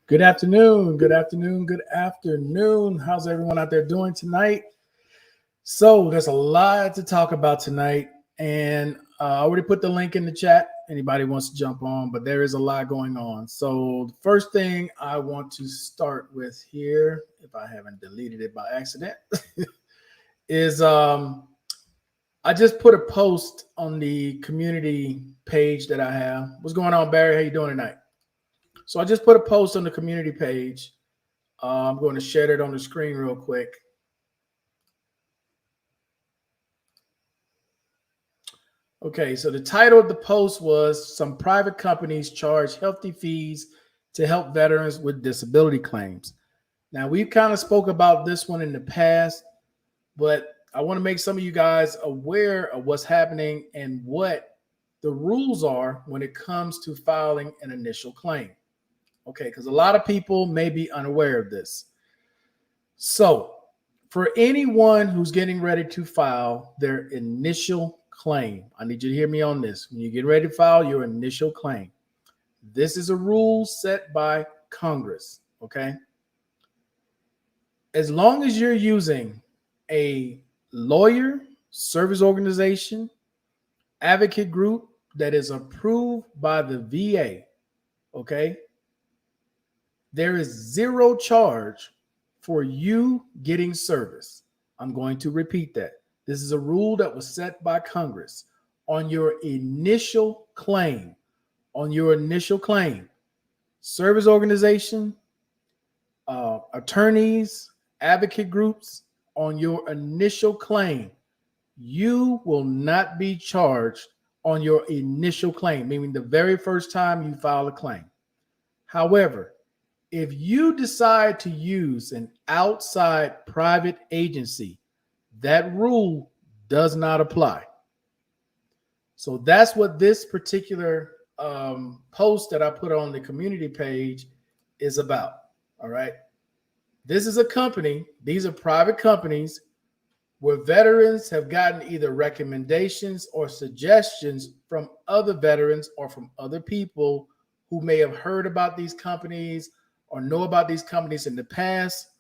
Good afternoon. Good afternoon. Good afternoon. How's everyone out there doing tonight? So there's a lot to talk about tonight, and I already put the link in the chat. Anybody wants to jump on, but there is a lot going on. So the first thing I want to start with here, if I haven't deleted it by accident, is I just put a post on the community page that I have. What's going on, Barry? How you doing tonight? So I just put a post on the community page. I'm going to share it on the screen real quick. Okay, so the title of the post was "Some Private Companies Charge Hefty Fees to Help Veterans with Disability Claims." Now, we've kind of spoke about this one in the past, but I want to make some of you guys aware of what's happening and what the rules are when it comes to filing an initial claim. Okay, because a lot of people may be unaware of this. So for anyone who's getting ready to file their initial claim, I need you to hear me on this. When you get ready to file your initial claim, this is a rule set by Congress, okay? As long as you're using a lawyer, service organization, advocate group that is approved by the VA, okay? There is zero charge for you getting service. I'm going to repeat that. This is a rule that was set by Congress. On your initial claim, service organization, attorneys, advocate groups, on your initial claim, you will not be charged on your initial claim, meaning the very first time you file a claim. However, if you decide to use an outside private agency, that rule does not apply. So that's what this particular post that I put on the community page is about. All right. This is a company. These are private companies where veterans have gotten either recommendations or suggestions from other veterans or from other people who may have heard about these companies or know about these companies in the past,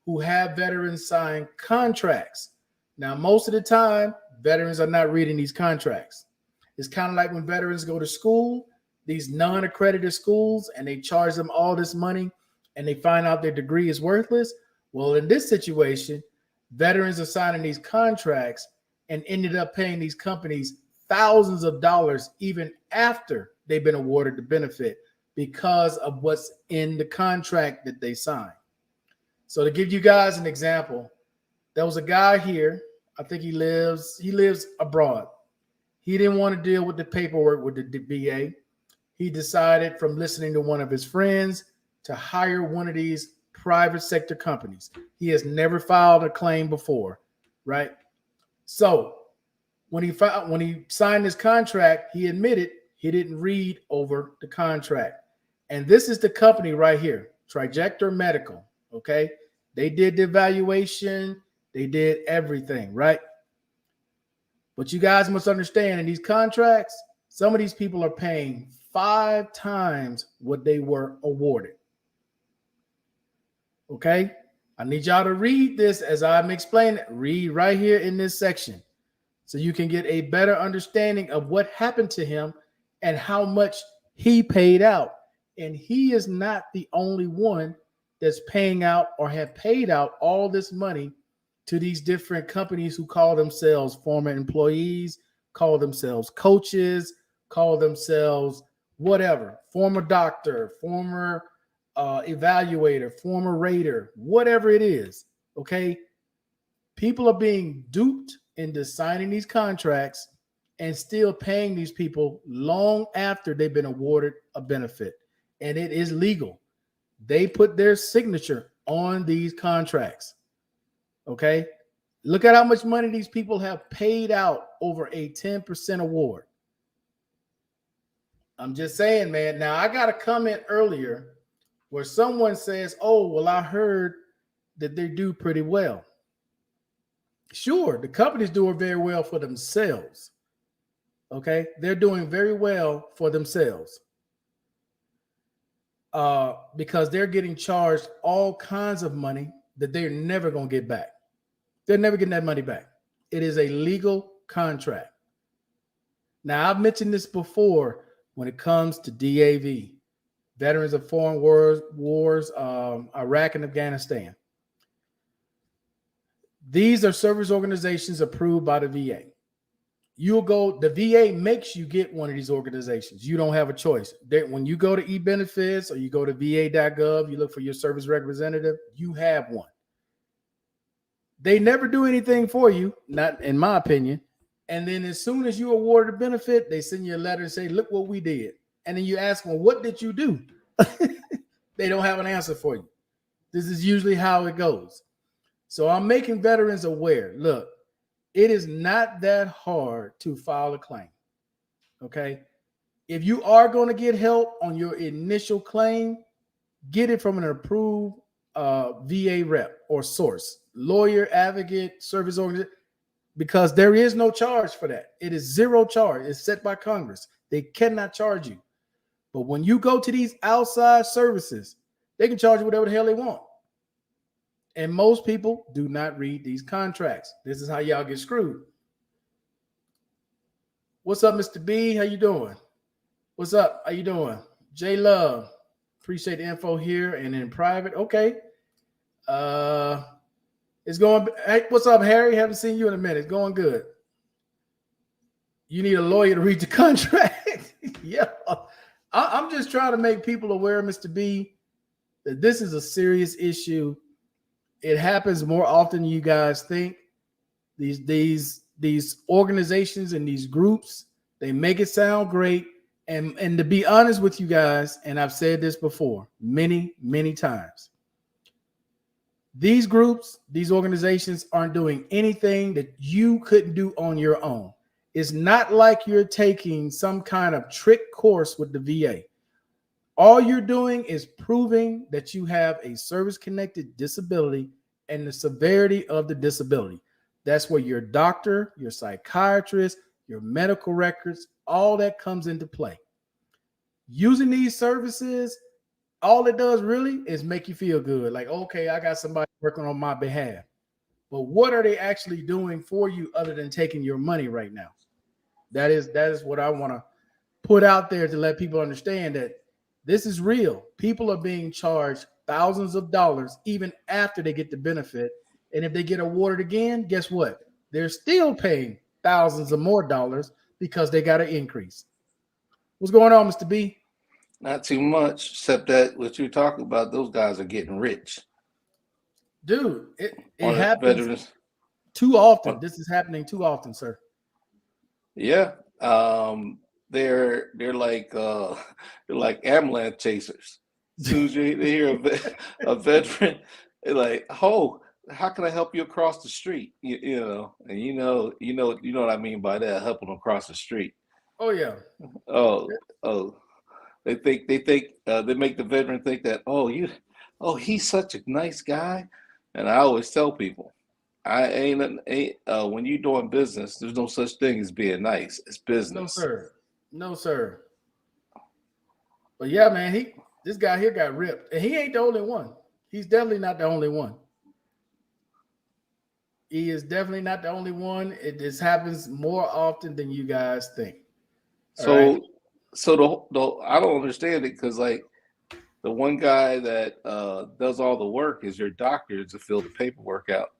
who have veterans sign contracts. Now, most of the time, veterans are not reading these contracts. It's kind of like when veterans go to school, these non-accredited schools, and they charge them all this money and they find out their degree is worthless. Well, in this situation, veterans are signing these contracts and ended up paying these companies thousands of dollars even after they've been awarded the benefit, because of what's in the contract that they signed. So to give you guys an example, there was a guy here, I think he lives abroad. He didn't want to deal with the paperwork with the VA. He decided, from listening to one of his friends, to hire one of these private sector companies. He has never filed a claim before, right? So when he signed this contract, he admitted he didn't read over the contract. And this is the company right here, Trajector Medical, okay? They did the evaluation. They did everything, right? But you guys must understand, in these contracts, some of these people are paying 5 times what they were awarded. Okay? I need y'all to read this as I'm explaining it. Read right here in this section so you can get a better understanding of what happened to him and how much he paid out. And he is not the only one that's paying out or have paid out all this money to these different companies who call themselves former employees, call themselves coaches, call themselves whatever, former doctor, former evaluator, former rater, whatever it is. Okay, people are being duped into signing these contracts and still paying these people long after they've been awarded a benefit, and it is legal. They put their signature on these contracts. Okay, look at how much money these people have paid out over a 10% award. I'm just saying, man. Now, I got a comment earlier where someone says, oh, well, I heard that they do pretty well. Sure, the company's doing very well for themselves. Okay, they're doing very well for themselves because they're getting charged all kinds of money that they're never going to get back. They're never getting that money back. It is a legal contract. Now, I've mentioned this before when it comes to DAV, Veterans of Foreign Wars, Iraq and Afghanistan. These are service organizations approved by the VA. You'll go, the VA makes you get one of these organizations. You don't have a choice. When you go to eBenefits or you go to va.gov, you look for your service representative, you have one. They never do anything for you, not in my opinion. And then as soon as you award a benefit, they send you a letter and say, look what we did. And then you ask them, what did you do? They don't have an answer for you. This is usually how it goes. So I'm making veterans aware. Look, it is not that hard to file a claim. Okay. If you are going to get help on your initial claim, get it from an approved VA rep or source, lawyer, advocate, service organization, because there is no charge for that. It is zero charge. It's set by Congress. They cannot charge you. But when you go to these outside services, they can charge you whatever the hell they want. And most people do not read these contracts. This is how y'all get screwed. What's up, Mr. B? How you doing? What's up? How you doing? J Love. Appreciate the info here and in private. Okay. It's going. Hey, what's up, Harry? Haven't seen you in a minute. It's going good. You need a lawyer to read the contract. Yeah. I'm just trying to make people aware, Mr. B, that this is a serious issue. It happens more often than you guys think. These organizations and these groups, they make it sound great. And to be honest with you guys, and I've said this before many, many times, these groups, these organizations aren't doing anything that you couldn't do on your own. It's not like you're taking some kind of trick course with the VA. All you're doing is proving that you have a service-connected disability and the severity of the disability. That's where your doctor, your psychiatrist, your medical records, all that comes into play. Using these services, all it does really is make you feel good. Like, okay, I got somebody working on my behalf. But what are they actually doing for you other than taking your money right now? That is what I want to put out there to let people understand that this is real. People are being charged thousands of dollars even after they get the benefit. And if they get awarded again, guess what? They're still paying thousands of more dollars because they got an increase. What's going on, Mr. B? Not too much, except that what you're talking about, those guys are getting rich. Dude, it happens veterans. Too often. This is happening too often, sir. Yeah. They're like ambulance chasers. As soon as you hear a veteran, they're like, oh, how can I help you across the street? You know, and you know what I mean by that, helping them across the street. Oh yeah. Oh. They make the veteran think that, he's such a nice guy. And I always tell people, when you're doing business, there's no such thing as being nice. It's business. No, sir. But yeah, man, this guy here got ripped. And he ain't the only one. He's definitely not the only one. He is definitely not the only one. This happens more often than you guys think. So I don't understand it because like the one guy that does all the work is your doctor to fill the paperwork out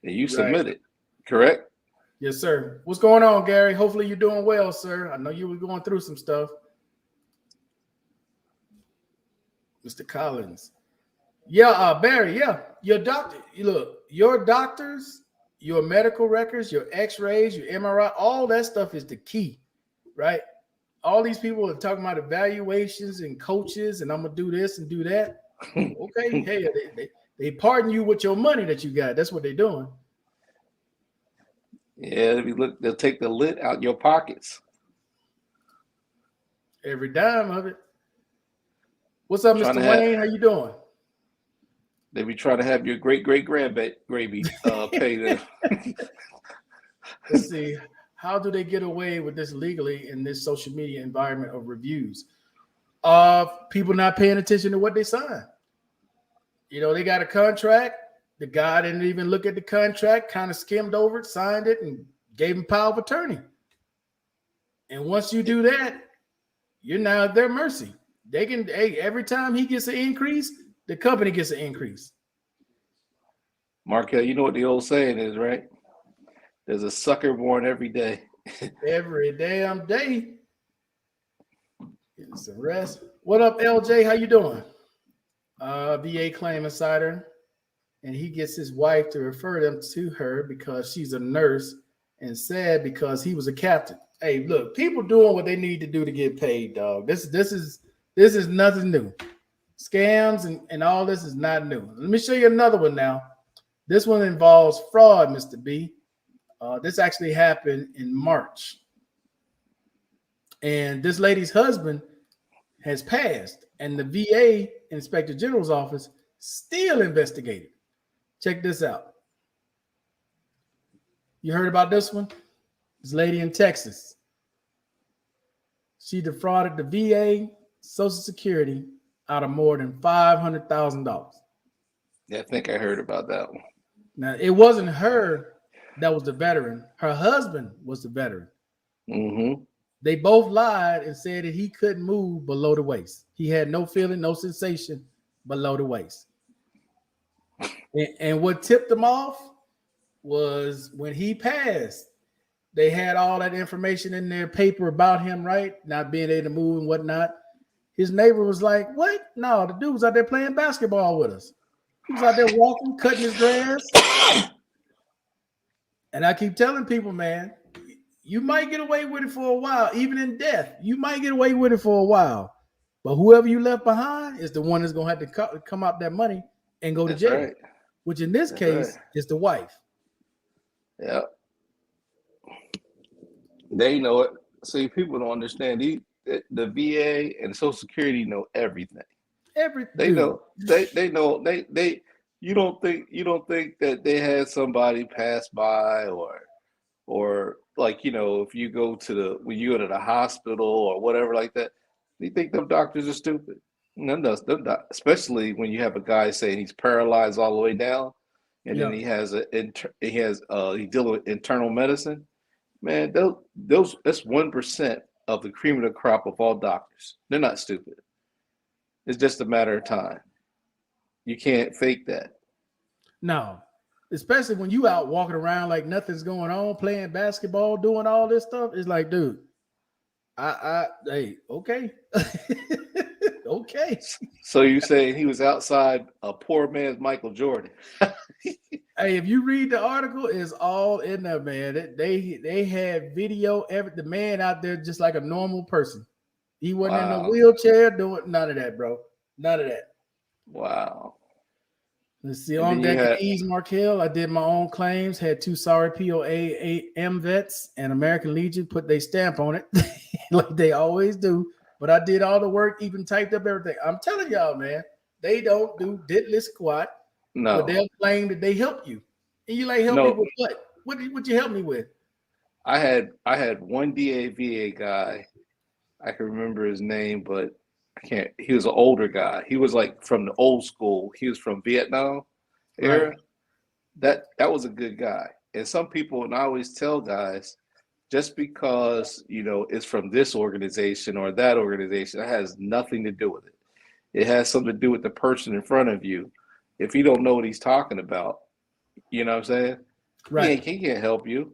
and you submit it, correct? Yes, sir. What's going on, Gary? Hopefully you're doing well, sir. I know you were going through some stuff. Mr. Collins. Yeah, Barry. Yeah, your doctor. Look, your doctors, your medical records, your X-rays, your MRI, all that stuff is the key, right? All these people are talking about evaluations and coaches, and I'm gonna do this and do that. Okay, hey, they pardon you with your money that you got. That's what they're doing. Yeah, they'll take the lid out your pockets. Every dime of it. What's up, Trying to Mr. have Wayne? How you doing? they be trying to have your great gravy pay them. Let's see. How do they get away with this legally in this social media environment of reviews? People not paying attention to what they sign. You know, they got a contract. The guy didn't even look at the contract, kind of skimmed over it, signed it, and gave him power of attorney. And once you do that, you're now at their mercy. They can, hey, every time he gets an increase, the company gets an increase. Markel, you know what the old saying is, right? There's a sucker born every day. Every damn day. Getting some rest. What up, LJ? How you doing? VA claim insider. And he gets his wife to refer them to her because she's a nurse, and sad because he was a captain. Hey, look, people doing what they need to do to get paid, dog. This is nothing new. Scams and all this is not new. Let me show you another one now. This one involves fraud, Mr. B. This actually happened in March. And this lady's husband has passed, and the VA Inspector General's office still investigated. Check this out. You heard about this one? This lady in Texas. She defrauded the VA, Social Security out of more than $500,000. Yeah, I think I heard about that one. Now, it wasn't her that was the veteran. Her husband was the veteran. Mm-hmm. They both lied and said that he couldn't move below the waist. He had no feeling, no sensation below the waist. And what tipped them off was when he passed, they had all that information in their paper about him, right? Not being able to move and whatnot. His neighbor was like, what? No, the dude was out there playing basketball with us. He was out there walking, cutting his grass. And I keep telling people, man, you might get away with it for a while, even in death. You might get away with it for a while. But whoever you left behind is the one that's going to have to come out that money and go to jail. Right. Which in this case is the wife. Yeah. They know it. See, people don't understand. The VA and Social Security know everything. Everything. They know. They know. They. You don't think that they had somebody pass by or like, you know, if you go when you go to the hospital or whatever like that, you think them doctors are stupid. None of them, especially when you have a guy saying he's paralyzed all the way down, and then he's dealing with internal medicine. Man, that's 1% of the cream of the crop of all doctors. They're not stupid. It's just a matter of time. You can't fake that. No, especially when you out walking around like nothing's going on, playing basketball, doing all this stuff. It's like, dude, hey, okay. Okay. So you say he was outside a poor man's Michael Jordan? Hey, if you read the article, it's all in there, man. They had video, the man out there just like a normal person. He wasn't in a wheelchair doing none of that, bro. None of that. Wow. Let's see. On deck at Ease Markel, I did my own claims, had 2 sorry POA vets and American Legion put their stamp on it like they always do. But I did all the work, even typed up everything. I'm telling y'all, man, they don't do diddly squat. No. But they'll claim that they help you. And you like, help me with what? What you help me with? I had one VA guy. I can remember his name, but I can't. He was an older guy. He was like from the old school. He was from Vietnam era. Right. That was a good guy. And some people, and I always tell guys, just because, you know, it's from this organization or that organization, it has nothing to do with it. It has something to do with the person in front of you. If you don't know what he's talking about, you know what I'm saying? Right. He can't help you.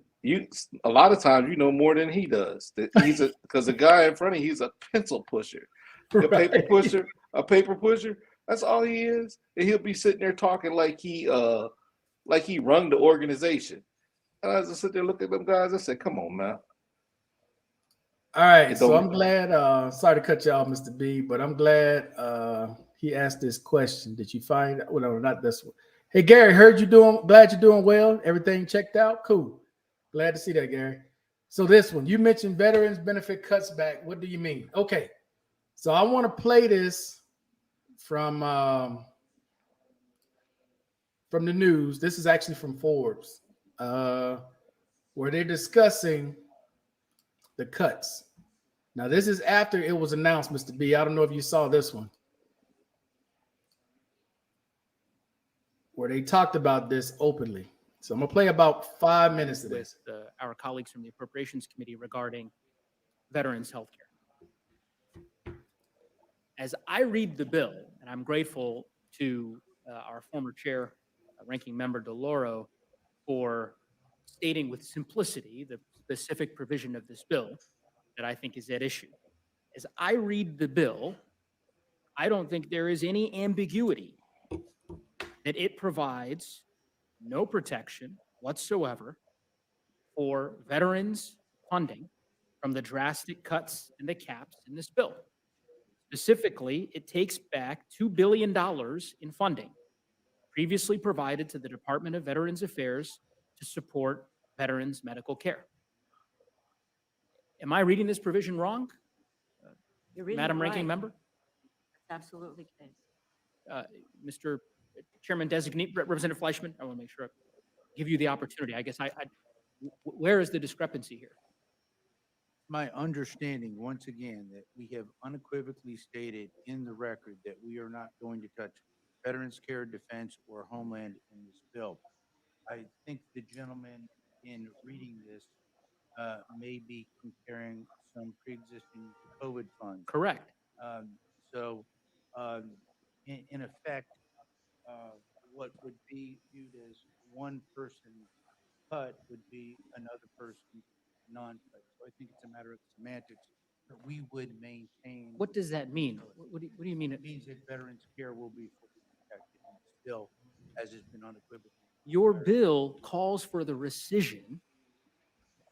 A lot of times you know more than he does. Because the guy in front of you, he's a pencil pusher. A paper pusher, a paper pusher. That's all he is. And he'll be sitting there talking like he run the organization. And I just sit there looking at them guys. I said, "Come on, man." All right, It so don't. I'm glad. Sorry to cut you off, Mr. B, but I'm glad he asked this question. Did you find? Well, no, not this one. Hey, Gary, heard you doing. Glad you're doing well. Everything checked out. Cool. Glad to see that, Gary. So this one, you mentioned veterans benefit cuts back. What do you mean? Okay, so I want to play this from the news. This is actually from Forbes, where they're discussing the cuts. Now, this is after it was announced, Mr. B. I don't know if you saw this one, where they talked about this openly. So I'm gonna play about 5 minutes of this. With our colleagues from the Appropriations Committee regarding veterans health care. As I read the bill, and I'm grateful to our former chair, ranking member DeLauro, for stating with simplicity the specific provision of this bill that I think is at issue. As I read the bill, I don't think there is any ambiguity that it provides no protection whatsoever for veterans funding from the drastic cuts and the caps in this bill. Specifically, it takes back $2 billion in funding previously provided to the Department of Veterans Affairs to support veterans' medical care. Am I reading this provision wrong, You're reading Madam it Ranking right. Member? That's absolutely the case. Mr. Chairman Designate, Representative Fleischman, I want to make sure I give you the opportunity. I guess where is the discrepancy here? My understanding, once again, that we have unequivocally stated in the record that we are not going to touch Veterans Care, Defense, or Homeland in this bill. I think the gentleman in reading this may be comparing some pre-existing COVID funds. Correct. Um, so, um, in effect, what would be viewed as one person cut would be another person's non-cut. So I think it's a matter of semantics, but we would maintain. What does that mean? What do you mean? It means that veterans care will be fully protected in this bill, as has been unequivocally. Your bill calls for the rescission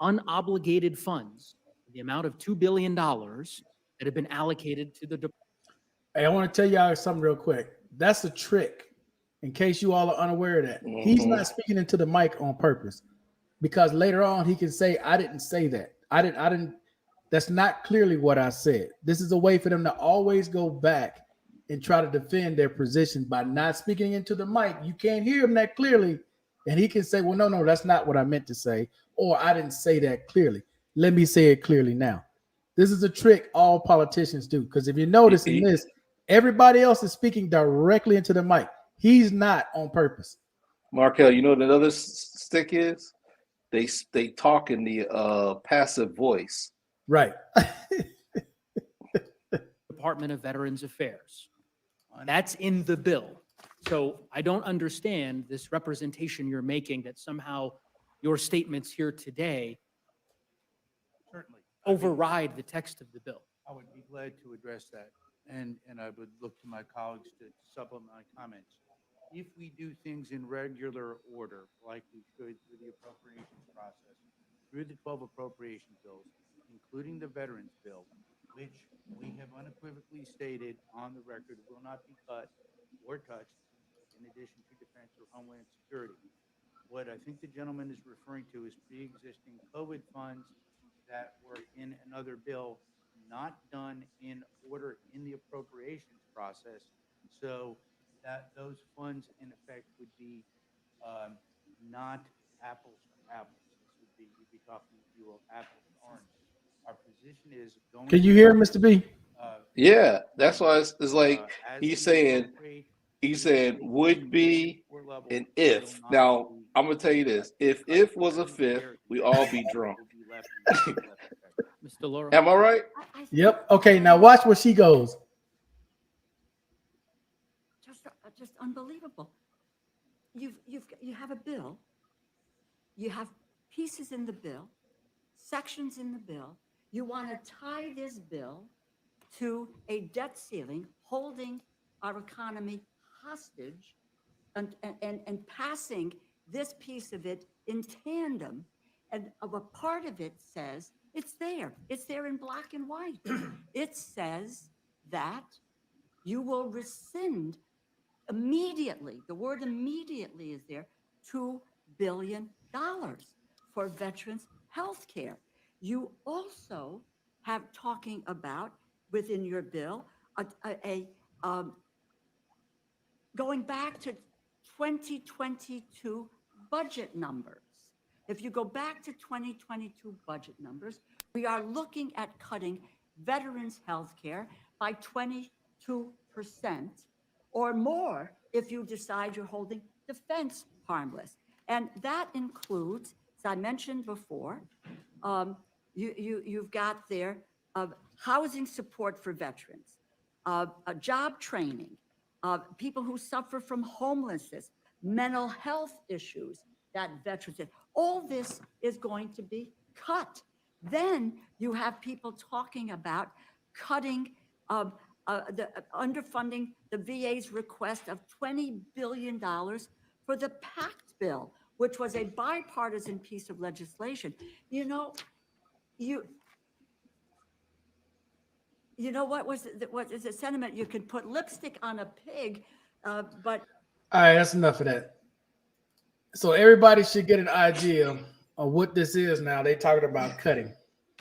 unobligated funds, the amount of $2 billion that have been allocated to the Hey, I want to tell y'all something real quick. That's a trick. In case you all are unaware of that, he's not speaking into the mic on purpose, because later on he can say, "I didn't say that. I didn't. That's not clearly what I said." This is a way for them to always go back and try to defend their position by not speaking into the mic. You can't hear him that clearly, and he can say, "Well, no, that's not what I meant to say," or "I didn't say that clearly. Let me say it clearly now." This is a trick all politicians do, because if you notice in this, everybody else is speaking directly into the mic. He's not on purpose. Markel, you know what another stick is? They talk in the passive voice. Right. Department of Veterans Affairs. That's in the bill. So I don't understand this representation you're making that somehow your statements here today Certainly. override the text of the bill. I would be glad to address that, and I would look to my colleagues to supplement my comments. If we do things in regular order, like we should through the appropriations process, through the 12 appropriation bills, including the Veterans Bill, which we have unequivocally stated on the record will not be cut or touched, in addition to defense or homeland security. What I think the gentleman is referring to is pre-existing COVID funds that were in another bill, not done in order in the appropriations process. So that those funds in effect would be not apples to apples. This would be, you'd be talking, if you will, apples to oranges. Our position is going. Can you hear him, Mr. B? Yeah, that's why it's like he's saying would be and if. Now I'm gonna tell you this: if was a fifth, we all be drunk. Mr. Laura. Am I right? Yep. Okay, now watch where she goes. Just unbelievable. You have a bill. You have pieces in the bill, sections in the bill. You want to tie this bill to a debt ceiling, holding our economy hostage and passing this piece of it in tandem. And a part of it says, it's there in black and white. It says that you will rescind immediately, the word immediately is there, $2 billion for veterans' health care. You also have talking about within your bill going back to 2022 budget numbers. If you go back to 2022 budget numbers, we are looking at cutting veterans' health care by 22% or more if you decide you're holding defense harmless. And that includes, as I mentioned before, you've got there housing support for veterans, job training, people who suffer from homelessness, mental health issues that veterans have. All this is going to be cut. Then you have people talking about cutting underfunding the VA's request of $20 billion for the PACT bill, which was a bipartisan piece of legislation. You know what is the sentiment? You can put lipstick on a pig, but All right, that's enough of that. So everybody should get an idea of what this is now. They talking about cutting,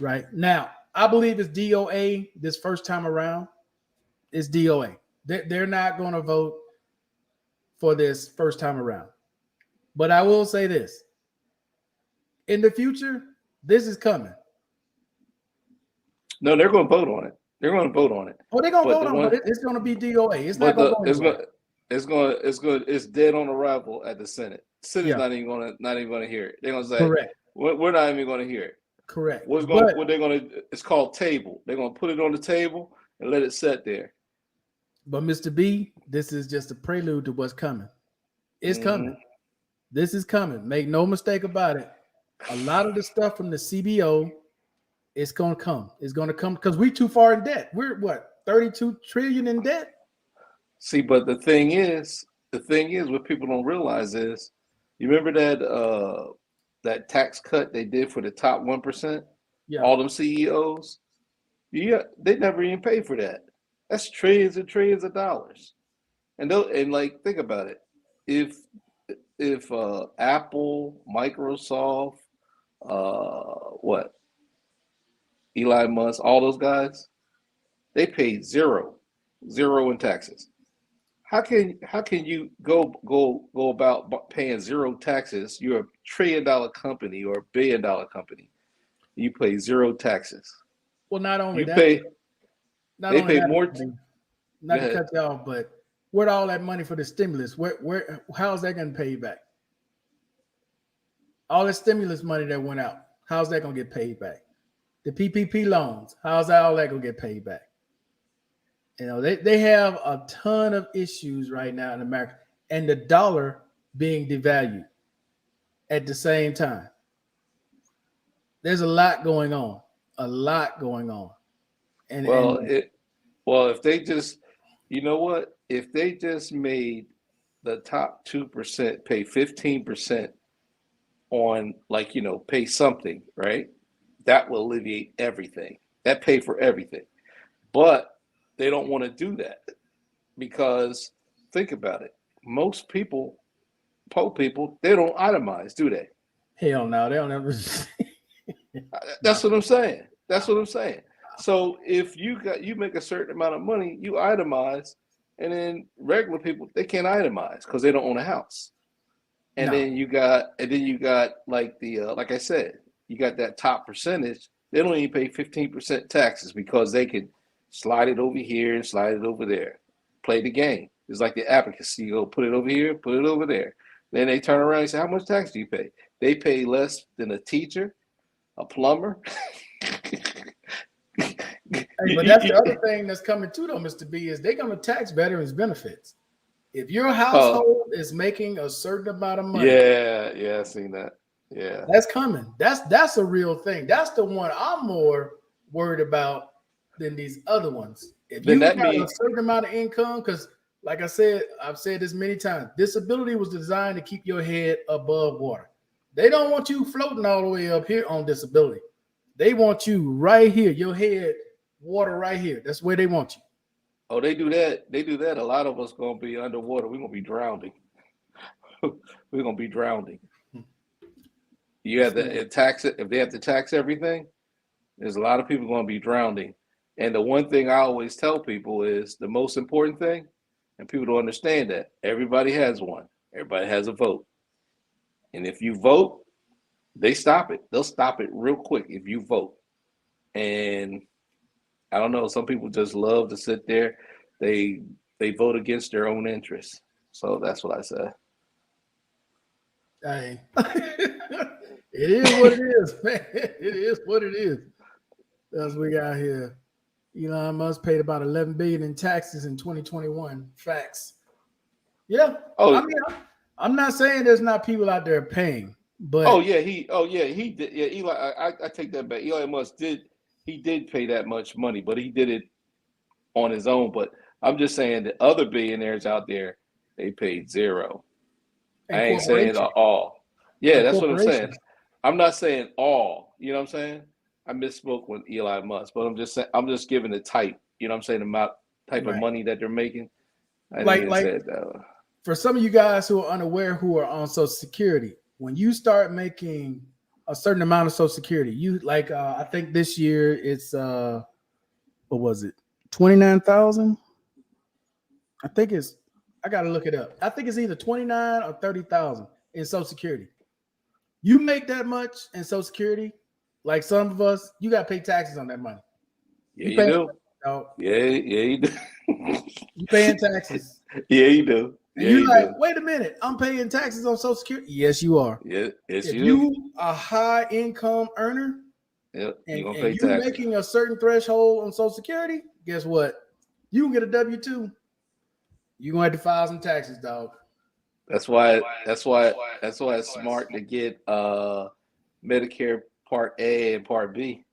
right? Now, I believe it's DOA this first time around. It's DOA. They're not going to vote for this first time around. But I will say this. In the future, this is coming. No, they're going to vote on it. They're going to vote on it. Oh, they're going to But vote the on one- it. It's going to be DOA. It's not going to go anywhere. It's dead on arrival at the Senate. Senate's Yeah. not even going to hear it. They're going to say, Correct. we're not even going to hear it. Correct. What they're going to? It's called table. They're going to put it on the table and let it sit there. But Mr. B, this is just a prelude to what's coming. It's coming. This is coming. Make no mistake about it. A lot of the stuff from the CBO, it's going to come. It's going to come because we're too far in debt. We're what, 32 trillion in debt? See, but the thing is, what people don't realize is, you remember that tax cut they did for the top 1%? Yeah. All them CEOs? Yeah, they never even paid for that. That's trillions and trillions of dollars. And like, think about it. If Apple, Microsoft, Elon Musk, all those guys, they paid zero in taxes. How can you go about paying zero taxes? You're a $1 trillion company or $1 billion company. You pay zero taxes. Well, not only You that, pay. not They only pay that, more. not Go to ahead. cut you off, but where'd all that money for the stimulus? How's that going to pay you back? All the stimulus money that went out, how's that going to get paid back? The PPP loans, how's all that going to get paid back? You know, they have a ton of issues right now in America, and the dollar being devalued at the same time. There's a lot going on. And if they just, you know what? If they just made the top 2% pay 15% on, like, pay something, right? That will alleviate everything. That pay for everything. But they don't want to do that because, think about it. Most people, poor people, they don't itemize, do they? hell no, they don't ever. That's what I'm saying. So if you make a certain amount of money, you itemize, and then regular people, they can't itemize because they don't own a house. And No. then you got like like I said, you got that top percentage. They don't even pay 15% taxes because they can slide it over here and slide it over there. Play the game. It's like the abacus. You go put it over here, put it over there. Then they turn around and say, how much tax do you pay? They pay less than a teacher, a plumber. Hey, but that's the other thing that's coming too, though, Mr. B, is they're going to tax veterans benefits. If your household is making a certain amount of money, yeah, I seen that. Yeah, that's coming. That's a real thing. That's the one I'm more worried about than these other ones. If Then you that got a means certain amount of income, because like I said, I've said this many times, disability was designed to keep your head above water. They don't want you floating all the way up here on disability. They want you right here, your head, water right here. That's where they want you. oh, they do that. They do that. A lot of us gonna be underwater. We're gonna be drowning. We're gonna be drowning. You have to tax it. If they have to tax everything, there's a lot of people gonna be drowning. And the one thing I always tell people is the most important thing, and people don't understand that everybody has one. Everybody has a vote. And if you vote, they stop it. They'll stop it real quick if you vote. And I don't know, some people just love to sit there. They vote against their own interests. So that's what I say. Hey. It is what it is, man. It is what it is. That's what we got here. Elon Musk paid about $11 billion in taxes in 2021. Facts. Yeah. Oh, I mean, I'm not saying there's not people out there paying, but oh yeah, he did. Yeah, Eli, I take that back. Elon Musk did pay that much money, but he did it on his own. But I'm just saying that other billionaires out there, they paid zero. I ain't saying all. Yeah, that's what I'm saying. I'm not saying all. You know what I'm saying? I misspoke with Elon Musk, but I'm just giving the type. You know what I'm saying? Amount type of money that they're making. I didn't say that. For some of you guys who are unaware, who are on Social Security, when you start making a certain amount of Social Security, you like I think this year it's what was it, 29,000? I think it's, I gotta look it up. I think it's either 29 or 30,000 in Social Security. You make that much in Social Security, like some of us, you gotta pay taxes on that money. Yeah, you do. Yeah, you do. You paying taxes. Yeah, you do. Yeah, and you're like, wait a minute, I'm paying taxes on Social Security. Yes, you are. Yeah, yes, if you you a high income earner, yep, and, you're gonna and pay you taxes. making a certain threshold on Social Security, guess what? You can get a W-2. You're gonna have to file some taxes, dog. That's why it's smart to get Medicare Part A and Part B.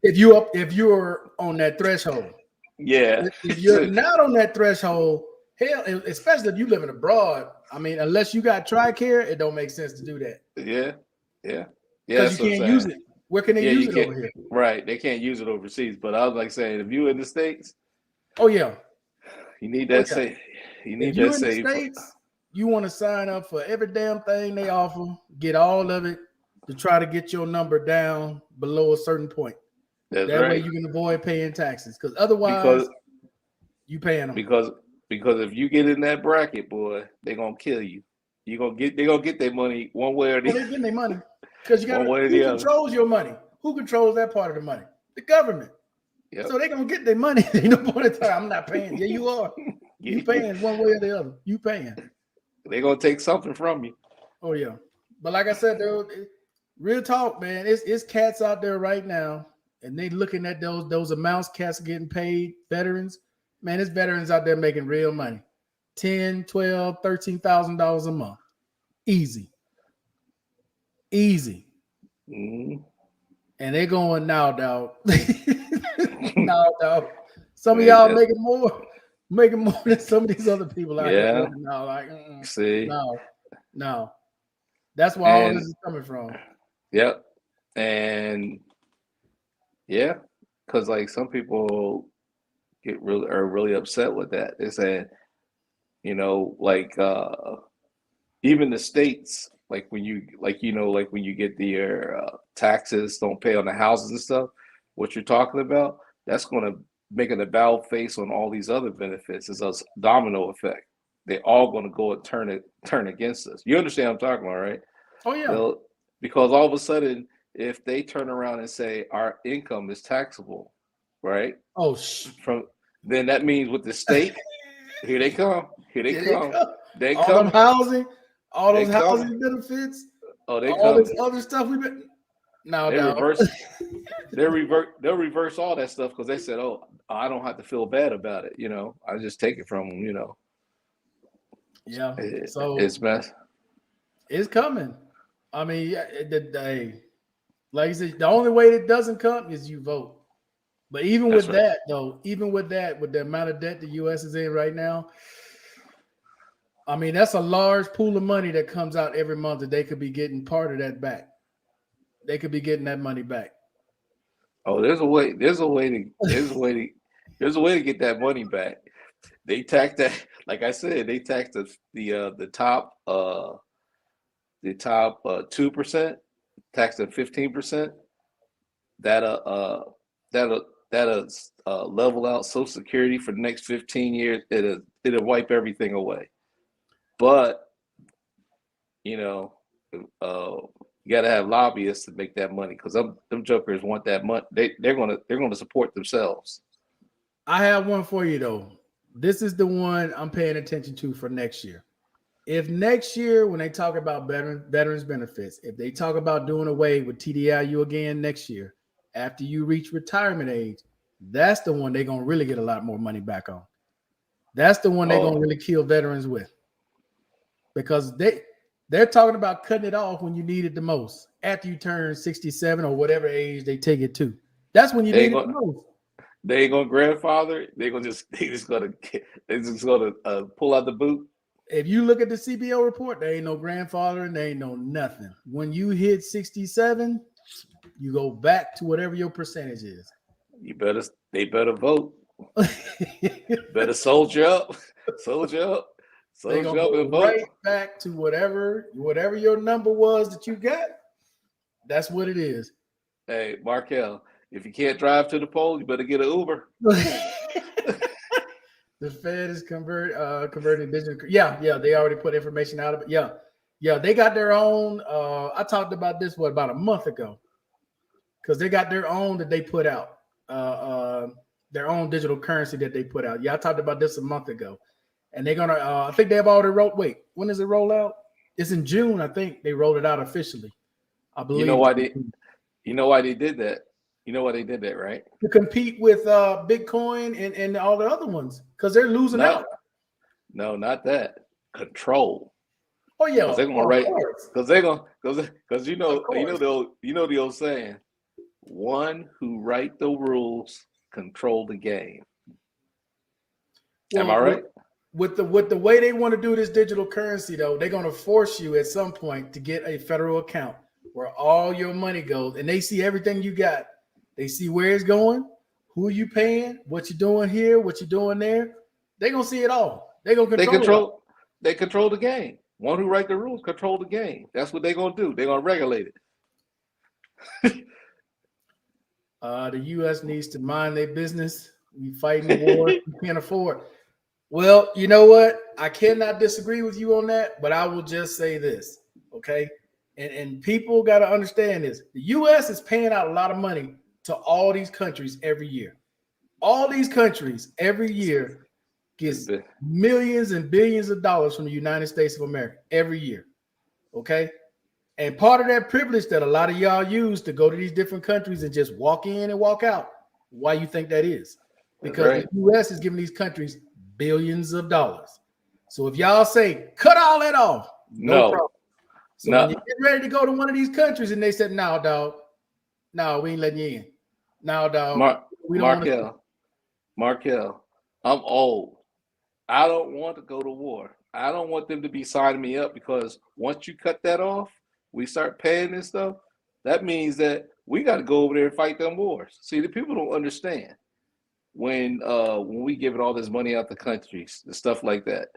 If you're on that threshold. Yeah. If you're not on that threshold, hell, especially if you living abroad, I mean, unless you got TRICARE, it don't make sense to do that. Yeah. Because you can't use it. Where can they use it over here? Right. They can't use it overseas. But I was like saying, if you in the States, oh yeah, you need that safe. You need that safe. In the States, you want to sign up for every damn thing they offer, get all of it to try to get your number down below a certain point. That's that right. way you can avoid paying taxes. Because otherwise, you paying them. Because if you get in that bracket, boy, they're gonna kill you. They're gonna get their money one way or the other. They're getting their money. Because you got who controls your money? Who controls that part of the money? The government. Yep. So they're gonna get their money. Ain't no point in time. I'm not paying. Yeah, you are. You paying one way or the other. You paying. They're gonna take something from you. Oh yeah. But like I said, real talk, man. It's cats out there right now, and they looking at those amounts cats are getting paid, veterans. Man, it's veterans out there making real money. $10,000, $12,000, $13,000 a month. Easy. Mm-hmm. And they're going now, dog. Now, dog. Some of y'all making more than some of these other people out there. Now, like, see, no. That's where all this is coming from. Yep. And yeah, because like some people are really upset with that. They say, like even the states, like when you get your taxes don't pay on the houses and stuff, what you're talking about, that's going to make an about face on all these other benefits. It's a domino effect. They're all going to go and turn against us. You understand what I'm talking about, right? Oh yeah. Because all of a sudden, if they turn around and say our income is taxable, right? Then that means with the state, here they come. They come. All those housing benefits. Oh, they all come. this other stuff we've been. No, they'll reverse all that stuff because they said, "Oh, I don't have to feel bad about it." I just take it from them. Yeah. So it's mess. It's coming. I mean, like I said, the only way it doesn't come is you vote. But even That's with right. that, though, even with that, with the amount of debt the U.S. is in right now, I mean, that's a large pool of money that comes out every month that they could be getting part of that back. They could be getting that money back. Oh, there's a way. There's a way to get that money back. They tax that, like I said, they tax the top 2%, tax the 15%. That'll level out Social Security for the next 15 years. It'll wipe everything away. But you know, you got to have lobbyists to make that money because them jokers want that money. They're gonna support themselves. I have one for you though. This is the one I'm paying attention to for next year. If next year, when they talk about veterans benefits, if they talk about doing away with TDIU again next year, after you reach retirement age, that's the one they're gonna really get a lot more money back on. That's the one they're gonna Oh, really kill veterans with, because they're talking about cutting it off when you need it the most, after you turn 67 or whatever age they take it to. That's when you they need ain't it the gonna most. they ain't gonna grandfather. They just gonna pull out the boot. If you look at the CBO report, there ain't no grandfather and there ain't no nothing. When you hit 67, you go back to whatever your percentage is. They better vote. Better soldier up, soldier up, They're soldier gonna up go and vote. right back to whatever your number was that you got. That's what it is. Hey, Markel, if you can't drive to the polls, you better get an Uber. The Fed is converting digital. Yeah, they already put information out of it. Yeah, they got their own. I talked about this about a month ago, because they got their own that they put out. Their own digital currency that they put out. Yeah, I talked about this a month ago, and they're gonna. I think they've already wrote. Wait, when does it roll out? It's in June. I think they rolled it out officially. I believe. You know why they? You know why they did that? You know why they did that, right? To compete with Bitcoin and all the other ones, because they're losing out. No, not that. Control. Oh yeah, Because they're gonna of write. course. Because you know course. the old saying, one who write the rules control the game. Am I right? With the way they want to do this digital currency, though, they're going to force you at some point to get a federal account where all your money goes, and they see everything you got. They see where it's going, who you paying, what you're doing here, what you're doing there. They're going to see it all. They're going to control it. They control the game. One who write the rules control the game. That's what they're gonna do. They're gonna regulate it. The U.S. needs to mind their business. We fighting wars we can't afford. Well, you know what? I cannot disagree with you on that, but I will just say this, okay? And people got to understand this. The U.S. is paying out a lot of money to all these countries every year. All these countries every year gets millions and billions of dollars from the United States of America every year, okay? And part of that privilege that a lot of y'all use to go to these different countries and just walk in and walk out, why you think that is? Because right. The U.S. is giving these countries billions of dollars. So if y'all say, cut all that off, no problem. So when you get ready to go to one of these countries and they said, no, dog, no, we ain't letting you in. No, dog, we don't Markel, I'm old. I don't want to go to war. I don't want them to be signing me up, because once you cut that off, we start paying this stuff. That means that we got to go over there and fight them wars. See, the people don't understand when we give it all this money out to countries and stuff like that.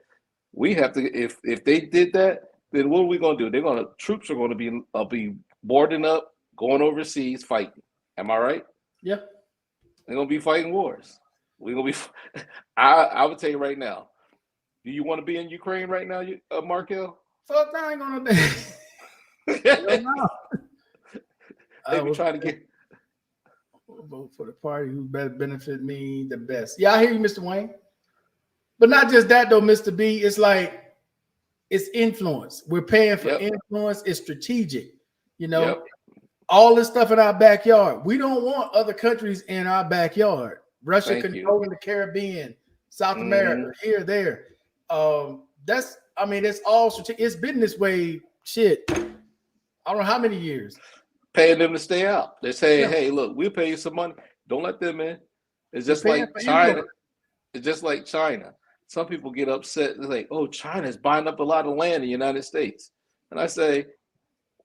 We have to. If they did that, then what are we gonna do? Troops are gonna be boarding up, going overseas, fighting. Am I right? Yeah. They're gonna be fighting wars. We're gonna be. I would tell you right now. Do you want to be in Ukraine right now, Markel? Fuck, I ain't gonna do. They be trying to get. Vote for the party who better benefit me the best. Yeah, I hear you, Mr. Wayne. But not just that though, Mr. B. It's like it's influence. We're paying for influence. It's strategic. You know, all this stuff in our backyard. We don't want other countries in our backyard. Russia controlling the Caribbean, South America, here, there. It's all strategic. It's been this way. Shit, I don't know how many years. Paying them to stay out. They're saying, hey, look, we'll pay you some money. Don't let them in. It's just paying like for China. influence. It's just like China. Some people get upset. They're like, "Oh, China's buying up a lot of land in the United States," and I say,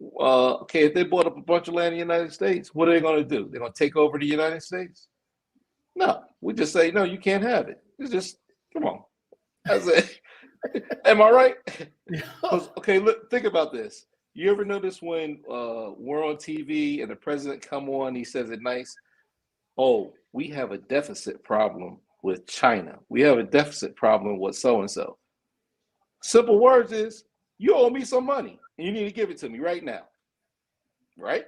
"Okay, if they bought up a bunch of land in the United States, what are they going to do? They're going to take over the United States? No, we just say, no, you can't have it. It's just, come on." I say, "Am I right?" 'Cause, okay, look, think about this. You ever notice when we're on TV and the president come on, he says it nice, "Oh, we have a deficit problem with China. We have a deficit problem with so-and-so." Simple words is, you owe me some money and you need to give it to me right now. Right?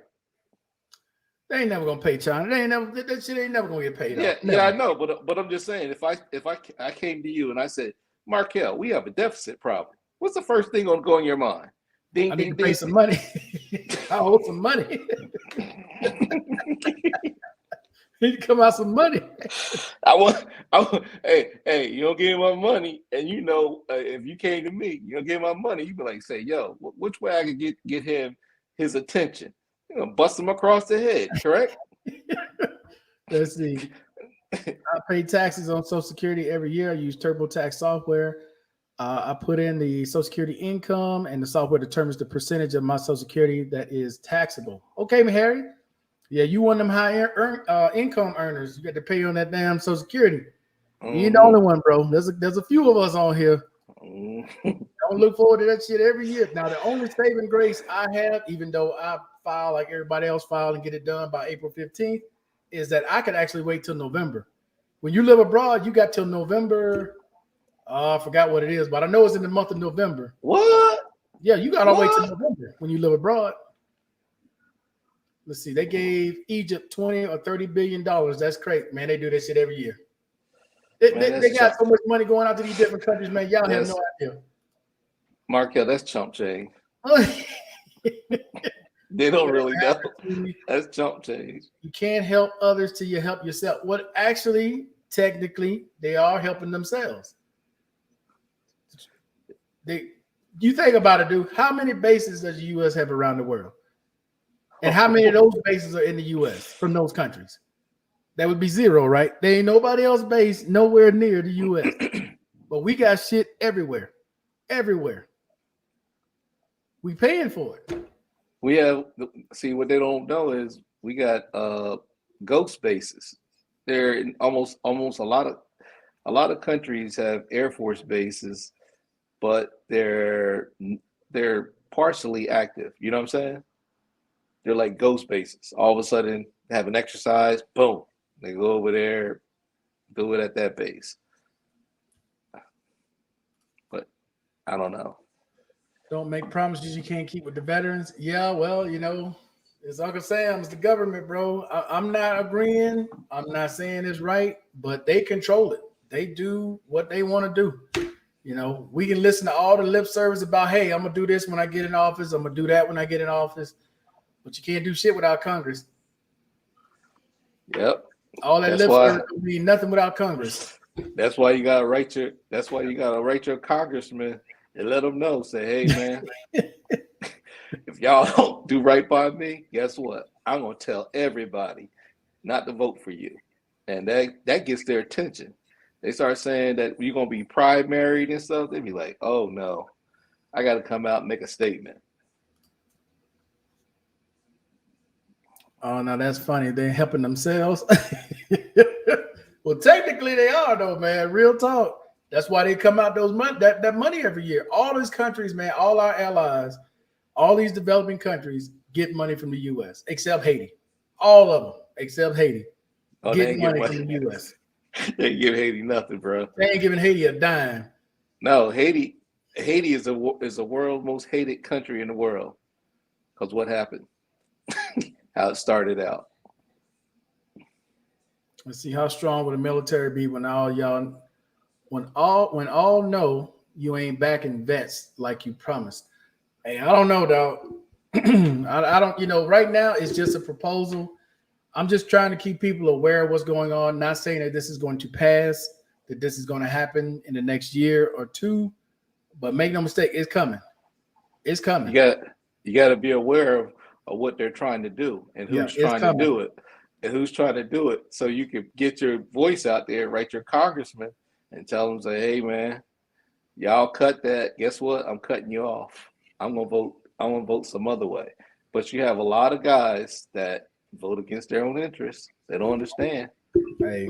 They ain't never gonna pay China. They ain't never that shit ain't never gonna get paid Yeah, off. yeah, I Never. know, but I'm just saying, if I came to you and I said, "Markel, we have a deficit problem," what's the first thing gonna go in your mind? Ding, I need to ding, pay ding. some money. I owe some money. Need to come out some money. Hey, you don't give me my money, and you know, if you came to me, you don't give my money, you be like, say, "Yo, which way I could get him his attention?" You know, bust him across the head, correct? Let's see. I pay taxes on Social Security every year. I use TurboTax software. I put in the Social Security income, and the software determines the percentage of my Social Security that is taxable. Okay, Harry. Yeah, you one of them high income earners. You got to pay on that damn Social Security. You ain't the only one, bro. There's a few of us on here. Don't look forward to that shit every year. Now, the only saving grace I have, even though I file like everybody else file and get it done by April 15th, is that I could actually wait till November. When you live abroad, you got till November. I forgot what it is, but I know it's in the month of November. What? Yeah, you got to wait till What? November when you live abroad. Let's see. They gave Egypt 20 or 30 billion dollars. That's great, man. They do that shit every year. Man, They got so much money going out to these different countries, man. Y'all have no idea. Markel, that's chump change. You They don't really know. That's chump change. can't help others till you help yourself. What actually, technically, they are helping themselves. You think about it, dude. How many bases does the U.S. have around the world? And how many of those bases are in the U.S. from those countries? That would be zero, right? There ain't nobody else based nowhere near the U.S. But we got shit everywhere. Everywhere. We paying for it. We have, see, what they don't know is we got ghost bases. They're in almost a lot of countries have Air Force bases, but they're partially active. You know what I'm saying? They're like ghost bases. All of a sudden, they have an exercise, boom, they go over there, do it at that base. But I don't know. Don't make promises you can't keep with the veterans. Yeah, well, you know, it's Uncle Sam, it's the government, bro. I'm not agreeing. I'm not saying it's right, but they control it. They do what they want to do. You know, we can listen to all the lip service about, hey, I'm going to do this when I get in office. I'm going to do that when I get in office. But you can't do shit without Congress. Yep. All that lip service don't mean nothing without Congress. That's why you gotta write your congressman and let them know. Say, hey man, if y'all don't do right by me, guess what? I'm gonna tell everybody not to vote for you. And that gets their attention. They start saying that you're gonna be primaried and stuff, they be like, oh no, I gotta come out and make a statement. Oh, now that's funny. They're helping themselves. Well, technically they are though, man. Real talk. That's why they come out those money that money every year. All these countries, man, all our allies, all these developing countries get money from the U.S. except Haiti. All of them except Haiti get money from the U.S. They ain't give Haiti nothing, bro. They ain't giving Haiti a dime. No, Haiti is the world's most hated country in the world. Because what happened? How it started out. Let's see how strong would the military be when all know you ain't backing vets like you promised. Hey, I don't know, dog. I don't, you know, right now it's just a proposal. I'm just trying to keep people aware of what's going on. Not saying that this is going to pass, that this is going to happen in the next year or two, but make no mistake, it's coming. It's coming. You got to be aware of what they're trying to do and who's trying to do it. And who's trying to do it so you can get your voice out there, write your congressman, and tell them, say, hey man, y'all cut that. Guess what? I'm cutting you off. I'm gonna vote. I'm gonna vote some other way. But you have a lot of guys that vote against their own interests. They don't understand. Hey,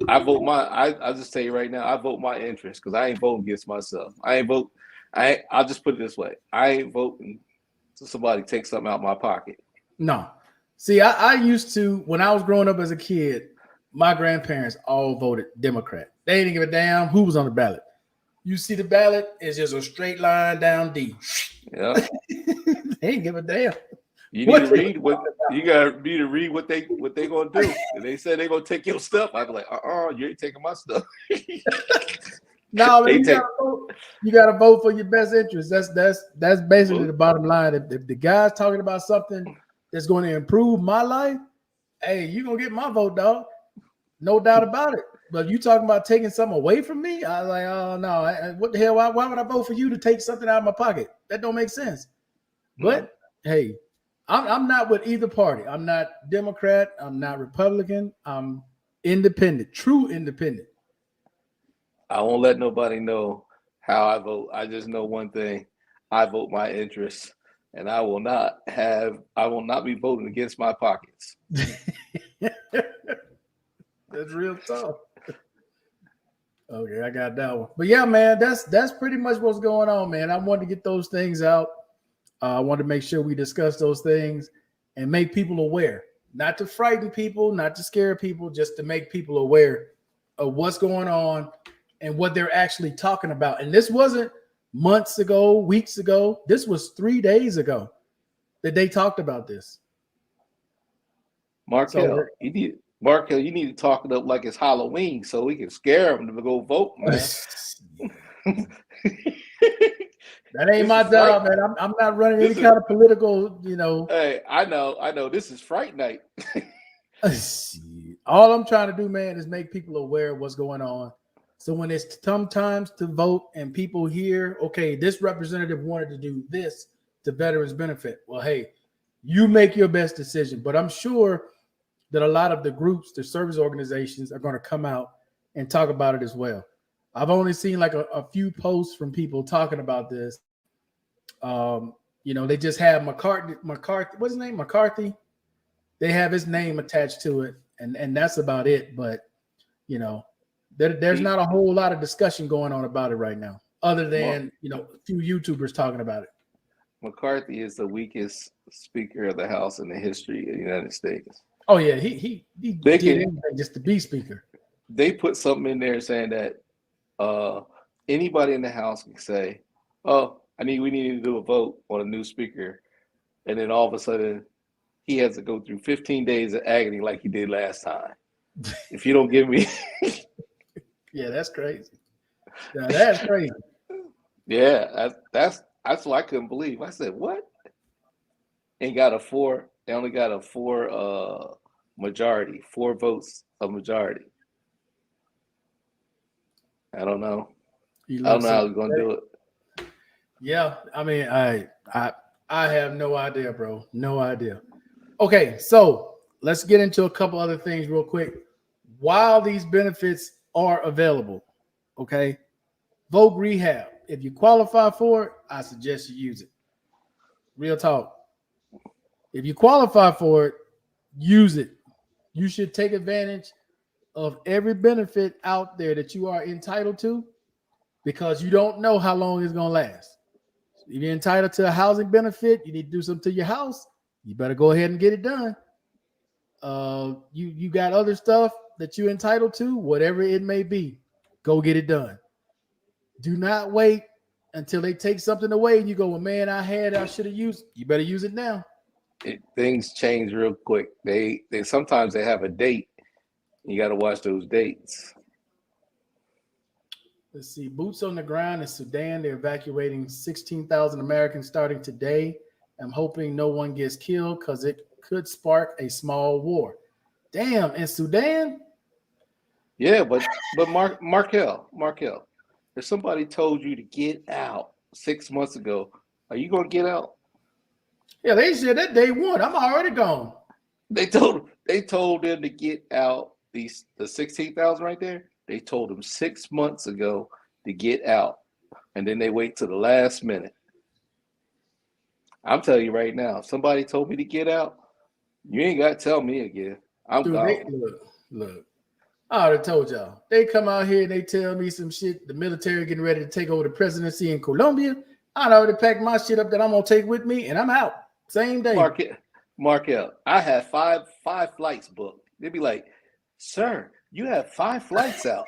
I vote my. I'll just tell you right now. I vote my interest because I ain't voting against myself. I ain't vote. I'll just put it this way. I ain't voting to somebody take something out of my pocket. no. See, I used to, when I was growing up as a kid, my grandparents all voted Democrat. They didn't give a damn who was on the ballot. You see the ballot, it's just a straight line down D. Yeah. They ain't give a damn. You need to read what you got me to read what they gonna do. And they said they gonna take your stuff. I'd be like, you ain't taking my stuff. No, They you gotta vote for your best interest. That's basically the bottom line. If the guy's talking about something that's going to improve my life, hey, you're gonna get my vote, dog. No doubt about it. But you talking about taking something away from me? I was like, oh no, what the hell? Why would I vote for you to take something out of my pocket? That don't make sense. But hey, I'm not with either party. I'm not Democrat. I'm not Republican. I'm independent, true independent. I won't let nobody know how I vote. I just know one thing. I vote my interests, and I will not be voting against my pockets. That's real tough. Okay, I got that one. But yeah, man, that's pretty much what's going on, man. I wanted to get those things out. I wanted to make sure we discuss those things and make people aware, not to frighten people, not to scare people, just to make people aware of what's going on and what they're actually talking about. And this wasn't months ago, weeks ago. This was 3 days ago that they talked about this. Markel, you need to talk it up like it's Halloween so we can scare them to go vote, man. That ain't my job, man. I'm not running any kind of political, Hey, I know. This is Fright Night. All I'm trying to do, man, is make people aware of what's going on. So when it's sometimes to vote and people hear, okay, this representative wanted to do this to veterans benefit. Well, hey, you make your best decision. But I'm sure that a lot of the groups, the service organizations are going to come out and talk about it as well. I've only seen like a few posts from people talking about this. They just have McCarthy, what's his name? McCarthy. They have his name attached to it, and that's about it. But there's not a whole lot of discussion going on about it right now, other than a few YouTubers talking about it. McCarthy is the weakest Speaker of the House in the history of the United States. Oh yeah, he did anything just to be Speaker. They put something in there saying that anybody in the House can say, "Oh, we need to do a vote on a new Speaker," and then all of a sudden he has to go through 15 days of agony like he did last time. If you don't give me, yeah, that's crazy. Yeah, that's crazy. Yeah, that's what I couldn't believe. I said, "What?" They only got a 4 majority, 4 votes of majority. I don't know. I don't know how he's gonna do it. Yeah, I mean, I have no idea, bro. No idea. Okay, so let's get into a couple other things real quick. While these benefits are available, okay, Vogue Rehab. If you qualify for it, I suggest you use it. Real talk. If you qualify for it, use it. You should take advantage of every benefit out there that you are entitled to, because you don't know how long it's going to last. If you're entitled to a housing benefit, you need to do something to your house, you better go ahead and get it done. You got other stuff that you're entitled to, whatever it may be, go get it done. Do not wait until they take something away and you go, well, man, I should have used it. You better use it now. Things change real quick. They sometimes they have a date. You got to watch those dates. Let's see. Boots on the ground in Sudan. They're evacuating 16,000 Americans starting today. I'm hoping no one gets killed because it could spark a small war. Damn, in Sudan? Yeah, but Markel, if somebody told you to get out 6 months ago, are you gonna get out? Yeah, they said that day one. I'm already gone. They told They told them to get out the 16,000 right there. They told them 6 months ago to get out, and then they wait till the last minute. I'm telling you right now, if somebody told me to get out, you ain't got to tell me again. I'm Dude, gone. look. I already told y'all. They come out here and they tell me some shit. The military getting ready to take over the presidency in Colombia. I already packed my shit up that I'm gonna take with me, and I'm out. Same day. Markel, I have five flights booked. They'd be like, "Sir, you have 5 flights out.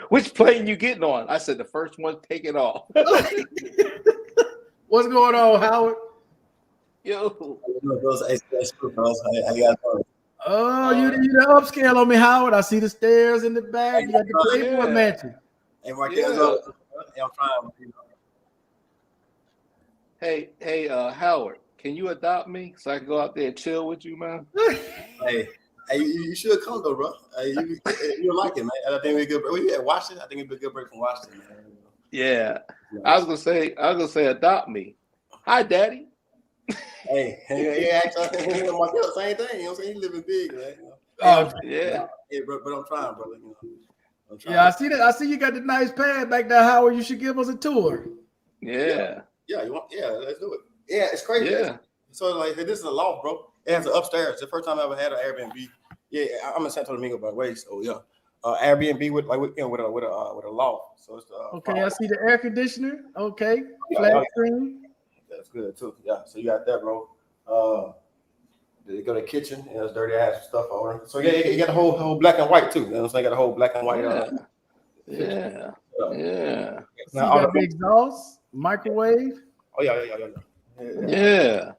Which plane you getting on?" I said, "The first one taking off." What's going on, Howard? Yo, Oh, you the upscale on me, Howard. I see the stairs in the back. You got the Playboy mansion. Hey, Mark, Yeah. I'm trying. hey, Howard, can you adopt me so I can go out there and chill with you, man? Hey, you should come though, bro. You'll like it, man. I think it'd be good. We at Washington. I think it'd be a good break from Washington, man. Yeah. I was gonna say adopt me. Hi, Daddy. Hey, actually, same thing. You know what I'm saying? You living big, man. You know? Oh, Yeah. Hey, but I'm trying, brother. You know, I'm trying. yeah, I see that. I see you got the nice pad back there, Howard. You should give us a tour. Yeah. Yeah, you want? Yeah, let's do it. Yeah, it's crazy. Yeah. So like, this is a loft, bro. It has an upstairs. The first time I ever had an Airbnb. Yeah, I'm in Santo Domingo, by the way. So yeah, Airbnb with a loft. So it's Okay, I see the air conditioner. Okay, flat screen. That's good too. Yeah, so you got that, bro. You go to the kitchen, and there's dirty ass stuff over there. So yeah, you got the whole black and white too. You know what I'm saying? Got the whole black and white. Yeah. See got the exhaust, microwave. Oh yeah.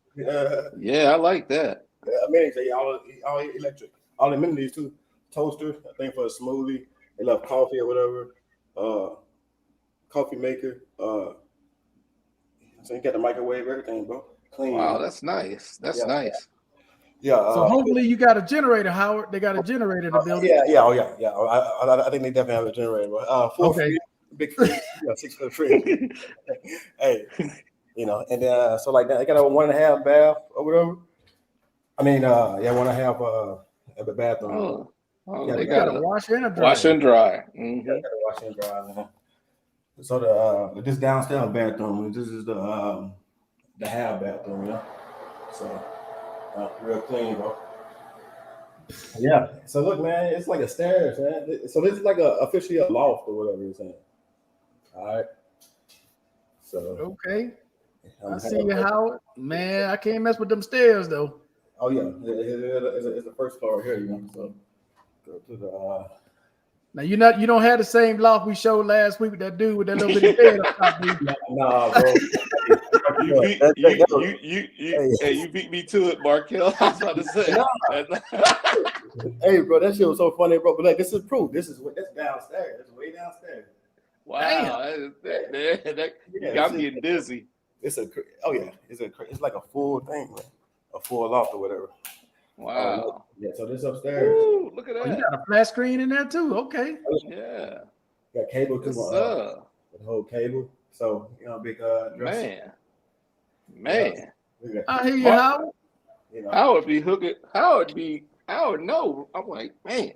Yeah, I like that. Amenities, all electric, all amenities too. Toaster, I think for a smoothie. They love coffee or whatever. Coffee maker. So you got the microwave, everything, bro. Clean. Wow, that's nice. That's nice. Yeah. So hopefully you got a generator, Howard. They got a generator in the building. Yeah. I think they definitely have a generator, bro. 4 Okay. fridge, big fridge, 6 foot fridge. Hey, you know, and then so like that, they got a 1.5 bath or whatever. I mean, 1.5 at the bathroom. Oh, Yeah, they You got got a a washer and a dryer. wash and dry. Yeah, got to wash and dry, man. So this downstairs bathroom, this is the half bathroom, you know. So real clean, bro. Yeah. So look, man, it's like a stairs, man. So this is like officially a loft or whatever you're saying. All right. So Okay. I see you, Howard. Man, I can't mess with them stairs though. Oh yeah, it's the first floor here, you know. So go to the. Now you don't have the same loft we showed last week with that dude with that little bit of bed up top. Nah, bro. You beat me to it, Markel. I was about to say. Hey, bro, that shit was so funny, bro. But like, this is proof. That's downstairs. That's way downstairs. Wow, I'm getting dizzy. It's like a full thing, man. A full loft or whatever. Wow. Yeah, so this upstairs. Ooh, look at Oh, you that. got a flat screen in there too. Okay. Yeah. Got cable too. Yes, sir. The whole cable. So big dresser. Man. I hear you, Howard. You know, I would be hooking. I would know. I'm like, man.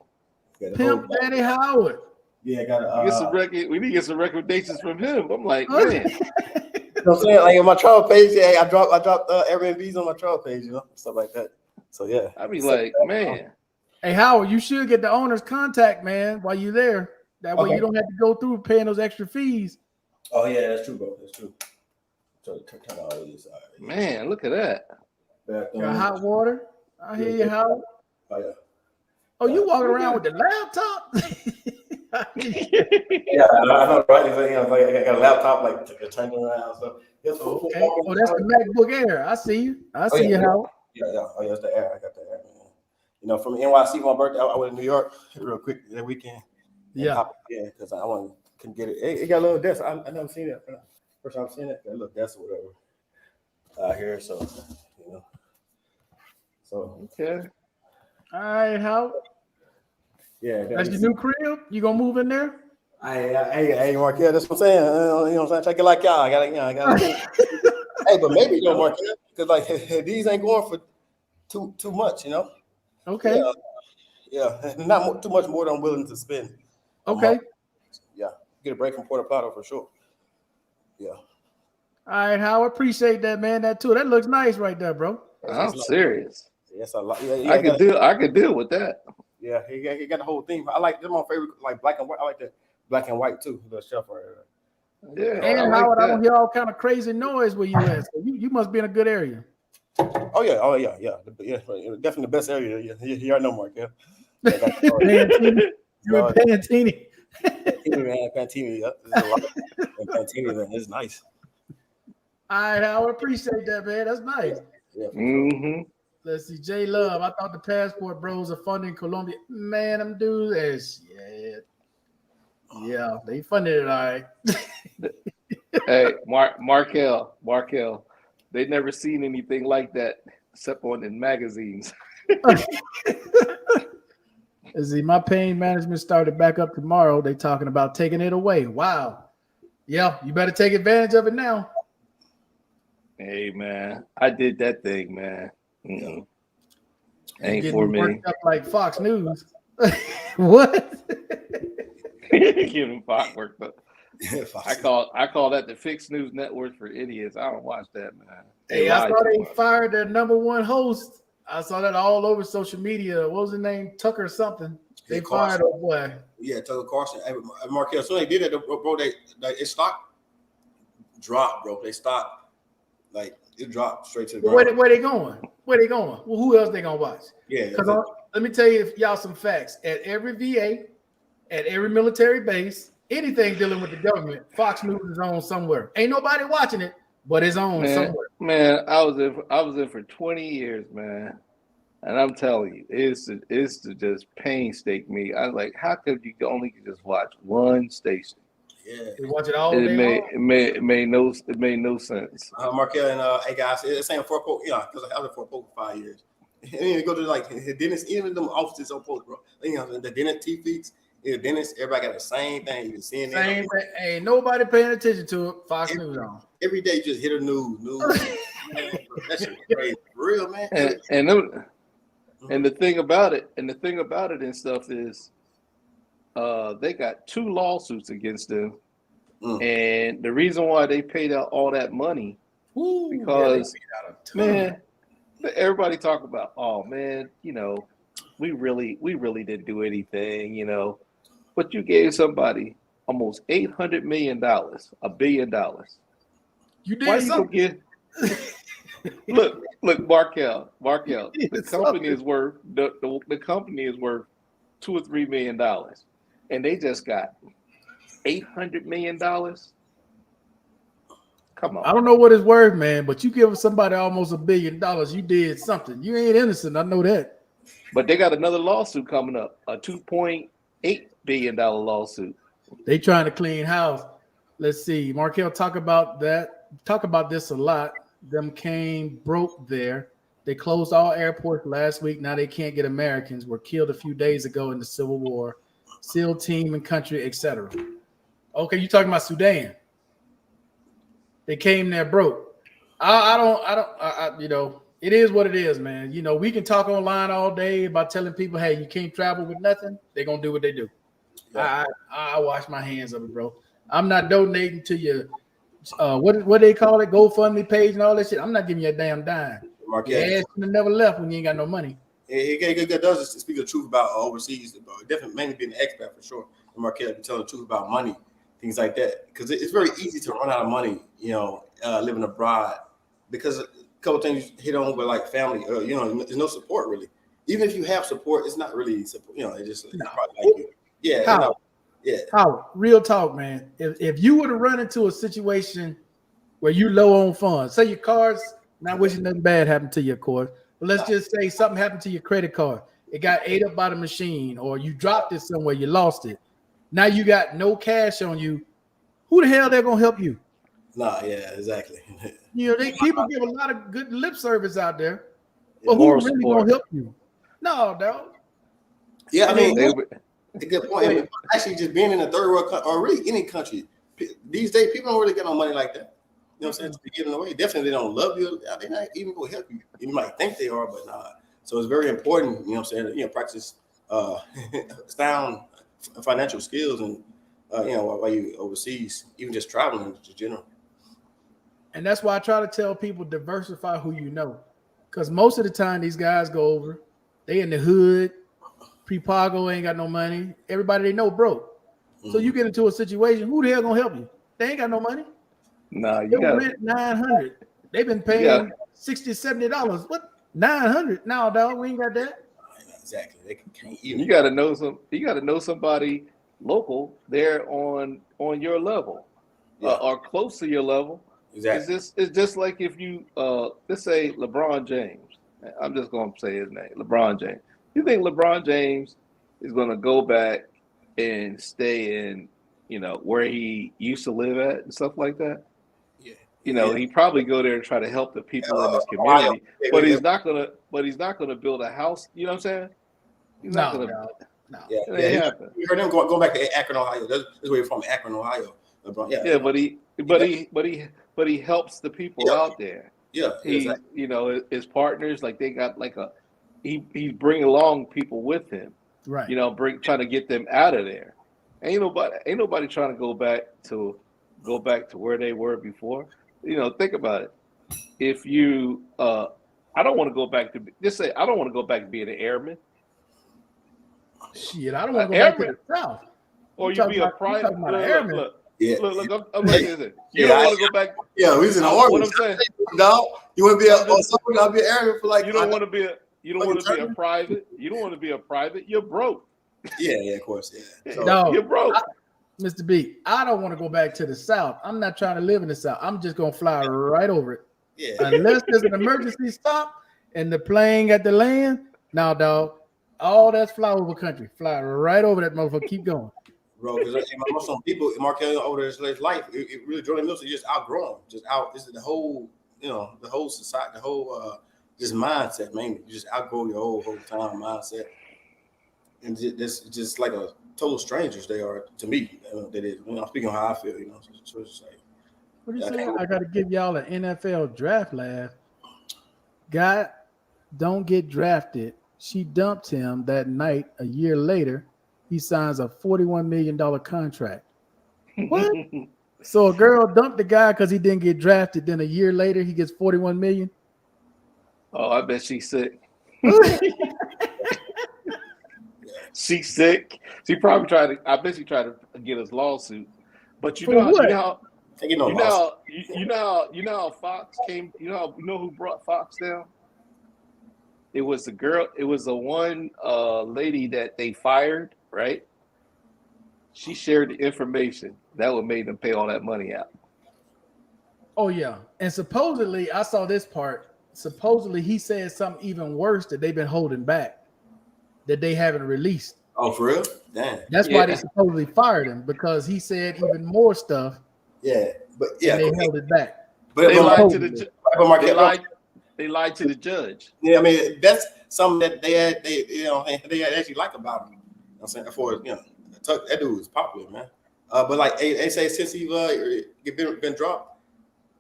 got the Pimp whole- Daddy Howard. Yeah, got We need to get some recommendations from him. I'm like, Oh, man. You know what I'm saying? Like on my travel page, yeah, I dropped Airbnbs on my travel page, stuff like that. So yeah. I'd be like, man. Hey Howard, you should get the owner's contact, man, while you're there. That way Okay. you don't have to go through paying those extra fees. Oh yeah, that's true, bro. That's true. So turn all of this. Man, look at that. Bathroom. Got hot water. I hear you, Howard. Oh yeah. Oh, you walking around with the laptop? Yeah, I know, right? Like I got a laptop, like turning around. So Okay. Oh, that's the MacBook Air. I see you. I see you, Howard. Yeah. Oh yeah, it's the Air. I got the Air, man. From NYC for my birthday, I went to New York real quick that weekend. Yeah. Yeah, because I couldn't get it. It got a little desk. I never seen it. First time I've seen it. Got a little desk or whatever out here. So So Okay. All right, Howard. yeah, That's your new crib? You gonna move in there? Hey, Markel, that's what I'm saying. You know what I'm saying? Check it like y'all. I gotta. Hey, but maybe don't Markel, because like these ain't going for too much, you know. Okay. Yeah, not too much more than I'm willing to spend. A Okay. month. Yeah, get a break from Puerto Plata for sure. Yeah, All right, Howard. Appreciate that, man. That too. That looks nice right there, bro. I'm serious. Yes, a lot. Yeah, I could deal with that. Yeah, he got the whole theme. I like this. My favorite, like black and white. I like that black and white too. The shelf right there. Yeah, I And like Howard, I that. don't hear all kind of crazy noise where you at. So you must be in a good area. Oh yeah. Definitely the best area. Yeah, you already know, Mark. Yeah, Pantini. You in Pantini. Pantini, man, Pantini. Yeah, there's a lot. And Pantini, man, it's nice. All right, Howard. Appreciate that, man. That's nice. Yeah. Mm-hmm. Let's see. J Love. I thought the passport bros are funding Colombia. Man, them dudes is shit. Yeah, they funded it all right. Hey, Markel, they never seen anything like that except on in magazines. See, my pain management started back up tomorrow. They talking about taking it away. Wow. Yeah, you better take advantage of it now. Hey man, I did that thing, man. Mm-mm. Ain't Getting for me. worked up like Fox News. What? Getting Fox worked up. I call that the fixed news network for idiots. I don't watch that, man. Hey, I saw they fired their number one host. I saw that all over social media. What was his name? Tucker something. They fired a boy. Yeah, Tucker Carlson. Hey, Markel. So they did that, bro. They stock dropped, bro. They stock like it dropped straight to the ground. Where they going? Where they going? Well, who else they gonna watch? Yeah. Because let me tell you, y'all some facts. At every VA, at every military base, anything dealing with the government, Fox News is on somewhere. Ain't nobody watching it, but it's on somewhere. Man, I was in for 20 years, man. And I'm telling you, it's to just painstake me. I was like, how could you only just watch one station? Yeah, they watch it all day long. It made no sense. Markel and hey guys, it's saying Fort Polk, yeah, because I was in Fort Polk for 5 years. And then you go to like the dentist, even them offices on post, bro. You know, the dentist teeth feeds, the dentist, everybody got the same thing. You seeing same thing. Ain't nobody paying attention to it. Fox News on. Every day you just hit a news. Man, that shit crazy. For real, man. And the thing about it and stuff is they got 2 lawsuits against them. And the reason why they paid out all that money because man, everybody talk about, oh man, you know, we really didn't do anything, you know, but you gave somebody almost $800 million, $1 billion. You did something. Look, Markel. The company is worth the company is worth $2 or $3 million, and they just got $800 million. Come on. I don't know what it's worth, man, but you give somebody almost $1 billion, you did something. You ain't innocent. I know that. But they got another lawsuit coming up, a $2.8 billion lawsuit. They trying to clean house. Let's see. Markel talk about that. Talk about this a lot. Them came broke there. They closed all airports last week. Now they can't get Americans. Were killed a few days ago in the Civil War. SEAL team and country, etc. Okay, you talking about Sudan? They came there broke. I don't. You know, it is what it is, man. You know, we can talk online all day about telling people, hey, you can't travel with nothing. They're gonna do what they do. Yeah. I wash my hands of it, bro. I'm not donating to your what they call it, GoFundMe page and all that shit. I'm not giving you a damn dime. Your ass should have never left when you ain't got no money. It does speak the truth about overseas, definitely mainly being an expat for sure. Marquette be telling the truth about money, things like that, because it's very easy to run out of money, you know, living abroad, because a couple things you hit on with like family, you know, there's no support really. Even if you have support, it's not really support, you know, it's just it's probably like you. Yeah, How? Yeah. How? Real talk, man. If you were to run into a situation where you low on funds, say your cards, not wishing nothing bad happened to you, of course, but let's just say something happened to your credit card. It got ate up by the machine, or you dropped it somewhere, you lost it. Now you got no cash on you. Who the hell they're gonna help you? Nah, yeah, exactly. You know, people give a lot of good lip service out there, but who really gonna help you? No, dog. Yeah, I mean, a good point. I mean, actually, just being in a third world country, or really any country these days, people don't really get no money like that. You know what I'm saying? To be giving away. Definitely, they don't love you. They're not even gonna help you. You might think they are, but nah. So it's very important, you know what I'm saying, practice sound financial skills and, while you overseas, even just traveling in general. And that's why I try to tell people diversify who you know. Because most of the time these guys go over, they in the hood, pre-pago ain't got no money. Everybody they know broke. So you get into a situation, who the hell gonna help you? They ain't got no money. Nah, you They'll got rent $900. They've been paying Yeah. $60, $70. What? $900? No, dog, we ain't got that. Exactly. They can't even. you got to know some. You got to know somebody local there on your level, Yeah. or close to your level. Exactly. It's just like if you let's say LeBron James. I'm just gonna say his name, LeBron James. You think LeBron James is gonna go back and stay in, where he used to live at and stuff like that? Yeah. He probably go there and try to help the people in his Ohio. community, but he's not gonna build a house. You know what I'm saying? He's not gonna. No. Yeah. It ain't happen. You heard him going back to Akron, Ohio. That's where you're from, Akron, Ohio. LeBron. Yeah. Yeah, but he helps the people out there. Yeah. He, Exactly. his partners, like they got like he's bringing along people with him. Right. Trying to get them out of there. Ain't nobody trying to go back to where they were before. Think about it. If you, I don't want to go back to just say I don't want to go back to being an airman. Shit, I don't want to go back to the South. Or you be a private. Look, Yeah. Look, I'm like this. You don't want to go back. Yeah, he's in the army. What I'm saying, No, you want to be I'll be an airman for like. you don't want to be a private. You don't want to be a private. You're broke. Yeah, of course, yeah. So, No, You're broke. Mr. B, I don't want to go back to the South. I'm not trying to live in the South. I'm just gonna fly right over it. yeah. Unless there's an emergency stop and the plane got to land. Now, dog, all that's flyover country. Fly right over that motherfucker. Keep going. Bro, because some people, Markel over his life, it really Jordan Mills just outgrown, this is the whole, the whole society, the whole just mindset, mainly. You just outgrow your whole time mindset, and just like a total strangers they are to me. That is, I'm speaking on how I feel, So it's just like, What do you say? I got to give y'all an NFL draft laugh. Guy don't get drafted. She dumped him that night. A year later, he signs a $41 million contract. What? So a girl dumped the guy because he didn't get drafted. Then a year later, he gets $41 million. Oh, I bet she's sick. She's sick. She probably tried to. I bet she tried to get his lawsuit. But you know how Fox came. You know who brought Fox down? It was the girl. It was the one lady that they fired. Right? She shared the information that would made them pay all that money out. Oh yeah, and supposedly I saw this part. Supposedly he said something even worse that they've been holding back, that they haven't released. oh, for real? Damn. That's why they supposedly fired him, because he said even more stuff. Yeah, but yeah, and they held it back. But They lied to the. They lied to the judge. Yeah, I mean that's something that they actually like about him. I'm saying that dude is popular, man. But like they say since he's been dropped,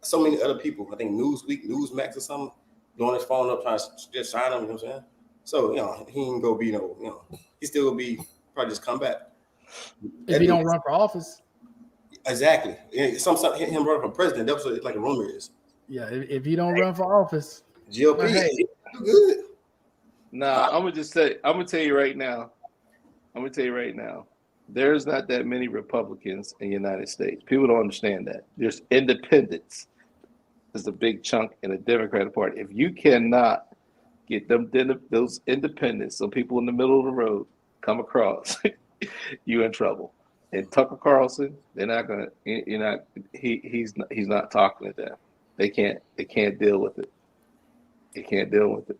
so many other people, I think Newsweek, Newsmax or something, blowing his phone up trying to just sign him. You know what I'm saying? So he ain't gonna be he still will be probably just come back if he don't run for office. Exactly. Something him running for president. That's what like a rumor is. Yeah, if he don't run for office, GOP, hey, good. Nah, I'm gonna tell you right now. There's not that many Republicans in the United States. People don't understand that. There's independents. There's a big chunk in the Democratic Party. If you cannot get those independents, so people in the middle of the road, come across, you in trouble. And Tucker Carlson, they're not gonna. He's not talking to them. They can't deal with it. They can't deal with it.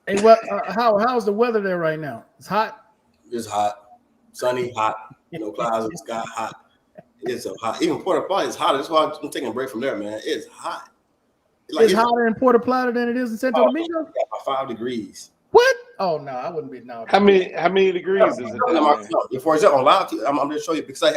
hey, what? How's the weather there right now? It's hot. It's hot, sunny, hot. No clouds in the sky, hot. It's so hot. Even Porter Plata is hot. That's why I'm taking a break from there, man. It's hot. It's hotter in Puerto Plata than it is in Santo Domingo. About 5 degrees. What? Oh no, I wouldn't be. No. How many degrees is it? For example, on live, I'm going to show you because I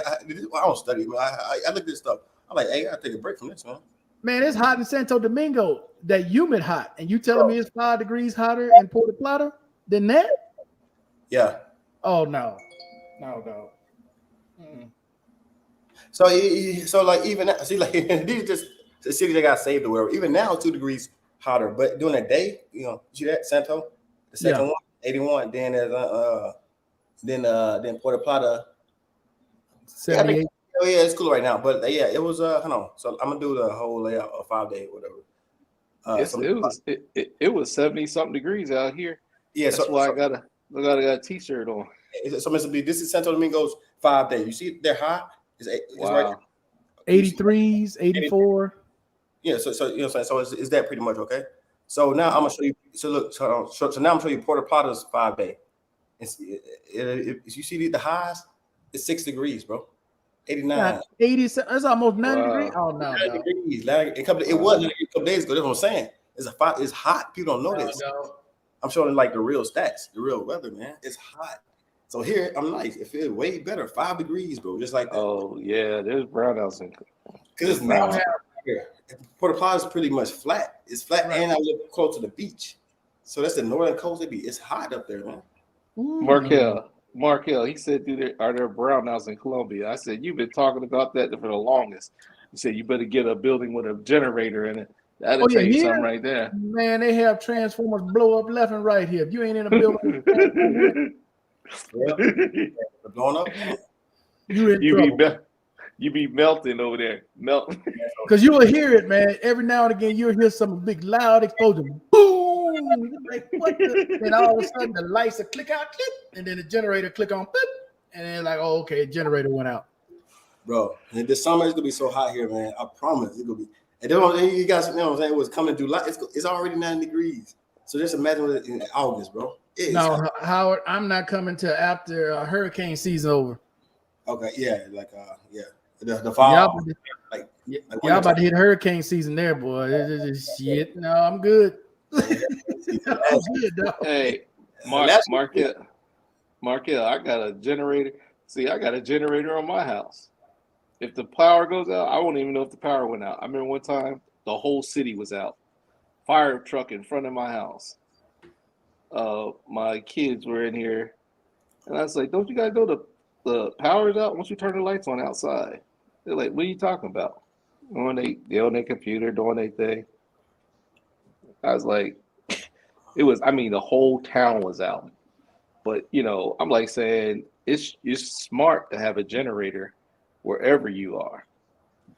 don't study. I look at this stuff. I'm like, hey, I gotta take a break from this, man. Man, it's hot in Santo Domingo. That humid hot, and you telling me it's 5 degrees hotter in Puerto Plata than that? Yeah. Oh no, no. Mm-mm. So like even now, see like these just the cities that got saved or whatever. Even now, 2 degrees hotter. But during the day, you know, see that Santo, the second Yeah. one, 81. Then there's then Puerto Plata. Yeah, I think, 78. oh yeah, it's cool right now. But yeah, it was hold on. So I'm gonna do the whole layout of 5 day, whatever. It was 70 something degrees out here. Yeah, That's why I got a t-shirt on. so Mr. B, this is Santo Domingo's 5 day. You see they're high? It's right. Wow. 83s, 84. Yeah, so you know what I'm saying? So is that pretty much okay? So now I'm gonna show you. So look, so now I'm gonna show you Puerto Plata's 5 day. If you see the highs, it's 6 degrees, bro. 89. 80. That's almost 90 Wow. degrees. Oh no, 90 no. degrees. It was a couple days ago. That's what I'm saying. It's hot. People don't know this. No. I'm showing like the real stats, the real weather, man. It's hot. So here I'm nice. It feels way better. 5 degrees, bro. Just like that. Oh yeah, there's brownouts in. Because it's not here. Puerto Plata is pretty much flat. It's flat, Right. and I live close to the beach. So that's the northern coast. It's hot up there, man. Markel, he said, are there brownouts in Colombia? I said, you've been talking about that for the longest. He said, you better get a building with a generator in it. That'll tell you something right there. Man, they have transformers blow up left and right here. If you ain't in a building, Blowing up. you in trouble. You be melting over there. Melting. Because you will hear it, man. Every now and again, you'll hear some big loud explosion. Boom! Like, what the? And all of a sudden, the lights will click out, click, and then the generator click on, boop, and then like, oh, okay, generator went out. Bro, and this summer it's gonna be so hot here, man. I promise it's gonna be. And then you guys, you know what I'm saying? It was coming through light. It's already 90 degrees. So just imagine it in August, bro. No, Howard, I'm not coming till after hurricane season over. Okay, yeah, the fall. Y'all about to hit hurricane season there, boy. Shit. No, I'm good. I'm good, dog. Hey, Markel, I got a generator. See, I got a generator on my house. If the power goes out, I won't even know if the power went out. I remember one time the whole city was out. Fire truck in front of my house. My kids were in here, and I was like, "Don't you guys know the power's out once you turn the lights on outside?" They're like, "What are you talking about?" When they on their computer doing their thing. I was like, the whole town was out. But I'm like saying it's smart to have a generator wherever you are.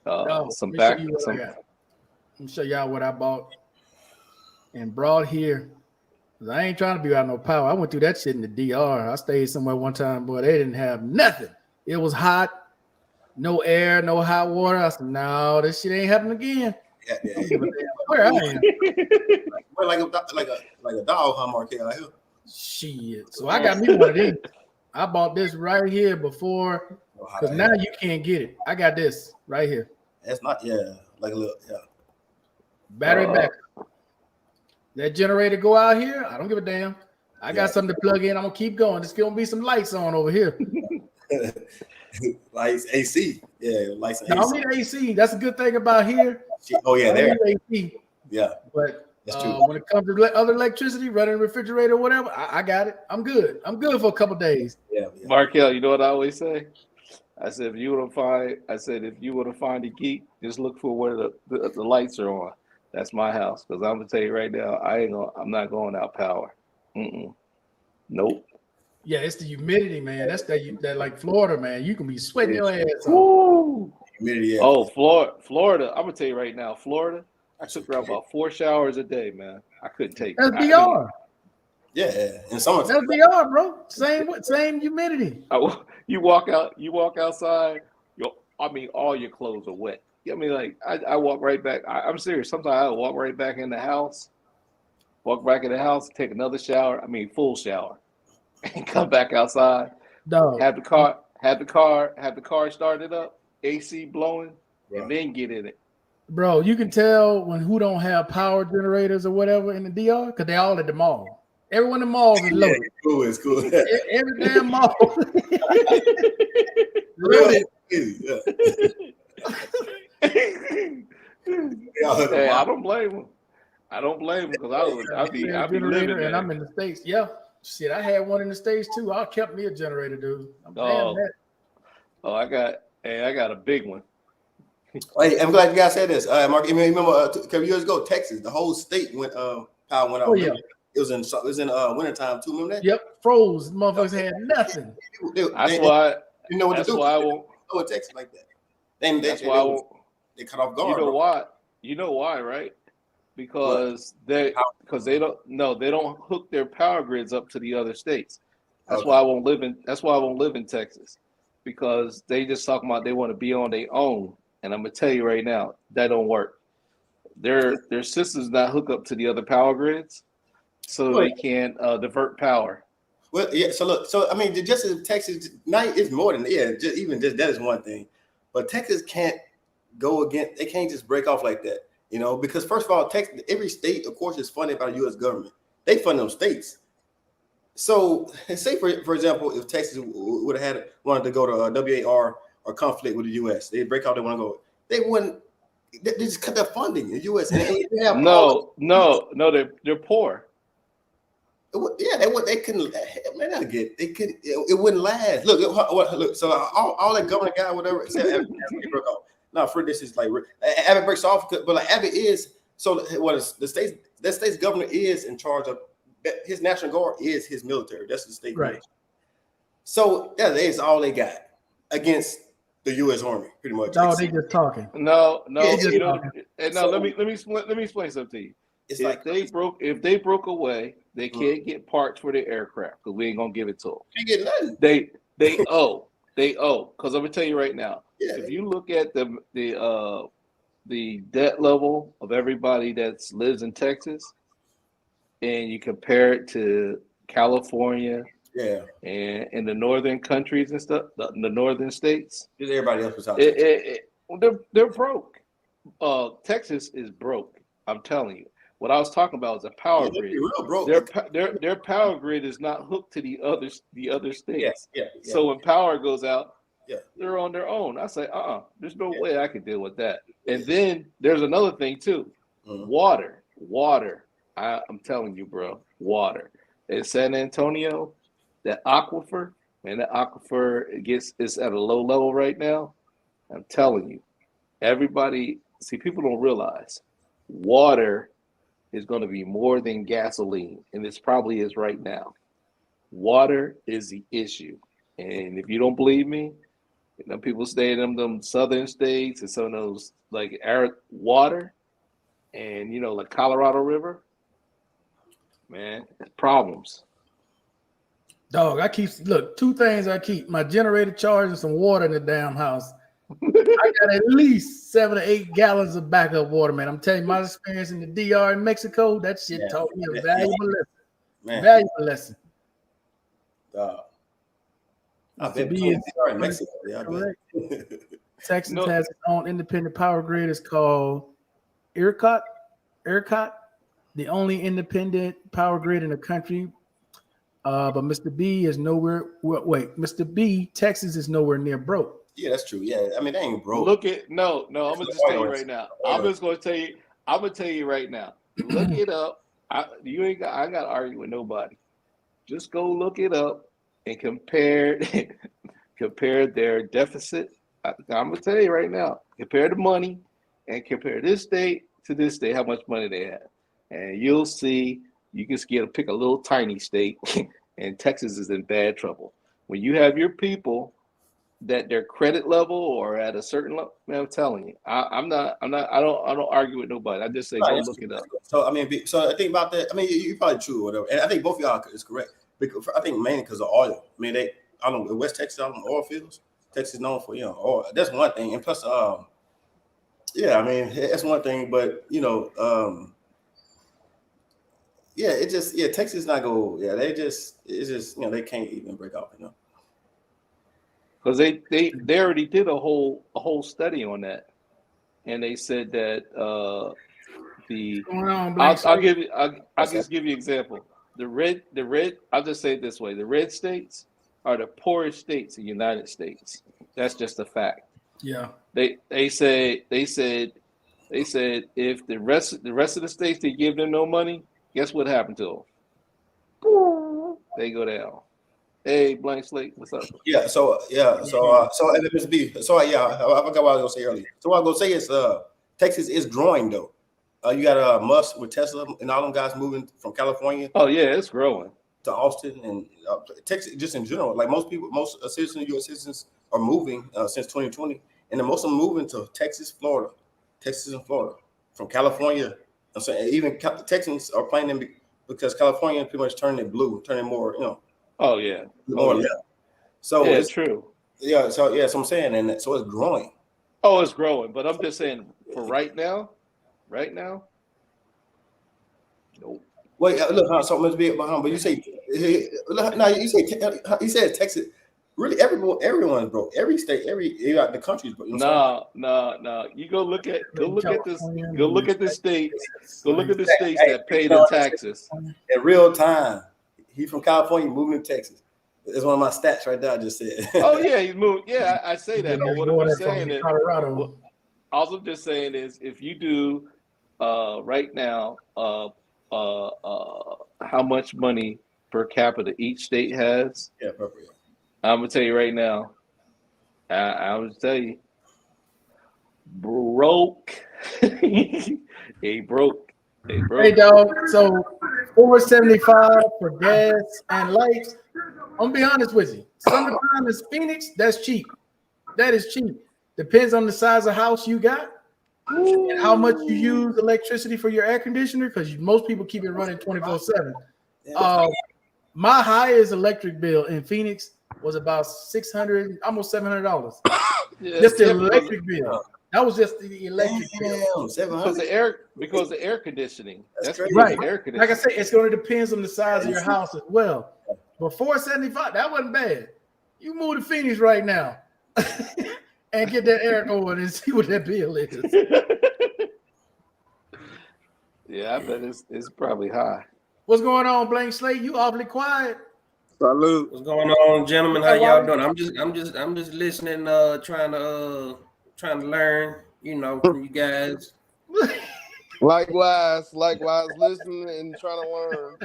Let me show y'all what I bought and brought here. I ain't trying to be out no power. I went through that shit in the DR. I stayed somewhere one time, boy. They didn't have nothing. It was hot, no air, no hot water. I said, no, this shit ain't happening again. Yeah. Where I am. We're like a dog, huh, Markel? Shit. So I got me one of these. I bought this right here before, because now you can't get it. I got this right here. That's not, like a little, battery backup. That generator go out here, I don't give a damn. I got something to plug in. I'm gonna keep going. There's gonna be some lights on over here. Lights, AC. Yeah, lights and AC. I don't need AC. That's a good thing about here. Oh yeah, there. AC. Yeah, but that's true. When it comes to other electricity, running a refrigerator or whatever, I got it. I'm good. I'm good for a couple days. Yeah. Markel, you know what I always say? I said, if you want to find a geek, just look for where the lights are on. That's my house. Because I'm gonna tell you right now, I'm not going out power. Nope. Yeah, it's the humidity, man. That's that like Florida, man. You can be sweating your ass off. Humidity. Yeah. Oh, Florida. I'm gonna tell you right now, Florida. I took around about 4 showers a day, man. I couldn't take. That's DR. Yeah, and some. That's DR, bro. Same humidity. You walk outside. All your clothes are wet. I walk right back. I'm serious. Sometimes I walk right back in the house. Walk back in the house, take another shower. Full shower, and come back outside. Dog. Have the car started up, AC blowing, and then get in it. Bro, you can tell who don't have power generators or whatever in the DR because they all at the mall. Everyone in the malls is loaded. It's cool. Every damn mall. Loaded. Y'all hook Hey, them I up. don't blame him. I don't blame him because I'd be Generator, living and I'm there. in the States. Yeah. Shit, I had one in the States too. I kept me a generator, dude. I'm damn Oh, that. oh, I got a big one. Hey, I'm glad you guys said this. Mark, you remember a couple years ago, Texas, the whole state went power went out. Oh yeah. It was in wintertime too. Remember that? Yep. Froze. Motherfuckers had nothing. That's why. didn't know what to That's do. why I won't. Oh, in Texas like that. That's why I won't. They cut off You guard. know Bro. why? You know why, right? Because they don't hook their power grids up to the other states. That's Okay. why I won't live in. That's why I won't live in Texas, because they just talking about they want to be on their own. And I'm gonna tell you right now, that don't work. Their systems not hook up to the other power grids, so Well, they can divert power. Well, yeah. So look, so I mean, just as Texas, night is more than even just that is one thing, but Texas can't go against. They can't just break off like that, because first of all, Texas, every state, of course, is funded by the U.S. government. They fund them states. So, say for example, if Texas would have wanted to go to WAR or conflict with the U.S., they break out. They want to go. They wouldn't. They just cut their funding in the U.S. and they have No, they're poor. Yeah, they couldn't. Man, I get they could. It wouldn't last. Look. So all that governor guy, whatever, except Abbott broke off. Now, for this is like Abbott breaks off, but like Abbott is. So what is the state's? That state's governor is in charge of. His National Guard is his military. That's the state. Right. Military. So yeah, that's all they got against the U.S. Army, pretty much. No, they just talking. No. Yeah, You know, and now so- let me explain something to you. It's If like they broke away, they can't get parts for their aircraft because we ain't gonna give it to them. you get nothing. They owe because I'm gonna tell you right now. Yeah, If you look at the debt level of everybody that lives in Texas, and you compare it to California yeah. and in the northern countries and stuff, the northern states, Just everybody else was out there. they're broke. Texas is broke. I'm telling you. What I was talking about is a power Yeah, grid. real broke. Their power grid is not hooked to the other states. Yeah. So when power goes out, Yeah. they're on their own. I say, there's no way I can deal with that. And then there's another thing too. Mhm. Water. I'm telling you, bro, water. In San Antonio, that aquifer, man, that aquifer is at a low level right now. I'm telling you, people don't realize water is going to be more than gasoline, and this probably is right now. Water is the issue, and if you don't believe me, people stay in them southern states and some of those like arid water, and like Colorado River, man, problems. Dog, two things I keep: my generator charged and some water in the damn house. I got at least 7 or 8 gallons of backup water, man. I'm telling you, my experience in the DR in Mexico, that shit taught me a valuable lesson. Man. Valuable lesson. I To bet be in Mexico. Yeah, I bet. Texas has its own independent power grid. It's called ERCOT, the only independent power grid in the country. But Mr. B is nowhere. Wait, Mr. B, Texas is nowhere near broke. Yeah, that's true. Yeah, I mean, they ain't broke. Look at no. I'm gonna just tell you right now. I'm gonna tell you right now. Look it up. I ain't got to argue with nobody. Just go look it up and compare their deficit. I'm gonna tell you right now. Compare the money and compare this state to this state. How much money they have, and you'll see. You can pick a little tiny state, and Texas is in bad trouble. When you have your people that their credit level or at a certain level, man, I'm telling you, I don't argue with nobody. I just say go look it up. So I mean, so I think about that. I mean, you're probably true or whatever, and I think both of y'all is correct. Because I think mainly because of oil. I mean, I don't know, West Texas, oil fields. Texas is known for oil. That's one thing, and plus, yeah, I mean, that's one thing. But Texas not go. Yeah, it's just they can't even break off. Because they already did a whole study on that, and they said that I'll just give you an example. The red I'll just say it this way: the red states are the poorest states in the United States. That's just a fact. Yeah. They said They said if the rest of the states they give them no money, guess what happened to them? They go down. Hey, blank slate, what's up? Yeah. So MSB. So I forgot what I was gonna say earlier. So what I was gonna say is Texas is growing though. You got Musk with Tesla and all them guys moving from California Oh yeah, it's growing. to Austin and Texas just in general. Like most citizens, U.S. citizens are moving since 2020, and most of them moving to Texas and Florida from California. I'm saying even Texans are playing them because California pretty much turning blue, turning more, Oh yeah. more left. So yeah, it's true. Yeah, so I'm saying, and so it's growing. Oh, it's growing, but I'm just saying for right now, nope. Wait, look, so much be behind, but you say now you said Texas. Really, everyone's broke. Every state, the country's broke. You know No. You go look at this. Go look at the states. Go look at the Hey, states hey, that pay you the know, taxes. in real time. He from California, moving to Texas. That's one of my stats right there. I just said. Oh yeah, he moved. Yeah, I say that. But what I'm just From saying is, Colorado. all I'm just saying is, if you do right now, how much money per capita each state has? Yeah, appropriate. I'm gonna tell you right now. I would tell you, broke. He broke. Hey, dog. So $4.75 for gas and lights. I'm gonna be honest with you. Summertime in Phoenix, that's cheap. That is cheap. Depends on the size of house you got and how much you use electricity for your air conditioner, because most people keep it running 24/7. My highest electric bill in Phoenix was about $600, almost $700. Yeah, Just the electric bill. That was just the electric bill. Because the air conditioning. That's crazy. Right. Air conditioning. Like I said, it's going to depend on the size of your house as well. But $4.75, that wasn't bad. You move to Phoenix right now and get that air going and see what that bill is. Yeah, I bet it's probably high. What's going on, Blank Slate? You awfully quiet. Salute. What's going on, gentlemen? How y'all doing? I'm just listening, trying to learn, from you guys. Likewise, listening and trying to learn.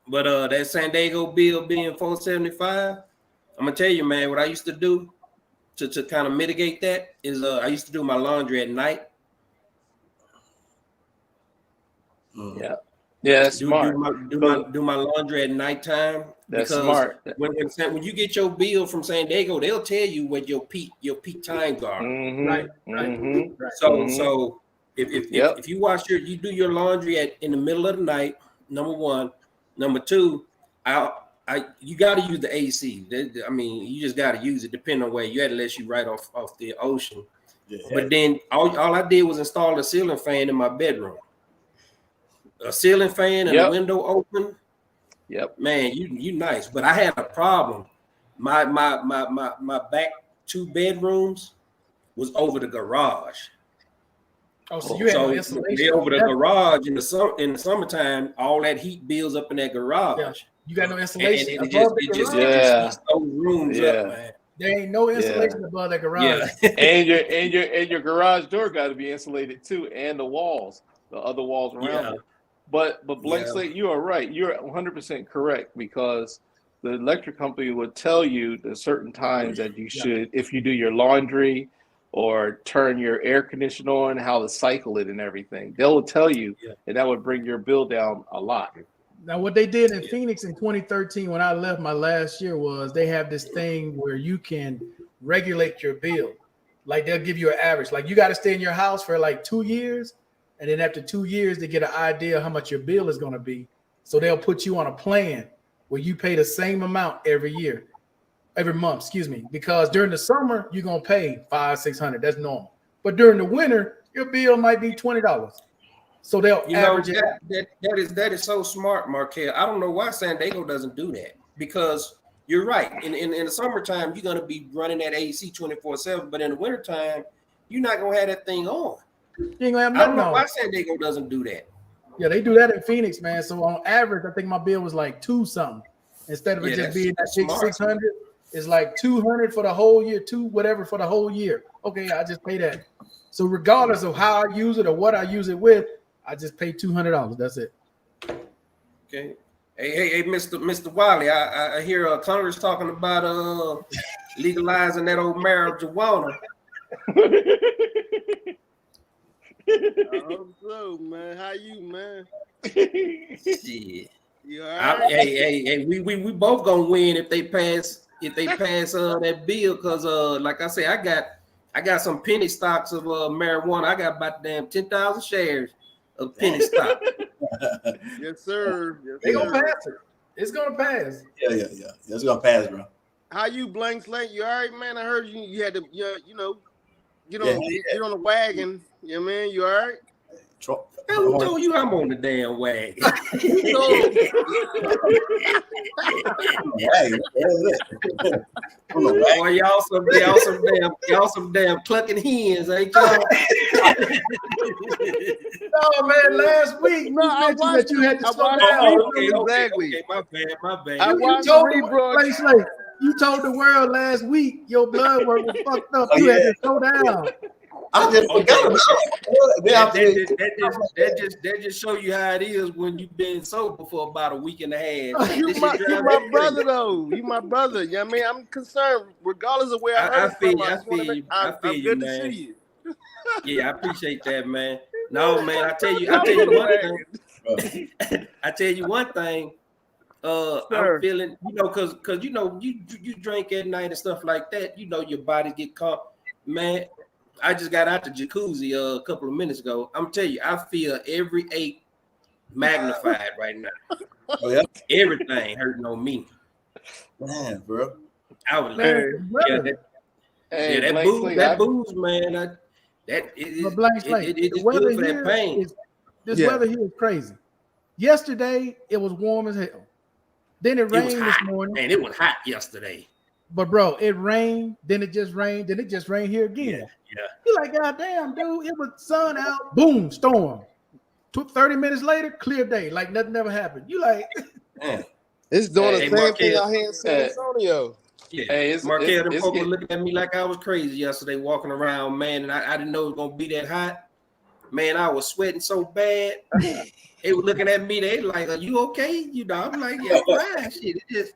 But that San Diego bill being $4.75, I'm gonna tell you, man, what I used to do to kind of mitigate that is I used to do my laundry at night. Yeah, that's smart. Do my laundry at nighttime. That's because smart. When you get your bill from San Diego, they'll tell you what your peak times are. Mm-hmm. Right. So if you you do your laundry in the middle of the night, number one. Number two, you got to use the AC. I mean, you just got to use it, depending on where you at, unless you right off the ocean. Yeah. But then all I did was install a ceiling fan in my bedroom. A ceiling fan and a window open. Yep. Man, you nice. But I had a problem. My back 2 bedrooms was over the garage. Oh, so you had no insulation over the garage in the summertime. All that heat builds up in that garage. Yeah. You got no insulation and above it the just garage. heats those rooms up, man. There ain't no insulation above that garage. Yeah. and your garage door got to be insulated too, and the other walls around it. But Blank Slate, you are right. You're 100% correct, because the electric company would tell you the certain times that you should, if you do your laundry or turn your air conditioner on, how to cycle it and everything. They'll tell you, and that would bring your bill down a lot. Now, what they did in Phoenix in 2013, when I left my last year, was they have this thing where you can regulate your bill. Like, they'll give you an average. Like, you got to stay in your house for like 2 years. And then after 2 years, they get an idea how much your bill is going to be. So they'll put you on a plan where you pay the same amount every month, because during the summer, you're going to pay $500-$600. That's normal. But during the winter, your bill might be $20. So they'll average it. That is so smart, Markel. I don't know why San Diego doesn't do that, because you're right. In the summertime, you're going to be running that AC 24/7, but in the wintertime, you're not going to have that thing on. You ain't gonna have I don't know on. why San Diego doesn't do that. Yeah, they do that in Phoenix, man. So on average, I think my bill was like $2 something instead of it just being that big $600. It's like 200 for the whole year, whatever for the whole year. Okay, I just pay that. So regardless of how I use it or what I use it with, I just pay $200. That's it. Okay. Hey, Mr. Wiley, I hear Congress talking about legalizing that old marijuana. I hope so, man. How you, man? Shit. You all right? Hey, we both gonna win if they pass that bill, because like I say, I got some penny stocks of marijuana. I got about damn 10,000 shares of penny stock. Yes, sir. Yes, They gonna sir. pass it. It's gonna pass. Yeah. It's gonna pass, bro. How you, Blank Slate? You all right, man? I heard you had to, you know, get on Yeah. get on the wagon. Yeah, man. You all right? Who told you I'm on the damn wagon? You know, Boy, y'all some damn clucking hens, ain't y'all? Oh man, last week No, you I mentioned watched that you had to I slow watched down. Exactly. Okay, my bad. I You watched told the rebroadcast. you told the world last week your blood work was fucked up. Oh, You had yeah. to slow down. I just forgot about it. That just show you how it is when you've been sober for about a week and a half. You my brother though. You my brother. You know what I mean? I'm concerned, regardless of where I heard from. I feel you. I'm good to see you. Yeah, I appreciate that, man. No, man, I tell you one thing. I tell you one thing. I'm feeling, because you drink at night and stuff like that. Your body get caught. Man, I just got out the jacuzzi a couple of minutes ago. I'm telling you, I feel every ache magnified right now. Oh, yeah? Everything hurting on me. Man, bro. I was that booze, man. It's good for that pain. Weather here is crazy. Yesterday it was warm as hell. Then it rained this morning. Man, it was hot yesterday. But bro, it rained, then it just rained, then it just rained here again. Yeah. You're like, God damn, dude, it was sun out, boom, storm. 30 minutes later, clear day, like nothing ever happened. You like, man. It's doing the same thing out here in San Antonio. Yeah, hey, Marquette and folks were looking at me like I was crazy yesterday, walking around, man, and I didn't know it was gonna be that hot. Man, I was sweating so bad. They were looking at me. They like, "Are you okay?" I'm like, "Yeah, fine." Shit, it's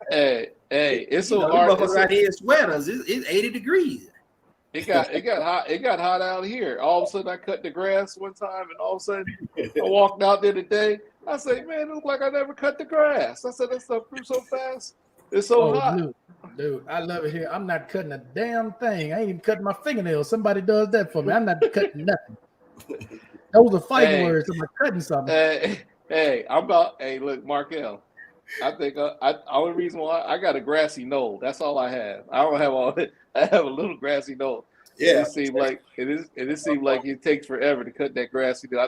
so hard. It's right here in sweaters. It's 80 degrees. It got hot. It got hot out here. All of a sudden, I cut the grass one time, and all of a sudden, I walked out there today. I say, "Man, it looks like I never cut the grass." I said, "That stuff grew so fast. It's so hot." Dude, I love it here. I'm not cutting a damn thing. I ain't even cutting my fingernails. Somebody does that for me. I'm not cutting nothing. Those are fighting words. I'm cutting something. Look, Markel. I think only reason why I got a grassy knoll. That's all I have. I don't have all that. I have a little grassy knoll. Yeah, it seemed like it takes forever to cut that grassy knoll.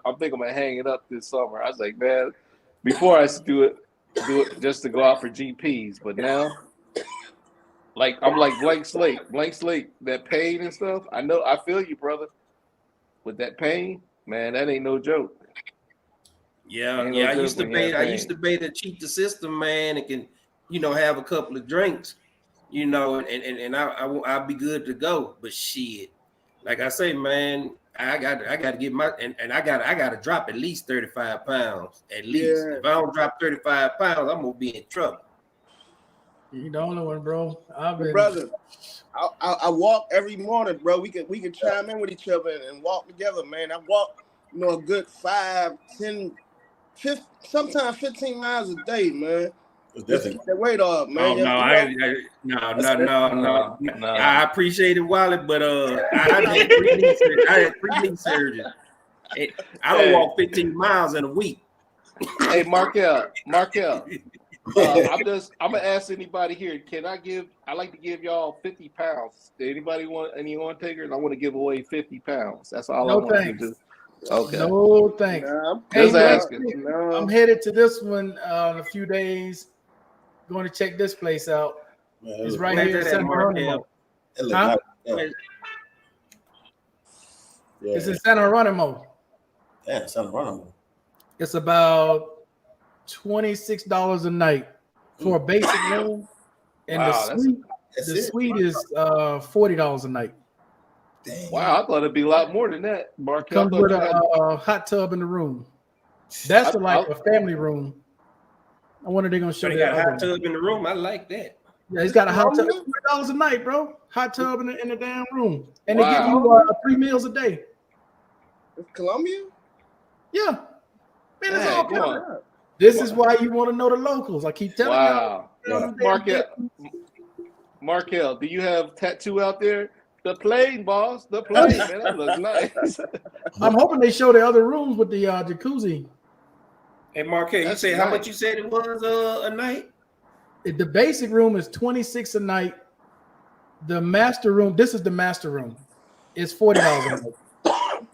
I'm gonna hang it up this summer. I was like, man, before I used to do it just to go out for GPs, but now, like I'm like blank slate. That pain and stuff. I feel you, brother. With that pain, man, that ain't no joke. Yeah. I used to pay to cheat the system, man, and can have a couple of drinks, and I'll be good to go. But shit, like I say, man, I got to get and I got to drop at least 35 pounds at least. Yeah. If I don't drop 35 pounds, I'm gonna be in trouble. You the only one, bro. Brother, I walk every morning, bro. We can chime in with each other and walk together, man. I walk, a good 5, 10, 15, sometimes 15 miles a day, man. Just keep that weight off, man. No. I appreciate it, Wally, but I had 3 knee surgeries. I don't walk 15 miles in a week. Hey, Markel. I'm gonna ask anybody here. I like to give y'all 50 pounds. Anybody want any takers? I want to give away 50 pounds. That's all I want to do. Okay. No thanks. Just asking. I'm headed to this one in a few days. Going to check this place out. It's right here in San Geronimo. It's in San Geronimo. Yeah, San Geronimo. It's about $26 a night for a basic room. And Wow, the suite is $40 a night. Dang. wow. I thought it'd be a lot more than that. Mark, I Comes thought with you had. a hot tub in the room. That's like a family room. I wonder they're gonna show So they that got a other hot one. tub in the room. I like that. Yeah, he's got a hot tub. Columbia? $40 a night, bro. Hot tub in the damn room, and they give Wow. you 3 meals a day. It's Columbia? Yeah, man, it's Dang, all come covered. on. This is why you want to know the locals. I keep telling Wow. y'all. Markel, do you have tattoo out there? The plane, boss. The plane, man. That looks nice. I'm hoping they show the other rooms with the jacuzzi. Hey, Marquette, you That's said how nice. much you said it was a night? The basic room is $26 a night. The master room, this is the master room, is $40 a night. I'm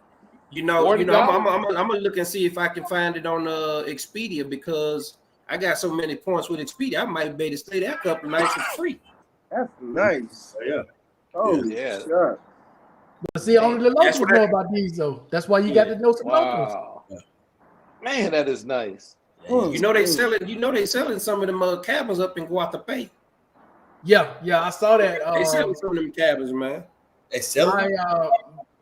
gonna look and see if I can find it on Expedia because I got so many points with Expedia. I might be able to stay there a couple nights for free. That's nice. Yeah. Oh, Yeah. shit. But see, only the That's locals what know about these though. That's why you got to know some locals. Wow. Man, that is nice. You know they selling some of them cabins up in Guatapé. Yeah, I saw that. They selling some of them cabins, man. They selling.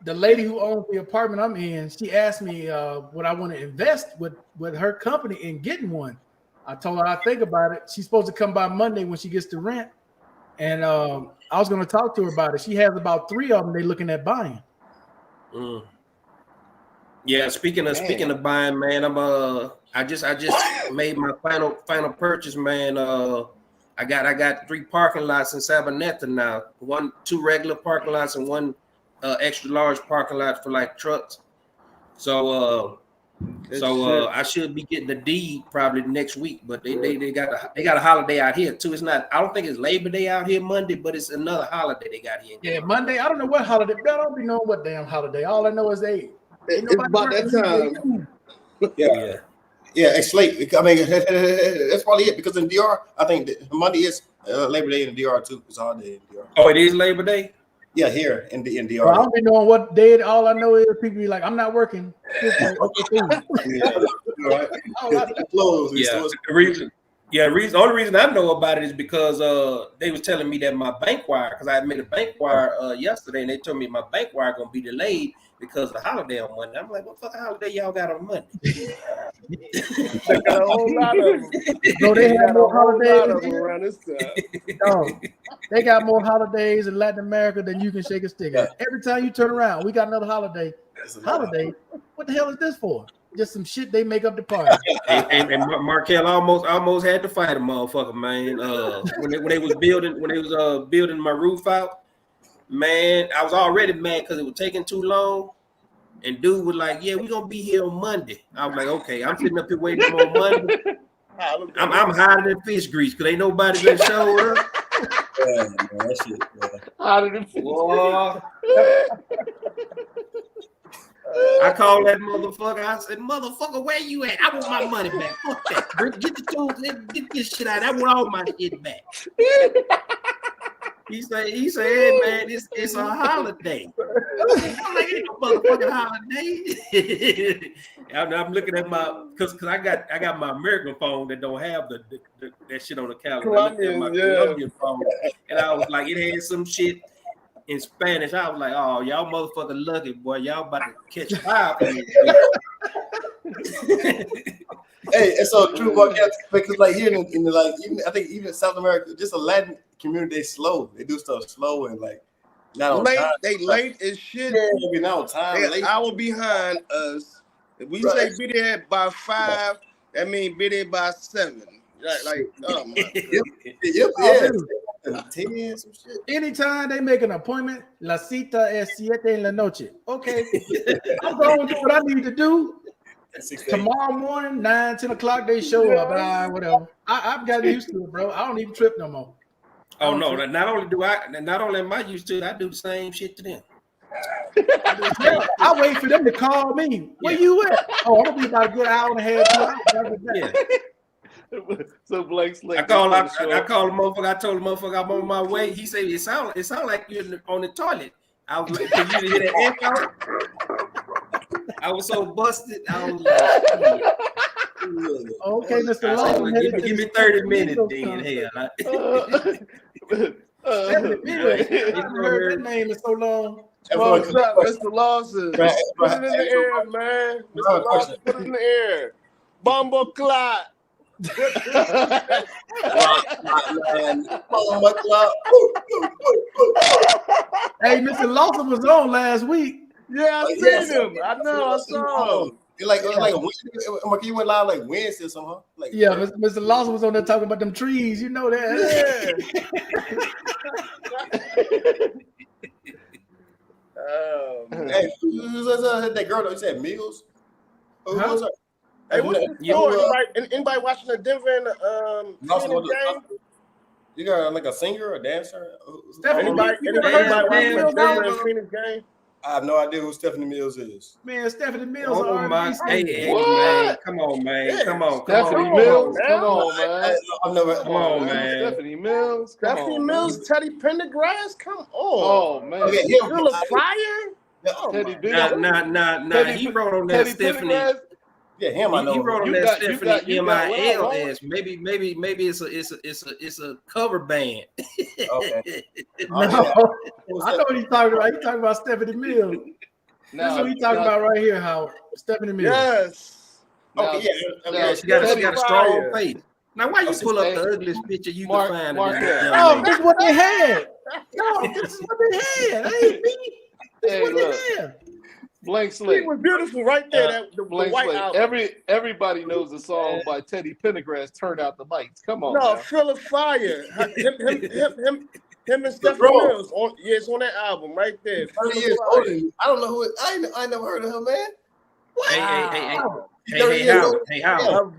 The lady who owns the apartment I'm in, she asked me would I want to invest with her company in getting one. I told her I think about it. She's supposed to come by Monday when she gets the rent, and I was going to talk to her about it. She has about 3 of them they're looking at buying. Mm. Yeah, speaking of buying, man, I just made my final purchase, man. I got 3 parking lots in Sabaneta now. 2 regular parking lots and 1 extra large parking lot for like trucks. So I should be getting the deed probably next week. But they got a holiday out here too. It's not. I don't think it's Labor Day out here Monday, but it's another holiday they got here. Yeah, Monday. I don't know what holiday. I don't be knowing what damn holiday. All I know is It's about that time. Yeah. It's late. I mean, that's probably it because in DR, I think Monday is Labor Day in the DR too. It's a holiday in DR. Oh, it is Labor Day. Yeah, here in DR. Well, I don't be knowing what day. All I know is people be like, "I'm not working." Yeah, right. Closed. Yeah, the only reason I know about it is because they was telling me that my bank wire, because I made a bank wire yesterday, and they told me my bank wire gonna be delayed because of the holiday on Monday. I'm like, what fucking holiday y'all got on Monday? They got a whole lot of them. So they They have got a more whole lot holidays. of them around this time. No, they got more holidays in Latin America than you can shake a stick at. Every time you turn around, we got another holiday. Holiday? What the hell is this for? Just some shit they make up the party. and Markel almost had to fight a motherfucker, man. When they was building my roof out, man, I was already mad because it was taking too long. And dude was like, "Yeah, we're gonna be here on Monday." I was like, "Okay." I'm sitting up here waiting on Monday. I'm hiding in fish grease because ain't nobody been showed up. Yeah, man, that shit. Yeah. Hiding in fish Boy. I called that motherfucker. I said, "Motherfucker, where you at? I want my money back. Fuck that. Get the tools. Get this shit out. I want all my shit back." He said, "Hey, man, it's a holiday." I'm like, "Ain't no motherfucking holiday." I'm looking at because I got my American phone that don't have that shit on the calendar. Colombian, my yeah. Colombian phone, and I was like, it had some shit in Spanish. I was like, "Oh, y'all motherfucking lucky, boy. Y'all about to catch fire for me." Hey, it's so true, because like here in the like I think even in South America, just a Latin community, they slow. They do stuff slow and like not on Late, time. they late as shit. Yeah, they be not on time. They Late. an hour behind us. If we Right. say be there by 5, that means be there by 7. Like oh my God. Yep, 10 some shit. Anytime they make an appointment, la cita es 7 en la noche. Okay, I'm going to do what I need to do. Tomorrow morning, 9, 10 o'clock, they show up. Whatever. I've gotten used to it, bro. I don't even trip no more. Oh no! Not only am I used to it, I do the same shit to them. I wait for them to call me. Where you at? Oh, I'm gonna be about a good hour and a half. 2 hours. Yeah. So Blake Slick. I called the motherfucker. I told the motherfucker I'm on my way. He said it sound like you're on the toilet. I was like, "Can you hear that echo?" I was so busted. I was like, Okay, Mr. I say, Lawson. well, headed to give the me 30 Stephanie minutes Mills then. concert. Hell. Stephanie Mills. I Man, haven't heard that name in so long. What's up, Mr. Lawson? Right, Put right. it in the air, man. Right, Mr. Lawson, put it in the air. Bumble clot. Hey, Mr. Lawson was on last week. Yeah, I seen him. I know, I saw him. It like you went live like Wednesday or something, huh? Like, Yeah, Mr. Lawson was on there talking about them trees. You know that. Hey, who's that girl that you said Mills? Who was that? Hey, what's the score? Anybody watching the Denver and the game? You got like a singer or a dancer? Anybody watching the Denver and Phoenix game? I have no idea who Stephanie Mills is. Man, Stephanie Mills. Oh my! Hey, What? man, come on, man, come on, Stephanie Mills, come on, man. I've never. Come on, man. Stephanie Mills, come Stephanie on, Mills, man. Teddy Pendergrass, come on. Oh man, Okay, Still a fire? Teddy Nah. Teddy- He wrote on that Teddy Stephanie. Pendergrass. Yeah, him. I He know. wrote on You that got- you Stephanie got- you got MILS. Maybe it's a cover band. Okay. No, I know what he's talking about. He's talking about Stephanie Mills. This is what he's talking about right here, Howard. Stephanie Mills. Yes. Okay, yeah. She got a Teddy strong Fire. face. Now, why you pull up the ugliest picture you Mark- can find? Mark, of this yeah. young Oh, lady? this is what they had. No, this is what they had. I ain't me. This Hey, is what look. they had. Blank She slate. was beautiful right there. That the Blank white slate. album. Everybody knows the song by Teddy Pendergrass. Turn out the lights. Come on. No, now. Full of Fire. Him and Stephanie Bro. Mills. It's on that album right there. 30 years older than you. I don't know who. I never heard of him, man. Hey, Hey, Howard. Her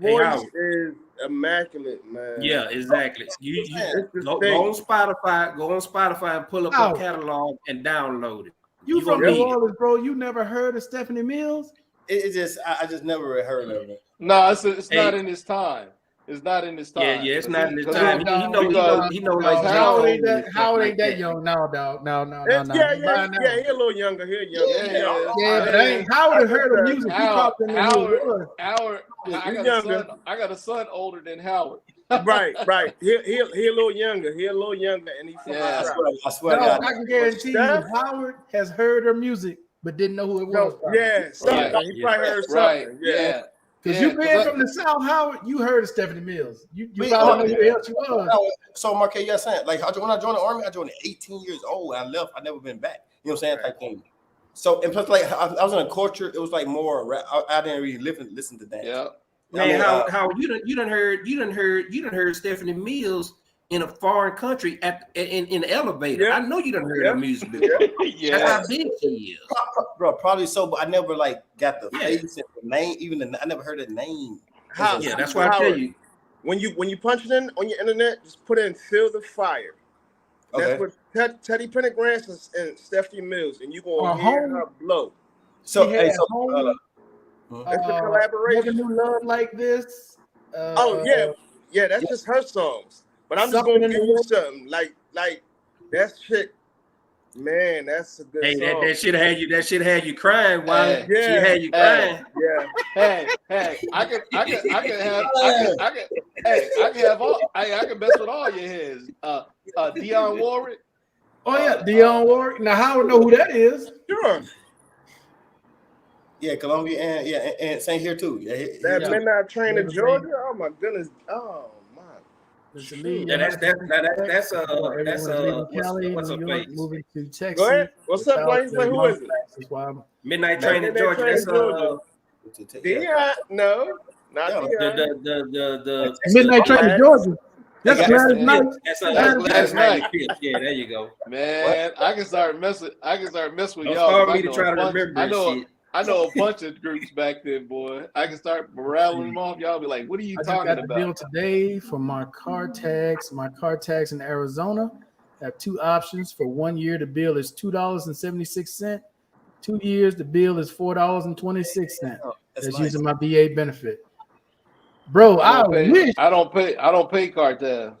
Hey, voice Howard. is immaculate, man. Yeah, exactly. You That's the go thing. on Spotify. Go on Spotify and pull up Howard. a catalog and download it. You You from gonna New need it. Orleans, bro? You never heard of Stephanie Mills? It just I just never heard of it. No, it's Hey. not in his time. It's not in his time. Yeah, it's not in his 'Cause time. he- He know No, like Howard J. ain't Cole that. and Howard stuff ain't that like young now, dog. No. Yeah, he a little younger. He a younger. Yeah, but I ain't. Howard have heard of music. He popped in the Howard, Howard. Howard, I He's got a younger. son. I got a son older than Howard. Right. He a little younger. and he's from Yeah. the South. I swear No, to God. I can guarantee you, Steph? Howard has heard her music, but didn't know who it was. No, probably. yeah, something. Right. He probably heard Right. something. Yeah. Because Yeah, you being from the South, Howard, you heard of Stephanie Mills. You Me- probably know who the hell she was. So Marquez, you saying like when I joined the army, I joined at 18 years old. I left. I never been back. You know what I'm saying? Type thing. So and plus, like I was in a culture. It was like more. I didn't really listen to that. Yeah. Man, how you done heard Stephanie Mills in a foreign country in the elevator. Yeah. I know you done heard her music before. Yeah. That's how big she is. Bro, probably so, but I never like got the Yeah. face and the name. Even I never heard the name. How- Yeah, that's why I tell you. When you punch it in on your internet, just put in "Feel the Fire." That's Okay. what Teddy Pendergrass and Stephanie Mills, and you gonna hear Home. her blow. So, She had hey, so Home, That's a collaboration. Never Knew Love Like This. Oh yeah, that's just her songs. But I'm just Something gonna in give the you World. something like that shit. Man, that's a good Hey, song. that should have had you crying while Hey. she had you crying. Yeah, Hey, I can mess with all your heads. Dionne Warwick. Oh yeah, Dionne Warwick. Now Howard know who that is. sure. yeah, Columbia and St. here too. Yeah, That Yeah. Midnight Train Never in seen Georgia. Oh my goodness. Oh my. Mr. Lee, Yeah, that's Everyone's leaving what's Cali, her New York, face? moving to Texas. Go ahead. What's up, Blaine? Wait, who is it? That's why I'm Midnight Train in Midnight Georgia. Train in That's Georgia. Dion, no, not Yeah. Dion. the Midnight Train to Georgia. That's Hey, Gladys guys. Knight. That's Gladys Knight. Yeah, there you go. Man, I can start messing with Don't y'all. start I me to know try a to bunch- remember I know. shit. I know a bunch of groups back then, boy. I can start rattling them off. Y'all be like, "What are you I just talking got the deal about?" today for my car tags. My car tags in Arizona have two options. For 1 year, the bill is $2.76. 2 years, the bill is $4.26. That's nice. using my VA benefit. Bro, I wish. I don't pay cartel.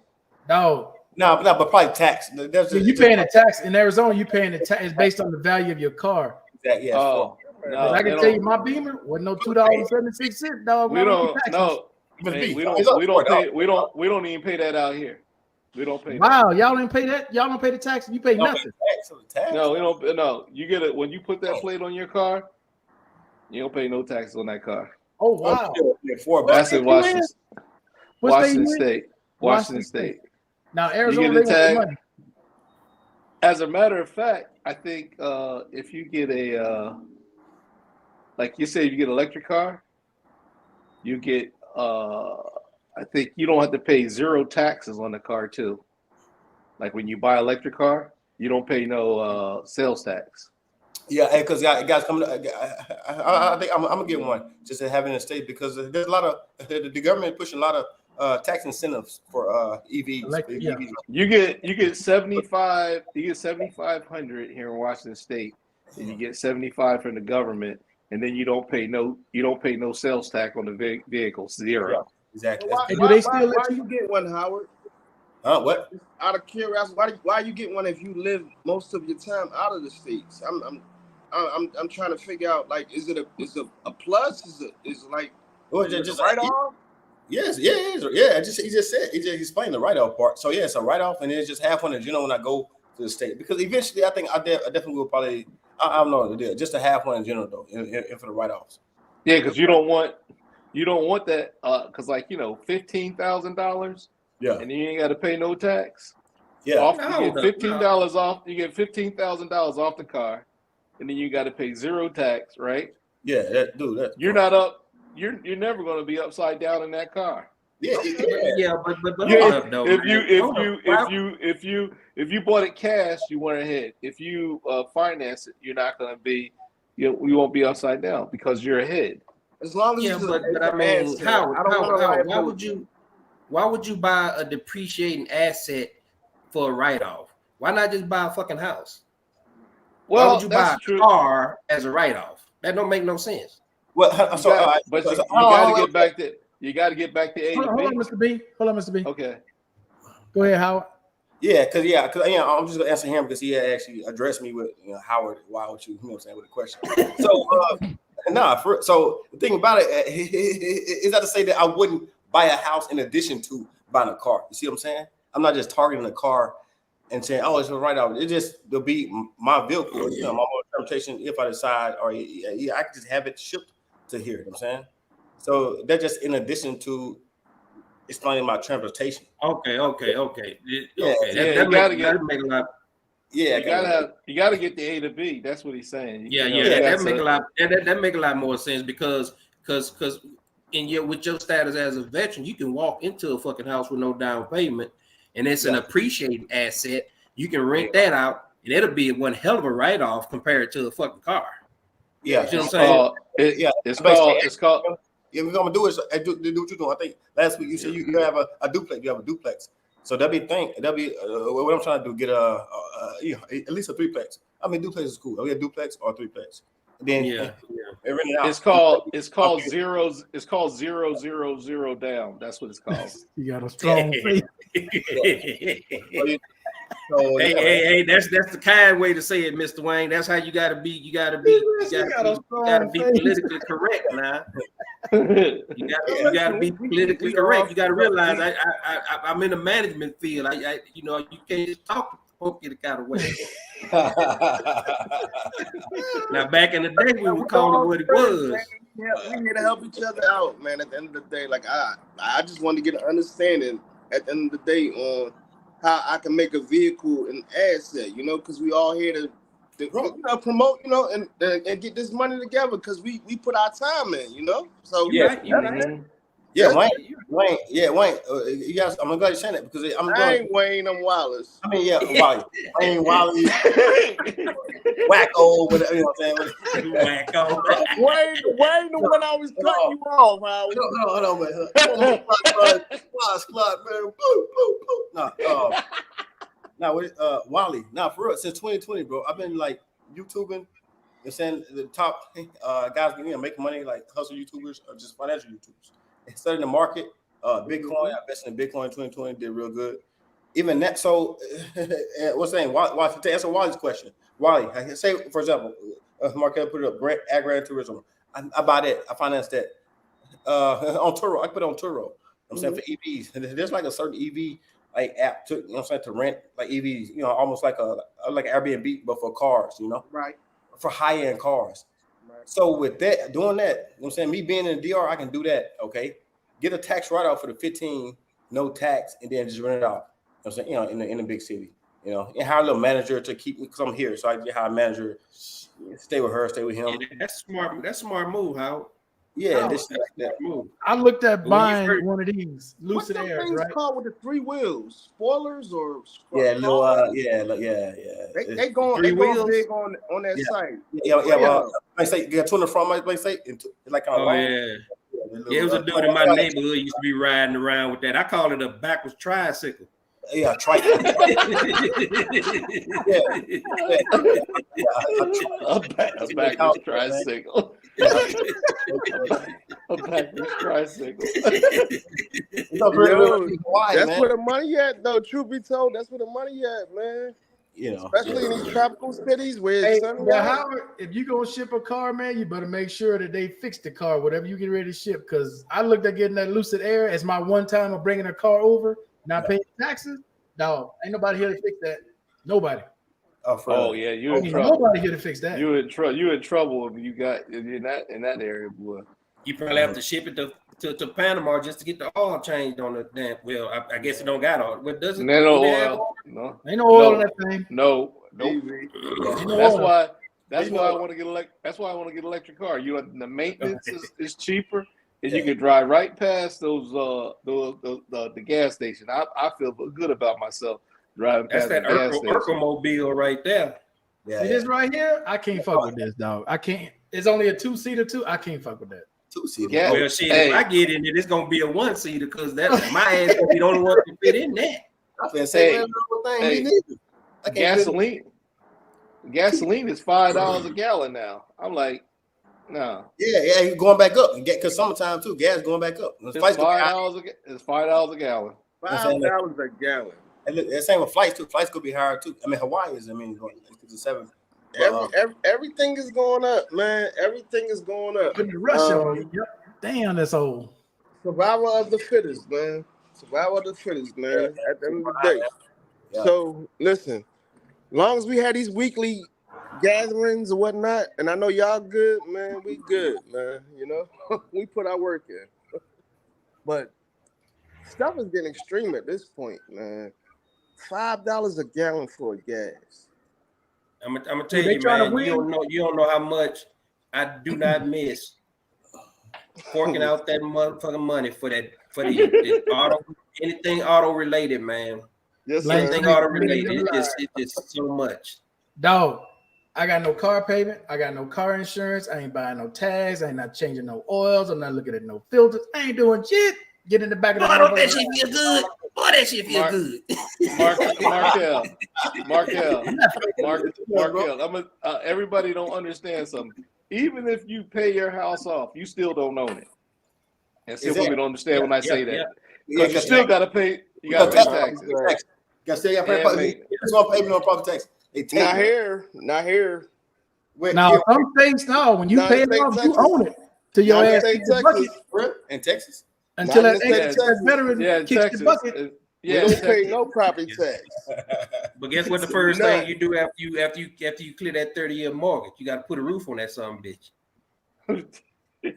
Dog. No, but probably tax. So you paying a tax in Arizona? You paying a tax? It's based on the value of your car. Exactly. Yeah. Oh, Because I can tell you, my Beamer wasn't no $2.76, dog. We not don't with taxes. no. Hey, we don't even pay that out here. We don't pay. Wow, y'all didn't pay that. Y'all don't pay the taxes. You pay nothing. No, we don't. No, you get it when you put that plate on your car. You don't pay no taxes on that car. Oh wow, That's in Washington. Washington state State. Washington State. Now You Arizona, get they a want the tag. money. As a matter of fact, I think if you get a like you say, you get an electric car, you get I think you don't have to pay 0 taxes on the car too. Like when you buy an electric car, you don't pay no sales tax. Yeah, because guys coming, I think I'm gonna get one just to have in the state because there's a lot of the government pushing a lot of tax incentives for EVs. Electric, yeah. EVs. You get 75. You get 7,500 here in Washington State, and you get 75 from the government, and then you don't pay no sales tax on the vehicle, 0. Yeah, exactly. Why, And why, do they why, still why let you? you get one, Howard? What? Out of curiosity, why you get one if you live most of your time out of the states? I'm trying to figure out, like, is it a plus? Is it like Just right off? Yes, yeah. He just explained the write-off part. So yeah, it's a write-off, and it's just half on it. You know, when I go to the state, because eventually I think I definitely will probably. I don't know, just a half one in general though, in for the write-offs. Yeah, because you don't want that because like $15,000. Yeah, And you ain't got to pay no tax. yeah. You get $15 off. You get $15,000 off the car, and then you got to pay 0 tax, right? Yeah, You're not up. You're never going to be upside down in that car. Yeah, but if you bought it cash, you went ahead. If you finance it, you're not going to be. You won't be upside down because you're ahead. As long as but I mean, Howard, why would you buy a depreciating asset for a write-off? Why not just buy a fucking house? Well, why would you buy a true. car as a write-off? That don't make no sense. Well, but you got to get back to. You got to get back to A to Hold B. on, Mr. B. Hold on, Mr. B. Okay. Go ahead, Howard. Yeah, because I'm just gonna answer him because he had actually addressed me with Howard. Why would you know what I'm saying with a question? So so the thing about it is not to say that I wouldn't buy a house in addition to buying a car. You see what I'm saying? I'm not just targeting a car and saying, oh, it's a write-off. It just will be my vehicle, my mode of transportation if I decide, or I can just have it shipped to here. You know what I'm saying? So that's just in addition to explaining my transportation. Okay. Yeah, That make a lot. Yeah, you gotta get the A to B. That's what he's saying. That make a lot. That make a lot more sense because with your status as a veteran, you can walk into a fucking house with no down payment, and it's an appreciating asset. You can rent that out, and it'll be one hell of a write-off compared to a fucking car. Yeah, you know what I'm saying? It's called. Yeah, we're gonna do it. Do what you're doing. I think last week you said you have a duplex. You have a duplex. So that'll be what I'm trying to do. Get at least a 3-plex. I mean, duplex is cool. We have duplex or 3-plex. Then rent it out. It's called 0 down. That's what it's called. You got a strong faith. Hey, that's the kind way to say it, Mr. Wayne. That's how you gotta be. You gotta be politically correct now. You gotta be politically correct. You gotta realize I'm in the management field. You can't just talk the kind of way. Now back in the day we would call it what it was. Yeah, we need to help each other out, man. At the end of the day, like I just want to get an understanding at the end of the day on how I can make a vehicle an asset, because we all here to promote, and get this money together because we put our time in, So Wayne. You guys, I'm glad you're saying that because I ain't Wayne, I'm Wallace. I mean, Wally. Wayne, Wally, Wacko, whatever, you know what I'm saying? Wacko. Wayne, the one always cutting you off, Howard. Hold on, man. Squad, man. Boo. No, Wally. Now, for real, since 2020, bro, I've been like YouTubing and saying the top guys making money, like hustle YouTubers or just financial YouTubers. Studying the market, Bitcoin. I invested in Bitcoin in 2020, did real good. Even that. So, what's saying? To answer Wally's question, Wally, say for example, Markel put it up. Gran Turismo. I buy that. I finance that. On Turo, I put it on Turo. I'm saying for EVs, and there's like a certain EV like app to, you know what I'm saying, to rent like EVs, you know, almost like a like Airbnb, but for cars, you know, Right. for high end cars. Right. So with that, doing that, you know what I'm saying, me being in the DR, I can do that. Okay, get a tax write off for the 15, no tax, and then just rent it out. You know what I'm saying, you know, in the big city, you know, and hire a little manager to keep me because I'm here, so I get hire a manager, stay with her, stay with him. Yeah, that's smart. That's smart move, Howard. Yeah, Oh, this that. Move. I looked at When you buying first- one of these What's Lucid them Airs, things right? called with the 3 wheels? Spoilers or Yeah, little, cars? yeah. They going wheels? big on that Yeah. site. Yeah. I say you got 2 in the front, might say, and like Oh yeah. Yeah, it was a dude in my neighborhood used to be riding around with that. I call it a backwards tricycle. Yeah, try. A backwards tricycle. A backwards tricycle. Yo, that's man. where the money at, though. Truth be told, that's where the money at, man. You know, Especially in these tropical cities where Hey, it's sunny but out. Howard, if you gonna ship a car, man, you better make sure that they fix the car, whatever you get ready to ship. Because I looked at getting that Lucid Air as my one time of bringing a car over, not paying taxes. Dog, ain't nobody here to fix that. Nobody. Oh yeah, you in Ain't trouble. nobody here to fix that. You in trouble. You in trouble if you got in that area, boy. You probably have to ship it to Panama just to get the oil changed on the damn. Well, I guess it don't got oil. What does it? No do they have oil. No. Ain't no oil in that thing. No. Nope. Ain't no That's oil. why. That's why I want to get That's why I want to get an electric car. You know, the maintenance is cheaper, and you can drive right past those the gas station. I feel good about myself driving That's past that the gas station. Urkel-mobile right there. yeah, See this right here? I can't fuck with this, dog. I can't. It's only a 2-seater too. I can't fuck with that. 2-seater. Yeah. Well, shit, Hey. if I get in it, it's gonna be a 1-seater because that my ass gonna be the only one to fit in that. I finna say Hey, that little thing. hey, Me neither. I can't Gasoline is $5 a gallon now. I'm like, no. Yeah, you going back up, because summertime too, gas going back up. It's $5 it's $5 a gallon. $5 a gallon. And look, the same with flights too. Flights could be higher too. I mean, Hawaii is. I mean, it's a 7. Everything is going up, man. Everything is going up. Putting the rush on you. Yep. Damn, that's old. Survival of the fittest, man. Survival of the fittest, man. At the end of the day. Yeah. So listen, as long as we had these weekly gatherings and whatnot, and I know y'all good, man. We good, man. You know, we put our work in. But stuff is getting extreme at this point, man. $5 a gallon for gas. I'm gonna tell They you, trying to man. win. You don't know how much I do not miss forking out that motherfucking money for the auto, anything auto related, man. Yes, sir. Anything auto related, it's just so much. Dog, I got no car payment. I got no car insurance. I ain't buying no tags. I ain't not changing no oils. I'm not looking at no filters. I ain't doing shit. Get in the back of the Boy, that shit feel good. Boy, that shit feel good. Markel. Everybody don't understand something. Even if you pay your house off, you still don't own it. And still people don't understand when I say that. Because you still got to pay. You got to pay taxes. You got to pay. It's going to pay me on property tax. Not here. Now, some states, no. When you pay it off, you own it to your ass in the bucket In Texas. until that Texas. veteran kicks the bucket. We don't pay no property tax. But guess what? The first thing you do after you clear that 30-year mortgage, you got to put a roof on that son bitch.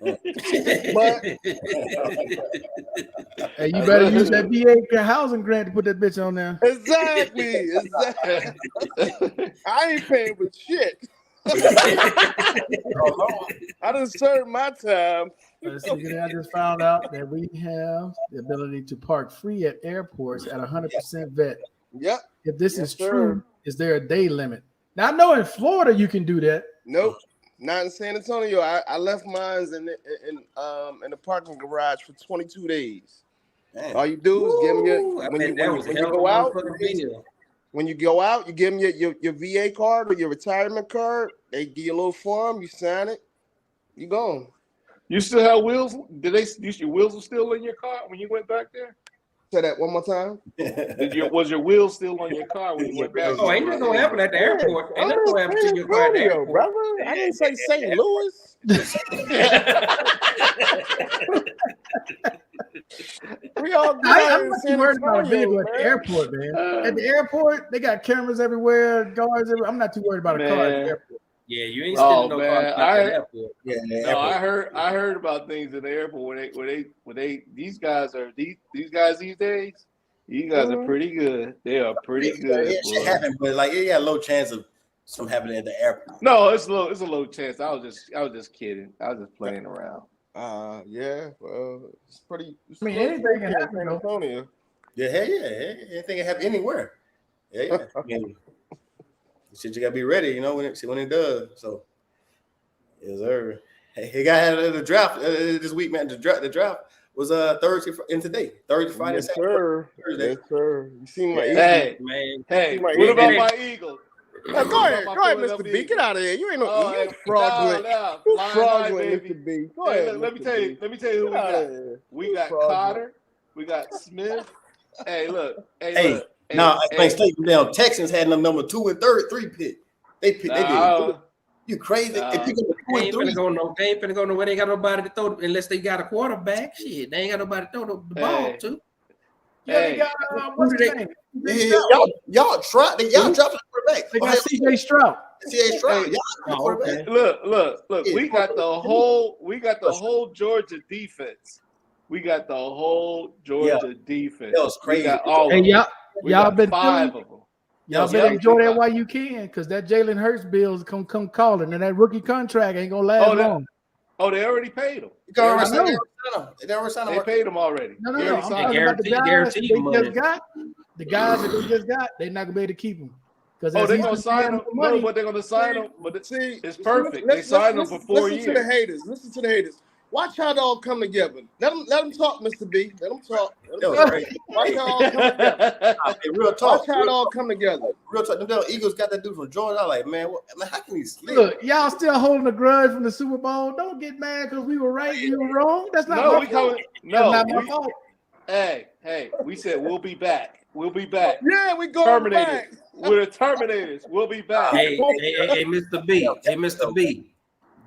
But Hey, you better use that VA housing grant to put that bitch on there. exactly. I ain't paying for shit. I done served my time. Let's see, I just found out that we have the ability to park free at airports at 100% vet. Yep. If this Yes, is sir. true, is there a day limit? Now I know in Florida you can do that. Nope. Not in San Antonio. I left mine in the parking garage for 22 days. Damn. All you do is give them Ooh, when you a go out. motherfucking deal. When you go out, you give them your VA card or your retirement card. They give you a little form. You sign it. You gone. You still have wheels? Did they? Your wheels are still in your car when you went back there? Say that one more time. Was your wheel still on your car when you went back? Oh, ain't nothing gonna happen at the airport. Ain't nothing gonna happen to your car at the airport. Brother. I didn't say St. Louis. We all good out I'm in not too San worried about a Antonio, vehicle at the man. airport, man. At the airport, they got cameras everywhere, guards everywhere. I'm not too worried about a car at the Man. airport. Yeah, you ain't Oh, stealing no man, car at the airport. Yeah, No, I heard about things in the airport where they these guys these days. You guys are pretty good. They are pretty good. It should happen, but like it got a low chance of something happening at the airport. No, it's a low chance. I was just kidding. I was just playing around. Yeah, well, it's pretty. I mean, anything can happen, San though. Antonio. Yeah, hell yeah, anything can happen anywhere. Yeah. I mean, shit, you gotta be ready, you know, when it does. So, yes, sir. Hey, he got the draft this week, man. The draft was Thursday and today, Thursday, Friday, Yes, Saturday, sir. Thursday. Yes, sir. You seem like Hey, Man, hey, my what about Eagles. my Eagles? Go ahead, Mr. B. Get out of here. You ain't no you fraudulent. You fraudulent, Mr. B. Go Hey, ahead. let me Mr. tell you. B. Let me tell you who we Get outta got. here. We You got fraudulent. Cotter. We got Smith. Hey, look. Hey, Look. now Hey, I think down Texans had them number 2 and 3 pick. They picked. They did. You crazy? Nah. They picked up they 2 ain't and 3. finna go no. They ain't finna go nowhere. They ain't got nobody to throw unless they got a quarterback. Shit, they ain't got nobody to throw the ball to. Yeah, they Hey. got what's his name? Yeah, y'all dropped the quarterback. They got C.J. Stroud. C.J. Stroud. Hey. Y'all the quarterback. Look. Yeah. We got the whole Georgia defense. We got the whole Georgia defense. That was crazy. We got all Hey, of them. We y'all got been 5 feeling- of them. Y'all Yeah, better yeah. enjoy that while you can, because that Jalen Hurts bill's come calling, and that rookie contract ain't gonna last long. Oh, they already paid him. They already I signed know. him. They already signed him. They paid him already. No, They no. already I'm signed him. talking about the guys Guaranteed they money. just got. The guys that they just got, they're not gonna be able to keep them. Oh, they're gonna sign him. No, but they're gonna sign him. But it's perfect. They signed him for 4 years. Listen to the haters. Listen to the haters. Watch how they all come together. Let them talk, Mr. B. Let them talk. That was crazy. Watch how all come together. Hey, real talk. Watch how it all come together. Real talk. Them Eagles got that dude from Georgia. I'm like, man, how can he slip? Look, y'all still holding a grudge from the Super Bowl. Don't get mad because we were right and you were wrong. That's not my fault. That's not my fault. Hey, we said we'll be back. We'll be back. Yeah, we going back. We're the Terminators. We'll be back. Hey, Mr. B. Hey, Mr. B.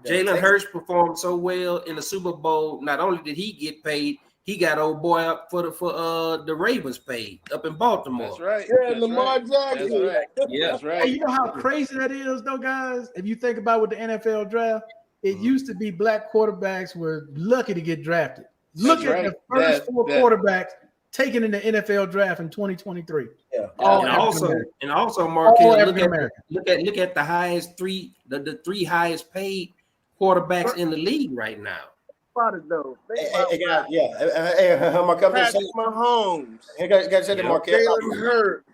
Jalen Hurts performed so well in the Super Bowl. Not only did he get paid, he got old boy up for the Ravens paid up in Baltimore. That's right. Yeah, That's Lamar right. Jackson. That's right. Yeah. That's Hey, right. you know how crazy that is, though, guys? If you think about with the NFL draft, it used to be black quarterbacks were lucky to get drafted. Look at the first 4 quarterbacks taken in the NFL draft in 2023. Yeah. And also, Marquez, look at the highest the 3 highest paid quarterbacks in the league right now. Spotted though. Hey, guys, Marquez. Patrick Mahomes. Hey, guys, said to Marquez. Jalen Hurts.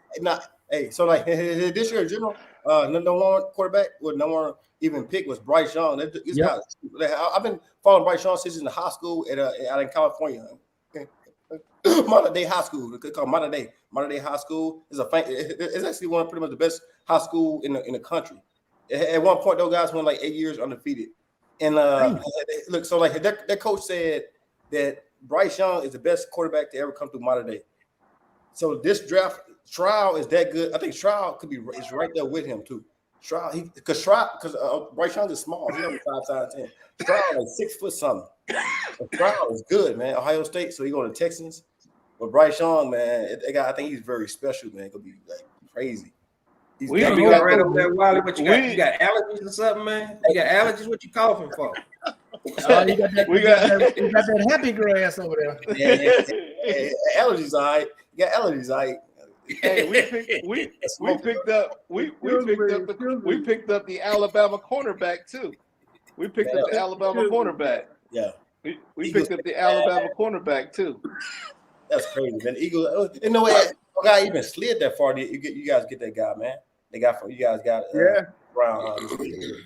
Hey, so like this year in general, number 1 quarterback with no one even pick was Bryce Young. I've been following Bryce Young since in the high school out in California. Modern Day High School. It's called Modern Day High School. It's actually one of pretty much the best high school in the country. At one point, those guys went like 8 years undefeated. And look, so like their coach said that Bryce Young is the best quarterback to ever come through Modern Day. So this draft Stroud is that good. I think Stroud is right there with him too. Because Bryce Young is small. He's only 5'10". Stroud like 6 foot something. Stroud is good, man. Ohio State, so he going to Texans. But Bryce Young, man, I think he's very special, man. Gonna be like crazy. We got right over there, Wiley. What you got? You got allergies or something, man? You got allergies? What you coughing for? You got that happy grass over there. Yeah. Allergies, all right. You got allergies, all right. Hey, we picked up the Alabama cornerback too. We picked up the Alabama cornerback. Yeah. We picked up the Alabama cornerback too. That's crazy, man. The Eagles, you know what? No guy even slid that far. You guys get that guy, man. You guys got Brown.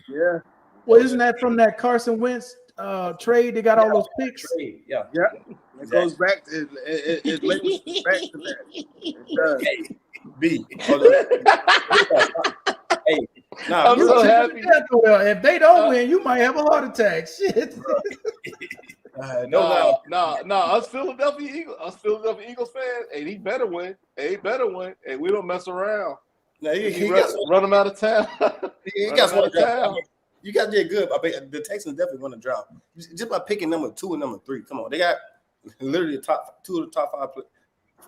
Yeah. Well, isn't that from that Carson Wentz trade? They got all those picks. Yeah. It goes back to it links back to that. It does. B. Hey, nah, I'm so happy. If they don't win, you might have a heart attack. Shit. No. Us Philadelphia Eagles fans, hey, he better win. Hey, we don't mess around. No, he run him out of town. He got some town. You guys did good. I bet the Texans definitely going to drop just by picking number 2 and number 3. Come on, they got literally two of the top 5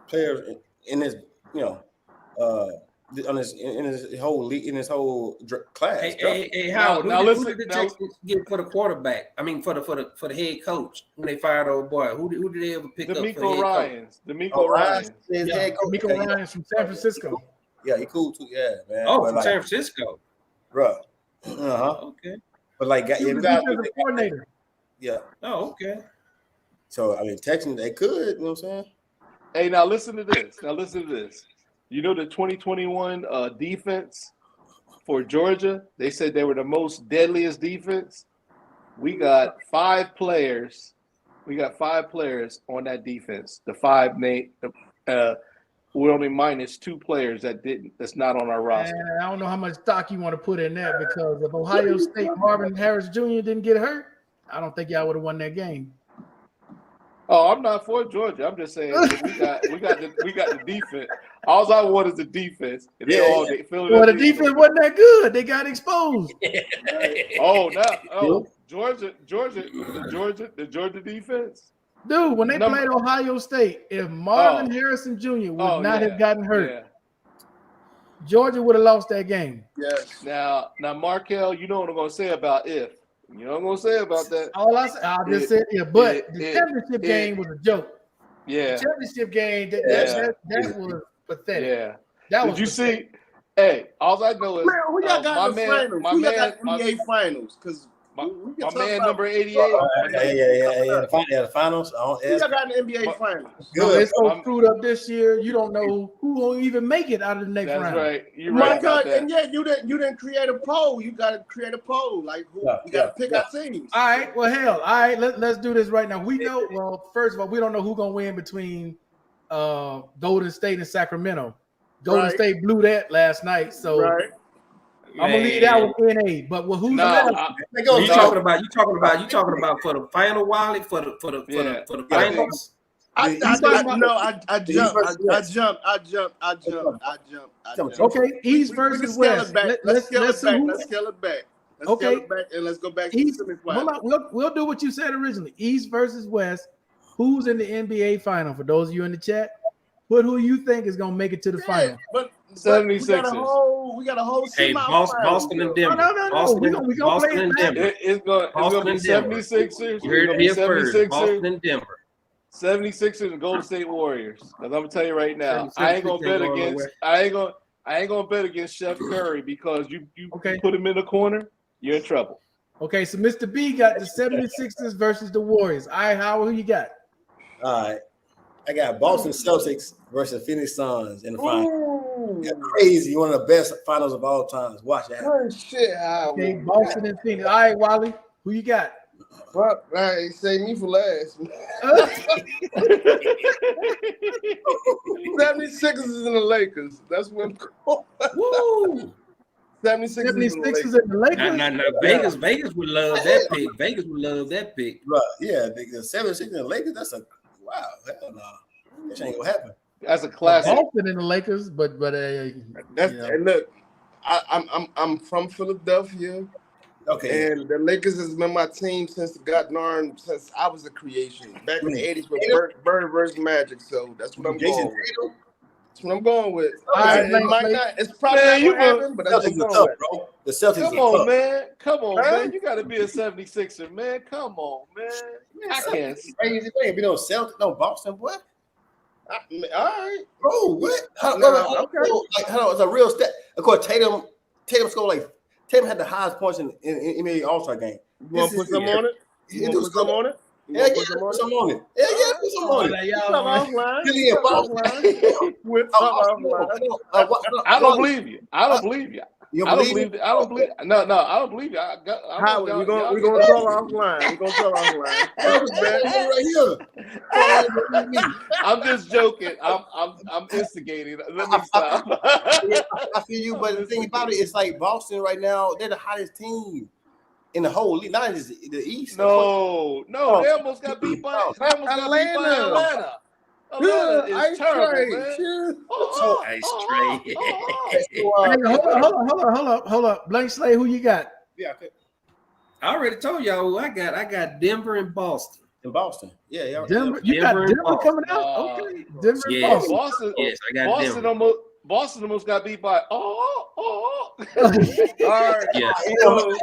players in this, in his whole class. Hey, Howard, who did the Texans get for the quarterback? I mean, for the head coach when they fired old boy. Who did they ever pick up? DeMeco Ryans. DeMeco Ryans. DeMeco Ryans from San Francisco. Yeah, he cool too. Yeah, man. Oh, from San Francisco, bro. Okay. But like, he was a coordinator. Yeah. Oh, okay. So I mean, Texans, they could. You know what I'm saying? Hey, now listen to this. You know the 2021 defense for Georgia? They said they were the most deadliest defense. We got 5 players. We got 5 players on that defense. The 5 we're only minus 2 players that's not on our roster. And I don't know how much stock you want to put in that, because if Ohio State Marvin Harris Jr. didn't get hurt, I don't think y'all would have won that game. Oh, I'm not for Georgia. I'm just saying we got the defense. All I want is the defense. And well, the defense wasn't that good. They got exposed. Georgia defense. Dude, when they played Ohio State, if Marvin Harrison Jr. would not have gotten hurt, Georgia would have lost that game. Yes. Now, Markel, you know what I'm gonna say about if. You know what I'm gonna say about that. I just said, but the championship game was a joke. Yeah. The championship game, that was pathetic. Yeah. That Did you see? Hey, all I know is who y'all got in the finals? Who y'all got in the NBA finals? Because my man number 88. The finals. Who y'all got in the NBA finals? Good. It's so screwed up this year. You don't know who will even make it out of the next round. That's right. You're right about that. And you didn't create a poll. You got to create a poll. Like we got to pick our teams. All right. Well, hell. All right. Let's do this right now. We know. Well, first of all, we don't know who's gonna win between Golden State and Sacramento. Golden State blew that last night, so I'm gonna leave that with NA. But who's you talking about for the final Wally for the finals? I jumped. Okay, East versus West. Let's scale it back. And let's go back to the semifinal. We'll do what you said originally. East versus West. Who's in the NBA final? For those of you in the chat, put who you think is gonna make it to the final. But 76ers. We got a whole Boston and Denver. No. We're gonna Boston and Denver. It's gonna be 76ers. You heard it here first. Boston and Denver. 76ers and Golden State Warriors. Because I'm gonna tell you right now, I ain't gonna bet against Chef Curry, because you put him in the corner, you're in trouble. Okay, so Mr. B got the 76ers versus the Warriors. All right, Howard, who you got? All right. I got Boston Celtics versus Phoenix Suns in the final. Crazy, one of the best finals of all times. Watch that. Oh, shit, Howard. Okay, Boston and Phoenix. All right, Wally, who you got? Well, save me for last. 76ers is in the Lakers. That's what I'm calling. Woo! 76ers in the Lakers. No. Vegas would love that pick. Vegas would love that pick. Right. Yeah, the 76ers in the Lakers, that's a wow. Hell no. This ain't gonna happen. That's a classic. Boston in the Lakers, but and look, I'm from Philadelphia. Okay. And the Lakers has been my team since I was a creation. Back in the 80s with Bird versus Magic. So that's what I'm going with. That's what I'm going with. It's probably not going to happen, but that's what I'm going with. Bro. The Celtics Come on, man. You got to be a 76er, man. Come on, man. I can't. Crazy thing. If you know Celtics, no Boston, what? All right. Bro, what? It's a real stat. Of course, Tatum scored Tatum had the highest points in NBA All-Star game. You want to put some on it? Yeah, put some on it. Yeah, put some on it. I don't believe you. I don't believe you. I don't believe. No, I don't believe you. Howard, we're gonna throw offline. We're gonna throw offline. Right here. I'm just joking. I'm instigating. Let me stop. I feel you, but the thing about it, it's like Boston right now. They're the hottest team. in the whole league, not just the East. No, Oh. they almost got beat by Atlanta. Atlanta. Atlanta is terrible, man. Ice tray. Hey, hold up. Blank Slate, who you got? Yeah, okay. I already told y'all who I got. I got Denver and Boston. In Boston. Yeah. Denver. You got Denver and Denver Boston. coming out? Okay. Denver and Yes. Boston. Yes, I got Denver. Boston almost got beat by All right. Yes. So,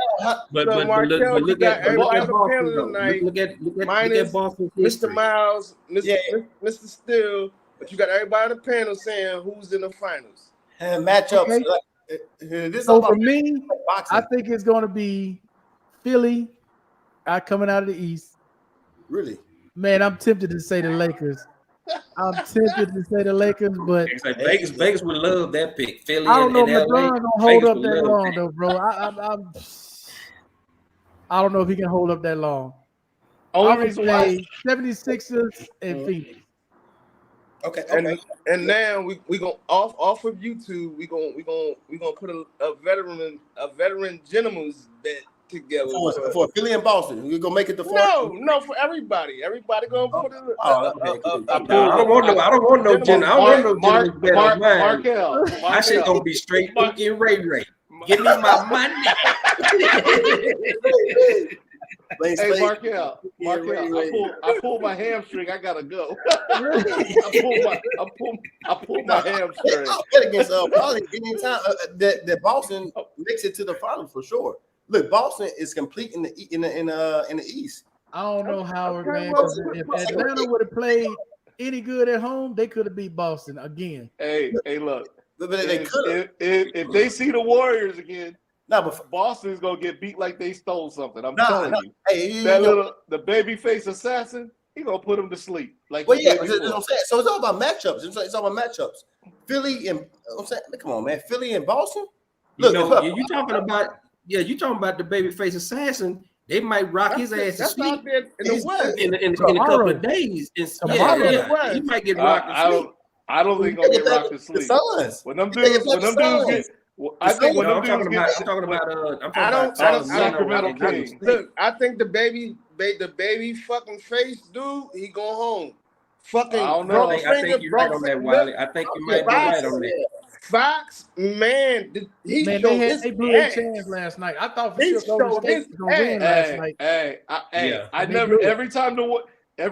But So, look Markel, you at got everybody on the Boston panel though. tonight, Look at minus Boston's Mr. history. Miles, Yeah. Mr. Steele, but you got everybody on the panel saying who's in the finals. And matchups. Okay. This is So all for about me, boxing. I think it's going to be Philly coming out of the East. Really. Man, I'm tempted to say the Lakers. But It's like Vegas would love that pick. Philly I don't know if and LA. LeBron gonna hold Vegas up would that love long that. though, bro. I don't know if he can hold up that long. Only I would reason why say 76ers and Phoenix. Okay. And now we gonna off of YouTube, we gonna put a veteran gentleman's bet together. For Philly and Boston, we're gonna make it the fourth. No, for everybody. Everybody gonna put it. I don't want no gentleman's bet on mine. Markel. My shit gonna be straight Mookie and Ray Ray. Give me my money. Hey, Markel, I pulled my hamstring. I gotta go. I pulled my hamstring. I'll bet against probably anytime that Boston makes it to the finals for sure. Look, Boston is complete in the East. I don't know, Howard, Okay, man. well, 'Cause if Atlanta would have played any good at home, they could have beat Boston again. Hey, look. But they could. If they see the Warriors again, No, but Boston's gonna get beat like they stole something. I'm Nah, telling you. hey, The baby face assassin, he gonna put him to sleep. Like well, he yeah, did that's what before. I'm saying. So it's all about matchups. It's all about matchups. Philly and I'm saying, come on, man. Philly and Boston. Look, You talking about the babyface assassin. They might rock his ass to That's sleep out there in the West. in a couple of days. Tomorrow. He might get rocked to sleep. I don't think he's gonna get rocked to the sleep. Suns. When them dudes get, I think when them dudes get, Sacramento Kings. Look, I think the baby fucking face dude, he go home. Fucking I don't know. I think you're right on that, Wiley. I think you might be right on that. Fox, man, he Man, showed his they blew their ass. chance last night. I thought for He sure Golden showed State his was gonna win last night. I never. Every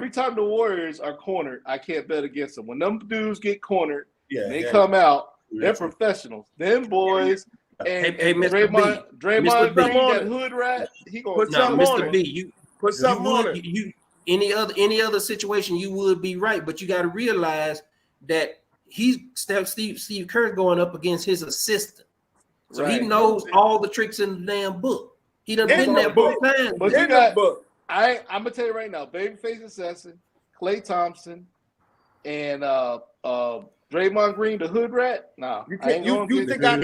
time the Warriors are cornered, I can't bet against them. When them dudes get cornered, they come out. They're professionals. Them boys. And Mr. Draymond Green, that hood rat, he gonna put something on Mr. it. B, you Put something on it. you any other situation you would be right, but you got to realize that Steve Kerr going up against his assistant, so he knows all the tricks in the damn book. He done been there both times. But you got, I'm gonna tell you right now, babyface assassin, Klay Thompson, and Draymond Green, the hood rat. Nah, You think I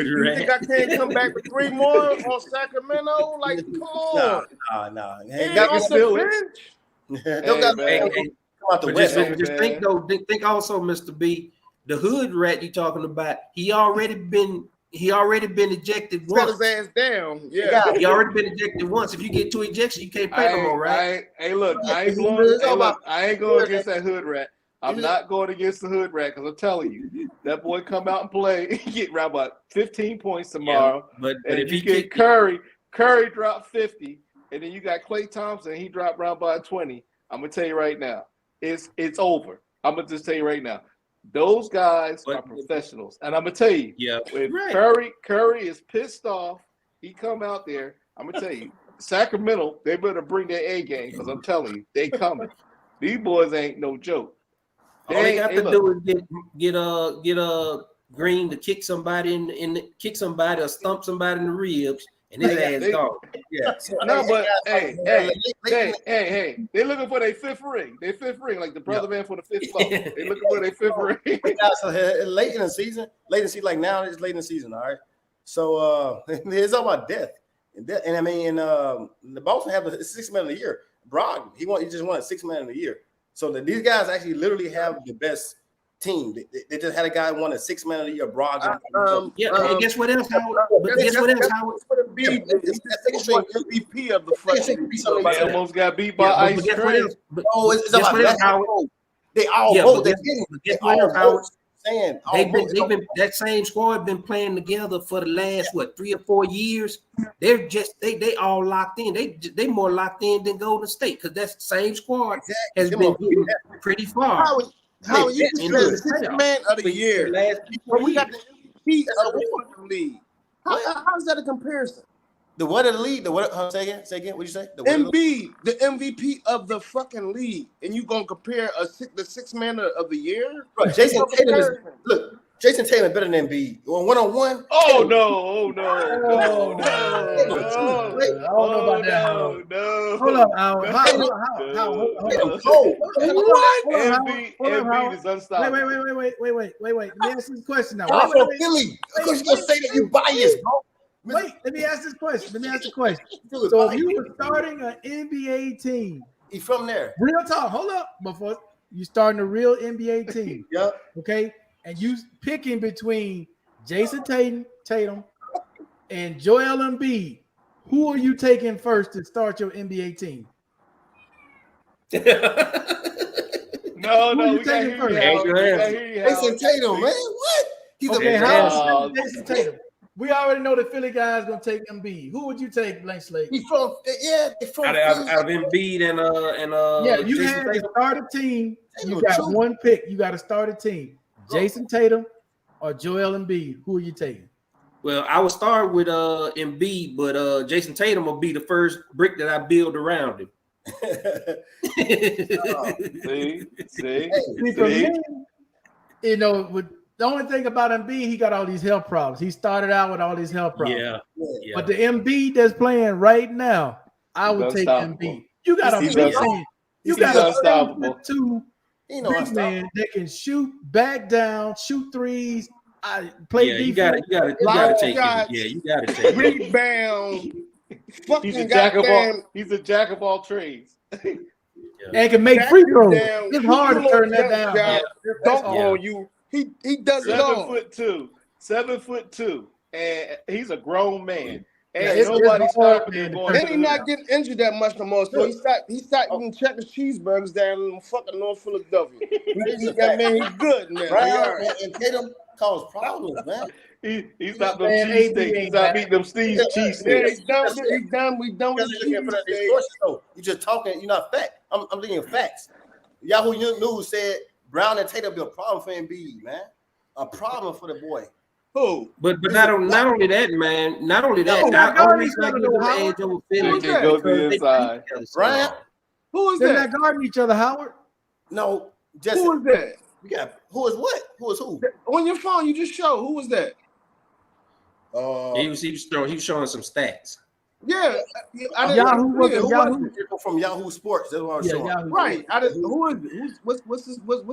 can't come back with 3 more on Sacramento? Like, come on. Nah. He off the bench. Come out the West. Just think though. Think also, Mr. B, the hood rat you talking about. He already been ejected once. Set his ass down. Yeah. He already been ejected once. If you get 2 ejections, you can't play no more, right? I ain't going against that hood rat. I'm not going against the hood rat because I'm telling you, that boy come out and play, he get around about 15 points tomorrow. Yeah, but and if you he get Curry dropped 50, and then you got Klay Thompson, he dropped around by 20. I'm gonna tell you right now, it's over. I'm gonna just tell you right now, those guys are professionals, and I'm gonna tell you, when Curry is pissed off, he come out there. I'm gonna tell you, Sacramento, they better bring their A game because I'm telling you, they coming. These boys ain't no joke. All they got to do is get Green to kick somebody kick somebody or stump somebody in the ribs, and his ass gone. Yeah. No, but hey, they looking for their 5th ring. Their 5th ring, like the brother man for the 5th spot. They looking for their 5th ring. So late in the season, like now it's late in the season, all right. So it's all about death. And I mean, the Boston have a 6 man of the year. Brogdon, he just won a 6 man of the year. So these guys actually literally have the best team. They just had a guy who won a 6 Man of the Year, Brogdon. And guess what else, Howard? But guess what else, Howard? He's the MVP of the fucking. They almost got beat by Ice guess what Train. else? But it's guess about what else, Howard? basketball. They all Yeah, vote. but guess what else, Howard? Saying They've been that same squad been playing together for the last 3 or 4 years. They're just they all locked in. They more locked in than Golden State because that same squad has been getting pretty far. How you can say the 6 Man of the Year, but we got the MVP of the fucking league. How is that a comparison? The what of the league? The what? Say again. What you say? The the MVP of the fucking league, and you gonna compare the 6 Man of the Year? Bro, Jason Tatum is better than Embiid. 1-on-1. Oh no! I don't know about that. Hold up, Howard. Embiid is unstoppable. Wait. Let me ask this question now. I'm from Philly. Of course, you're gonna say that you biased, bro. Wait, let me ask this question. So if you were starting an NBA team, he's from there. Real talk. Hold up, before you starting a real NBA team. Yep. Okay, and you picking between Jason Tatum and Joel Embiid. Who are you taking first to start your NBA team? No, Who we got taking first? Jason Tatum, man. What? He's okay. a Jason Tatum. We already know the Philly guy's gonna take Embiid. Who would you take, Blank Slate? He's from out of Embiid and you Jason had to Tatum. start a team. You got one pick. You got to start a team. Jason Tatum or Joel Embiid. Who are you taking? Well, I would start with Embiid, but Jason Tatum will be the first brick that I build around him. See, for me, you know, with the only thing about Embiid, he got all these health problems. He started out with all these health problems. Yeah. But the Embiid that's playing right now, I would take Embiid. You got a big man, 7'2" big man that can shoot back down, shoot threes. Play defense. You gotta take him. Yeah, you gotta take him. Rebound. He's a jack of all trades. And can make free throws. It's hard to turn that down. Don't on you. He does it all. 7'2", and he's a grown man. And it's nobody's stopping him. Then he's not getting injured that much no more. So he stopped eating checkers cheeseburgers down in fucking North Philadelphia. He's good now. Brown and Tatum cause problems, man. He stopped them cheesesteaks. He stopped eating them cheesesteaks. He's done. We done with the cheesesteaks. You just talking. You're not fact. I'm thinking facts. Yahoo News said Brown and Tatum be a problem for Embiid, man. A problem for the boy. Who? But not only that, man. Not only that. I always like the edge over Philly. They go to the inside. Right? Who is They're that? not guarding each other, Howard. No. Just who is that? We got who is what? Who is who? On your phone, you just show. Who was that? He was showing some stats. Yeah, Yahoo from Yahoo Sports. That's what I was showing. Yahoo. Right. Who is what's his stats?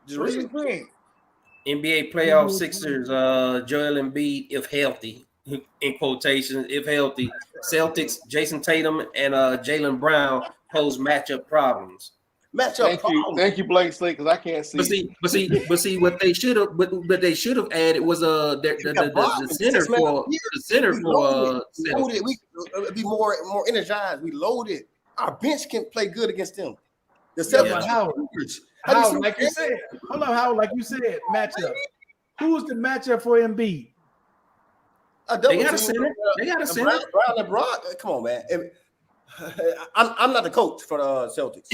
What's his name? NBA playoff Sixers, Joel Embiid, if healthy, in quotations, if healthy. Celtics, Jason Tatum and Jaylen Brown pose matchup problems. Thank you, Blank Slate, because I can't see. But see, what they should have, what they should have added was the center for Celtics. We be more energized. We loaded. Our bench can play good against them. The Celtics. How, like you said, hold on, how, like you said, matchup. Who's the matchup for Embiid? They got a center. Brown and Brock. Come on, man. I'm not the coach for the Celtics.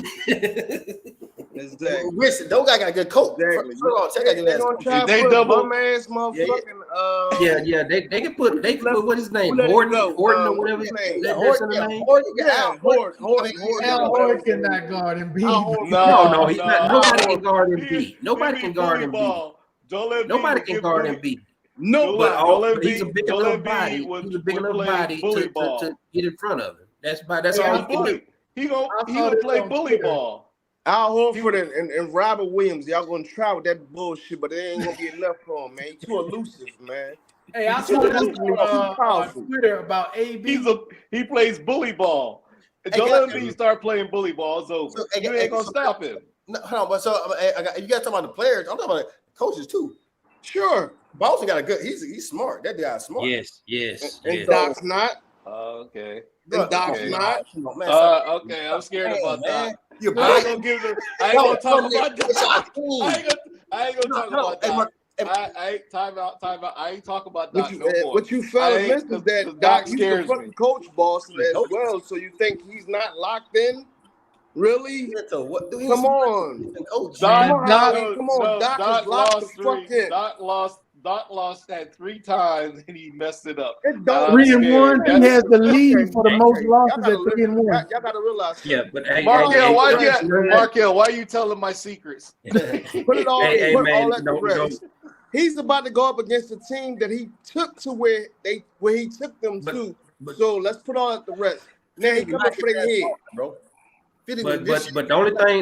Exactly. Listen, those guys got a good coach. Exactly. They double ass motherfucking. Yeah. They can put what his name, Horton or whatever. Horton cannot guard Embiid. No, he's not. Nobody can guard Embiid. Nobody can guard Embiid. Nobody can guard Embiid. No, but he's a big enough body. He's a big enough body to get in front of him. That's all he can do. He gonna play bully ball. Al Horford and Robert Williams, y'all gonna try with that bullshit, but it ain't gonna be enough for him, man. He's too elusive, man. Hey, I saw this on Twitter about AB. He plays bully ball. Joel Embiid start playing bully ball, it's over. You ain't gonna stop him. No, hold on, but so you got to talk about the players. I'm talking about the coaches too. Sure. Boston got a good. He's smart. That guy's smart. Yes. And Doc's not. Okay. And Doc's Okay. not. Man, Okay, I'm scared about man. that. You're I ain't gonna give them. I ain't gonna talk about that. that. I ain't gonna talk about that. I ain't time out. I ain't talking about Doc no more. What you fellas I missed ain't- is that 'cause Doc Doc used to scares fucking me. coach Boston He as coaches. well. So you think he's not locked in? Really? So what? Come on. Coach. Doc, Come on, Doc- come on, Doc is locked lost the fuck three. in. Doc lost that 3 times and he messed it up. It don't- I'm 3-1. scared. He That's- has the lead for the most Y'all losses gotta at listen. 3-1. Y'all gotta realize. Yeah, but hey, Markel, why hey, Markel, why you telling my secrets? Put it all, Hey, put man, all at the don't- rest. He's about to go up against a team that he took to where he took them to. So let's put all at the rest. Now he coming for their head, bro. But the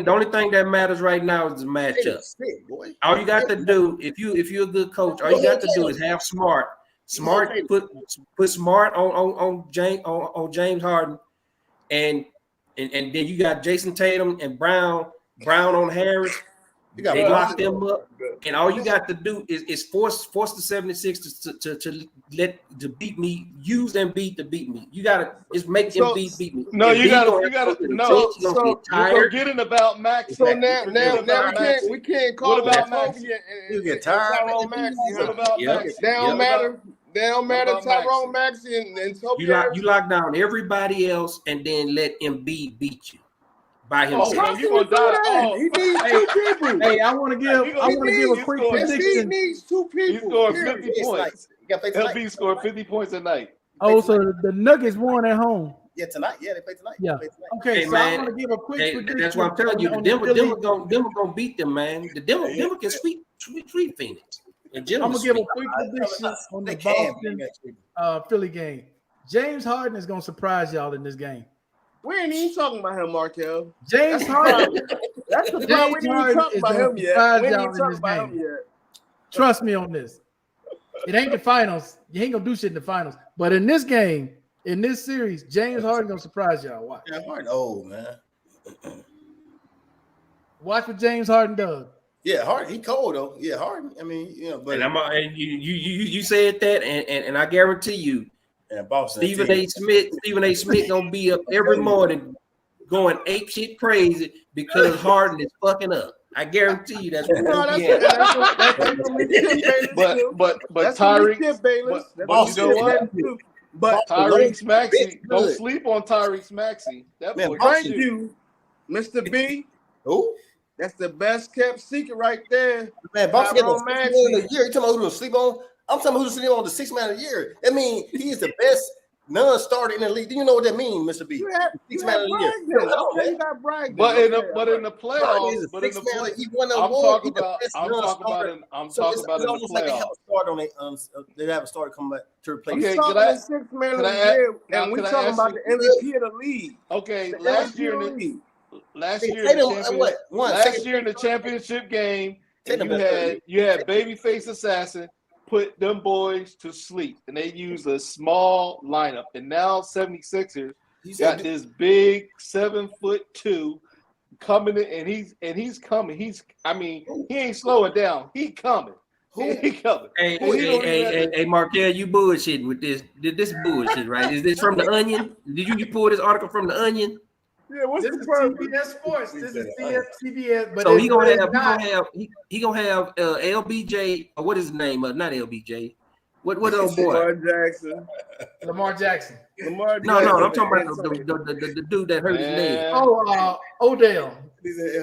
only thing that matters right now is the matchup. All you got to do, if you're a good coach, all you got to do is have Smart put Smart on James Harden, and then you got Jason Tatum and Brown on Harris. They lock them up, and all you got to do is force the 76ers to beat me. Use Embiid to beat me. You gotta just make Embiid beat me. No, you Embiid gotta no. you're forgetting about Max. So now we can't call What about Kobe Max? You get and tired. Tyrone Maxey. What about Max? They don't matter. They don't matter. about Tyrone Maxey and Toby You lock down everybody else, and then let Embiid beat you by Oh, himself. so you gonna die? Oh, He needs two people. Hey, I want to give a quick He This prediction. team needs two He's people. scoring period. 50 points. He'll scoring 50 points a night. Oh, so the Nuggets won at home. Yeah, tonight. Yeah, they play tonight. Yeah. They play tonight. Okay, Hey, so man. I want to give a quick Hey, prediction. that's what I'm telling you. on Denver Philly. gonna beat them, man. The Denver can sweep Phoenix. I'm gonna give a quick prediction on the Boston Philly game. James Harden is gonna surprise y'all in this game. We ain't even talking about him, Markel. James That's the Harden. problem. That's the James problem. We ain't even Harden talking is about gonna him yet. surprise We ain't y'all even in talking this about him game. yet. Trust me on this. It ain't the finals. You ain't gonna do shit in the finals. But in this game, in this series, James Harden gonna surprise y'all. Watch. Yeah, Harden old, man. Watch what James Harden does. Yeah, Harden. He cold though. Yeah, Harden. I mean, you know, but And you said that, and I guarantee you, Boston. Stephen A. Smith gonna be up every morning going ape shit crazy because Harden is fucking up. I guarantee you that's what No, gonna be that's But Tyreek, but you know what? But Tyrese Maxey, don't sleep on Tyrese Maxey. That boy, thank you, Mr. B. Who? That's the best kept secret right there. Man, Boston get Tyrone the 6 Maxey. man of the year. You talking about who to sleep on? I'm talking about who to sleep on the 6 man of the year. I mean, he is the best non-starter in the league. Do you know what that means, Mr. B? You have 6 man of the year. bragged. Okay, you got bragged. but in the Harden playoffs, is a but in the 6 man. play, He won the I'm award. talking He's the about best in the almost like they have playoffs. a start on it. They have a starter come back to replace. Okay, He's could talking I- the 6 man of could the I ask- year, now, and we could I talking ask about you- the MVP of the league. Okay, The last MVP year of the in league. the championship game, and Tatum you had Babyface Assassin put them boys to sleep, and they used a small lineup, and now 76ers got this big 7'2" coming in, and he's coming. He ain't slowing down. He coming. He coming. Hey, Markel, you bullshitting with this. This bullshit, right? Is this from the Onion? Did you pull this article from the Onion? Yeah, what's This the is purpose? CBS Sports. This is CBS. But So it's he gonna not. have LBJ, or what is his name? Not LBJ. What old boy? Lamar Jackson. Lamar Jackson. No, I'm talking about the dude that hurt his leg. Oh, Odell.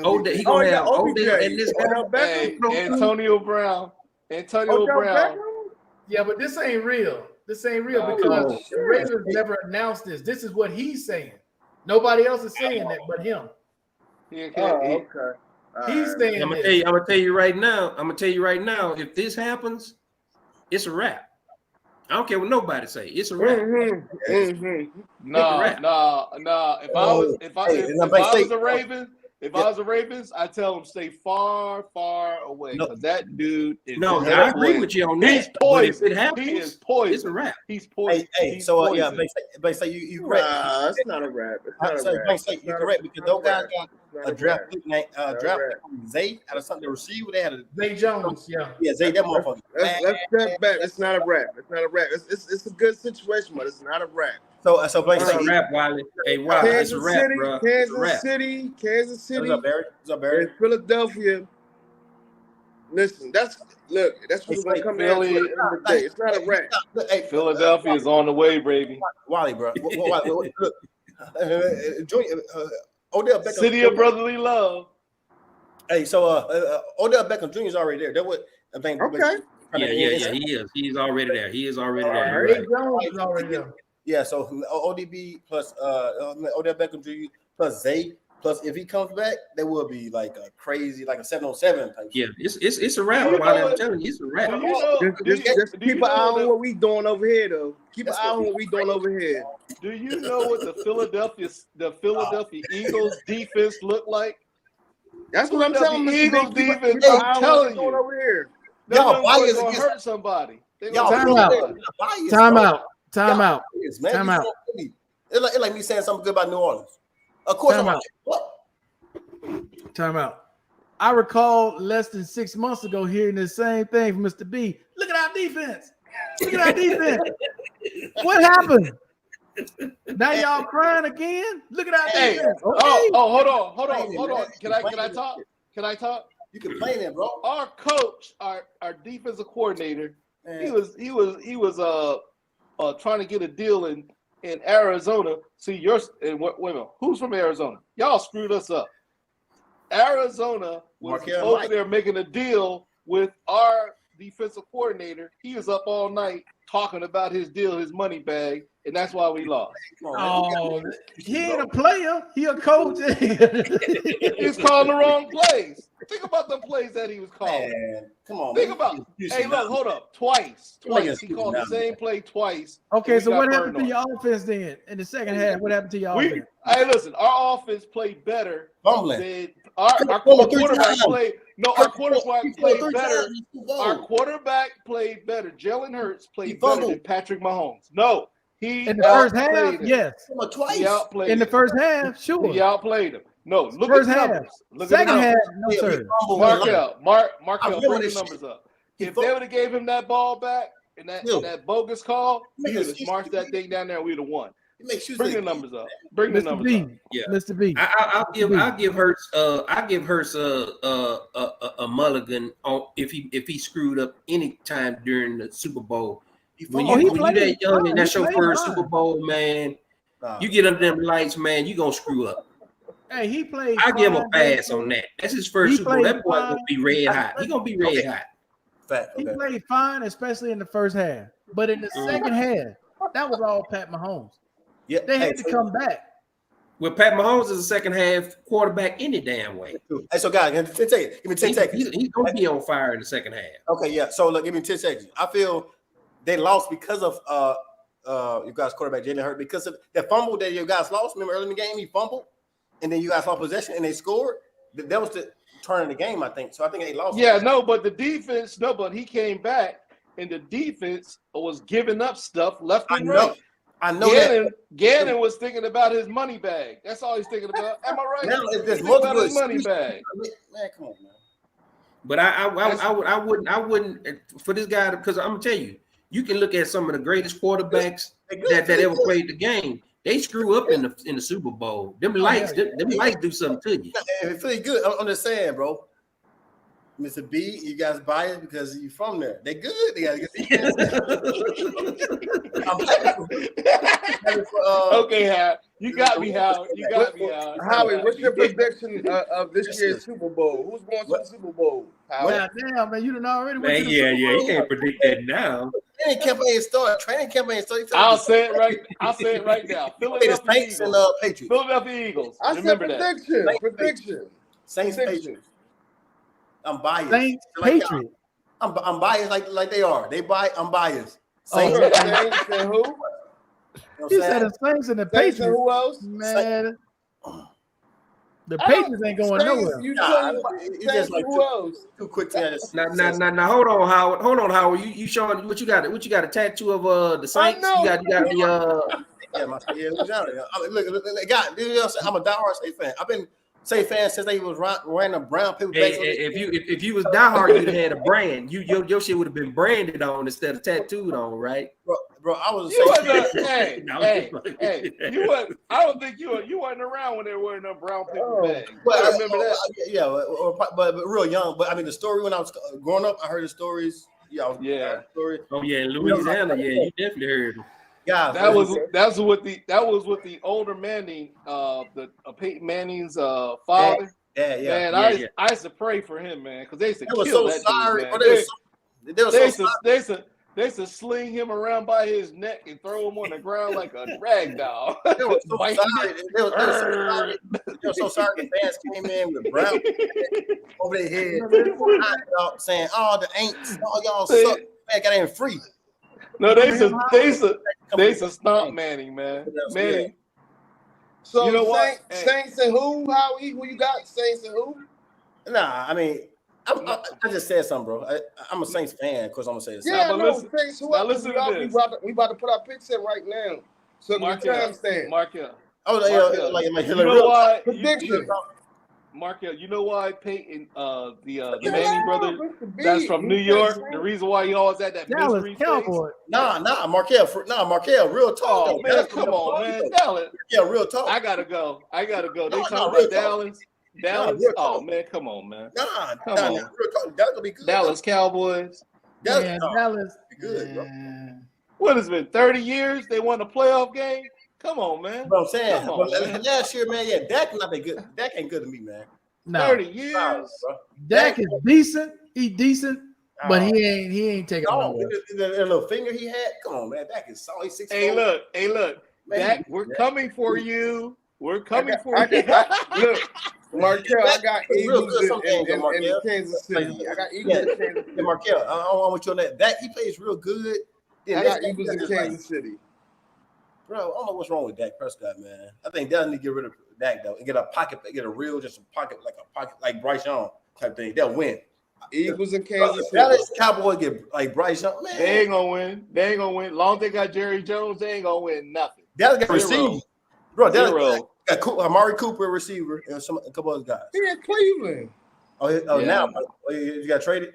Odell. He gonna have Odell and this guy. Hey, Antonio Brown. Yeah, but this ain't real. This ain't real because the Ravens never announced this. This is what he's saying. Nobody else is saying that but him. Okay. He's saying I'm this. gonna tell you right now. If this happens, it's a wrap. I don't care what nobody say. It's a wrap. No. If I was a Raven, If I was a Ravens, I'd tell him stay far, far away because that dude is I agree with you on that. He's poison. But if it happens, He is poison. it's a wrap. He's poison. Hey, He's so poison. Banks say you correct. Nah, it's not a rap. It's not a rap. Banks say you correct because those guys got It's not a draft rap. pick named Not a draft rap. pick Zay out of something to receive. They had a Zay Jones, yeah. Zay that motherfucker. Let's step back. It's not a rap. It's not a rap. It's a good situation, but it's not a rap. So Banks It's say a wrap, Wiley. Hey, Wiley, it's a Kansas wrap, City, bro. It's a wrap. Kansas What's City, up, Barry? What's up, Barry? and Philadelphia. Listen, that's what we're gonna come down to at the end of the day. It's not a rap. Hey, Philadelphia is on the way, baby. Wally, bro. Look, Junior, Odell Beckham. City of brotherly love. Hey, so Odell Beckham Jr. is already there. That what I think. Okay. Yeah, he is. He's already there. He is already there. Zay Jones is already there. Yeah, so ODB plus Odell Beckham Jr. plus Zay plus if he comes back, that will be like a crazy, like a 7-on-7 type. Yeah, it's a wrap, You know Wiley. I'm what? telling you, it's a wrap. Do you know, Just do you keep an eye know on what we doing over here, though. Keep an eye on what we doing over here. Do you know what the Philadelphia Eagles defense look like? That's what I'm telling you. Eagles Keep an defense, eye I'm on what telling we doing you. over here. Y'all biased gonna against- hurt somebody. They Y'all gonna Time hurt out. somebody. Time out. Time out. Man, Time out. It's like me saying something good about New Orleans. Of course, Time I'm out. what? Time out. I recall less than 6 months ago hearing the same thing from Mr. B. Look at our defense. Look at our defense. What happened? Now y'all crying again? Look at our Hey, defense. hold on. Can I talk? Can I talk? You can play that, bro. Our coach, our defensive coordinator, Man. he was trying to get a deal in Arizona. See, wait a minute, who's from Arizona? Y'all screwed us up. Arizona was Markel over Mike. there making a deal with our defensive coordinator. He was up all night talking about his deal, his money bag, and that's why we lost. Come on, man. Oh, he ain't a player. He a coach. He was calling the wrong plays. Think about the plays that he was calling. Man, come on. Think man. about it. Hey, look, hold up. Twice. He called the same play twice. Okay, and so we what got happened to burned on your offense then in the second half? What happened to your offense? Hey, listen, our offense played better Fumbling. than our Fumbled three quarterback times. played. No, our quarterback played Three better. times, you go. Our quarterback played better. Jalen Hurts He played better fumbled. than Patrick Mahomes. No, he In the first half, outplayed him. yes. Come on, twice. He outplayed In the him. first half, He sure. outplayed him. No, look First at the half. numbers. Look at the Second half, numbers. no Yeah, sir. he fumbled. Markel, remember bring the this numbers shit. up. He If fumbled. they would have gave him that ball back and that bogus call, he Make would have excuses. marched that thing down there and we'd have won. He makes you Bring say- the numbers up. Bring the Mr. numbers B. up. Yeah. Mr. B. I'll give Hurts a mulligan on if he screwed up any time during the Super Bowl. He When fumbled. you that young fine. and that's He your played first fine. Super Bowl, man, Nah. you get under them lights, man, you gonna screw up. Hey, he played. I give him a fine. pass on that. That's his first He Super Bowl. played That boy gonna fine. be red hot. He gonna be red hot. Fact. He Okay. played fine, especially in the first half. But in the second half, that was all Pat Mahomes. Yeah. They had Hey, to come back. Well, Pat Mahomes is a second half quarterback any damn way. Hey, so guys, give me 10 seconds. Give me 10 seconds. He's gonna be on fire in the second half. Okay, yeah. So look, give me 10 seconds. I feel they lost because of you guys quarterback Jalen Hurts because of that fumble that you guys lost. Remember early in the game he fumbled, and then you guys lost possession and they scored. That was the turn of the game, I think. So I think they lost. Yeah, no, but the defense, but he came back and the defense was giving up stuff left and right. I know that. Gannon was thinking about his money bag. That's all he's thinking about. Am I right? Now, if there's He's thinking about multiple his money excuses- bag. Man, come on, man. But I wouldn't for this guy because I'm gonna tell you, you can look at some of the greatest quarterbacks that ever played the game. They screw up in the Super Bowl. Them lights do something to you. It feels good. I'm just saying, bro. Mr. B, you guys biased because you from there. They good. They got Okay, Hal. You got me, Hal. You got me, Hal. Howie, what's your prediction of this year's Super Bowl? Who's going to the Super Bowl? Howie? Well, damn, man, you done already went Man, to the yeah, Super you Bowl. can't predict that now. Training campaign started. I'll say it right now. The Saints and Patriots. Philadelphia Eagles. I said Remember that. prediction. Saints Patriots. I'm biased. Saints, Like, Patriots. I'm biased like they are. I'm biased. Oh, Saints. Saints and who? You know what He I'm said saying? the Saints and the Saints and Patriots. who else? Man, The Patriots ain't going nowhere. You Nah, tell it's just like who else? too quick to just Now, hold on, Howard. Hold on, Howard. You showing what you got? What you got? A tattoo of the Saints? know. You got the look, God, you know what I'm saying? I'm a diehard Saints fan. I've been Saints fan since they was wearing a brown paper bag. If you was diehard, you'd have had a brand. Your shit would have been branded on instead of tattooed on, right? Bro, I was You a Saints fan. hey, you wasn't. I don't think you weren't around when they were wearing a brown paper bag. But I remember that. But real young. But I mean, the story when I was growing up, I heard the stories. Yeah, I heard the story. Oh yeah, in Louisiana, you definitely heard them. Yeah, That was what the older Manning, Peyton Manning's father. Yeah. Man, I used to pray for him, man, because they used to They were kill so that sorry. dude, man. They They used to sling him around by his neck and throw him on the ground like a rag doll. They were so sorry. They were so sorry. The fans came in with brown over their head, saying, "Oh, the ain'ts, all y'all suck. Man, got in free." No, they used to stomp Manning, man. Manning. So You know what? Saints and who? Who you got? Saints and who? Nah, I mean, I just said something, bro. I'm a Saints fan. Of course, I'm gonna say this. Yeah, but no, listen- Saints. Who now else? listen to this. We about to put our picks in right now. So the time stand. Markel. Oh, like You know why? Prediction. Markel, you know why Peyton, the Yeah, Manning brother, Mr. B, that's from New he York. said- The reason why he always had that Dallas mystery face. Cowboy. Nah, Markel, real talk. Oh though. man, That's come real on, talk, man, though. Dallas. Yeah, real talk. I gotta go. They No, talking real about talk. Dallas. real Oh talk. man, come on, man. Nah, Come on. real talk. Dallas gonna be good. Dallas Cowboys. Man, Dallas. be good, bro. Man. What has it been 30 years? They won a playoff game. Come on, man. What I'm saying. Come on, But man. last year, man, Dak not that good. Dak ain't good to me, man. No, 30 years. Sorry, bro. Dak is decent. He decent, but Oh. he ain't taking No, nowhere. the little finger he had. Come on, man. Dak is solid. He's 6'4". Hey, look. Man, Dak, we're coming for you. We're coming for I you. look, Markel, I got He's real Eagles good some games, in Markel. Kansas City. I got Eagles in Kansas City. Yeah, Markel, I don't want you on that. Dak, he plays real good. Yeah, I got Eagles in Kansas City. Bro, I don't know what's wrong with Dak Prescott, man. I think Dallas need to get rid of Dak though and get a real pocket like Bryce Young type thing. They'll win. Eagles in Kansas City. Dallas Cowboys get like Bryce Young, man. They ain't gonna win. Long as they got Jerry Jones, they ain't gonna win nothing. Dallas got receiver. Bro, Dallas Zero. got Amari Cooper receiver and a couple other guys. He in Cleveland. Yeah. Now you got traded.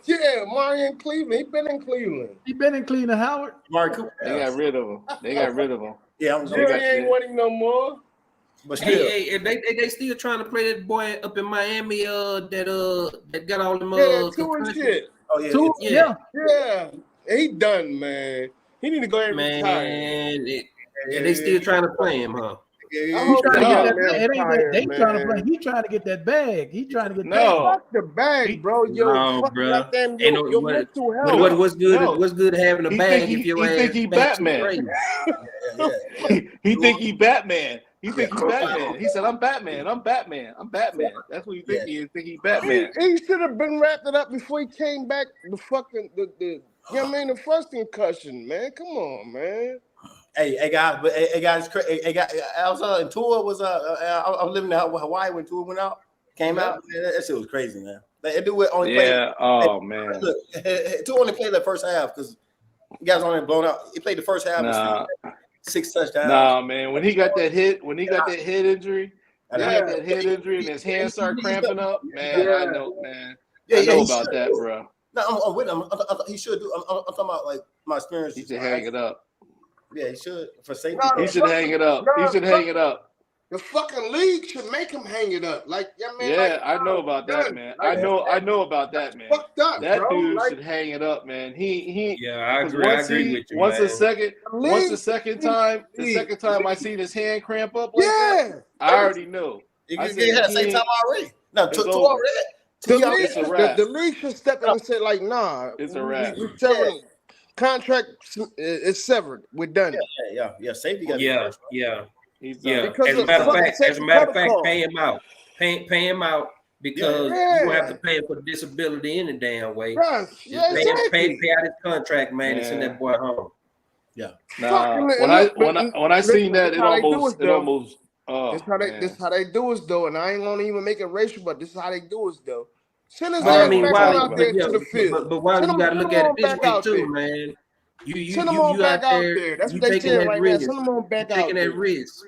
Yeah, Amari in Cleveland. He been in Cleveland. He been in Cleveland, Howard. Amari Cooper. They got rid of him. Yeah, I'm Jerry ain't winning no more. but still. Hey, they still trying to play that boy up in Miami. That got all them. Yeah, two and shit. Oh yeah. Two, yeah. Yeah, he done, man. He need to go ahead and retire. Man, they still trying to play him, huh? He hope trying to they get let that him bag. It ain't that retire, they man. trying to play. He trying to get that bag. He trying to get No. Fuck the bag, bro. Yo, No, fuck bro. goddamn Ain't no- your what- mental health. What's good? No. What's good having a He bag think if your he ass think he back to Batman. crazy? Yeah. He think he Batman. He think he Batman. He said, I'm Batman. That's what he think he is. Think he Batman. He should have been wrapped it up before he came back. The fucking the you know what I mean, the first concussion, man. Come on, man. Hey guys, I was in tour was I was living in Hawaii when tour went out, came out. Man, that shit was crazy, man. They do it only Yeah. Oh man. Look, tour only played the first half because guys only blown out. He played the first half. Nah. 6 touchdowns. Nah, man. When he got that head injury, and his hands start cramping up, man. I know, man. I know about that, bro. No, I'm with him. I thought he should do. I'm talking about like my experience. He should hang it up. Yeah, he should for safety. No, He should hang it up. He should hang it up. The fucking league should make him hang it up. Like, you know what I mean? Yeah, Like, I know about that, man. I know about that, man. Fucked up, That bro. dude Like, should hang it up, man. He Yeah, I 'cause agree. I agree with you. Once man. the second time I seen his hand cramp up like that, I already knew. You I had said, the same time already. No, It's two over. already. It's a wrap. the league should step in and say, like, nah. It's a wrap. We severing. Contract is severed. We're done. Yeah. Safety got Yeah. He's Yeah. Because As a of matter of fucking fact, safety protocol. pay him out. Pay him out because Yeah. you don't have to pay him for disability any damn way. Right. Just Yeah, pay exactly. out his contract, man, and send Yeah. that boy home. Nah, when I seen that, it almost Oh, This how they do us though, and I ain't gonna even make it racial, but this is how they do us though. Send us But I ass mean, back why? on out there to the field. But why Send you them, got to send look them at it on this back way out too, there. man? Send them on back out there. That's you what they taking saying that right now. risk. Send them on You back out taking there. that risk.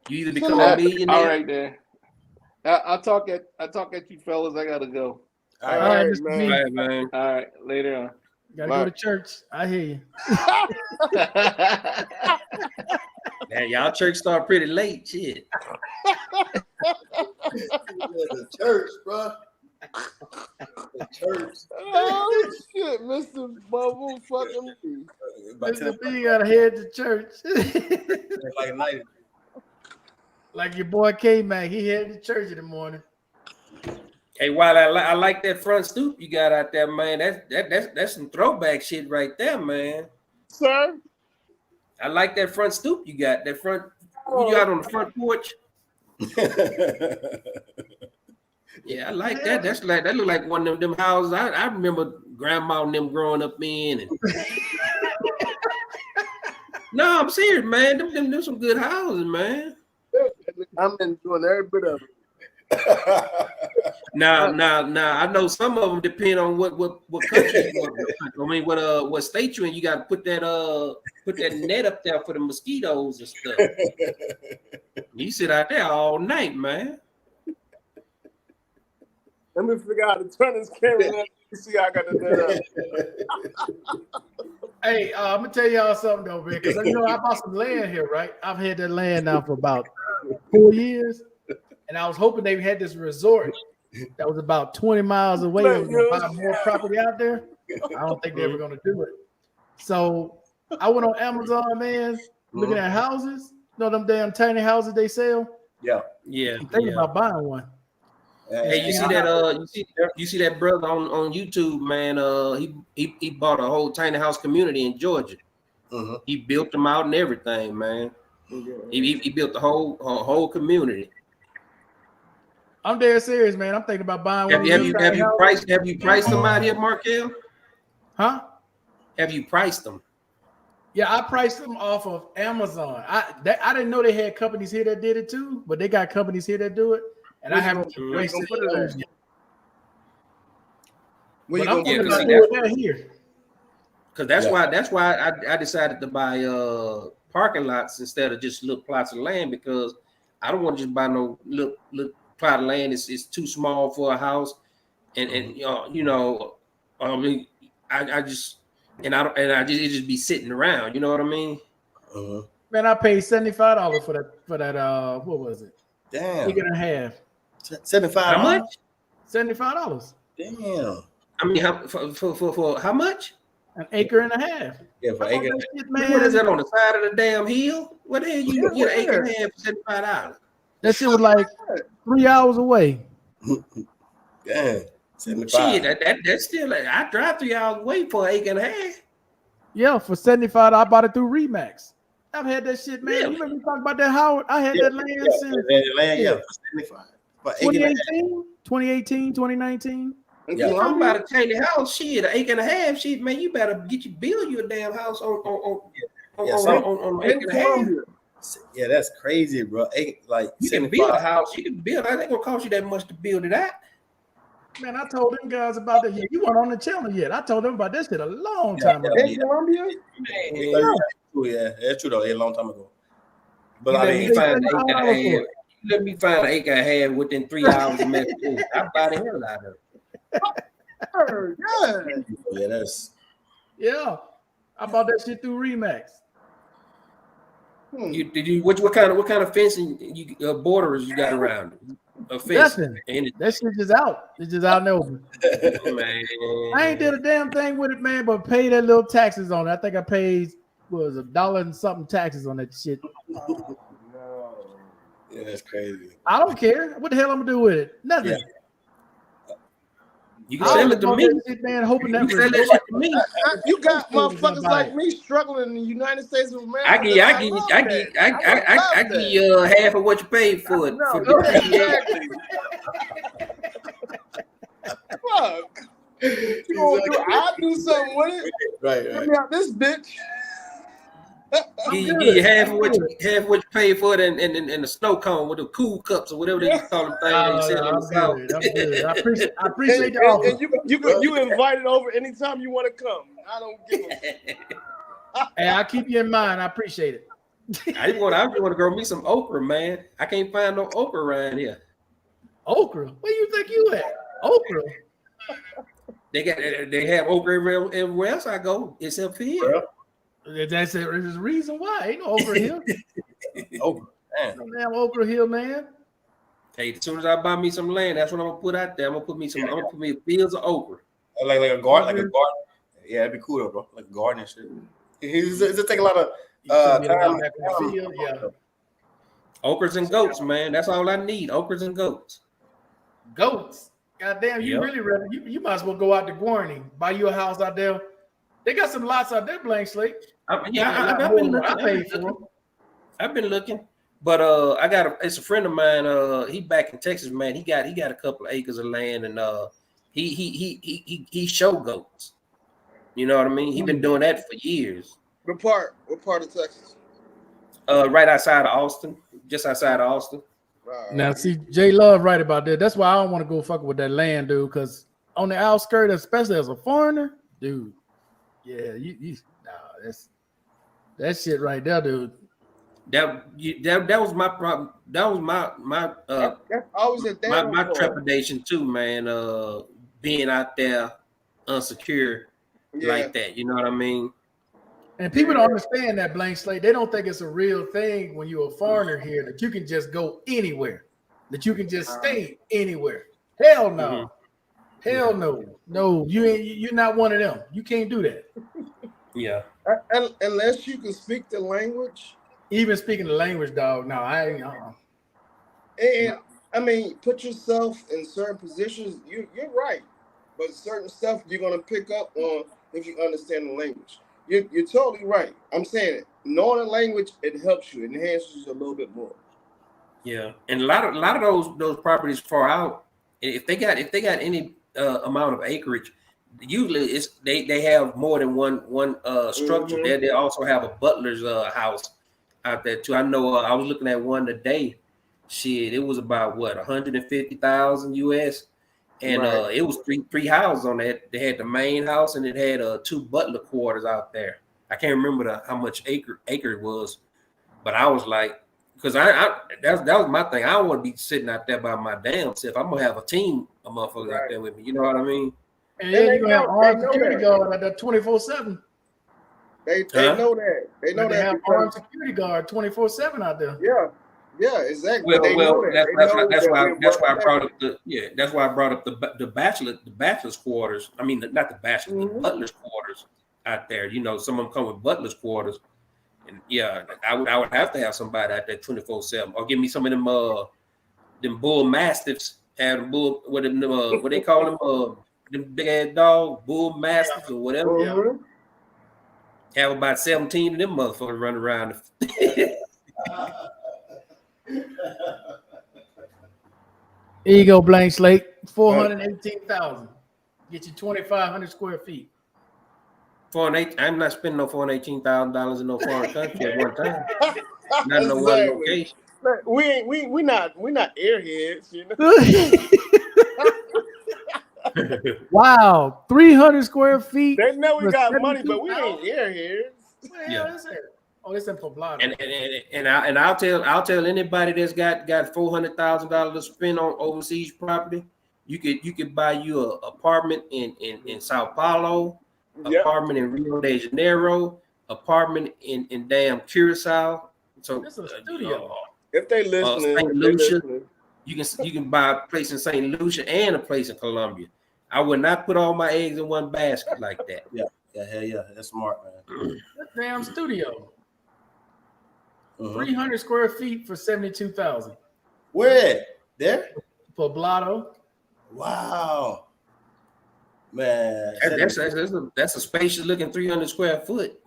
You either Send become them a out. millionaire. all right, then. I'll talk at you fellas. I gotta go. All All right, right, Mr. man. B. All right, man. All right, later on. Gotta go to church. I hear you. Man, y'all church start pretty late. Shit. The church, bro. The church. Oh shit, Mr. Bubble fucking B. Mr. B gotta head to church. Like night. Like your boy K-Mac, he headed to church in the morning. Hey, while I like that front stoop you got out there, man. That's some throwback shit right there, man. Sir? I like that front stoop you got. That front, who you got on the front porch? Yeah, I like that. That look like one of them houses I remember grandma and them growing up in. And... No, I'm serious, man. Them some good houses, man. I'm enjoying every bit of it. Now, I know some of them depend on what country you want. I mean, what state you in. You got to put that net up there for the mosquitoes and stuff. You sit out there all night, man. Let me figure out how to turn this camera on. See how I got the net up. Hey, I'm gonna tell y'all something though, man, because you know I bought some land here, right? I've had that land now for about 4 years, and I was hoping they had this resort that was about 20 miles away and buy more property out there. I don't think they're ever gonna do it. So I went on Amazon, man, looking at houses. You know them damn tiny houses they sell? Yeah. I'm thinking about buying one. Hey, you see that brother on YouTube, man? He bought a whole tiny house community in Georgia. He built them out and everything, man. He built the whole community. I'm dead serious, man. I'm thinking about buying one. Have you priced them out here, Markel? Huh? Have you priced them? Yeah, I priced them off of Amazon. I didn't know they had companies here that did it too, but they got companies here that do it. And I haven't wasted those yet. But I'm going to do it here. Because that's why I decided to buy parking lots instead of just little plots of land, because I don't want to just buy no little plot of land. It's too small for a house, and you know, I mean, I just it just be sitting around. You know what I mean? Man, I paid $75 for that. What was it? Damn. Acre and a half. 75. How much? $75. Damn. I mean, for how much? An acre and a half. Yeah, for acre. What is that on the side of the damn hill? What the hell you get an acre and a half for $75? That shit was like 3 hours away. Damn. 75. Shit, that's still. I drive 3 hours away for an acre and a half. Yeah, for $75, I bought it through Remax. I've had that shit, man. Really? You remember me talking about that, Howard? I had that land since for 75. 2018, 2019. Yeah, I'm about to change the house. Shit, an acre and a half. Shit, man, you better build you a damn house on acre and a half. Yeah, that's crazy, bro. Like you can build a house. You can build. It ain't gonna cost you that much to build it out. Man, I told them guys about that. You weren't on the channel yet. I told them about this shit a long time ago. In Columbia? Yeah, that's true though. A long time ago. But You I let mean, me find an acre and a half. Let me find an acre and a half within 3 hours of Mexico. I'll buy the hell out of it. yeah, that's I bought that shit through Remax. What kind of fencing borders you got around it? A fence. Nothing. That shit just out. It's just out in the open. Man. I ain't did a damn thing with it, man, but pay that little taxes on it. I think I paid $1 and something taxes on that shit. Yeah, that's crazy. I don't care. What the hell I'm gonna do with it? Nothing. Yeah. You can sell it to me. Shit, man, hoping that sell that shit to me. You got motherfuckers like me struggling in the United States of America. I give you half of what you paid for it. Exactly. Fuck. You gonna do? I'll do something with it. Right. Get me out this bitch. Give you half of what you pay for it and the snow cone with the cool cups or whatever they used to call them things they sell in the south. I'm good. I appreciate the offer. And you invited over anytime you want to come. I don't give a Hey, I'll keep you in mind. I appreciate it. I just want to grow me some okra, man. I can't find no okra around here. Okra? Where you think you at? Okra? They have okra everywhere else I go except for here. That's it. There's a reason why. Ain't no okra here. Okra, man. No damn okra here, man. Hey, as soon as I buy me some land, that's what I'm gonna put out there. I'm gonna put me fields of okra. Like a garden. Yeah, that'd be cool, though, bro. Like a garden and shit. It take a lot of time. Yeah. Okras and goats, man. That's all I need. Okras and goats. Goats. Goddamn, you really you might as well go out to Guarney, buy you a house out there. They got some lots out there, Blank Slate. I've been looking, but it's a friend of mine. He back in Texas, man. He got a couple of acres of land, and he show goats. You know what I mean? He been doing that for years. What part of Texas? Right outside of Austin, just outside of Austin. Now, see, Jay Love right about that. That's why I don't want to go fucking with that land, dude. Because on the outskirts, especially as a foreigner, dude. Yeah, that's that shit right there, dude. That was my problem. That was my trepidation too, man. Being out there unsecure like that, you know what I mean? And people don't understand that, Blank Slate. They don't think it's a real thing when you're a foreigner here that you can just go anywhere, that you can just stay anywhere. Hell no. Mm-hmm. Hell no. No, you're not one of them. You can't do that. Yeah. Unless you can speak the language. Even speaking the language, dog. No, I ain't. And I mean, put yourself in certain positions. You're right, but certain stuff you're gonna pick up on if you understand the language. You're totally right. I'm saying it. Knowing the language, it helps you, it enhances you a little bit more. Yeah, and a lot of those properties far out, if they got any amount of acreage, usually it's they have more than one structure. Mm-hmm. They also have a butler's house out there too. I know I was looking at one today. Shit, it was about what 150,000 US, and it was three houses on that. They had the main house and it had 2 butler quarters out there. I can't remember how much acre it was, but I was like, because that was my thing. I don't want to be sitting out there by my damn self. I'm gonna have a team of motherfuckers out there with me. You know what I mean? And then you're gonna have armed security guard at that 24/7. They know that. They know they that. Have armed security guard 24/7 out there. Yeah, exactly. Well, that's why I brought up the bachelor's quarters. I mean, not the bachelor's, the butler's quarters out there. You know, some of them come with butler's quarters, and yeah, I would have to have somebody out there 24/7, or give me some of them bull mastiffs. Have them bull what they call them them big ass dog bull mastiffs or whatever. Yeah. Have about 17 of them motherfuckers running around. Here you go, Blank Slate. 418,000. Get you 2,500 square feet. I'm not spending no $418,000 in no foreign country at one time. Not in no one location. We not airheads, you know. Wow, 300 square feet. They know we got money, but we ain't airheads. What the hell is it? Oh, it's in Poblado. And I'll tell anybody that's got $400,000 to spend on overseas property, you could buy you an apartment in Sao Paulo, apartment in Rio de Janeiro, apartment in damn Curacao. So it's a studio. If they listening, St. Lucia, you can buy a place in St. Lucia and a place in Colombia. I would not put all my eggs in one basket like that. Hell yeah, that's smart, man. That damn studio. 300 square feet for 72,000. Where? There? Poblado. Wow. Man. That's a spacious looking 300 square foot.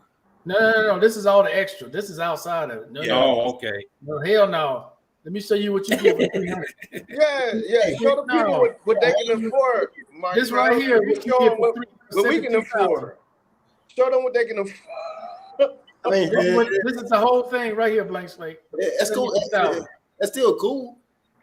No. This is all the extra. This is outside of it. No. Oh, okay. No, hell no. Let me show you what you get for 300. Yeah. Show the people what they can afford. Mark. This right here, what you get for what we can afford. Show them what they can afford. I mean, This is the whole thing right here, blank slate. that's cool. 72,000. That's still cool.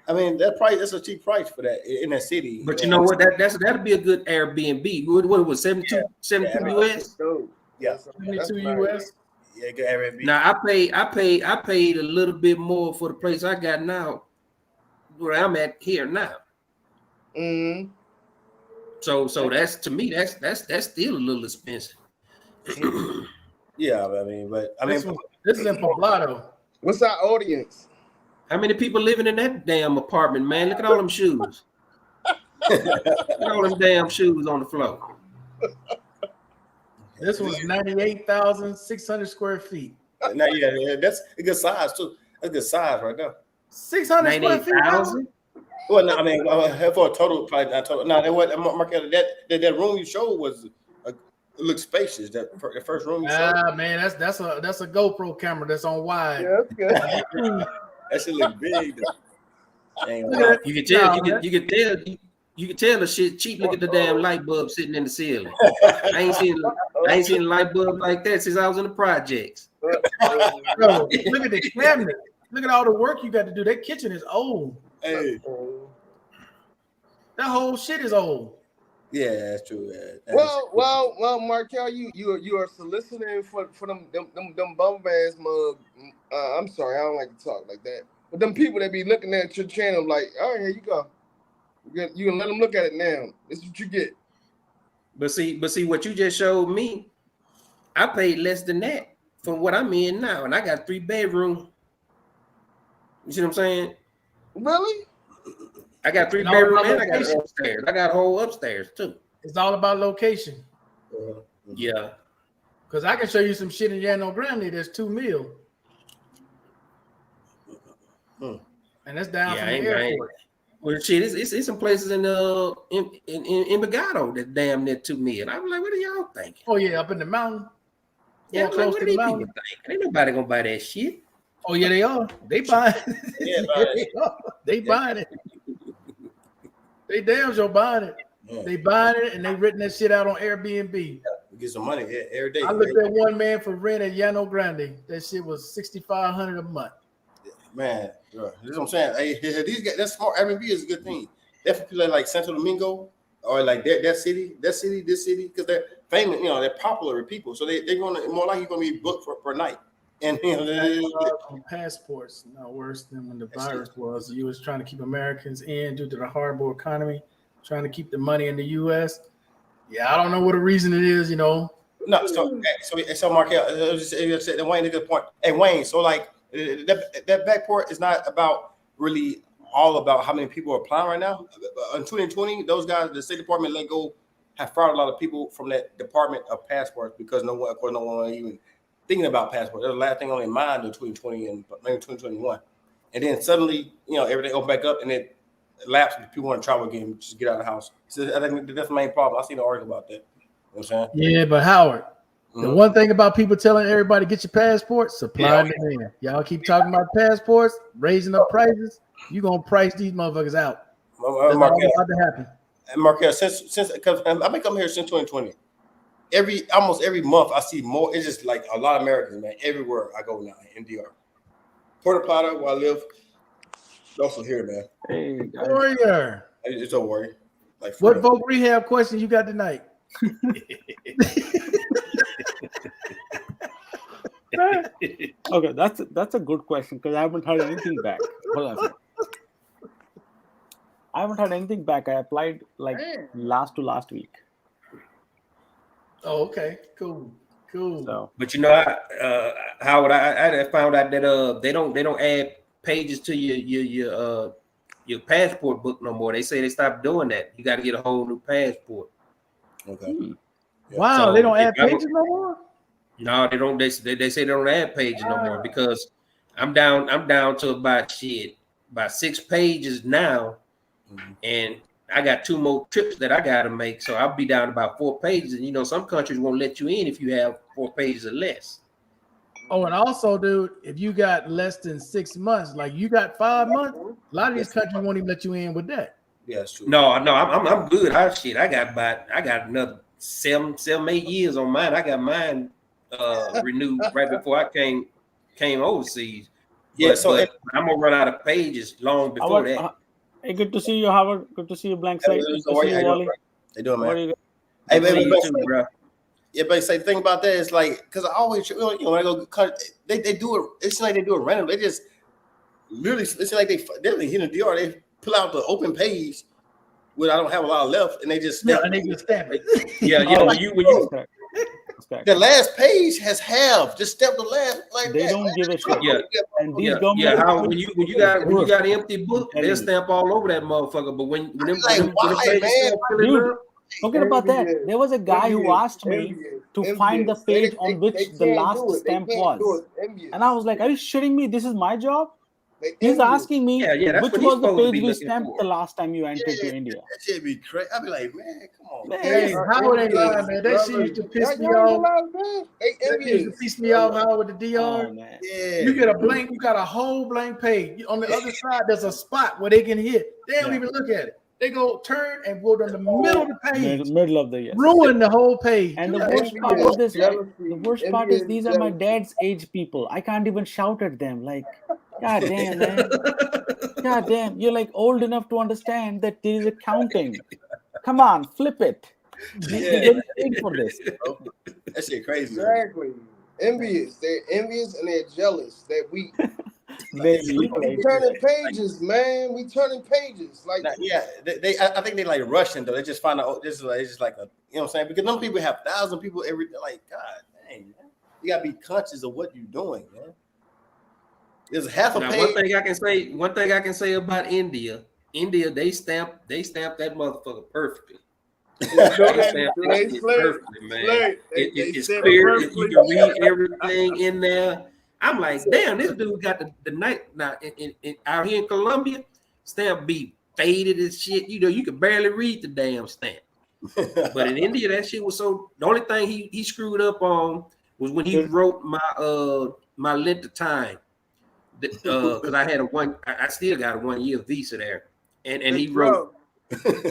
I mean, that's a cheap price for that in that city. But you know what? That'll be a good Airbnb. What was 72 US? Dude, Yeah. that's 72 nice. US. Yeah, good Airbnb. Now I paid a little bit more for the place I got now, where I'm at here now. Mm-hmm. So that's, to me, that's still a little expensive. Yeah, I mean, This is in Poblado. What's our audience? How many people living in that damn apartment, man? Look at all them shoes. Look at all them damn shoes on the floor. This one's 98,600 square feet. now, yeah, that's a good size too. That's a good size right now. 600 square feet. 98,000. Well, no, I mean, for a total, probably not total. No, Marquette, that room you showed was it looked spacious. That the first room you showed. Ah, man, that's a GoPro camera that's on wide. Yeah, that's good. That shit look big. You can tell. You can tell the shit cheap. Look at the damn light bulb sitting in the ceiling. I ain't seen a light bulb like that since I was in the projects. Bro, look at the cabinet. Look at all the work you got to do. That kitchen is old. Hey. That whole shit is old. Yeah, that's true. Yeah. Well, Markel, you are soliciting for them bum ass mug. I'm sorry, I don't like to talk like that. But them people that be looking at your channel like, all right, here you go. You can let them look at it now. This is what you get. But see what you just showed me. I paid less than that for what I'm in now, and I got 3 bedroom. You see what I'm saying? Really? I got 3 No, bedroom no, and I got location. upstairs. I got a whole upstairs too. It's all about location. Yeah. Because I can show you some shit in Llano Grande that's $2 million. And that's down from the airport. Well, shit, it's some places in Envigado that damn near $2 million. I'm like, what are y'all thinking? Oh yeah, up in the mountain. Yeah, More like, close what to are the these mountain. people thinking? Ain't nobody gonna buy that shit. Oh yeah, they are. They buying. Yeah, they buying it. They damn sure buying it. Yeah. They buying it and they renting that shit out on Airbnb. We get some money every day. I looked at one man for rent at Llano Grande. That shit was $6,500 a month. Man, this is what I'm saying. Hey, these guys, that's smart. Airbnb is a good thing. That's for people like Santo Domingo or like that city, this city, because they're famous. You know, they're popular with people, so they're gonna more likely gonna be booked per night. And you know, passports not worse than when the virus was. You was trying to keep Americans in due to the horrible economy, trying to keep the money in the U.S. Yeah, I don't know what the reason it is. You know. No, so Markel, said Wayne a good point. Hey Wayne, so like that backport is not about really all about how many people are applying right now. In 2020, those guys, the State Department let go, have fraud a lot of people from that department of passports because no one was even thinking about passports. That was the last thing on their mind in 2020 and maybe 2021. And then suddenly, you know, everything opened back up and it lapsed. People want to travel again, just get out of the house. So I think that's the main problem. I seen an article about that. You know what I'm saying? Yeah, but Howard, the one thing about people telling everybody get your passport, supply and demand. Y'all keep talking about passports, raising up prices. You gonna price these motherfuckers out. That's all about to happen. And Markel, since because I've been coming here since 2020. Almost every month I see more. It's just like a lot of Americans, man. Everywhere I go now in DR. Puerto Plata, where I live, also here, man. Hey, guys. Warrior. It's a worry. Like What real. vote rehab question you got tonight? Okay, that's a good question because I haven't heard anything back. Hold on a second. I haven't heard anything back. I applied like last week. Oh, okay, cool. So, But you know, Howard, I found out that they don't add pages to your passport book no more. They say they stopped doing that. You got to get a whole new passport. Okay. Wow, So they don't if add I was- pages no more? No, they don't. They say they don't add pages no more because I'm down to about 6 pages now, and I got 2 more trips that I got to make. So I'll be down about 4 pages. And you know, some countries won't let you in if you have 4 pages or less. Oh, and also, dude, if you got less than 6 months, like you got 5 months, a lot of these countries won't even let you in with that. Yeah, it's true. No, I'm good. I got another 7, 8 years on mine. I got mine renewed right before I came overseas. Yeah, But, so but I'm gonna run out of pages long before Howard, that. hey, good to see you, Howard. Good to see you, Blank Slate. Good to see you, Wally. they doing, What man? are you? Hey, See baby, you too, bro. yeah, but say the thing about that is like, because I always, when I go cut, they do it. It's like they do it random. They just literally, it's like they in the DR. They pull out the open page where I don't have a lot left, and they just Yeah, and they just stamp it. Yeah. Oh, When you That's correct. the last page has half. Just step the last like They that. don't give a shit. Yeah. And these Yeah, government how when you got an empty book, I'm they'll telling you. stamp all over that motherfucker. But when them Like, why, pages man? start filling Dude, up, forget about that. Envious. There was a guy who asked me to find the page on which the last stamp was. And I was like, are you shitting me? This is my job? He's asking me, yeah, that's which what he's was the supposed to page be we looking stamped for. the last time you entered to India? That shit be crazy. I'd be like, man, come on. Man, Hey, Howard ain't lying, man. That shit used to piss me off. That used to piss me off, Howard, with the DR. oh, man. Yeah. You get a blank, you got a whole blank page. On the other side, there's a spot where they can hit. They don't Yeah. even look at it. They go turn and go down the middle of the page. Middle of the year. Ruin the whole page. And the You worst like, part of this, right? The worst part is these are my dad's age people. I can't even shout at them. Like, God damn, man. God damn. You're like old enough to understand that there is a counting. Come on, flip it. You're getting paid for this. That shit crazy. Exactly. Envious. They're envious and they're jealous that we They, turning pages, man. We turning pages. Like, Yeah, I think they like rushing though. They just find out this is like it's just like a, you know what I'm saying? Because some people have 1,000 people every day. Like, God dang, man. You gotta be conscious of what you're doing, man. There's half a now, page. one thing I can say about India, they stamp that motherfucker perfectly. They stamp that shit perfectly, man. It's clear. You can read everything in there. I'm like, damn, this dude got the night now out here in Colombia, stamp be faded as shit. You know, you could barely read the damn stamp. But in India, that shit was so. The only thing he screwed up on was when he wrote my length of time. Because I had I still got a 1 year visa there, and he wrote.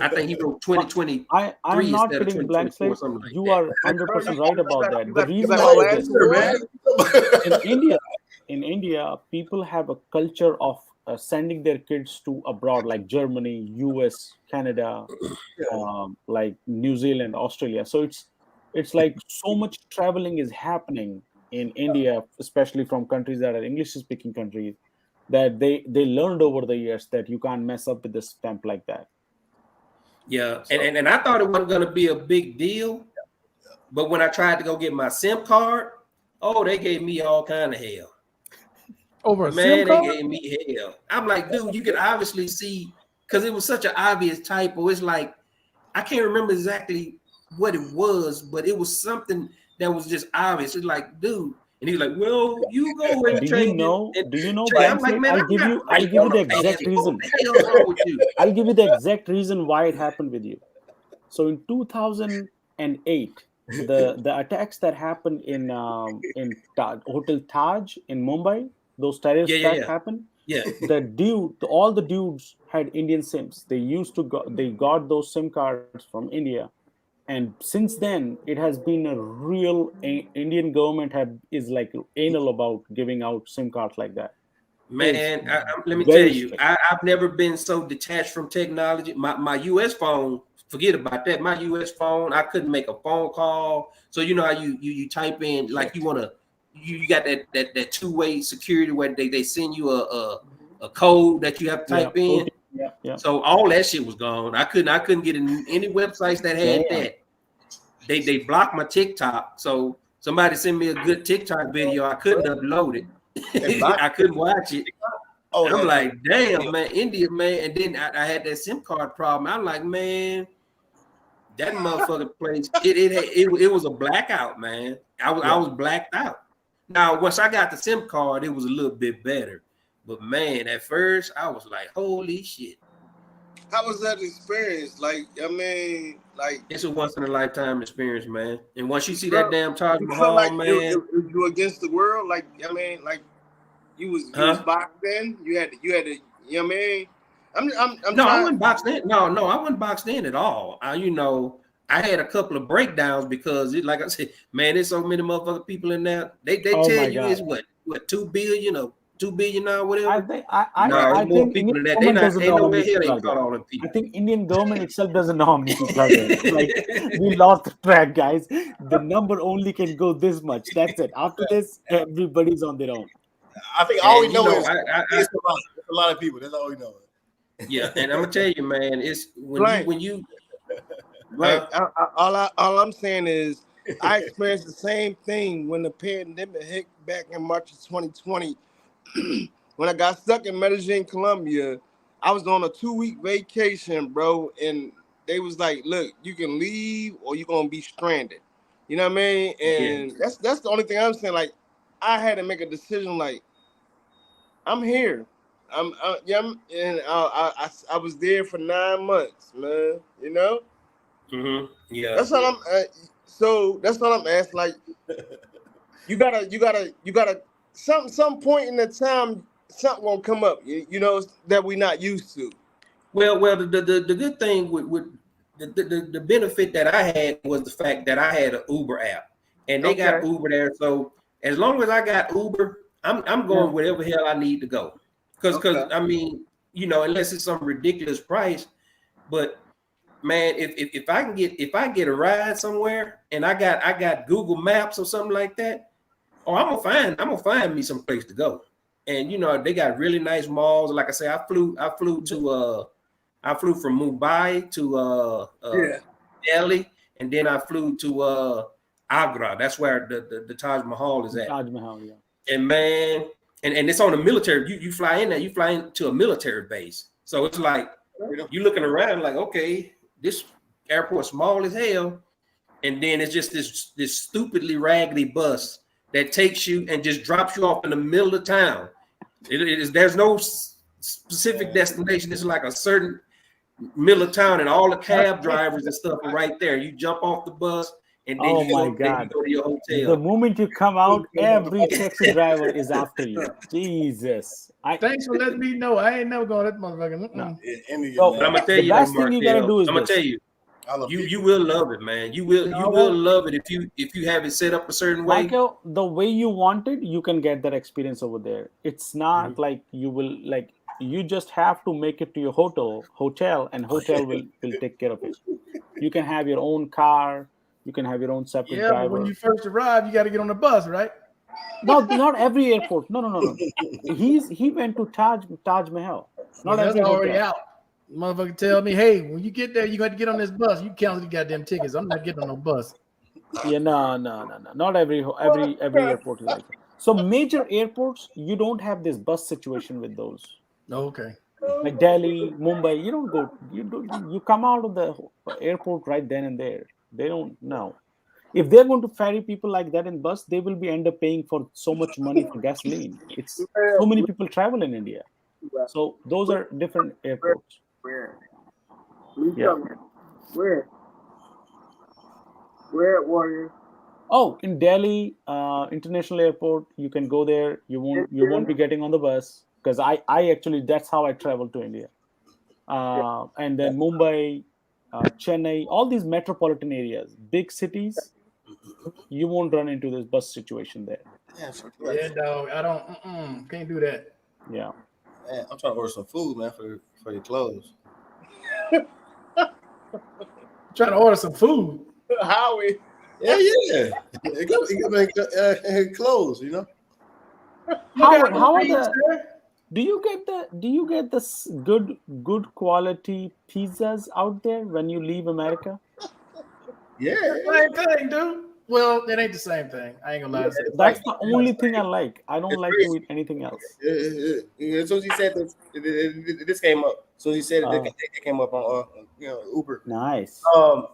I think he wrote 2020. I'm not instead of kidding, Blank Slate. like You that. are 100% right about that. The reason got why a is glass this. In India, people have a culture of sending their kids to abroad, like Germany, US, Canada, like New Zealand, Australia. So it's like so much traveling is happening in India, especially from countries that are English-speaking countries, that they learned over the years that you can't mess up with the stamp like that. Yeah, and I thought it wasn't gonna be a big deal, but when I tried to go get my SIM card, oh, they gave me all kind of hell. over a Man, SIM they card? gave me hell. I'm like, dude, you could obviously see because it was such an obvious typo. It's like I can't remember exactly what it was, but it was something that was just obvious. It's like, dude, and he's like, well, you go and Do change you know? it. Do you know? I'm like, man, I'll give you the exact reason. What the hell is wrong with you? I'll give you the exact reason why it happened with you. So in 2008, the attacks that happened in Hotel Taj in Mumbai, those terrorist attacks happened. Yeah. All the dudes had Indian SIMs. They got those SIM cards from India, and since then it has been a real Indian government is like anal about giving out SIM cards like that. Man, let me very tell you, I've never been so detached from technology. My US phone, forget about that. My US phone, I couldn't make a phone call. So you know how you type in like you want to, you got that two-way security where they send you a code that you have to type in. Yeah. So all that shit was gone. I couldn't get in any websites that had that. They blocked my TikTok. So somebody sent me a good TikTok video. I couldn't upload it. I couldn't watch it. I'm like, damn, man, India, man. And then I had that SIM card problem. I'm like, man, that motherfucker place. It was a blackout, man. I was blacked out. Now, once I got the SIM card, it was a little bit better. But man, at first I was like, holy shit. How was that experience? Like, I mean, like it's a once in a lifetime experience, man. And once you see that damn Taj you felt Mahal, like man, you were against the world. Like, I mean, like you was boxed in. You had to. You know what I mean? I'm no, I wasn't boxed in. No, I wasn't boxed in at all. I had a couple of breakdowns because like I said, man, there's so many motherfucking people in there. They Oh tell my you it's God. what 2 billion or 2 billion now, whatever. I think No, I it's more think people Indian than that. government doesn't Ain't know how no way many here people they are caught there. all them I people. think Indian government itself doesn't know how many people are there. Like we lost track, guys. The number only can go this much. That's it. After this, everybody's on their own. I think all we And you know know, is it's a lot of people. That's all we know. yeah, and I'm gonna tell you, man, it's Blank. when you Like all I'm saying is I experienced the same thing when the pandemic hit back in March of 2020. When I got stuck in Medellin, Colombia, I was on a 2-week vacation, bro, and they was like, "Look, you can leave or you're gonna be stranded." You know what I mean? And that's the only thing I'm saying. Like, I had to make a decision. Like, I'm here. And I was there for 9 months, man. You know. yeah. That's what I'm. So that's what I'm asking. Like, you gotta. Some point in the time, something gonna come up. You know that we not used to. Well, the good thing with the benefit that I had was the fact that I had an Uber app, and they got Okay. Uber there. So as long as I got Uber, I'm going wherever hell I need to go. Because Okay. I mean, you know, unless it's some ridiculous price, but man, if I get a ride somewhere and I got Google Maps or something like that, oh, I'm gonna find me some place to go. And you know, they got really nice malls. Like I say, I flew from Mumbai to Yeah. Delhi, and then I flew to Agra. That's where the Taj Mahal is at. Taj Mahal, yeah. And man, and it's on a military. You fly in there. You fly into a military base. So it's like you looking around like, okay, this airport small as hell, and then it's just this stupidly raggedy bus that takes you and just drops you off in the middle of town. It is there's no specific destination. It's like a certain middle of town, and all the cab drivers and stuff are right there. You jump off the bus, and then Oh you my go, then you God. go to your The hotel. moment you come out, every taxi driver is after you. Jesus. Thanks for letting me know. I ain't never going to that motherfucker. No. India, So, But I'm gonna tell the you though, best thing you gotta Markel, do is I'm gonna this. tell you, I love you will love it, man. You will love it if you have it set up a certain way. Michael, the way you want it, you can get that experience over there. It's not like you will like you just have to make it to your hotel, and hotel will take care of it. You can have your own car, you can have your own separate Yeah, but when driver. you first arrive, you got to get on the bus, right? No, not every airport. No. He went to Taj Mahal. Not That's every already hotel. out. Motherfucker tell me, hey, when you get there, you got to get on this bus. You cancel the goddamn tickets. I'm not getting on no bus. Yeah, no. Not every airport is like that. So major airports, you don't have this bus situation with those. Okay. Like Delhi, Mumbai, you don't go. You come out of the airport right then and there. They don't know. If they're going to ferry people like that in bus, they will be end up paying for so much money for gasoline. It's so many people travel in India. So those are different airports. Where? Yeah. Where? Where, Warrior? Oh, in Delhi International Airport, you can go there. You won't be getting on the bus because I actually that's how I travel to India. And then Mumbai, Chennai, all these metropolitan areas, big cities, you won't run into this bus situation there. Yeah, dog. I don't. Can't do that. Yeah. Man, I'm trying to order some food, man, for your clothes. Trying to order some food. Howie. Yeah. It got make clothes, you know. How are the? Do you get the good quality pizzas out there when you leave America? Yeah. Same thing, dude. Well, it ain't the same thing. I ain't gonna lie. That's the only thing I like. I don't like to eat anything else. As soon as he said this came up. So he said it came up on Uber. Nice.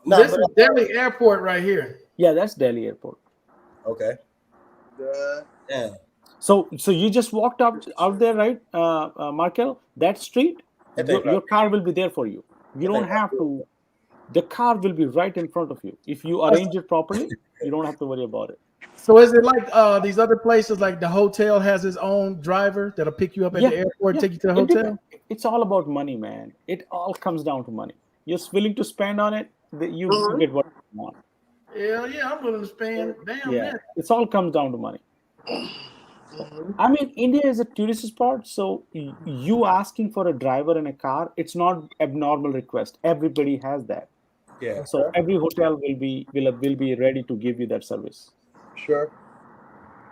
This is Delhi Airport right here. Yeah, that's Delhi Airport. Okay. Yeah. So you just walked out there, right, Markel? That street, your car will be there for you. You don't have to. The car will be right in front of you. If you arrange it properly, you don't have to worry about it. So is it like these other places, like the hotel has its own driver that'll pick you up at the airport, take you to the hotel? It's all about money, man. It all comes down to money. You're willing to spend on it, you Mhm. get what you want. Hell yeah, I'm willing to spend damn Yeah, that. it's all comes down to money. Mhm. I mean, India is a tourist spot, so you asking for a driver in a car, it's not abnormal request. Everybody has that. Yeah. So Okay. every hotel will be ready to give you that service. Sure.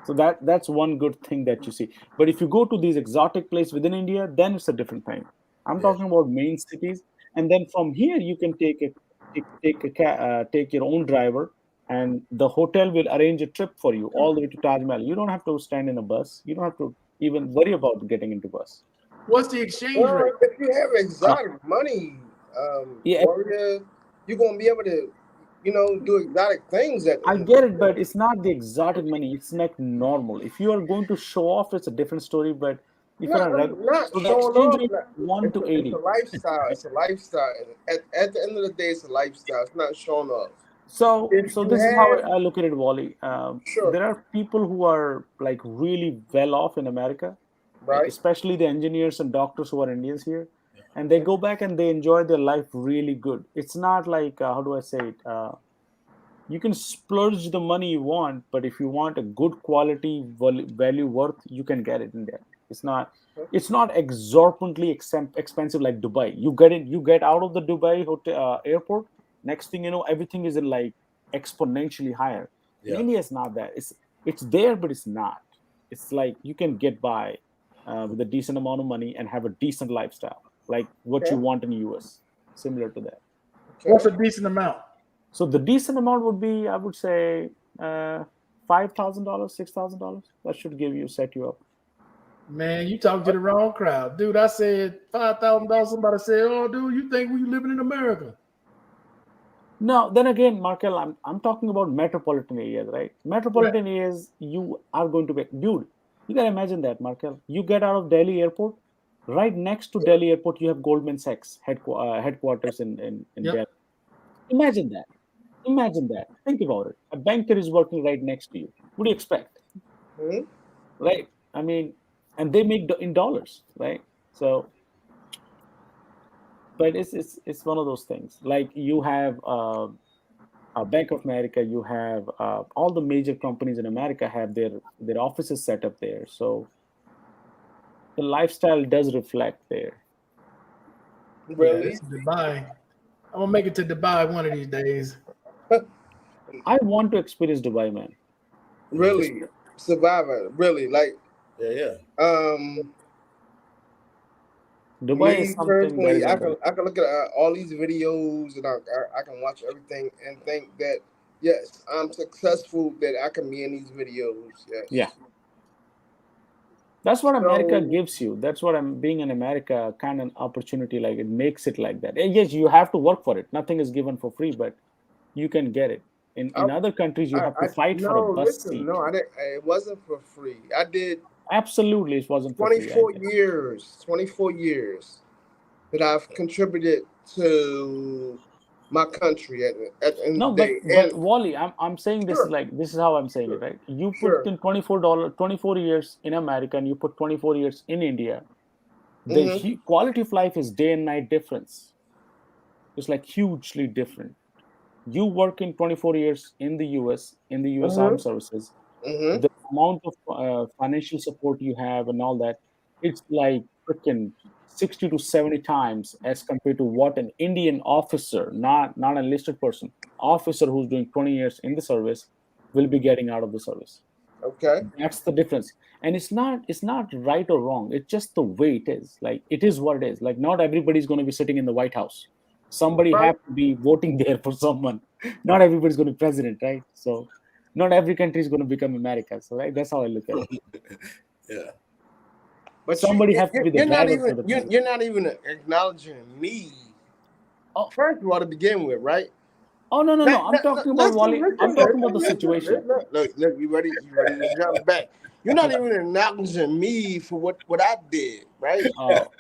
So that's one good thing that you see. But if you go to these exotic places within India, then it's a different thing. I'm Yeah. talking about main cities, and then from here you can take your own driver, and the hotel will arrange a trip for you all the way to Taj Mahal. You don't have to stand in a bus. You don't have to even worry about getting into bus. What's the exchange Well, rate? if you have Uh, exotic money, yeah, warrior, you're gonna be able to, do exotic things at I the get it, but it's not the exotic money. It's like normal. If you are going to show off, it's a different story. But if you're not on not so the showing exchange off. rate is 1 to It's a 80. lifestyle. It's a lifestyle. At the end of the day, it's a lifestyle. It's not showing off. If So you this is how have, I look at it, Wally. sure, There are people who are like really well off in America, like right? especially the engineers and doctors who are Indians here, and they go back and they enjoy their life really good. It's not like how do I say it? You can splurge the money you want, but if you want a good quality value worth, you can get it in there. It's not exorbitantly expensive like Dubai. You get out of the Dubai hotel airport, next thing you know, everything is in like exponentially higher. In Yeah. India, it's not that. It's there, but it's not. It's like you can get by with a decent amount of money and have a decent lifestyle, like what you Okay, want in US, similar to that. What's okay. a decent amount? So the decent amount would be, I would say, $5,000, $6,000. That should set you up. Man, you talking to the wrong crowd. Dude, I said $5,000. Somebody said, oh, dude, you think we living in America? No, then again, Markel, I'm talking about metropolitan areas, right? Right. Metropolitan areas, you are going to be, dude. You can imagine that, Markel. You get out of Delhi airport, right next to Delhi airport, you have Goldman Sachs headquarters in Yep. Delhi. Imagine that. Imagine that. Think about it. A banker is working right next to you. What do you expect? Mhm. Right? I mean, and they make in dollars, right? So, but it's one of those things. Like you have Bank of America, you have all the major companies in America have their offices set up there. So the lifestyle does reflect there. Yeah, Really, this is Dubai. I'm gonna make it to Dubai one of these days. I want to experience Dubai, man. Yeah. really surviving. Really, like, Yeah. Yeah. um, Dubai is me something that personally, is unbelievable. I can look at all these videos and I can watch everything and think that yes, I'm successful. That I can be in these videos. Yeah. Yes. That's what America So gives you. That's what I'm being in America kind of opportunity. Like it makes it like that. Yes, you have to work for it. Nothing is given for free, but you can get it. I, In other countries, you have to I fight for a no, bus listen, seat. no, I didn't. It wasn't for free. I did Absolutely, it wasn't for free. I 24 get it. years, 24 years that I've contributed to my country at the end No, of the day. but And Wally, I'm saying this is sure, like this is how I'm saying it, sure, right? You put sure. in $24, 24 years in America, and you put 24 years in India. The Mm-hmm, quality of life is day and night difference. It's like hugely different. You work in 24 years in the US, in the US mm-hmm, Armed Services, mm-hmm. the amount of financial support you have and all that, it's like freaking 60 to 70 times as compared to what an Indian officer, not an enlisted person, officer who's doing 20 years in the service will be getting out of the service. Okay. That's the difference. And it's not right or wrong. It's just the way it is. Like it is what it is. Like not everybody's going to be sitting in the White House. Somebody Right. have to be voting there for someone. Not everybody's going to be president, right? So not every country is going to become America. So right, that's how I look at it. Yeah. But Somebody have to be the you're not driver even for the president. you're not even acknowledging me Oh, first of all to begin with, right? oh no, no, no. I'm talking about Listen, Wally. I'm listen, talking about listen, the situation. look, you ready? You ready to jump back? You're not even acknowledging me for what I did, right? Oh,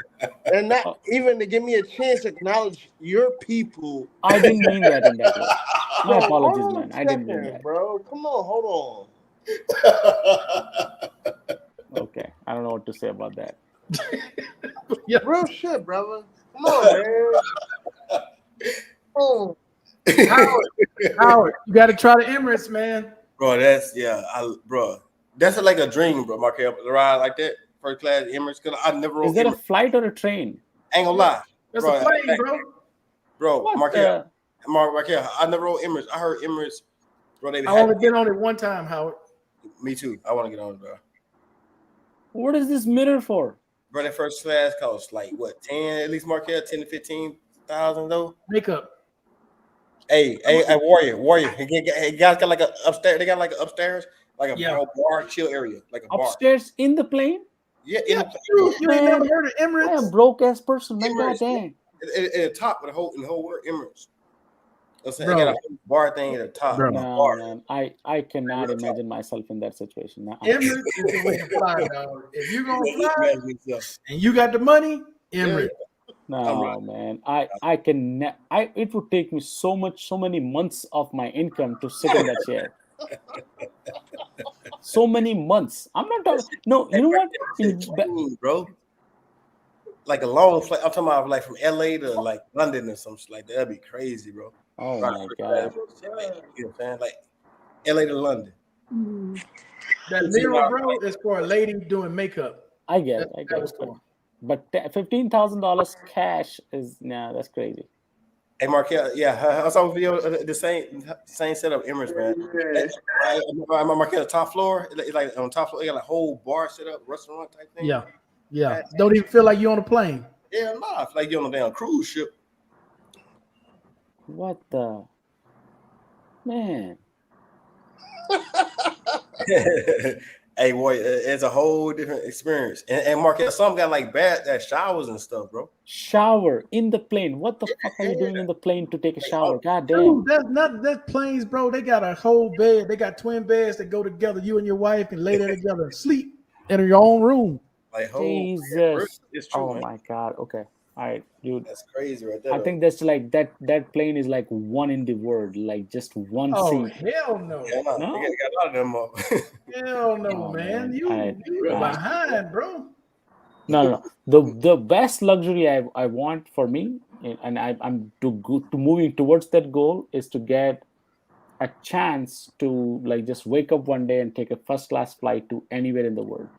And not oh, even to give me a chance to acknowledge your people. I didn't mean that in that way. My So apologies, hold on man. a I didn't mean second, that. bro. Come on, hold Okay, I don't know what to say about that. Yeah. on. Real shit, brother. Come on, man. Come on. Howard, you got to try the Emirates, man. Bro, that's like a dream, bro. Markel, to ride like that, first class Emirates. Cause I never rode Is that a Emirates. flight or a train? Ain't gonna lie, That's bro. a plane, bro. Bro, What Markel, I never rode Emirates. I heard Emirates, bro. They I only been on it one time, Howard. Me too. I want to get on it, bro. What is this mirror for? Bro, that first class costs like what, 10 at least, Markel, 10 to 15,000 though. Makeup. Hey, Warrior. Hey, guys got like a upstairs. They got like an upstairs, like a bar, chill area, like a bar. Upstairs in the plane? Yeah, you ain't never heard of Emirates? I am broke ass person, man. Emirates, Goddamn. At the top of the whole word Emirates. I'm saying Bro. they got a whole bar thing at the top. Bro. No, man. I cannot imagine myself in that situation. No. Emirates is the way to fly, dog. If you're gonna Yeah, fly and you got the money, Emirates. No, man. I can. It would take me so many months of my income to sit in that chair. So many months. I'm not talking. No, you know what, bro? Like a long flight. I'm talking about like from LA to like London or some shit like that. That'd be crazy, bro. Oh my god. You know what I'm saying? Like LA to London. That mirror, bro, is for a lady doing makeup. I get it. But $15,000 cash is that's crazy. Hey, Markel, I saw a video of the same setup, Emirates, man. Markel, top floor, like on top floor, they got a whole bar set up, restaurant type thing. Yeah. Don't even feel like you're on a plane. Yeah, nah, like you're on a damn cruise ship. What the man? Hey, boy, it's a whole different experience. And Markel, some got like bad showers and stuff, bro. Shower in the plane. What the fuck are you doing in the plane to take a shower? God damn. Dude, that's planes, bro. They got a whole bed. They got twin beds that go together. You and your wife can lay there together and sleep in your own room. Like, Jesus. It's true, oh man. my god. Okay. All right, dude. That's crazy right there. I think that's like that plane is like one in the world, like just one seat. Hell no. Yeah, no. No? They got a lot of them up. Hell no, Oh, man. man. You behind, bro. No. The best luxury I want for me, and I'm moving towards that goal, is to get a chance to like just wake up one day and take a first class flight to anywhere in the world.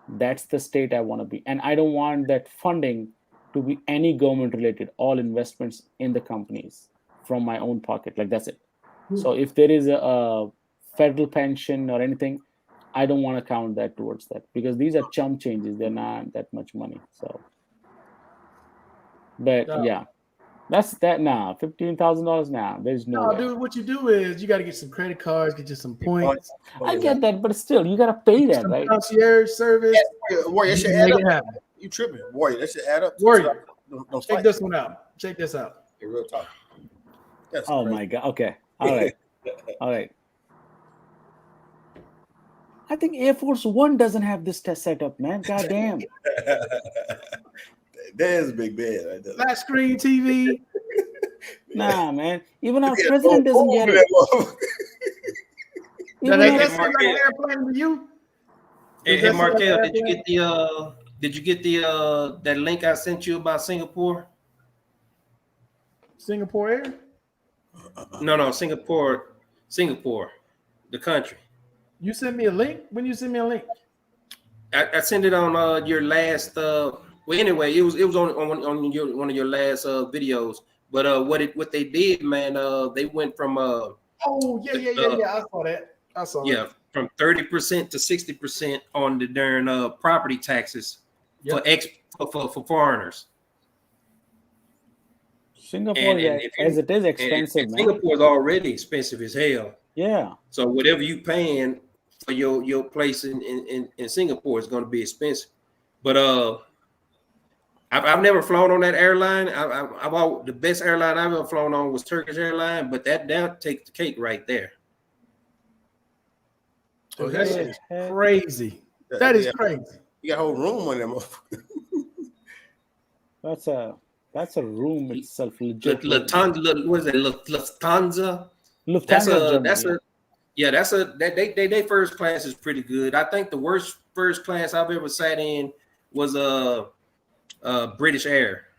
That's the state I want to be, and I don't want that funding to be any government related. All investments in the companies from my own pocket. Like that's it. So if there is a federal pension or anything, I don't want to count that towards that because these are chump changes. They're not that much money. So, but yeah, that's that. Nah, $15,000 now. There's no. No, dude. What you do is you got to get some credit cards, get you some points. I get that, but still, you gotta pay that, right? Concierge service. Warrior, that should add up. You tripping, Warrior? That should add up. Warrior, check this one out. Check this out. Hey, real talk. That's oh crazy. my god. Okay. All right. I think Air Force One doesn't have this test setup, man. God damn. There's a big bed right there. Flat screen TV. Nah, man. Even our president doesn't get it. Now, that's like an airplane to you. Hey, Markel, did you get the that link I sent you about Singapore? Singapore Air? No, Singapore, the country. You sent me a link? When you send me a link? I sent it on your last. Well, anyway, it was on one of your last videos. But what they did, man, they went from Oh yeah. I saw that. From 30% to 60% on the darn property taxes for foreigners. Singapore, as it is expensive, man. Singapore is already expensive as hell. Yeah. So whatever you paying for your place in Singapore is going to be expensive. But I've never flown on that airline. The best airline I've ever flown on was Turkish Airline, but that takes the cake right there. Oh, that shit is crazy. That is crazy. You got a whole room on them. That's a room itself. Lufthansa, what is it? Lufthansa. Lufthansa. They first class is pretty good. I think the worst first class I've ever sat in was British Air.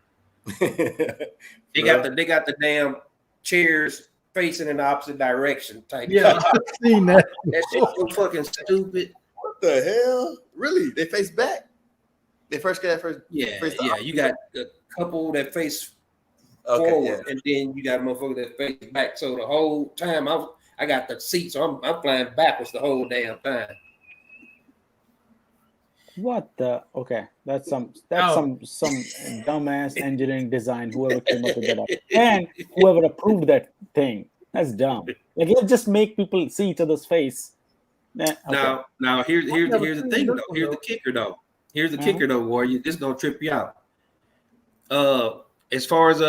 They got the damn chairs facing in the opposite direction type. Yeah, I've seen that. That shit's so fucking stupid. What the hell? Really? They face back? They first get first. Yeah, face the yeah. opposite? You got a couple that face Okay, forward, and then you got a motherfucker that face back. So the whole time I got the seat, so I'm flying backwards the whole damn time. What the? Okay, that's some Oh. some dumbass engineering design. Whoever came up with that, and whoever approved that thing, that's dumb. Like, let's just make people see each other's face. Nah, okay. Now here's never the seen thing this though. one, Here's the though. kicker though. Here's the Uh-huh. kicker though, Warrior. This gonna trip you out. As far as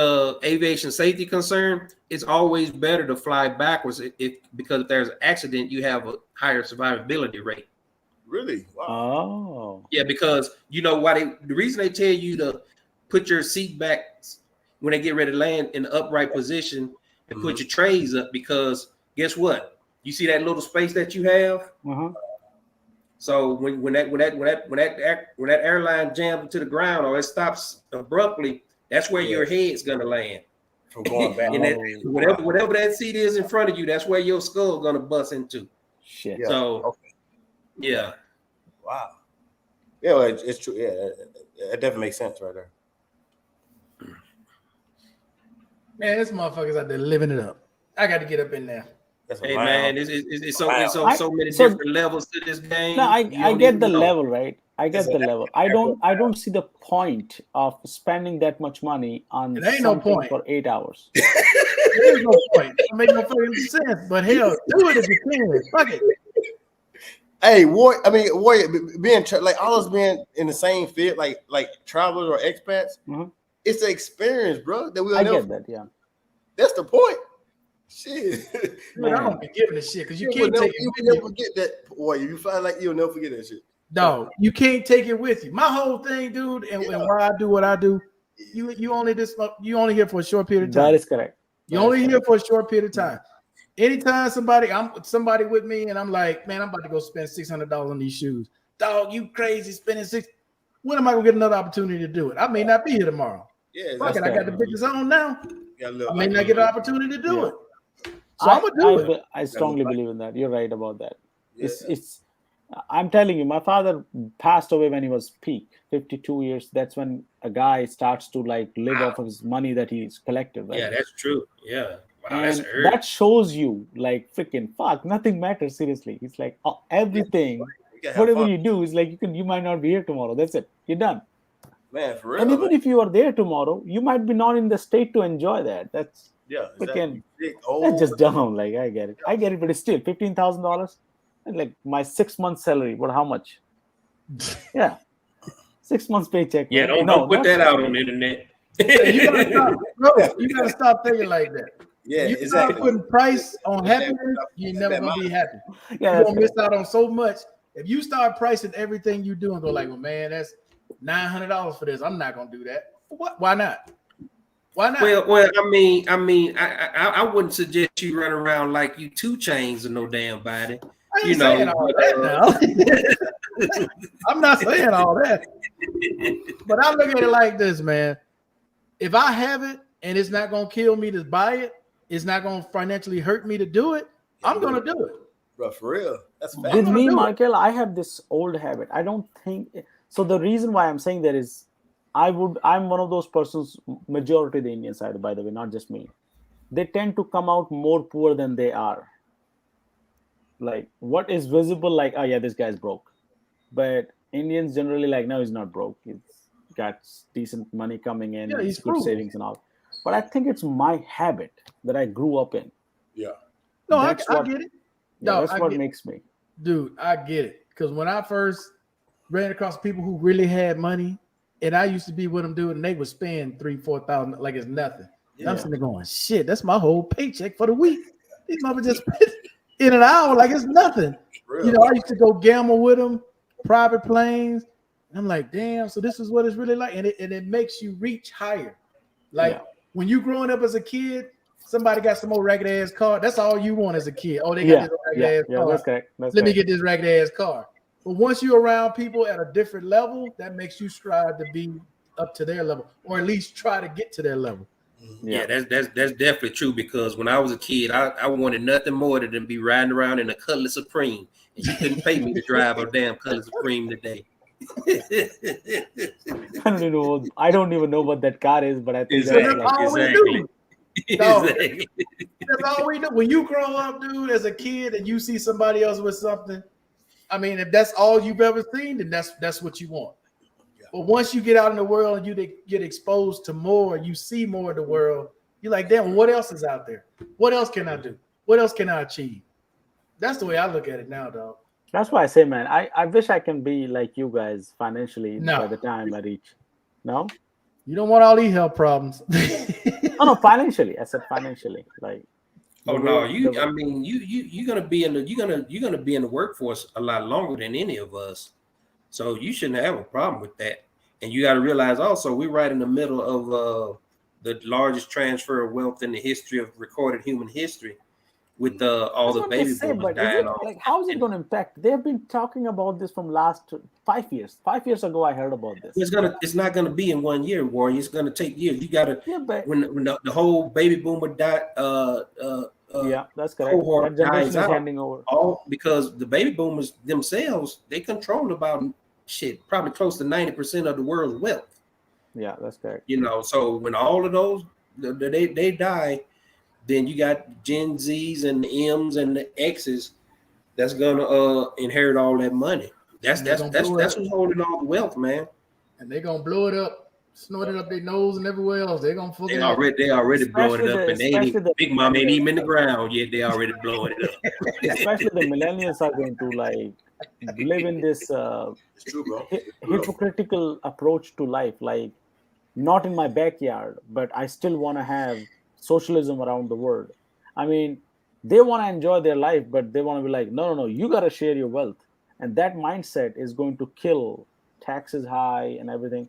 aviation safety concerned, it's always better to fly backwards because if there's an accident, you have a higher survivability rate. Really? Wow. Oh, Yeah, because you know why the reason they tell you to put your seat back when they get ready to land in the upright position and put your trays up, because guess what? You see that little space that you have? uh-huh. So when that airline jams into the ground or it stops abruptly, that's where your head's gonna land. From going back. And that, whatever that seat is in front of you, that's where your skull gonna bust into. Shit. Yeah. So Okay. yeah. Wow. Yeah, well, it's true. Yeah, it definitely makes sense right there. Man, this motherfucker's out there living it up. I got to get up in there. That's a Hey wow. man, it's so many So- different levels to this game. No, I You don't get even the know. level, right? I get the level. I don't see the point of spending that much money on It ain't no something point. for 8 hours. There's no point. It don't make no fucking sense. But hell, do it if you can. Fuck it. Hey, Warrior, being like all us being in the same field, like travelers or expats, Mhm. it's the experience, bro. That we'll I never. get that, yeah. That's the point. Shit. Dude, I don't be giving a shit because you You can't will take never, it you with will you. never forget that, Warrior. You find like you'll never forget that shit. No, you can't take it with you. My whole thing, dude, and why I do what I do, you only here for a short period of time. That is correct. You're only here for a short period of time. Anytime somebody with me and I'm like, man, I'm about to go spend $600 on these shoes. Dog, you crazy spending $600? When am I gonna get another opportunity to do it? I may not be here tomorrow. Yeah, Fuck it, I got the bitches on now. I I may not get an opportunity to do Yeah. it. So I'm gonna do it. I strongly believe in that. You're right about that. Yeah. It's I'm telling you, my father passed away when he was peak, 52 years. That's when a guy starts to like live off of his money that he's collected, right? Yeah, that's true. Yeah. Wow, And that's that shows you like freaking fuck, nothing matters seriously. It's like everything, You can have whatever fun. you do is like you might not be here tomorrow. That's it. You're done. Man, for real. And even man. if you are there tomorrow, you might be not in the state to enjoy that. That's Yeah, freaking Big, that's old, just dumb. Like I get it, but it's still $15,000. Like my 6 months salary. But how much? Yeah, 6 months paycheck. Yeah, man. don't put not- that out on the internet. You gotta stop, bro, you gotta stop thinking like that. yeah, You exactly. start putting price on Exactly. happiness, you're never gonna be happy. Yeah, You're that's gonna miss correct. out on so much. If you start pricing everything you do and go like, well, man, that's $900 for this. I'm not gonna do that. What? Why not? Why not? Well, I mean, I wouldn't suggest you run around like you 2 chains or no damn body. I ain't You know, saying all that now. I'm not saying all that. But I look at it like this, man. If I have it and it's not gonna kill me to buy it, it's not gonna financially hurt me to do it, I'm gonna do it. Bro, for real. That's fact. With gonna me, do it. Michael, I have this old habit. I don't think so. The reason why I'm saying that is I'm one of those persons, majority of the Indian side, by the way, not just me. They tend to come out more poor than they are. Like what is visible, like, oh yeah, this guy's broke. But Indians generally like, no, he's not broke. He's got decent money coming in, Yeah, he's good frugal. savings and all. But I think it's my habit that I grew up in. Yeah. No, I That's what- get it. Yeah, No, that's I what get- makes me. Dude, I get it. Because when I first ran across people who really had money, and I used to be with them, dude, and they would spend $3,000-4,000 like it's nothing. And I'm Yeah. sitting there going, shit, that's my whole paycheck for the week. These motherfuckers just spent in an hour like it's nothing. For real. You know, I used to go gamble with them, private planes. And I'm like, damn, so this is what it's really like. And it makes you reach higher. Like Yeah. when you growing up as a kid, somebody got some old ragged ass car. That's all you want as a kid. Oh, they got Yeah, this ragged yeah, ass yeah, car. that's correct. That's Let me correct. get this ragged ass car. But once you're around people at a different level, that makes you strive to be up to their level, or at least try to get to their level. Yeah, that's definitely true, because when I was a kid, I wanted nothing more than to be riding around in a Cutlass Supreme, and you couldn't pay me to drive a damn Cutlass Supreme today. I don't even know what that car is, but I think Exactly. that's like all we Exactly. do. Dog, Exactly. that's all we do. When you grow up, dude, as a kid, and you see somebody else with something, I mean, if that's all you've ever seen, then that's what you want. But once you get out in the world and you get exposed to more, you see more of the world, you're like, damn, what else is out there? What else can I do? What else can I achieve? That's the way I look at it now, dog. That's why I say, man, I wish I can be like you guys financially No. by the time I reach. No? You don't want all these health problems. No, financially. I said financially. Like, Oh no, you're gonna be in the workforce a lot longer than any of us. So you shouldn't have a problem with that. And you got to realize also, we're right in the middle of the largest transfer of wealth in the history of recorded human history, with all the baby boomers dying off. Like, how is it going to impact? They've been talking about this from last 5 years. 5 years ago, I heard about this. It's not gonna be in 1 year, Warren. It's gonna take years. You gotta when the whole baby boomer that's correct. That generation is handing over. All because the baby boomers themselves, they control about probably close to 90% of the world's wealth. Yeah, that's correct. You know, so when all of those they die, then you got Gen Zs and the M's and the X's that's gonna inherit all that money. That's who's holding all the wealth, man. And they're gonna blow it up, snort it up their nose and everywhere else. They're gonna fuck They it already blowing it up, and Big Mom ain't even in the ground yet. They already blowing it up. Especially the millennials are going to like live in this hypocritical approach to life. Like, not in my backyard, but I still want to have socialism around the world. I mean, they want to enjoy their life, but they want to be like, no, you got to share your wealth. And that mindset is going to kill taxes high and everything.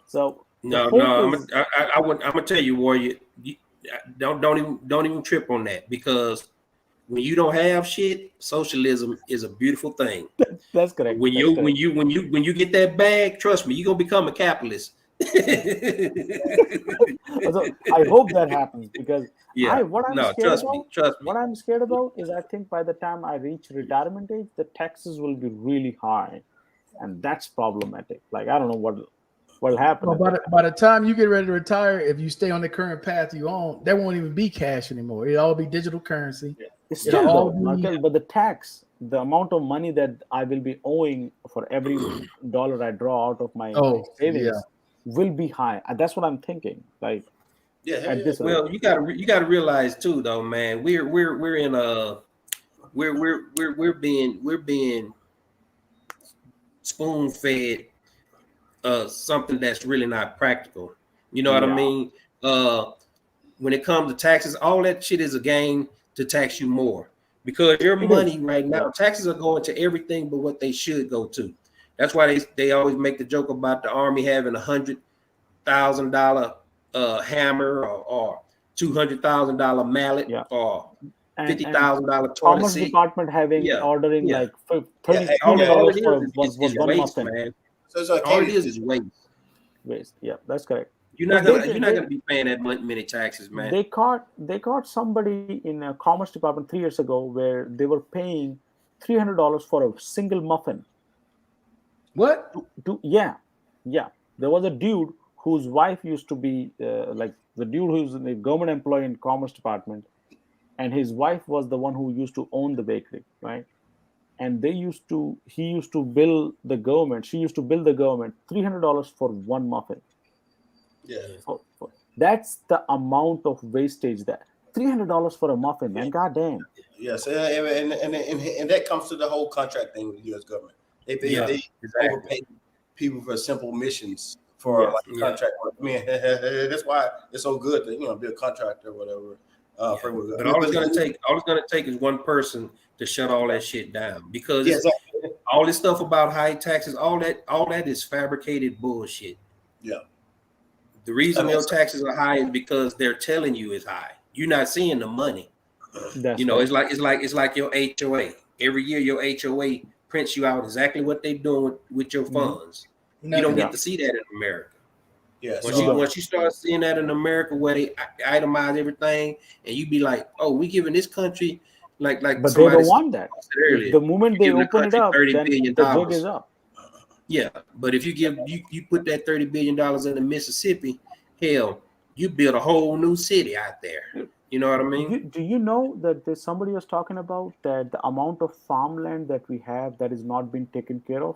So I'm gonna tell you, Warrior, don't even trip on that, because when you don't have shit, socialism is a beautiful thing. That's correct. When you get that bag, trust me, you're gonna become a capitalist. So I hope that happens, because what I'm scared about is, I think by the time I reach retirement age, the taxes will be really high, and that's problematic. Like, I don't know what'll happen. Well, by the time you get ready to retire, if you stay on the current path you're on, there won't even be cash anymore. It'll all be digital currency. It's still but the tax, the amount of money that I will be owing for every dollar I draw out of my savings will be high. That's what I'm thinking. Like, well, you gotta realize too, though, man. We're in a we're being spoon fed something that's really not practical. You know what I mean? When it comes to taxes, all that shit is a game to tax you more, because your money right now, taxes are going to everything but what they should go to. That's why they always make the joke about the Army having $100,000 hammer or $200,000 mallet or $50,000 toilet Commerce seat. Department having ordering like $30 for one muffin. Man. So all it is waste. Waste. Yeah, that's correct. You're not gonna be paying that many taxes, man. They caught somebody in a Commerce Department 3 years ago where they were paying $300 for a single muffin. What? Yeah. There was a dude whose wife used to be like the dude who's a government employee in Commerce Department, and his wife was the one who used to own the bakery, right? And he used to bill the government. She used to bill the government $300 for one muffin. Yeah, that's the amount of wastage there. $300 for a muffin, man. Goddamn. Yes, and that comes to the whole contract thing with the U.S. government. They overpay people for simple missions for contract work. I mean, that's why it's so good to be a contractor or whatever. But all it's gonna take is one person to shut all that shit down, because all this stuff about high taxes, all that is fabricated bullshit. Yeah. The reason your taxes are high is because they're telling you it's high. You're not seeing the money. It's like your HOA. Every year your HOA prints you out exactly what they're doing with your funds. You don't get to see that in America. Yeah. Once you start seeing that in America where they itemize everything, and you be like, oh, we giving this country like But they somebody don't said want that. earlier, The moment they giving the open it country up, $30 then billion. the jig is up. Yeah, but if you put that $30 billion into Mississippi, hell, you build a whole new city out there. You know what I mean? Do you know that there's somebody was talking about that the amount of farmland that we have that is not being taken care of?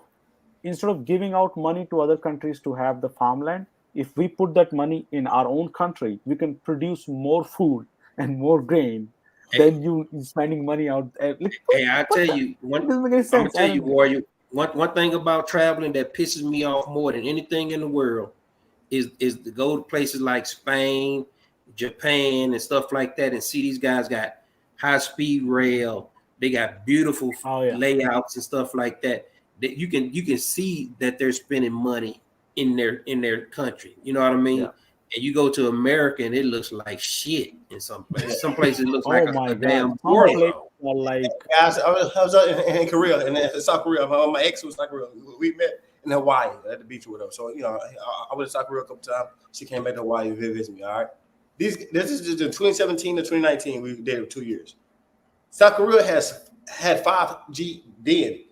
Instead of giving out money to other countries to have the farmland, if we put that money in our own country, we can produce more food and more grain than you spending money out there. Like, Hey, I tell you, it doesn't make any I'm gonna sense. tell you, Warrior. One thing about traveling that pisses me off more than anything in the world is to go to places like Spain, Japan, and stuff like that, and see these guys got high speed rail. They got beautiful layouts and stuff like that. That you can see that they're spending money in their country. You know what I mean? Yeah. And you go to America and it looks like shit in some places. Some places it looks like a damn Some war places zone. are like, Guys, I was in Korea, in South Korea. My ex was in South Korea. We met in Hawaii at the beach with her. So, you know, I went to South Korea a couple times. She came back to Hawaii and visit me, all right? This is just in 2017 to 2019. We did it 2 years. South Korea had 5G then.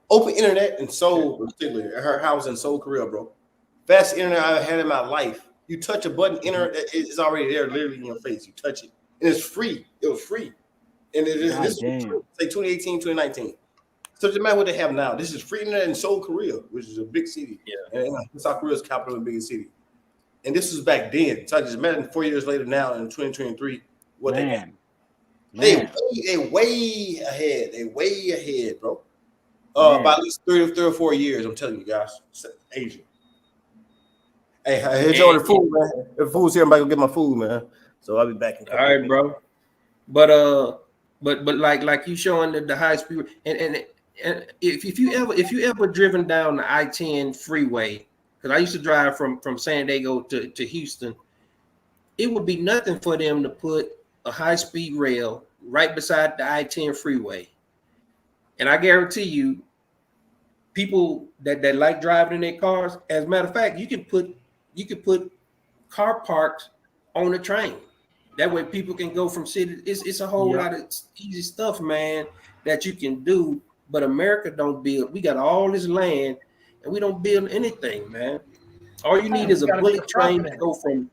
Open internet in Seoul, particularly. Her house in Seoul, Korea, bro. Best internet I've had in my life. You touch a button, internet is already there, literally in your face. You touch it, and it's free. It was free, and this was say 2018, 2019. So just imagine what they have now. This is free internet in Seoul, Korea, which is a big city. Yeah, and South Korea's capital and biggest city. And this was back then. So I just imagine 4 years later, now in 2023, what they have. They way ahead. They way ahead, bro. By at least 3 or 4 years. I'm telling you guys, Asia. Hey, here's all the food, man. The food's here. I'm about to go get my food, man. So I'll be back in a couple all right, minutes. bro. But like you showing the high speed and if you ever driven down the I-10 freeway, because I used to drive from San Diego to Houston, it would be nothing for them to put a high speed rail right beside the I-10 freeway, and I guarantee you, people that like driving in their cars, as a matter of fact, you could put car parks on the train. That way people can go from city. It's a whole lot of easy stuff, man, that you can do. But America don't build. We got all this land and we don't build anything, man. All you need is a bullet train to go from,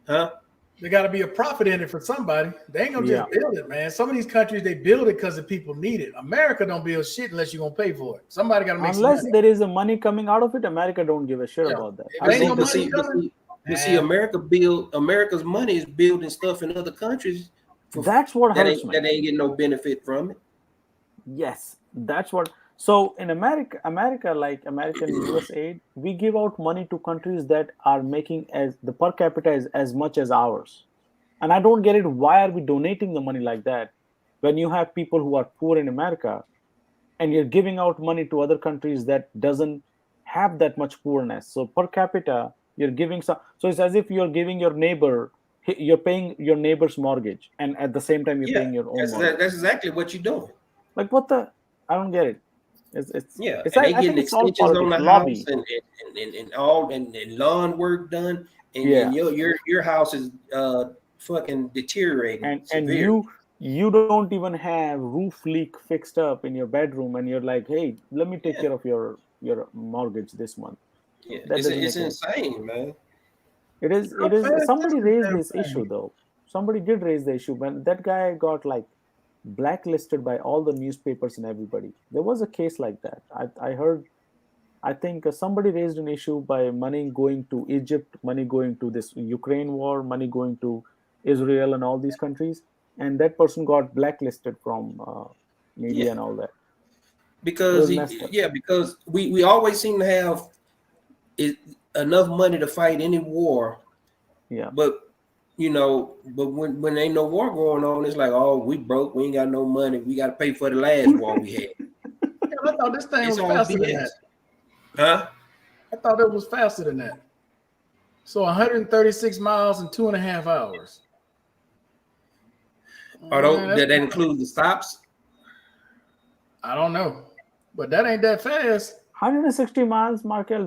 There got to be a profit in it for somebody. They ain't gonna just build it, man. Some of these countries, they build it because the people need it. America don't build shit unless you're gonna pay for it. Somebody got to make unless some money. there is a money coming out of it, America don't give a shit about that. America's money is building stuff in other countries. That's what hurts me. That ain't getting no benefit from it. Yes, that's what. So in America, like American US aid, we give out money to countries that are making as the per capita is as much as ours. And I don't get it. Why are we donating the money like that when you have people who are poor in America and you're giving out money to other countries that doesn't have that much poorness? So per capita, you're giving some. So it's as if you're giving your neighbor, you're paying your neighbor's mortgage, and at the same time you're paying your own mortgage. That's exactly what you're doing. Like what the? I don't get it. It's and I they think getting it's all extensions on politics, the lobby. house and lawn work done, and your house is fucking deteriorating. And you don't even have roof leak fixed up in your bedroom, and you're like, hey, let me take care of your mortgage this month. Yeah, it's insane, man. It is. Somebody raised this issue though. Somebody did raise the issue, but that guy got like blacklisted by all the newspapers and everybody. There was a case like that. I heard. I think somebody raised an issue by money going to Egypt, money going to this Ukraine war, money going to Israel and all these countries, and that person got blacklisted from media and all that. Because because we always seem to have enough money to fight any war. Yeah. But when ain't no war going on, it's like, oh, we broke, we ain't got no money, we got to pay for the last war we had. I thought this thing was faster than that. Huh? I thought it was faster than that. So 136 miles in 2.5 hours. That includes the stops? I don't know, but that ain't that fast. 160 miles, Markel.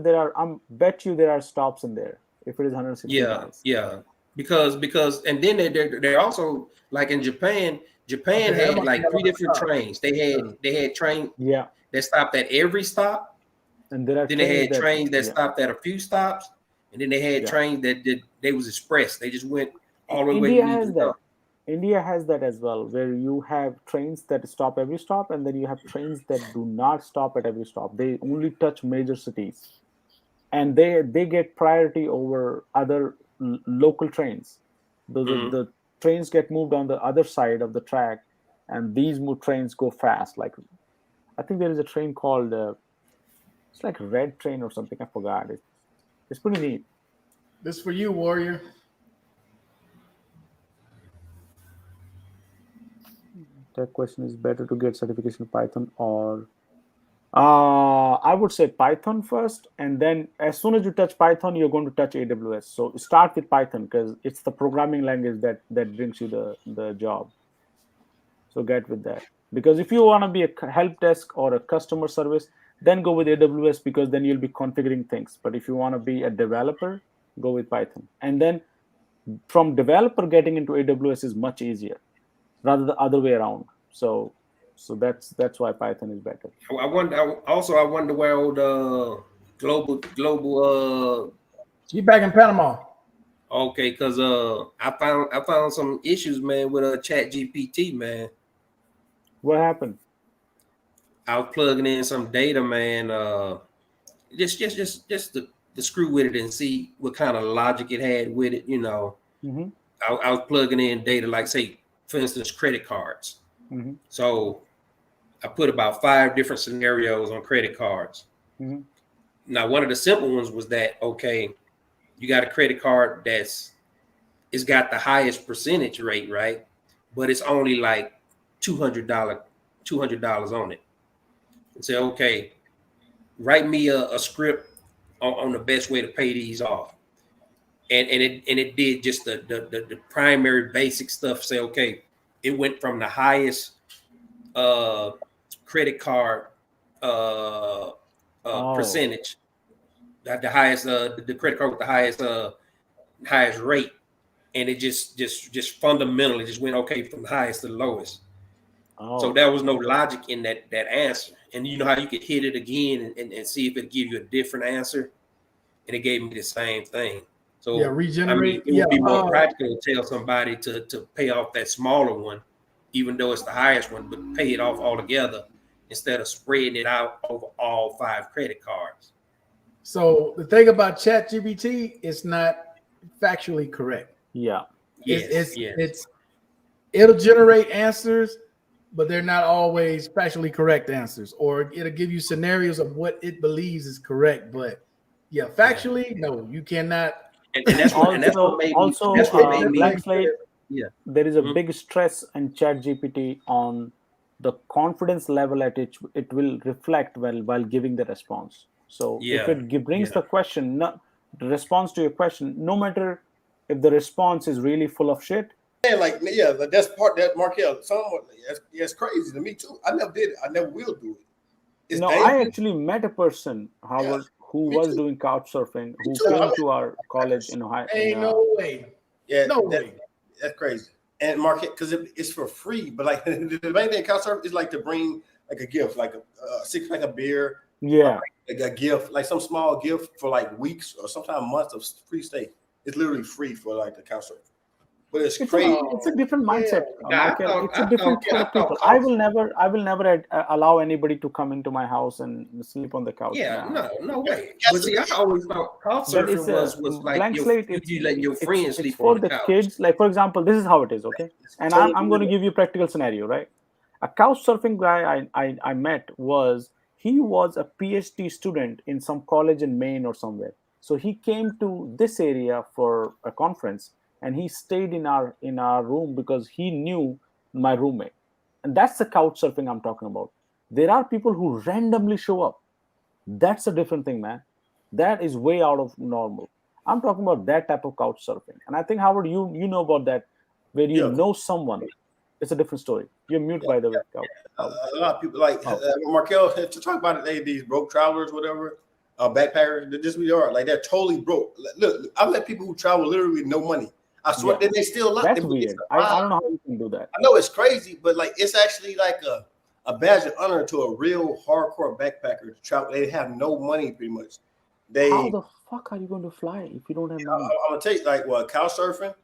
Bet you there are stops in there. if it is 160 Yeah, miles. yeah. Because and then they're also like in Japan. Japan Okay, that had must be like a 3 lot of different stuff. trains. They had trains Yeah, that stopped at every stop. and there are Then they trains had that, trains that yeah, stopped at a few stops, and then they had yeah. trains that they was express. They just went all the way where India you needed has to go. that. India has that as well, where you have trains that stop every stop, and then you have trains that do not stop at every stop. They only touch major cities, and they get priority over other local trains. Mhm. The trains get moved on the other side of the track, and these trains go fast. Like I think there is a train called it's like Red Train or something. I forgot it. It's pretty neat. This for you, Warrior. That question is better to get certification Python or I would say Python first, and then as soon as you touch Python, you're going to touch AWS. So start with Python because it's the programming language that brings you the job. So get with that. Because if you want to be a help desk or a customer service, then go with AWS because then you'll be configuring things. But if you want to be a developer, go with Python. And then from developer getting into AWS is much easier rather the other way around. So that's why Python is better. I wonder. I wonder where old global. You back in Panama? Okay, because I found some issues, man, with Chat GPT, man. What happened? I was plugging in some data, man. Just to screw with it and see what kind of logic it had with it. Mm-hmm. I was plugging in data, like say, for instance, credit cards. Mm-hmm. So I put about 5 different scenarios on credit cards. Mm-hmm. Now, one of the simple ones was that, okay, you got a credit card it's got the highest percentage rate, right? But it's only like $200 on it. And say, okay, write me a script on the best way to pay these off. And it did just the primary basic stuff. Say, okay, it went from the highest credit card Oh, percentage, the highest the credit card with the highest rate, and it just fundamentally just went okay from the highest to the lowest. So oh, there was no logic in that answer. And you know how you could hit it again and see if it give you a different answer, and it gave me the same thing. Yeah, So I mean, regenerate. it Yeah. would be more practical to tell somebody to pay off that smaller one, even though it's the highest one, but pay it off altogether instead of spreading it out over all 5 credit cards. So the thing about ChatGPT, it's not factually correct. yeah. Yes. It'll generate answers, but they're not always factually correct answers, or it'll give you scenarios of what it believes is correct. But yeah, factually, no, you cannot. And that's what made me. That's what made me. Blank slate. Yeah. There is a Mhm. big stress in ChatGPT on the confidence level at which it will reflect while giving the response. So if Yeah. it brings the question, the response to your question, no matter if the response is really full of shit. Yeah, like yeah, that's part that Markel. Somewhat that's crazy to me too. I never did it. I never will do it. It's No, I dangerous. actually met a person, Yeah, Howard, who me was too. doing couch surfing, who too. came to our college in Ohio. Ain't no way. Yeah, No way. that's crazy. And Market because it's for free, but like the main thing concert is like to bring like a gift, like a 6-pack of beer, Yeah. like a gift, like some small gift for like weeks or sometimes months of free stay. It's literally free for like the concert. But it's crazy. It's a different mindset, Nah, Michael. It's a different kind of people. I will never allow anybody to come into my house and sleep on the couch. Yeah, Nah. no way. But see, I always thought couch But it's surfing a was like blank slate. you letting your friends It's sleep for on the the couch. kids. Like for example, this is how it is. Okay, and I'm going to give you a practical scenario. Right, a couch surfing guy I met he was a PhD student in some college in Maine or somewhere. So he came to this area for a conference, and he stayed in our room because he knew my roommate. And that's the couch surfing I'm talking about. There are people who randomly show up. That's a different thing, man. That is way out of normal. I'm talking about that type of couch surfing. And I think, Howard, you know about that, where you know someone. It's a different story. You're mute, by the way. A lot of people like Markel to talk about it. These broke travelers, whatever. backpackers. They're just we are like they're totally broke. Look, I've met people who travel literally with no money. I swear Yeah. they still lie. That's weird. I don't know how you can do that. I know it's crazy, but like it's actually like a badge of honor to a real hardcore backpacker to travel. They have no money pretty much. How the fuck are you going to fly if you don't have money? I'm gonna tell you, like couch surfing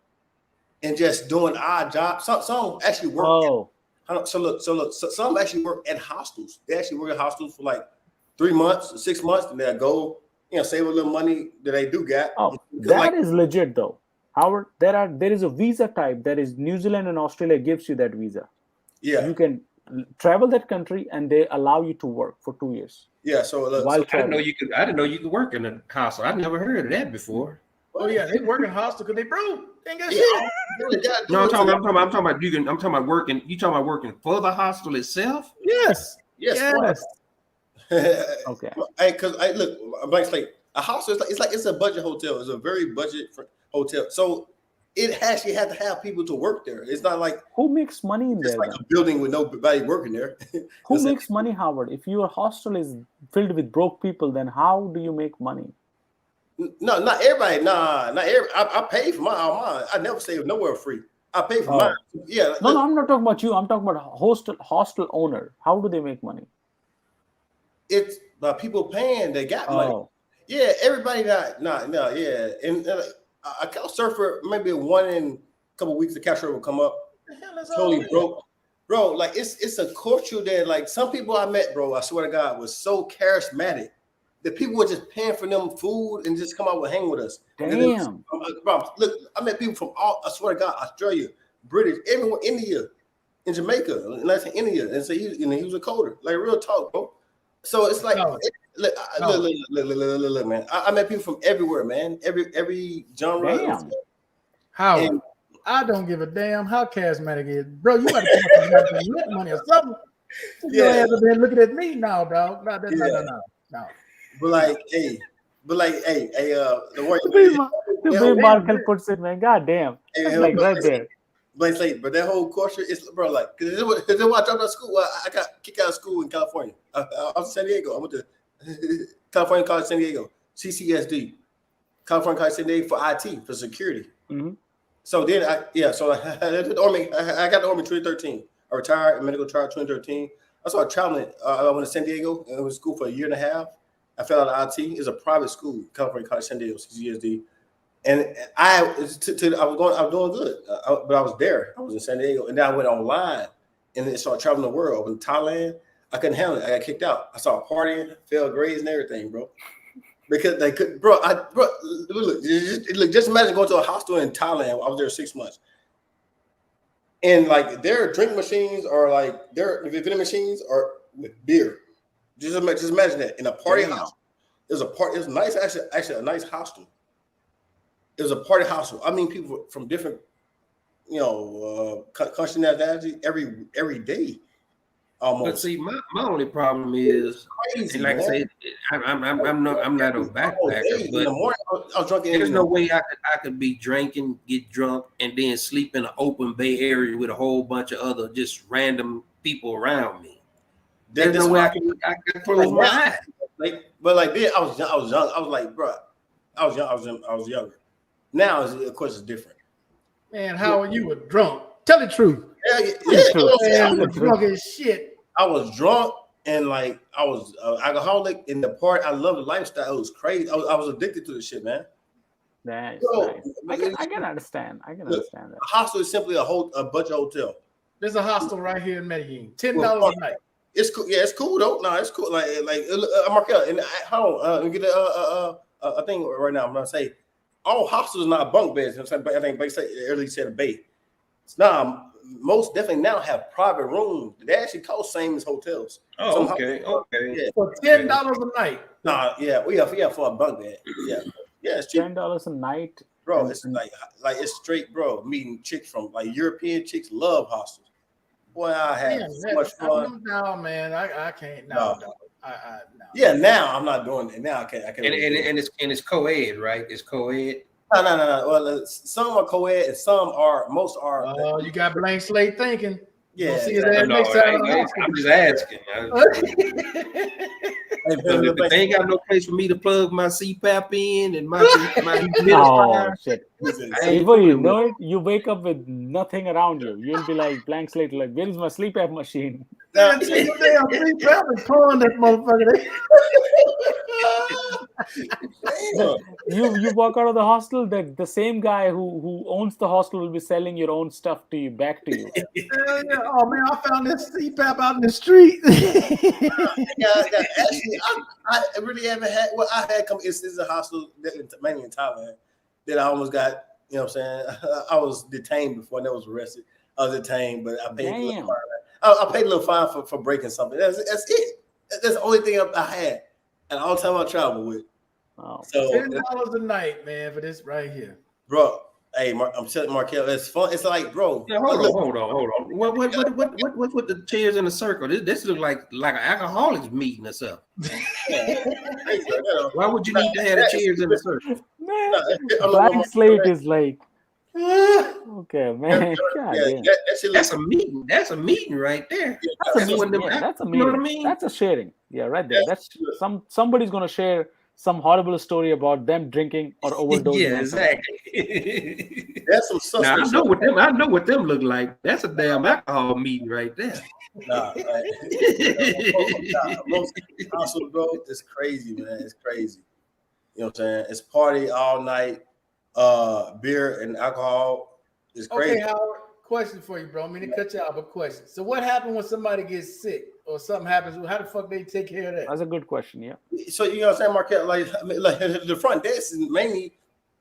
and just doing odd jobs. Some actually work. Oh. So some actually work at hostels. They actually work at hostels for like 3 months, 6 months, and they'll go, save a little money that they do get. Oh, that is legit though. Howard, there is a visa type that is New Zealand and Australia gives you that visa. Yeah. You can travel that country and they allow you to work for 2 years. Yeah. So I didn't know you could work in a hostel. I never heard of that before. Oh yeah, they work in hostel because they broke. They ain't got shit. No, I'm talking about working. You talking about working for the hostel itself? Yes. Okay. Because look, blank slate. A hostel it's a budget hotel. It's a very budget hotel. So it actually had to have people to work there. It's not like who makes money in there. It's like a building with nobody working there. Who makes money, Howard? If your hostel is filled with broke people, then how do you make money? No, not everybody. Nah, not every. I pay for mine. I never stay nowhere free. I pay for mine. Yeah. No, I'm not talking about you. I'm talking about hostel owner. How do they make money? It's people paying. They got money. Yeah, everybody not yeah. And a couch surfer, maybe one in a couple of weeks, the couch surfer will come up. Totally broke, bro. Like it's a culture that like some people I met, bro. I swear to God, was so charismatic. The people were just paying for them food and just come out and hang with us. Damn. Bro, look, I met people from I swear to God, Australia, British, everyone, India, in Jamaica, and I said India, and so he was a coder, like real talk, bro. So it's like, look, man. I met people from everywhere, man. Every genre. Damn. How? I don't give a damn how charismatic it is, bro. You got to come up with some money or something. You ain't been looking at me now, dog. No. But like, hey, the way Markel puts it, man. God damn. Like right there. But that whole culture is, bro, like, because this is why I dropped out of school. I got kicked out of school in California. I was in San Diego. I went to California College San Diego, CCSD, California College San Diego for IT, for security. Mm-hmm. So then I got the Army in 2013. I retired, medical trial 2013. I started traveling. I went to San Diego and went to school for a year and a half. I fell out of IT. It's a private school, California College San Diego, CCSD. And I was doing good, but I was there. I was in San Diego, and then I went online and then started traveling the world. I went to Thailand. I couldn't handle it. I got kicked out. I started partying, failed grades and everything, bro. Because they could, look, just imagine going to a hostel in Thailand. I was there 6 months, and like their drink machines are like their vending machines are with beer. Just imagine that in a party house. It was nice, actually a nice hostel. It was a party hostel. I mean, people from different, country nationality every day. Almost. But see, my only problem is, crazy, like man. I said, I'm not a backpacker, In the morning, I was drunk. There's no way I could be drinking, get drunk, and then sleep in an open bay area with a whole bunch of other just random people around me. There's no way I can close my eyes. But then I was young. I was like, bro, I was younger. Now, of course, it's different. Man, how are you drunk? Tell the truth. Yeah. I was drunk as shit. I was drunk and like I was alcoholic in the part. I love the lifestyle. It was crazy. I was addicted to this shit, man. Nice. So, I can understand. I can understand that. A hostel is simply a budget hotel. There's a hostel right here in Medellin. $10 a night. It's cool. Yeah, it's cool though. No, it's cool. Like Markel, and hold on. Let me get a thing right now. I'm gonna say all hostels are not bunk beds. I think earlier said a bay. Nah, most definitely now have private rooms. They actually cost same as hotels. Oh, okay. Yeah. For $10 a night. Nah, yeah, for a bunk bed. Yeah, it's cheap. $10 a night, bro. It's like it's straight, bro. Meeting chicks from like European chicks love hostels. Boy, I had so much fun. No, man, I can't. No. No. Yeah, now I'm not doing it. Now I can't. And it's co-ed, right? It's co-ed. No. Well, some are co-ed and most are. Oh, you got blank slate thinking. You gonna Yeah, see his exactly. ass No, next time in the I'm just asking. If they ain't got no place for me to plug my CPAP in and my Oh humidifier, shit! I ain't Before you fooling with know it, you wake up with nothing around you. You'll be like blank slate. Like, where is my sleep app machine? Man, take your damn sleep out and pulling that motherfucker. You walk out of the hostel. The same guy who owns the hostel will be selling your own stuff to you back to you. Hell yeah. Oh man, I found this CPAP out in the street. Yeah, actually, I really haven't had. Well, I had come. It's a hostel mainly in Thailand that I almost got. You know what I'm saying? I was detained before. I never was arrested. I was detained, but I paid. Damn. I paid a little fine for breaking something. That's it. That's the only thing I had, and all the time I travel with. Oh. So $10 a night, man, for this right here. bro, hey, I'm telling Markel, it's fun. It's like, bro. Yeah, hold on. What with the chairs in a circle? This look like an alcoholics meeting or something. Why would you need to have the chairs in a circle? Man, blank slate is like, okay, man. God damn. That's a meeting. That's a meeting right there. That's a meeting. Yeah, that's a meeting. You know what I mean? That's a sharing. Yeah, right there. That's somebody's gonna share some horrible story about them drinking or overdosing. Yeah, exactly. That's some stuff. Now, I know what them look like. That's a damn alcohol meeting right there. Nah, most household bro, it's crazy, man. It's crazy. You know what I'm saying? It's party all night. Beer and alcohol is crazy. Okay, Howard, question for you, bro. I mean to cut you out, but question. So what happens when somebody gets sick or something happens? How the fuck they take care of that? That's a good question. Yeah. So you know what I'm saying, Marquette? Like the front desk is mainly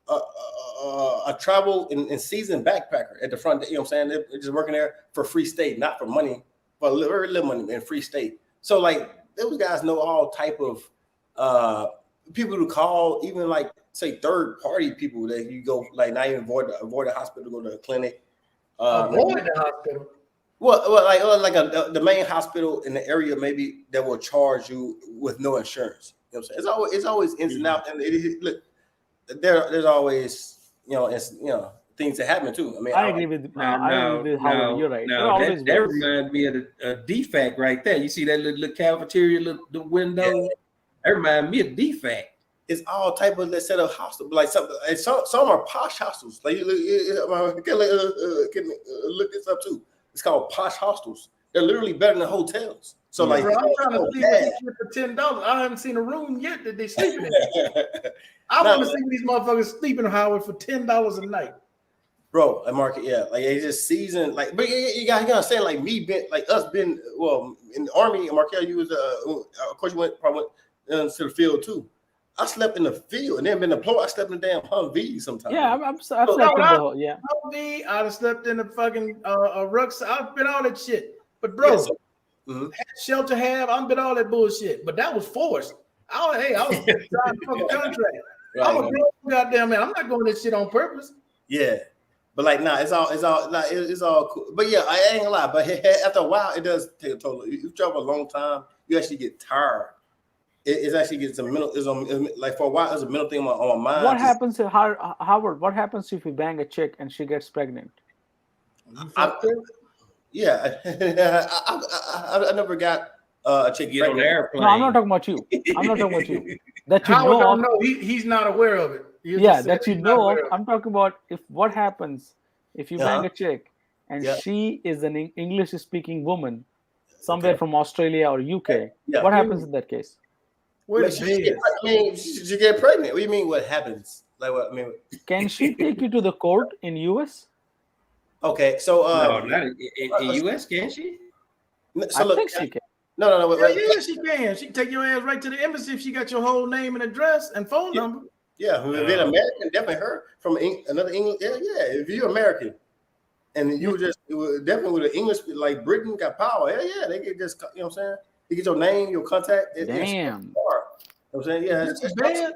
a travel and seasoned backpacker at the front. You know what I'm saying? They're just working there for free stay, not for money, but very little money and free stay. So like those guys know all type of people to call, even like say third party people that you go like not even avoid the hospital, go to a clinic. Avoid the hospital. Well, the main hospital in the area maybe that will charge you with no insurance. You know what I'm saying? It's always ins and out, and look, there's always things that happen too. I mean, I agree with Howard. You're right. That reminds me of a defect right there. You see that little cafeteria, the window? Yeah. That reminds me of defect. It's all type of set of hostels, like some are posh hostels. Like can look this up too. It's called posh hostels. They're literally better than hotels. So like, bro, I'm trying to see what they get for $10. I haven't seen a room yet that they sleeping in. I want to see these motherfuckers sleeping, Howard, for $10 a night. Bro, a market, yeah, like it's just seasoned, like, but you got to understand, like me, in the Army, Markel, you was of course you probably went to the field too. I slept in the field and then been deployed. I slept in the damn Humvee sometimes. Yeah, I've slept in the Humvee. I'd have slept in the fucking rucksack. I've been all that shit. But bro, shelter I've been all that bullshit. But that was forced. I was trying to fucking contract. Right. I'm a grown goddamn man. I'm not going this shit on purpose. Yeah. But like, nah, it's all cool. But yeah, I ain't gonna lie. But after a while, it does take a toll. You travel a long time, you actually get tired. It actually gets a mental. Like for a while, it's a mental thing on my mind. What happens to Howard? What happens if you bang a chick and she gets pregnant? I never got a chick get on the airplane. No, I'm not talking about you. That you Howard know don't know. He's not aware of it. That you know of. I'm talking about what happens if you bang a chick and she is an English-speaking woman somewhere from Australia or UK. What happens in that case? She get pregnant. What do you mean? What happens? Like what? I mean, can she take you to the court in US? Okay, so no, not in US, can she? So I think she can. No. Yeah, she can. She can take your ass right to the embassy if she got your whole name and address and phone number. Yeah, being American, definitely her from another English. Yeah. If you're American, and you were definitely with an English, like Britain got power. Yeah, they get just, you know what I'm saying. You get your name, your contact. Damn. You know what I'm saying? Yeah, that's bad.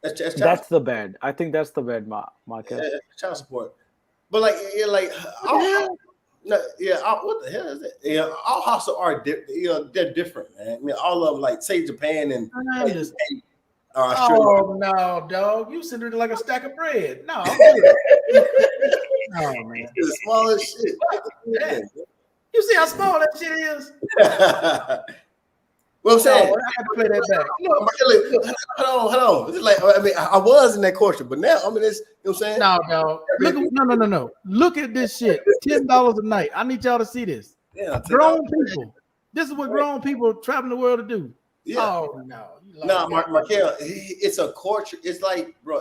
That's the bad. I think that's the bad, Marcus. Yeah, child support. But like, what the hell is it? Yeah, all hostels are they're different, man. I mean, all of them, like say Japan and Australia. Oh no, dog! You sitting there like a stack of bread. No, I'm good. Oh man, it's the smallest shit. You see how small that shit is? What I'm saying, No, I have to play that back. Look, hold on. It's like, I mean, I was in that culture, but now, I mean, it's, you know what I'm saying? no, dog. Look at no. Look at this shit. $10 a night. I need y'all to see this. Yeah, Grown people. This is what grown people traveling the world to do. Yeah. Oh no. No, Markel, it's a culture. It's like, bro.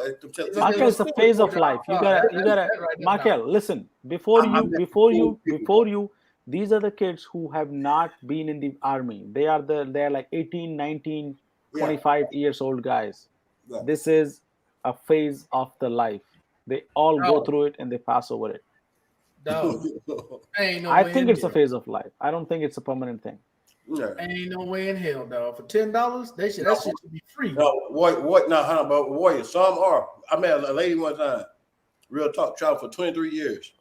Markel, it's a phase of life. You gotta, Markel, listen. Before you, these are the kids who have not been in the army. They're like 18, 19, 25 years old guys. Yeah. This is a phase of the life. They all go through it and they pass over it. Dog. I think it's a phase of life. I don't think it's a permanent thing. Yeah. Ain't no way in hell, dog. For $10, that shit should be free. No, what? No, huh? But warrior, some are. I met a lady one time. Real talk, traveled for 23 years.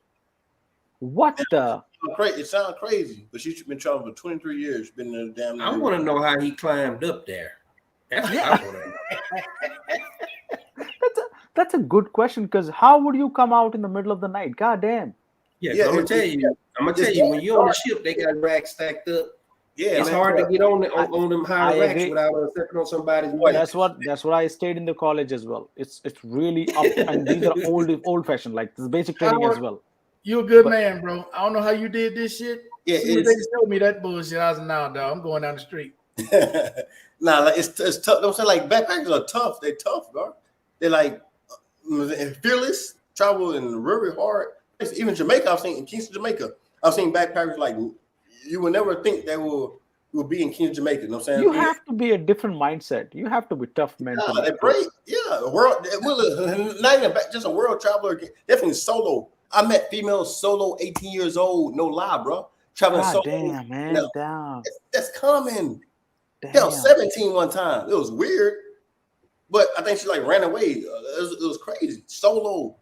What the? It sounds crazy, but she's been traveling for 23 years. Been in the damn. I want to know how he climbed up there. That's what I want to know. That's a good question, because how would you come out in the middle of the night? God damn. Yeah, I'm gonna tell you. When you're on the ship, they got racks stacked up. Yeah, it's hard to get on them high racks without stepping on somebody's. That's what I stayed in the college as well. It's really up, and these are old fashioned, like this basic training as well. You're a good man, bro. I don't know how you did this shit. Yeah, they showed me that bullshit. I was like, nah, dog. I'm going down the street. Nah, like it's tough. Don't say like backpackers are tough. They're tough, bro. They're like fearless. Travel and very hard. Even Jamaica, I've seen in Kingston, Jamaica. I've seen backpackers like you would never think they will be in Kingston, Jamaica. You know what I'm saying? You have to be a different mindset. You have to be tough mentally. Yeah, they're great. Yeah, not even just a world traveler. Definitely solo. I met females solo, 18 years old. No lie, bro. Traveling solo. Damn, man. You know, damn. That's common. Damn. Hell, 17 one time. It was weird, but I think she like ran away. It was crazy. Solo.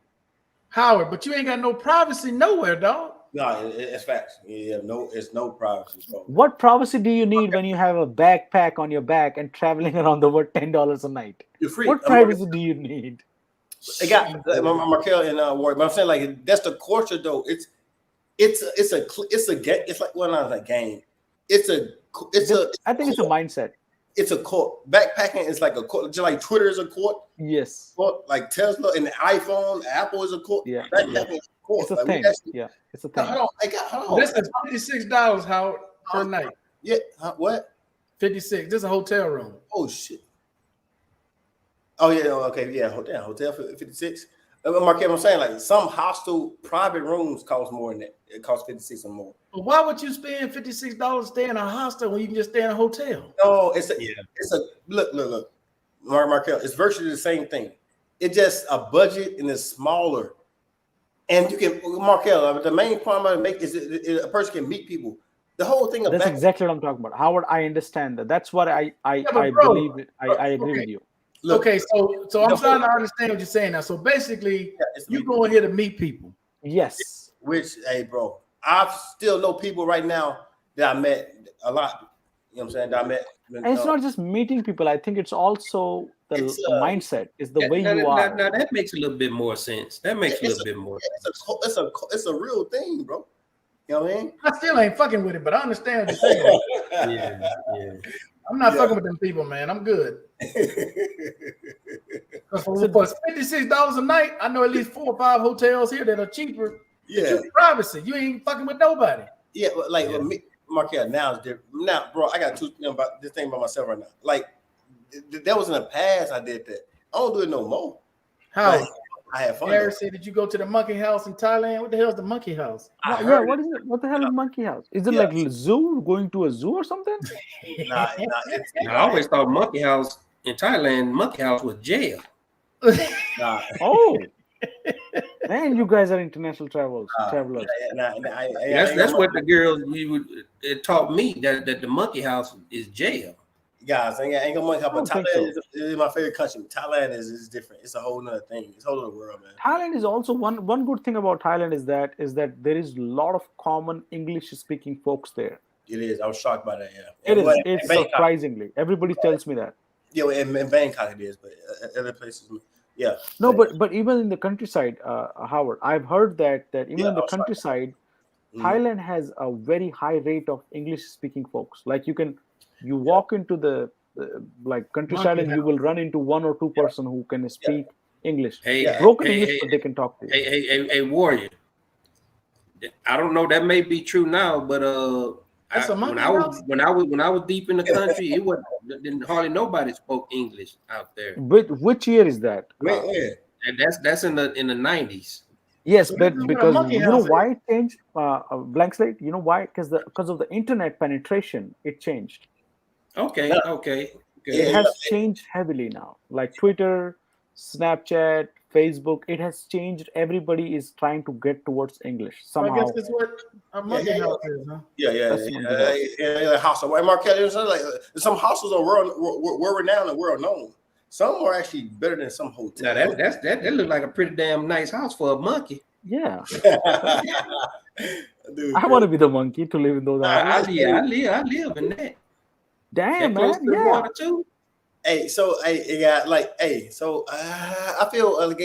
Howard, but you ain't got no privacy nowhere, dog. No, it's facts. Yeah, it's no privacy. What privacy do you need when you have a backpack on your back and traveling around the world $10 a night? You're free. What privacy do you need? They got Markel and Warwick, but I'm saying like that's the culture though. It's like not a game. I think it's a mindset. It's a court. Backpacking is like a court, just like Twitter is a court. Yes. Court, like Tesla and the iPhone, Apple is a court. Yeah. Backpacking is a court. It's a like thing. Yeah, it's a thing. Hold on. This is $56, Howard, per night. Yeah. What? 56. This is a hotel room. Oh shit. Oh yeah. Okay. Yeah. Hotel for 56. Mark, I'm saying like some hostel private rooms cost more than that. It costs 56 or more. But why would you spend $56 to stay in a hostel when you can just stay in a hotel? No, it's a look. Markel, it's virtually the same thing. It's just a budget and it's smaller. And you can Markel, the main point I'm gonna make is a person can meet people. The whole thing that's exactly what I'm talking about. Howard, I understand that. That's what I believe it. I agree with you. Look, okay, so I'm trying to understand what you're saying now. So basically, you going here to meet people. Yes. Which, hey, bro, I still know people right now that I met a lot. You know what I'm saying? That I met. And it's not just meeting people. I think it's also the mindset. It's the way you are. Now that makes a little bit more sense. That makes a little bit more sense. It's a real thing, bro. You know what I mean? I still ain't fucking with it, but I understand what you're saying. Yeah. I'm not fucking with them people, man. I'm good. For $56 a night, I know at least 4 or 5 hotels here that are cheaper. Yeah, privacy. You ain't fucking with nobody. Yeah, but like me, Markel, now it's different. Now, bro, I got two things about this thing about myself right now. Like that was in the past. I did that. I don't do it no more. How? Like, I have fun. Harris said, did you go to the monkey house in Thailand? What the hell is the monkey house? What is it? What the hell is monkey house? Is it like a zoo? Going to a zoo or something? Nah, I always thought monkey house in Thailand, monkey house was jail. Nah. Oh. Man, you guys are international travelers. That's what the girls taught me that the monkey house is jail. Guys, I ain't gonna monkey house, but Thailand is my favorite country. Thailand is different. It's a whole nother thing. It's a whole other world, man. Thailand is also one good thing about Thailand is that there is a lot of common English speaking folks there. It is. I was shocked by that. Yeah, it's surprisingly. Everybody tells me that. Yeah, in Bangkok it is, but other places. Yeah. No, but even in the countryside, Howard, I've heard that even in the countryside, Thailand has a very high rate of English speaking folks. Like you walk into the like countryside Monkey and you will run into one or two person who can speak English, Hey, broken hey, English, hey, but they can talk to you. hey, Warrior. I don't know. That may be true now, but That's a when monkey I was house? when I was deep in the country, it was didn't hardly nobody spoke English out there. Which year is that? Where? And that's in the 90s. Yes, So this but is where a because monkey you know house is. why it changed, blank slate. You know why? Because of the internet penetration, it changed. Okay, Yeah. okay. It has changed heavily now. Like Twitter, Snapchat, Facebook, it has changed. Everybody is trying to get towards English So I guess somehow. that's what a monkey house is, huh? Yeah. Monkey house. Hostel. Right, Marquette, there's like some hostels are world renowned and world known. Some are actually better than some hotels. Now that looked like a pretty damn nice house for a monkey. Yeah, Dude, I want to be the monkey to live in those I houses. live in that. Damn, That close man. to the Yeah. water too. Hey, so it got like, I feel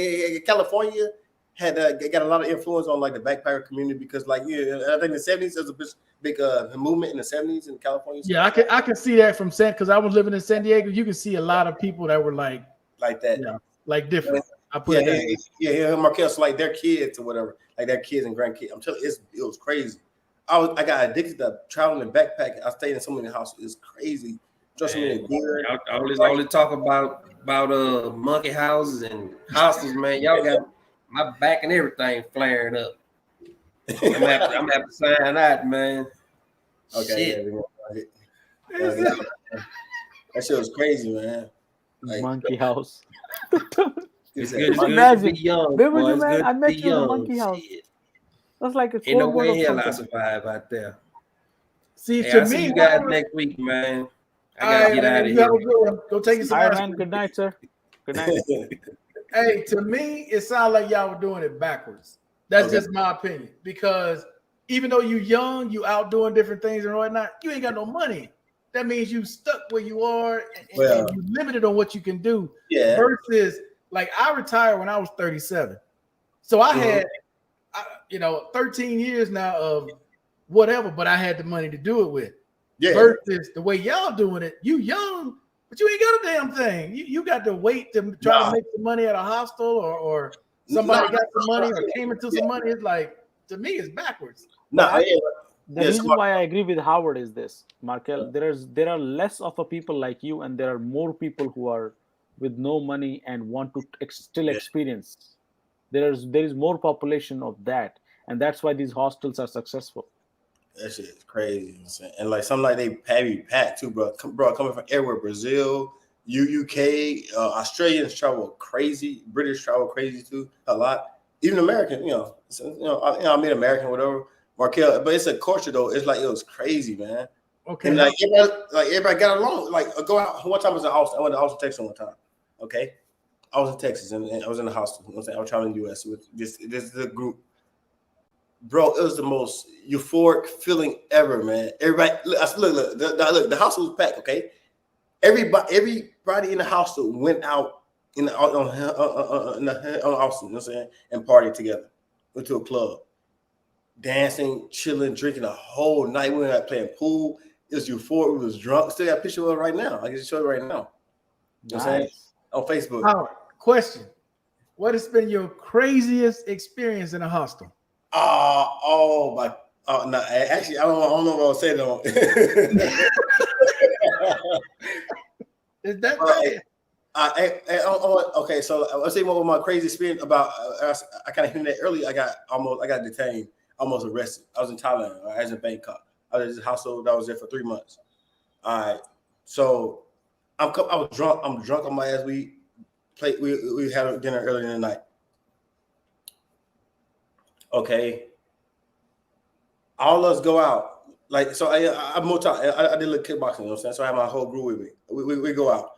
California had got a lot of influence on like the backpacker community because like I think in the 70s there was a big movement in the 70s in California. Yeah, I can see that from because I was living in San Diego. You can see a lot of people that were like that. Yeah, like different. I put it that way. Yeah, Marquez, like their kids or whatever, like their kids and grandkids. I'm telling you, it was crazy. I got addicted to traveling and backpacking. I stayed in so many houses. It's crazy. Just so many good. All this talk about monkey houses and hostels, man. Y'all got my back and everything flaring up. I'm gonna have to sign that, man. Okay, that shit was crazy, man. Like, Monkey house. It's good to Imagine. be young. Where were boy. you, It's man? good I to met be you in the young. monkey house. Shit. That's like a Ain't no Fort Worth way or hell I something. survive out there. See, Hey, to I'll see me, you guys next week, man. I all gotta right, get man, out of you here. have a good one. Go take you some All right, ice man. cream. Good night, sir. Good night. Hey, to me, it sounds like y'all were doing it backwards. That's just my opinion. Because even though you're young, you out doing different things and whatnot, you ain't got no money. That means you stuck where you are and you limited on what you can do. Yeah. Versus, like, I retired when I was 37. So I had, 13 years now of whatever, but I had the money to do it with. Yeah. Versus the way y'all doing it, you young, but you ain't got a damn thing. You got to wait to try to make some money at a hostel or somebody got some money or came into some money. It's like, to me, it's backwards. The reason why I agree with Howard is this, Markel. There are less of a people like you, and there are more people who are with no money and want to still experience. There is more population of that, and that's why these hostels are successful. That shit is crazy, and like some like they heavy packed too, bro. Coming from everywhere, Brazil, UK, Australians travel crazy, British travel crazy too, a lot. Even American, I mean American, whatever. Markel, but it's a culture though. It's like it was crazy, man. Okay. And like everybody got along. Like go out. One time I was in Austin. I went to Austin, Texas one time. Okay, I was in Texas and I was in the hostel. You know what I'm saying? I was traveling in the US with this the group. Bro, it was the most euphoric feeling ever, man. Everybody, look, the house was packed. Okay, everybody in the hostel went out on Austin. You know what I'm saying? And partied together. Went to a club. Dancing, chilling, drinking the whole night. We were out playing pool. It was euphoric. We was drunk. Still got a picture of it right now. I can show it right now. You know what I'm saying? On Facebook. Howard, question. What has been your craziest experience in a hostel? No, actually, I don't know what I'll say though. Is that bad? Okay, so I'll say what was my crazy experience about. I kind of hinted at earlier. I got detained, almost arrested. I was in Thailand. I was in Bangkok. I was in this household. I was there for 3 months. All right, so I was drunk. I'm drunk on my ass. We had dinner earlier in the night. Okay, all of us go out. Like so, I did a little kickboxing. You know what I'm saying? So I had my whole group with me. We go out.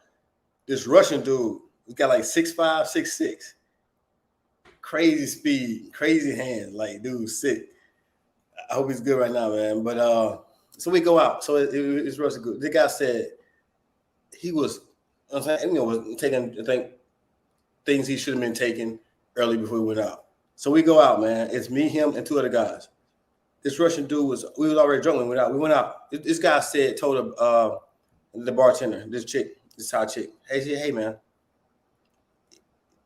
This Russian dude, he's got like 6'5", 6'6". Crazy speed, crazy hands. Like, dude, sick. I hope he's good right now, man. But so we go out. So it's Russian good. The guy said he was, was taking, I think, things he should have been taking early before we went out. So we go out, man. It's me, him, and 2 other guys. This Russian dude we was already drunk when we went out. This guy told the bartender, this hot chick, hey man.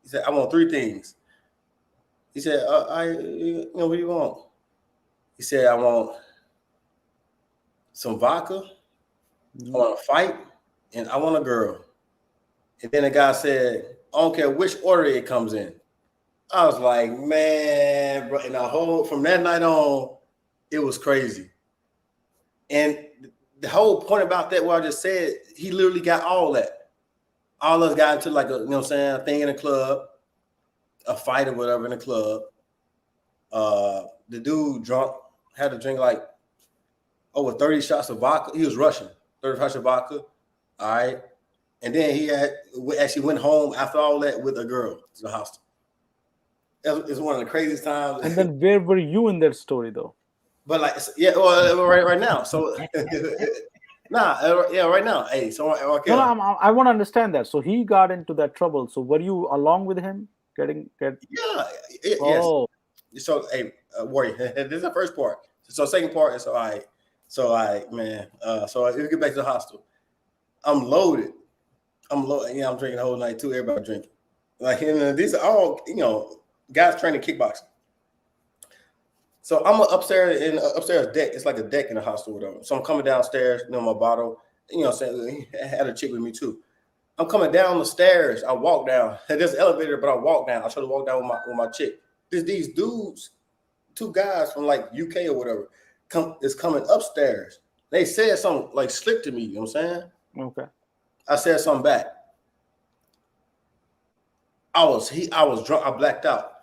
He said, I want 3 things. He said, what do you want? He said, I want some vodka, I want a fight, and I want a girl. And then the guy said, I don't care which order it comes in. I was like, man, bro. And from that night on, it was crazy. And the whole point about that, what I just said, he literally got all that. All of us got into like a thing in a club, a fight or whatever in a club. The dude drunk had to drink like over 30 shots of vodka. He was Russian, 30 shots of vodka. All right. And then he actually went home after all that with a girl to the hostel. It's one of the craziest times. And then where were you in that story though? But right now. So right now. Hey, so okay. No, I want to understand that. So he got into that trouble. So were you along with him? Yes. Oh. So hey, Warrior, this is the first part. So second part is all right. So man. So if we get back to the hostel, I'm loaded. Yeah, I'm drinking the whole night too. Everybody drinking. Like, and these are all guys training kickboxing. So I'm upstairs deck. It's like a deck in the hostel, whatever. So I'm coming downstairs, my bottle. Saying I had a chick with me too. I'm coming down the stairs. I walk down. There's an elevator, but I walk down. I try to walk down with my chick. These dudes, 2 guys from like UK or whatever, is coming upstairs. They said something like slick to me. You know what I'm saying? Okay. I said something back. I was drunk. I blacked out.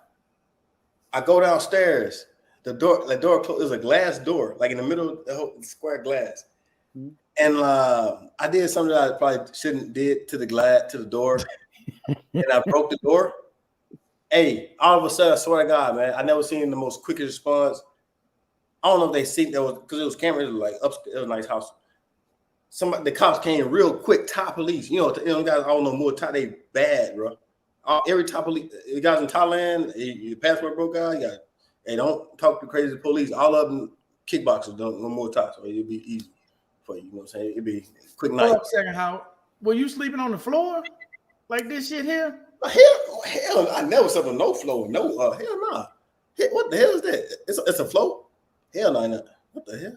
I go downstairs. The door closed. There's a glass door, like in the middle of the whole square glass. Mm-hmm. And I did something that I probably shouldn't did to the door, and I broke the door. Hey, all of a sudden, I swear to God, man, I never seen the most quickest response. I don't know if they see that was because it was cameras, like upstairs, it was a nice house. The cops came real quick. Top police, guys, I don't know more. They bad, bro. Every top police, the guys in Thailand, your passport broke out. Hey, don't talk to crazy police. All of them kickboxers don't no more top, so it'd be easy for you. You know what I'm saying? It'd be quick night. Hold up a second, Howard. Were you sleeping on the floor like this shit here? Hell, I never slept on no floor. No, hell no. Nah. What the hell is that? It's a floor? Hell no. What the hell?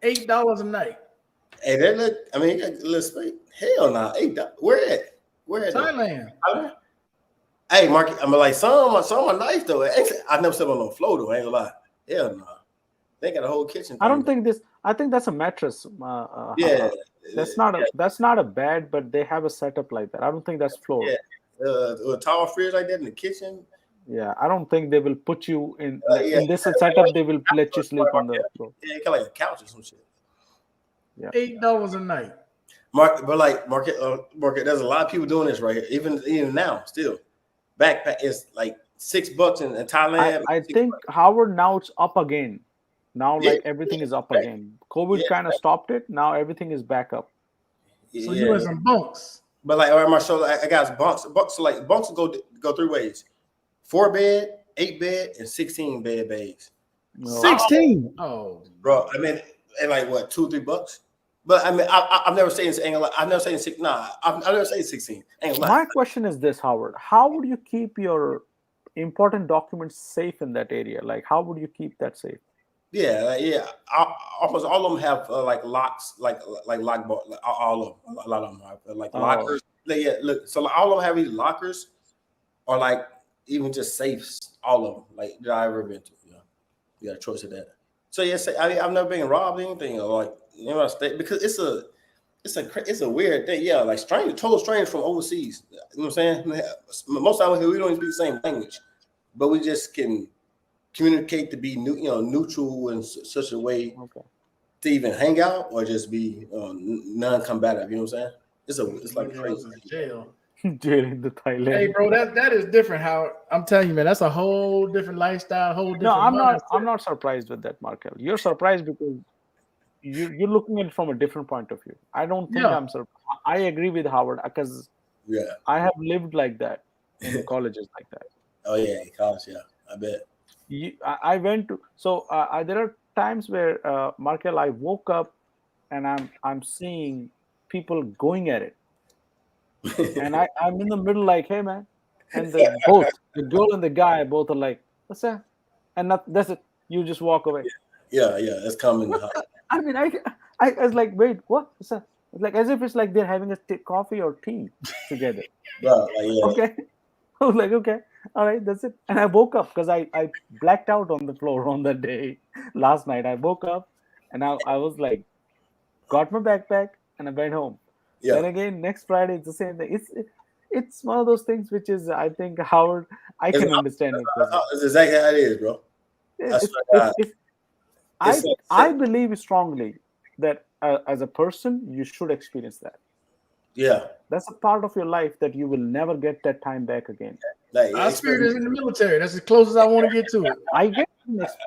$8 a night. Hey, you got a little space. Hell no. $8. Where at? Thailand. Hey, Mark, like some are nice though. I never slept on no floor though. I ain't gonna lie. Hell no. They got a whole kitchen. I think that's a mattress. Yeah. That's not a bed, but they have a setup like that. I don't think that's floor. Yeah. A tall fridge like that in the kitchen. Yeah, I don't think they will put you in in this setup. They will let you sleep on the floor. Yeah, kind of like a couch or some shit. Yeah. $8 a night. Market, there's a lot of people doing this right here. Even now, still. Backpack is like $6 in Thailand. I think Howard, now it's up again. Now everything is up again. COVID kind of stopped it. Now everything is back up. So you in some bunks. But like on my show, I got bunks. Bunks go 3 ways: 4 bed, 8 bed, and 16 bed bays. 16. Oh, bro. I mean, and like what, $2-3? But I mean, I've never said I've never said 6. Nah, I've never said 16. My question is this, Howard: how would you keep your important documents safe in that area? Like, how would you keep that safe? Yeah. Almost all of them have like locks, like lock bar. All of them, a lot of them have like lockers. Yeah, look. So all of them have these lockers, or like even just safes. All of them, like that I've ever been to. You got a choice of that. So yes, I've never been robbed or anything, or like because it's a weird thing. Yeah, like total strangers from overseas. You know what I'm saying? Most of the time we don't even speak the same language, but we just can communicate to be neutral in such a way to even hang out or just be non-combative. You know what I'm saying? It's like crazy. Jail. Jail in the Thailand. Hey, bro, that is different. How I'm telling you, man, that's a whole different lifestyle. Whole different. No, I'm not surprised with that, Markel. You're surprised because you're looking at it from a different point of view. I don't think I'm surprised. I agree with Howard because I have lived like that in colleges like that. Oh yeah, college, yeah, I bet. I went to, so there are times where Markel, I woke up and I'm seeing people going at it, and I'm in the middle like, hey man, and the girl and the guy both are like, what's that? And that's it. You just walk away. Yeah, it's coming. What I mean, I was like, wait, what? What's that? It's like as if it's like they're having a coffee or tea together. Bro, like, yeah. Okay. I was like, okay, all right, that's it. And I woke up because I blacked out on the floor on that day. Last night I woke up and I was like, got my backpack and I went home. Yeah. Then again, next Friday it's the same thing. It's one of those things which is, I think, Howard, I can understand it. It's exactly how it is, bro. I believe strongly that as a person you should experience that. Yeah, that's a part of your life that you will never get that time back again. Like, I experienced it in the military. That's as close as I want to get to it. I get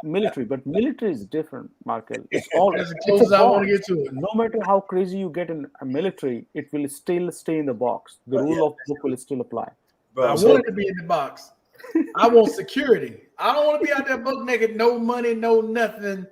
military, but military is different, Markel. It's all as close as I want to get to it. No matter how crazy you get in a military, it will still stay in the box. The rule of book will still apply. Bro, I want it to be in the box. I want security. I don't want to be out there buck naked, no money, no nothing,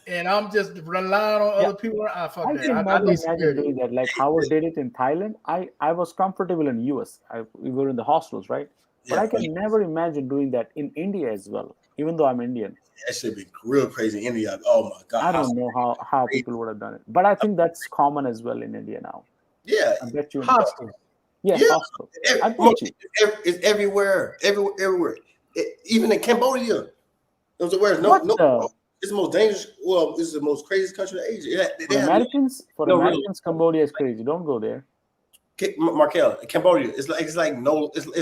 and I'm just relying on other people. I can never imagine doing that. Like Howard did it in Thailand. I was comfortable in US. We were in the hostels, right? But I can never imagine doing that in India as well, even though I'm Indian. That should be real crazy in India. Oh my God. I don't know how people would have done it. But I think that's common as well in India now. Yeah. I bet you. Hostels. Hostels. I bet you. It's everywhere. Everywhere. Even in Cambodia. It's the most dangerous. Well, this is the most craziest country in Asia. Americans, Cambodia is crazy. Don't go there. Markel, Cambodia, it's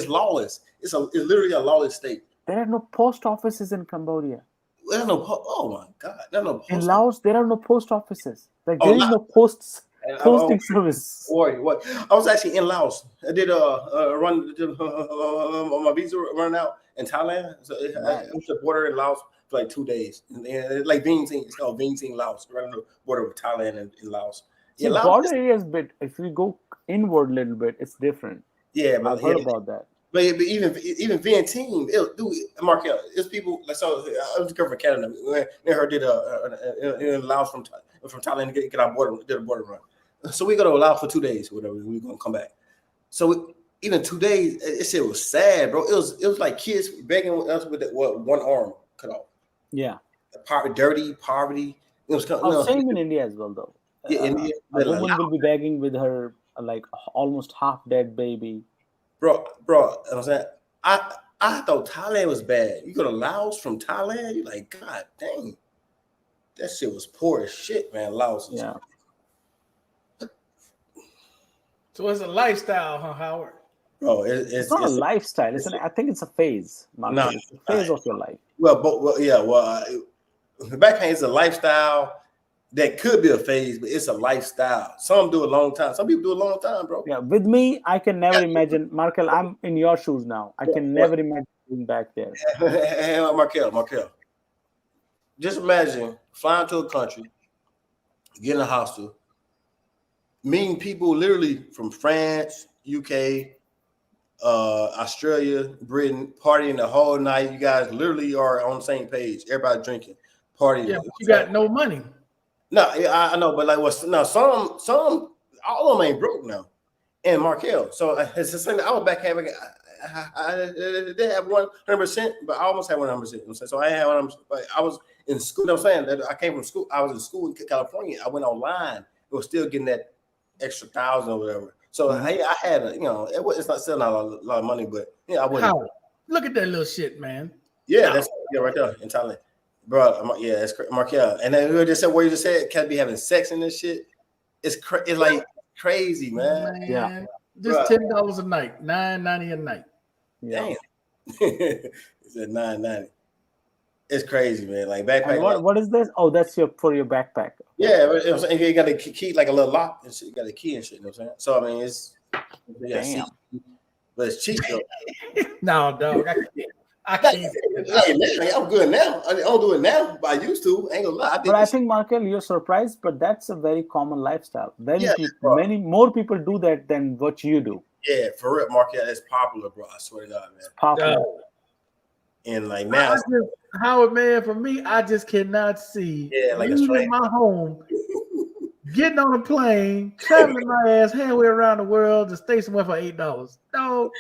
lawless. It's literally a lawless state. There are no post offices in Cambodia. There are no. Oh my God! There are no. In Laos, there are no post offices. Like there is no posting service. Boy, what? I was actually in Laos. I did run my visa run out in Thailand. So I went to the border in Laos for like 2 days. And like Vientiane, it's called Vientiane, Laos. Right on the border with Thailand and Laos. The border area is bit. If we go inward a little bit, it's different. Yeah, I've heard about that. But even Vientiane, Markel, it's people. Like, so I was covering Canada. Me her did in Laos from Thailand to get our border, did a border run. So we go to Laos for 2 days, whatever. We're gonna come back. So even 2 days, it was sad, bro. It was like kids begging us with one arm cut off. Yeah, dirty poverty. It was same in India as well, though. Yeah, India. A woman will be begging with her like almost half dead baby. Bro, you know what I'm saying? I thought Thailand was bad. You go to Laos from Thailand, you're like, God dang. That shit was poor as shit, man. Laos. Yeah. So it's a lifestyle, huh, Howard? Bro, it's not a lifestyle. I think it's a phase. No, it's a phase of your life. Back pain is a lifestyle. That could be a phase, but it's a lifestyle. Some do a long time. Some people do a long time, bro. Yeah, with me, I can never imagine. Markel, I'm in your shoes now. I can never imagine being back there. Markel. Just imagine flying to a country, getting a hostel, meeting people literally from France, UK, Australia, Britain, partying the whole night. You guys literally are on the same page. Everybody drinking, partying. Yeah, but you got no money. No, I know, but like some all of them ain't broke now. And Markel, so it's the same. I was back having, I did have 100%, but I almost had 100%. So I had 100%. But I was in school. You know what I'm saying? I came from school. I was in school in California. I went online. It was still getting that extra 1,000 or whatever. So I had it's not still not a lot of money, but I wouldn't. Look at that little shit, man. Yeah, that's right there in Thailand. Bro, yeah, it's Markel. And then we just said where you just said can't be having sex in this shit. It's like crazy, man. Yeah, just $10 a night, $9.90 a night. Damn, it's at $9.90. It's crazy, man. Like backpack. What is this? Oh, that's for your backpack. Yeah, you got a key like a little lock and shit. You got a key and shit. You know what I'm saying? So I mean, it's damn, but it's cheap though. No, dog. I can't. I'm good now. I don't do it now, but I used to. Ain't gonna lie. I think, Markel, you're surprised, but that's a very common lifestyle. Many more people do that than what you do. Yeah, for real, Markel, it's popular, bro. I swear to God, man. It's popular. And like now, Howard, man, for me, I just cannot see like a leaving stranger. my home, getting on a plane, traveling my ass halfway around the world to stay somewhere for $8. No,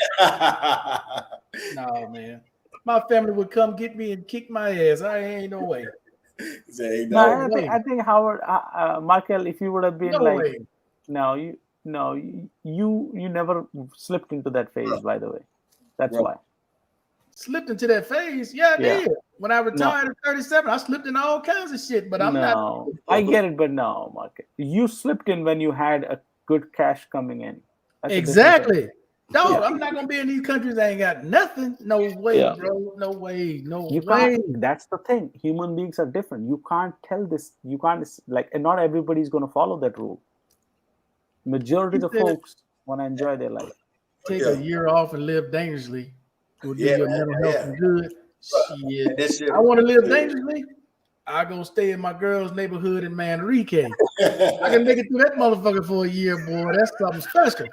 no, man. My family would come get me and kick my ass. I ain't no way. No, No I way. think Howard, Michael, if you would have been No like, way. you never slipped into that phase. By the way, that's why. Slipped into that phase? Yeah, I did. When I retired at 37, I slipped in all kinds of shit, but I'm not. No, I get it, but no, Michael. You slipped in when you had a good cash coming in. That's a different thing. Exactly. No, I'm not gonna be in these countries that ain't got nothing. No way, bro. No way. No You way. can't. That's the thing. Human beings are different. You can't tell this. You can't like. And not everybody's going to follow that rule. Majority of the folks want to enjoy their life. Take a year off and live dangerously. Will do your mental health some good. Shit. I want to live dangerously. I go stay in my girl's neighborhood in Manrique. I can make it through that motherfucker for a year, boy. That's something special.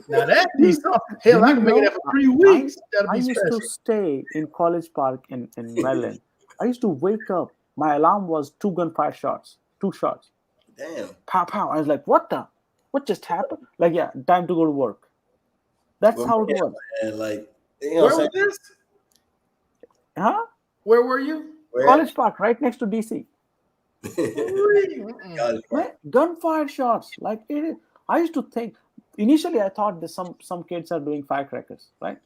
Now that be something. Hell, I can make it there for 3 weeks. That'll be special. I used to stay in College Park in Maryland. I used to wake up. My alarm was 2 gunfire shots. 2 shots. Damn. Pow, pow. I was like, what just happened? Like, yeah, time to go to work. That's how it was. And like, where was this? Huh? Where were you? College Park, right next to DC. Gunfire shots. Like it. I used to think. Initially, I thought that some kids are doing firecrackers, right?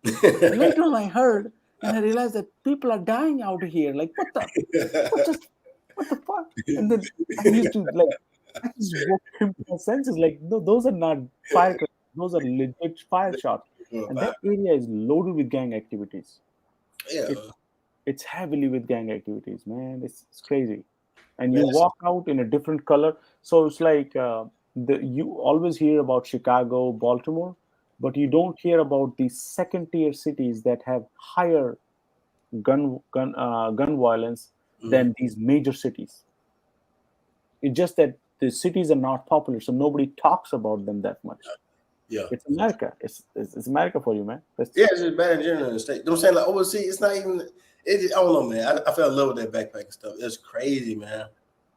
Later on, I heard and I realized that people are dying out here. Like, what the fuck? And then I used to I just woke him to my senses. Like, no, those are not firecrackers. Those are legit fire shots. And that area is loaded with gang activities. Yeah. It's heavily with gang activities, man. It's crazy. And you walk out in a different color. So it's like you always hear about Chicago, Baltimore, but you don't hear about the second-tier cities that have higher gun violence than these major cities. It's just that the cities are not popular, so nobody talks about them that much. Yeah, it's America. It's America for you, man. It's just bad in general in the state. You know what I'm saying? Like overseas, it's not even. I don't know, man. I fell in love with that backpacking stuff. It's crazy, man.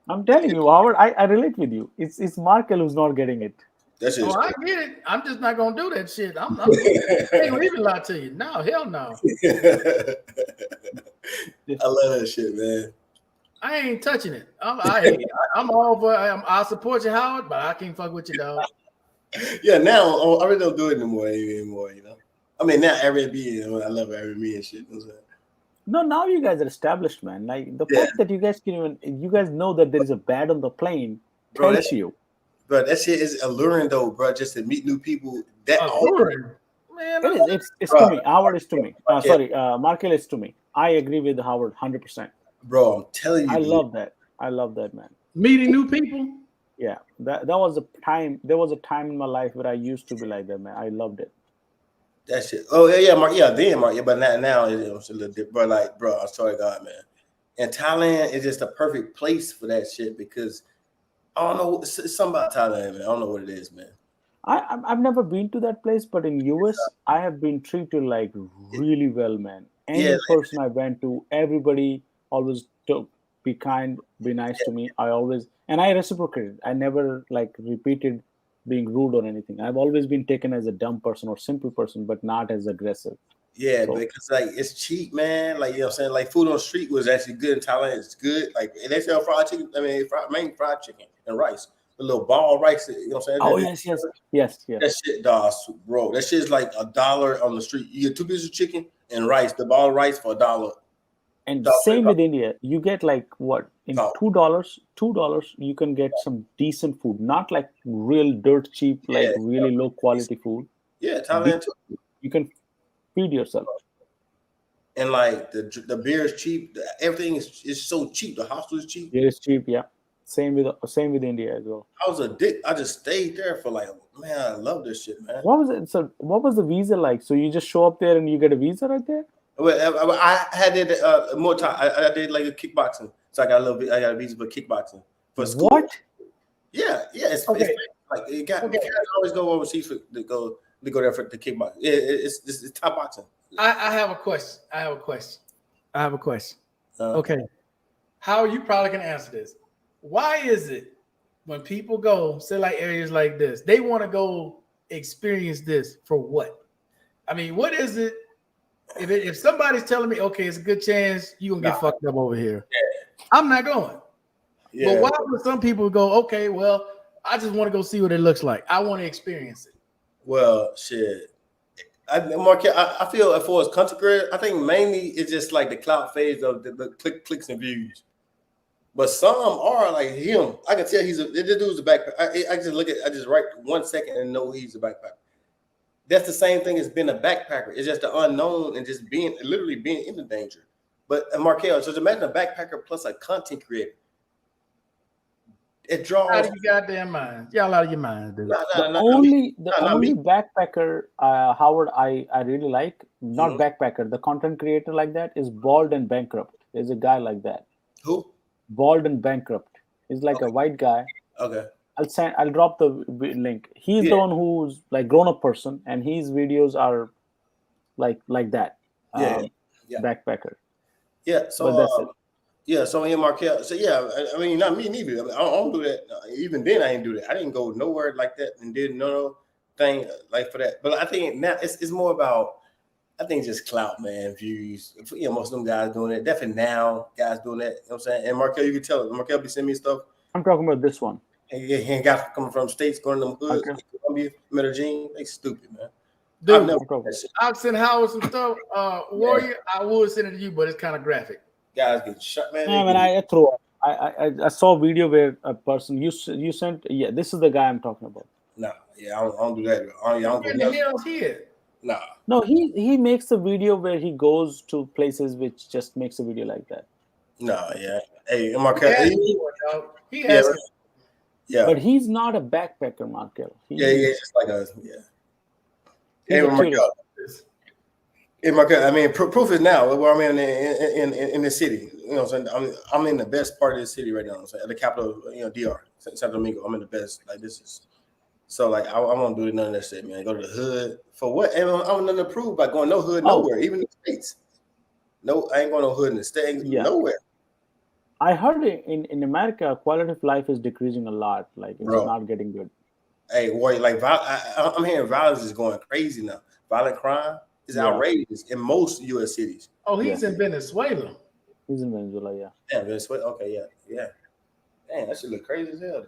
I'm telling you, Howard. I relate with you. It's Markel who's not getting it. That's it. I get it. I'm just not gonna do that shit. I ain't gonna even lie to you. No, hell no. I love that shit, man. I ain't touching it. I'm all for. I support you, Howard, but I can't fuck with you, dog. Yeah, now I really don't do it anymore. You know, I mean now Airbnb. I love Airbnb and shit. You know what I'm saying? No, now you guys are established, man. Like the fact that you guys you guys know that there is a bed on the plane tells you. Bro, that shit is alluring though, bro. Just to meet new people. That alluring, man. It's to me. Howard is to me. Sorry, Markel is to me. I agree with Howard 100%. Bro, I'm telling you. I love that. I love that, man. Meeting new people. Yeah, that was a time. There was a time in my life where I used to be like that, man. I loved it. That shit. Oh yeah, Mark. Yeah, then Mark. Yeah, but now it's a little different. But like, bro, I swear to God, man. And Thailand is just a perfect place for that shit because I don't know. It's something about Thailand, man. I don't know what it is, man. I've never been to that place, but in US, I have been treated like really well, man. Any person I went to, everybody always be kind, be nice to me. And I reciprocated. I never repeated being rude or anything. I've always been taken as a dumb person or simple person, but not as aggressive. Yeah, because it's cheap, man. Like, you know what I'm saying? Like food on the street was actually good in Thailand. It's good. Like they sell fried chicken. I mean, fried chicken and rice. The little ball rice, you know what I'm saying? Oh, yes. That shit, dog, bro. That shit is like $1 on the street. You get 2 pieces of chicken and rice, the ball of rice for $1. And same with India. You get $2? $2 you can get some decent food, not like real dirt cheap, really low quality food. Yeah, Thailand too. You can feed yourself. And like the beer is cheap. Everything is so cheap. The hostel is cheap. It is cheap, yeah. Same with India as well. I was addicted. I just stayed there for man, I love this shit, man. What was it? So what was the visa like? So you just show up there and you get a visa right there? Well, I had it more time. I did like a kickboxing, so I got a visa for kickboxing for school. What? Yeah. It's like you guys always go overseas to go to go there for the kickbox. It's top boxing. I have a question. Okay. How you probably can answer this. Why is it when people go, say like areas like this, they want to go experience this for what? I mean, what is it? If somebody's telling me, okay, it's a good chance you're gonna get fucked up over here, I'm not going. Yeah. But why would some people go, okay, well, I just want to go see what it looks like. I want to experience it. Well, shit. I feel as far as country girl, I think mainly it's just like the clout phase of the clicks and views. But some are like him. I can tell this dude's a backpacker. I just write 1 second and know he's a backpacker. That's the same thing as being a backpacker. It's just the unknown and just literally being in the danger. But Markel, so imagine a backpacker plus a content creator. It draws out of your goddamn mind. Y'all out of your mind, dude. The only backpacker, Howard, I really like, not backpacker, the content creator like that is Bald and Bankrupt. There's a guy like that. Who? Bald and Bankrupt. He's like a white guy. Okay. I'll drop the link. He's the one who's like grown-up person, and his videos are like that. Backpacker. Yeah. So but that's it. Yeah, so in Markel, so yeah, I mean, not me neither. I mean, I don't do that. Even then, I didn't do that. I didn't go nowhere like that and did no thing like for that. But I think now it's more about, I think just clout, man, views. You know, most of them guys doing it. Definitely now, guys doing that. You know what I'm saying? And Markel, you can tell. Markel be sending me stuff. I'm talking about this one. And he ain't got coming from states, going to them hoods, Columbia, Medellin. They stupid, man. Dude, I'll send Howard some stuff. Warrior, I would send it to you, but it's kind of graphic. Guys get shot, man. Yeah, I throw up. I saw a video where a person you sent. Yeah, this is the guy I'm talking about. No, yeah, I don't do that. I don't do that. Here. Nah. No, he makes a video where he goes to places which just makes a video like that. No, yeah. Hey, Markel. He has. Yeah. But he's not a backpacker, Markel. He's just like a Hey, Markel. Hey, Markel. I mean, proof is now where I'm in the city. You know, what I'm saying I'm in the best part of the city right now. I'm saying, at the capital, DR, Santo Domingo. I'm in the best. Like this is. So like I won't do none of that shit, man. Go to the hood for what? And I'm nothing to prove by going no hood nowhere, even in the States. No, I ain't going no hood in the States nowhere. I heard in America, quality of life is decreasing a lot. Like it's not getting good. Hey, boy, like I'm hearing violence is going crazy now. Violent crime is outrageous in most U.S. cities. Oh, he's in Venezuela. He's in Venezuela, yeah. Yeah, Venezuela. Okay, yeah. Damn, that should look crazy as hell.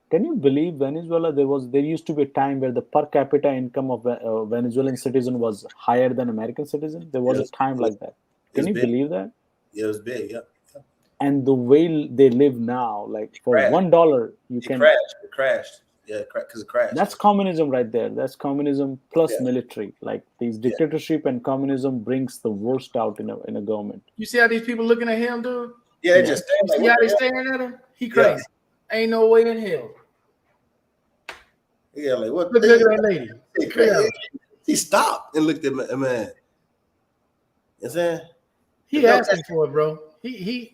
Can you believe Venezuela? There used to be a time where the per capita income of a Venezuelan citizen was higher than American citizen. There was a time like that. Can you believe that? Yeah, it was big. Yeah. And the way they live now, like for $1, you can. It crashed. Yeah, because it crashed. That's communism right there. That's communism plus military. Like these dictatorship and communism brings the worst out in a government. You see how these people looking at him, dude? Yeah, they just see how they staring at him? He crazy. Ain't no way in hell. Yeah, like what? Look at that lady. He stopped and looked at man. You know what I'm saying? He asking for it, bro.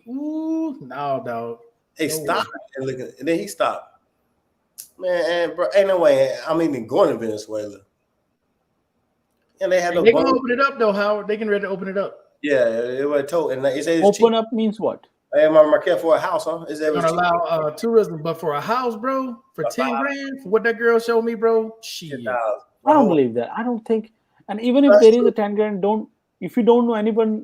No, dog. He stopped and looked and then he stopped. Man, bro, ain't no way I'm even going to Venezuela. And they had They gonna open it up though, Howard. They can ready to open it up. Yeah, it was told. And they say open up means what? Hey, Markel, for a house, huh? Is that gonna allow tourism, but for a house, bro, for 10 grand, for what that girl showed me, bro, shit. I don't believe that. I don't think. And even if there is a 10 grand, if you don't know anyone,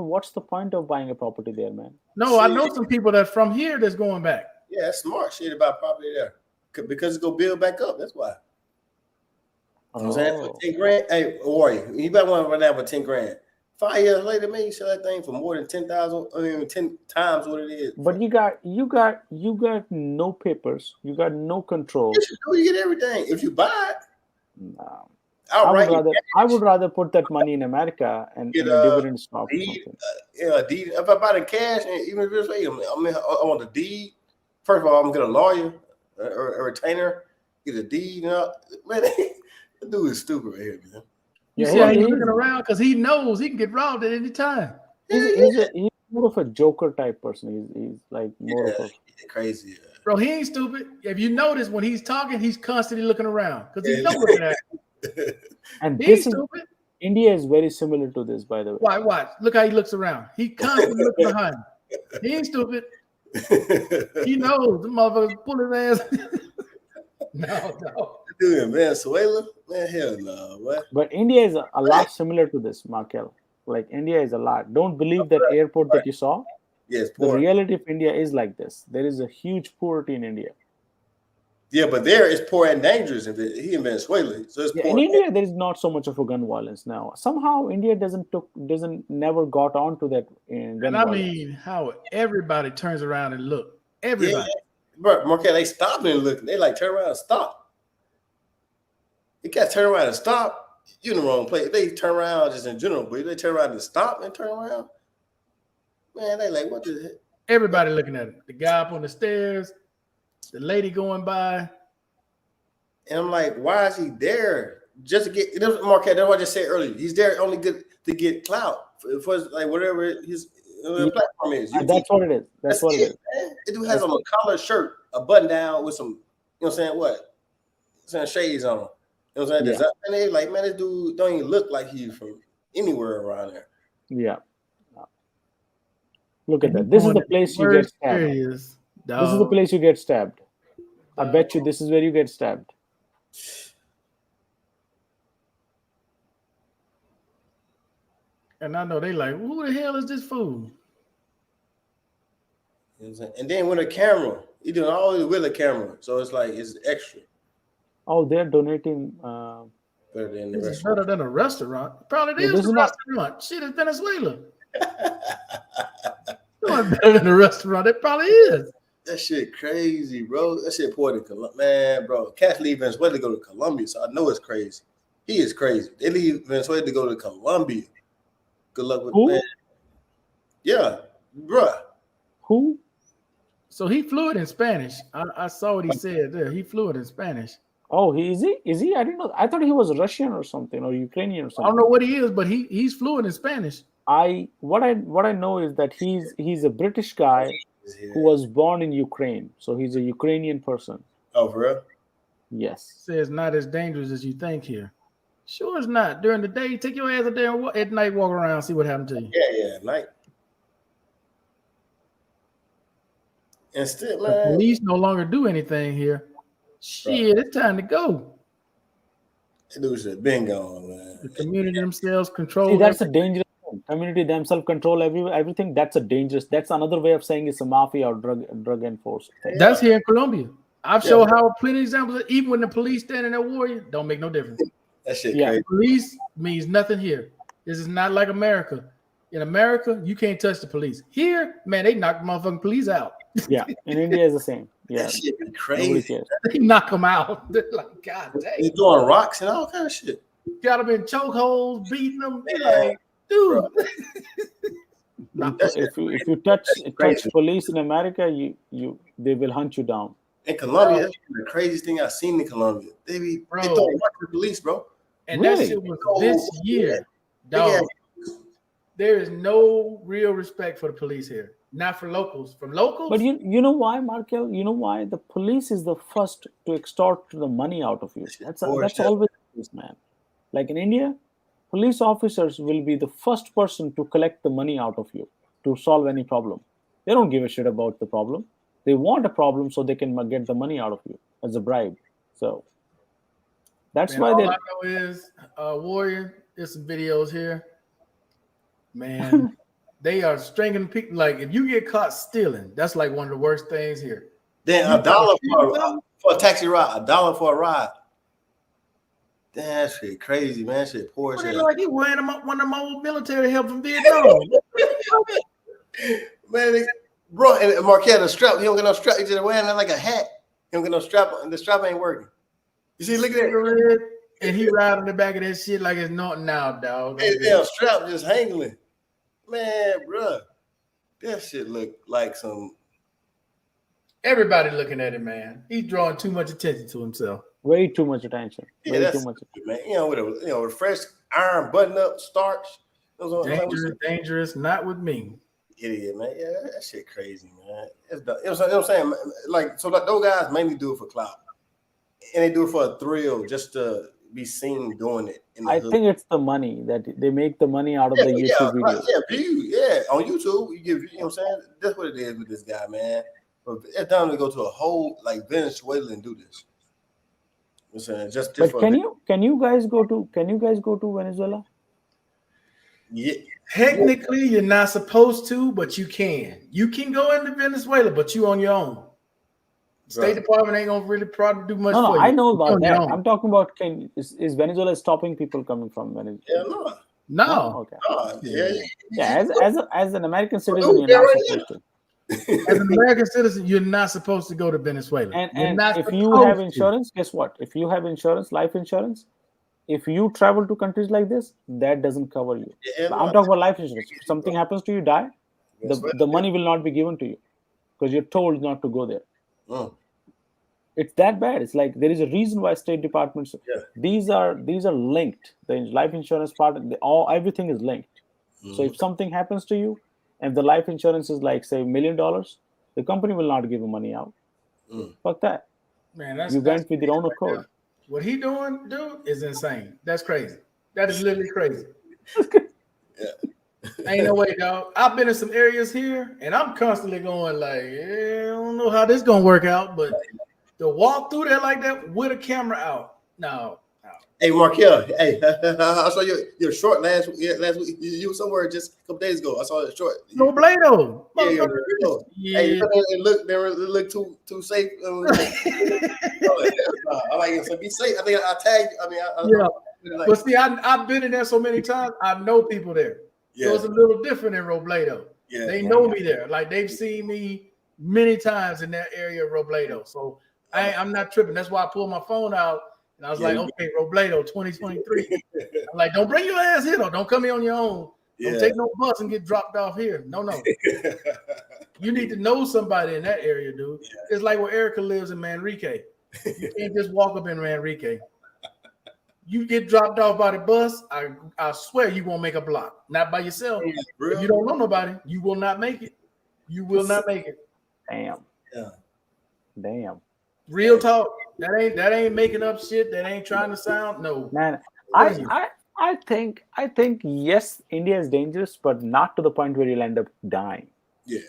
what's the point of buying a property there, man? No, I know some people that's from here that's going back. Yeah, that's smart shit about property there, because it's gonna build back up. That's why. You know what I'm saying? For 10 grand, hey, Warrior, you better want to run out for 10 grand. 5 years later, man, you sell that thing for more than 10,000. I mean, 10 times what it is. But you got no papers. You got no control. Yes, you get everything if you buy it. No. I would rather put that money in America and get a dividend stock. Deed, deed. If I buy the cash, and even if it's I want the deed. First of all, I'm gonna get a lawyer, a retainer, get a deed. Man, that dude is stupid right here, man. You see how he's looking around because he knows he can get robbed at any time. He's more of a Joker type person. He's like more of a crazy. Bro, he ain't stupid. If you notice when he's talking, he's constantly looking around because he don't look at that. And He this ain't is stupid. India is very similar to this, by the way. Watch. Look how he looks around. He constantly looking behind him. He ain't stupid. He knows the motherfucker pull his ass. No. Dude, in Venezuela? Man, hell no, what? But India is a lot similar to this, Markel. Like India is a lot. Don't believe that airport that you saw. Yes, The poor. reality of India is like this. There is a huge poverty in India. Yeah, but there it's poor and dangerous. He in Venezuela, so it's Yeah, poor. in India, there is not so much of a gun violence now. Somehow, India never got on to that gun And I violence. mean, how everybody turns around and look. Everybody. Yeah, bro, Marquette, they stopping and looking. They like turn around and stop. You got to turn around and stop. You in the wrong place. They turn around just in general, but if they turn around and stop and turn around, man, they like, what the heck? Everybody looking at it. The guy up on the stairs, the lady going by. And I'm like, why is he there? Just to get Marquette, that's what I just said earlier. He's there only good to get clout for like whatever his platform is. That's what it is. That's what it is. Man. The dude has on a collared shirt, a button down with some, you know what I'm saying, what? Some shades on him. You know what I'm saying? Yeah. And they like, man, this dude don't even look like he's from anywhere around there. Yeah. Look at that. This is the place you get stabbed. This is the place you get stabbed. I bet you this is where you get stabbed. And I know they like, who the hell is this fool? You know what I'm saying? And then with a camera, he doing all this with a camera. So it's like, it's extra. Oh, they're donating. Better than the This is restaurant. better than a restaurant. Probably Yeah, is this a is not- restaurant. Shit, it's Venezuela. Doing better than a restaurant. It probably is. That shit crazy, bro. That shit poor to Colombia. Man, bro. Cats leave Venezuela to go to Colombia, so I know it's crazy. He is crazy. They leave Venezuela to go to Colombia. Good luck with Who? man. Yeah, bruh. Who? So he fluent in Spanish. I saw what he said there. He fluent in Spanish. Oh, is he? Is he? I didn't know. I thought he was Russian or something, or Ukrainian or I something. don't know what he is, but he's fluent in Spanish. What I know is that he's a British guy who was born in Ukraine, so he's a Ukrainian person. Oh, for real? Yes. Says not as dangerous as you think here. Sure, it's not. During the day, take your ass out there and at night walk around, see what happened to you. Yeah, at night. And still, The man. police no longer do anything here. Shit, it's time to go. That dude should have been gone, man. The community themselves control. See, that's a dangerous thing. Community themselves control everything. That's a dangerous. That's another way of saying it's a mafia or drug enforcement thing. That's here in Colombia. I've shown how plenty of examples. Even when the police standing there warrior, don't make no difference. That shit Yeah. crazy. Police means nothing here. This is not like America. In America, you can't touch the police. Here, man, they knock the motherfucking police out. Yeah, in India is the same. Yeah, That shit be nobody crazy. cares. They knock them out. They're like, God They dang. throwing rocks and all kind of shit. Got them in chokeholds, beating them. They're like, dude. If you touch police in America, they will hunt you down. In Colombia, that's the craziest thing I've seen in Colombia. They Bro. throwing rocks at the police, bro. And Really? that shit was this year. Dog. There is no real respect for the police here. Not for locals. From locals, But you know why, Markel? You know why the police is the first to extort the money out of you. That's always the case, man. Like in India, police officers will be the first person to collect the money out of you to solve any problem. They don't give a shit about the problem. They want a problem so they can get the money out of you as a bribe. So that's man, why all they. I know is Warrior. There's some videos here. Man, they are stringing people. Like if you get caught stealing, that's like one of the worst things here. Then $1 for a taxi ride, $1 for a ride. Damn, that shit crazy, man. That shit poor as What hell. like he wearing one of them old military help from Vietnam. Man, bro, and Marquette, the strap, he don't get no strap. He's just wearing that like a hat. He don't get no strap, and the strap ain't working. You see, look at that. And he riding the back of that shit like it's nothing now, dog. That damn strap just hanging. Man, bro, that shit look like some. Everybody looking at him, man. He's drawing too much attention to himself. Way too much attention. Yeah, Way that's too much. man. You know, with a fresh iron button up starch. Dangerous, not with me. idiot, man. Yeah, that shit crazy, man. It's dumb. You know what I'm saying? Like, so like those guys mainly do it for clout, and they do it for a thrill, just to be seen doing it in the I hood. think it's the money that they make the money out of the YouTube videos. Views. Yeah, on YouTube, you give. You know what I'm saying? That's what it is with this guy, man. But it's time to go to a whole like Venezuela and do this. You know what I'm saying? Just But for can you guys go to Venezuela? Yeah. Technically, you're not supposed to, but you can. You can go into Venezuela, but you on your own. State Department ain't gonna really probably do much No, for you. I know You about on your that. own. I'm talking about is Venezuela stopping people coming from Venezuela? Yeah, no. No. Okay. Yeah, as an American citizen, you're not supposed to. As an American citizen, you're not supposed to go to Venezuela. And if you have insurance, guess what? If you have insurance, life insurance, if you travel to countries like this, that doesn't cover you. Yeah, I'm talking about life insurance. If something happens to you, die, the money will not be given to you because you're told not to go there. It's that bad. It's like there is a reason why State Departments. These are linked. The life insurance part, everything is linked. So if something happens to you, and the life insurance is like say $1 million, the company will not give you money out. Fuck that. Man, that's went with your own accord. What he doing, dude, is insane. That's crazy. That is literally crazy. Ain't no way, dog. I've been in some areas here, and I'm constantly going like, I don't know how this gonna work out, but to walk through there like that with a camera out, no. Hey, Markel. Hey, I saw your short last week. You were somewhere just a couple days ago. I saw it short. Robledo. Yeah. Hey, it looked too safe. I like it. So be safe. I think I tagged. But see, I've been in there so many times. I know people there. So it's a little different in Robledo. Yeah, they know me there. Like they've seen me many times in that area of Robledo. So I'm not tripping. That's why I pulled my phone out. And I was like, okay, Robledo 2023. I'm like, don't bring your ass here, though. Don't come here on your own. Don't take no bus and get dropped off here. No. You need to know somebody in that area, dude. It's like where Erica lives in Manrique. You can't just walk up in Manrique. You get dropped off by the bus, I swear you won't make a block. Not by yourself. If you don't know nobody, you will not make it. You will not make it. Damn. Yeah. Damn. Real talk. That ain't making up shit. That ain't trying to sound. No. Man, I think yes, India is dangerous, but not to the point where you'll end up dying. Yeah.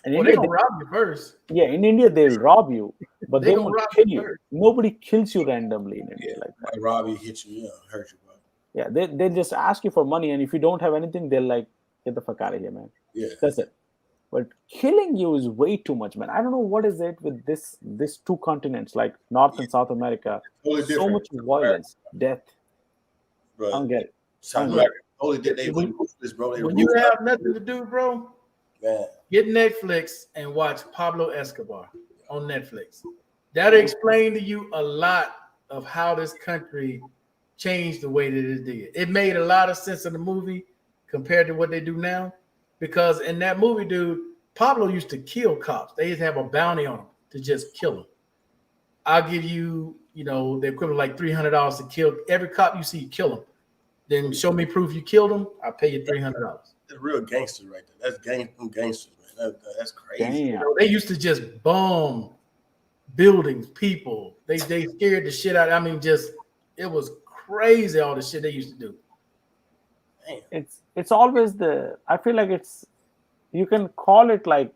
And India, they gonna rob you first. Yeah, in India they'll rob you, but they won't kill you. First. Nobody kills you randomly in India like that. Like rob you, hit you, hurt you, bro. Yeah, they just ask you for money, and if you don't have anything, they'll like get the fuck out of here, man. Yeah, that's it. But killing you is way too much, man. I don't know what is it with this two continents, like North and South America. Totally so much violence, death. Bro. I don't get it. South America, totally different. When you have nothing to do, bro, man, get Netflix and watch Pablo Escobar on Netflix. That'll explain to you a lot of how this country changed the way that it did. It made a lot of sense in the movie compared to what they do now. Because in that movie, dude, Pablo used to kill cops. They used to have a bounty on him to just kill them. I'll give you, the equivalent of like $300 to kill every cop you see, kill him. Then show me proof you killed him. I'll pay you $300. That's real gangsters right there. That's gangsters, man. That's crazy. They used to just bomb buildings, people. They scared the shit out. I mean, it was crazy all the shit they used to do. It's always I feel like you can call it like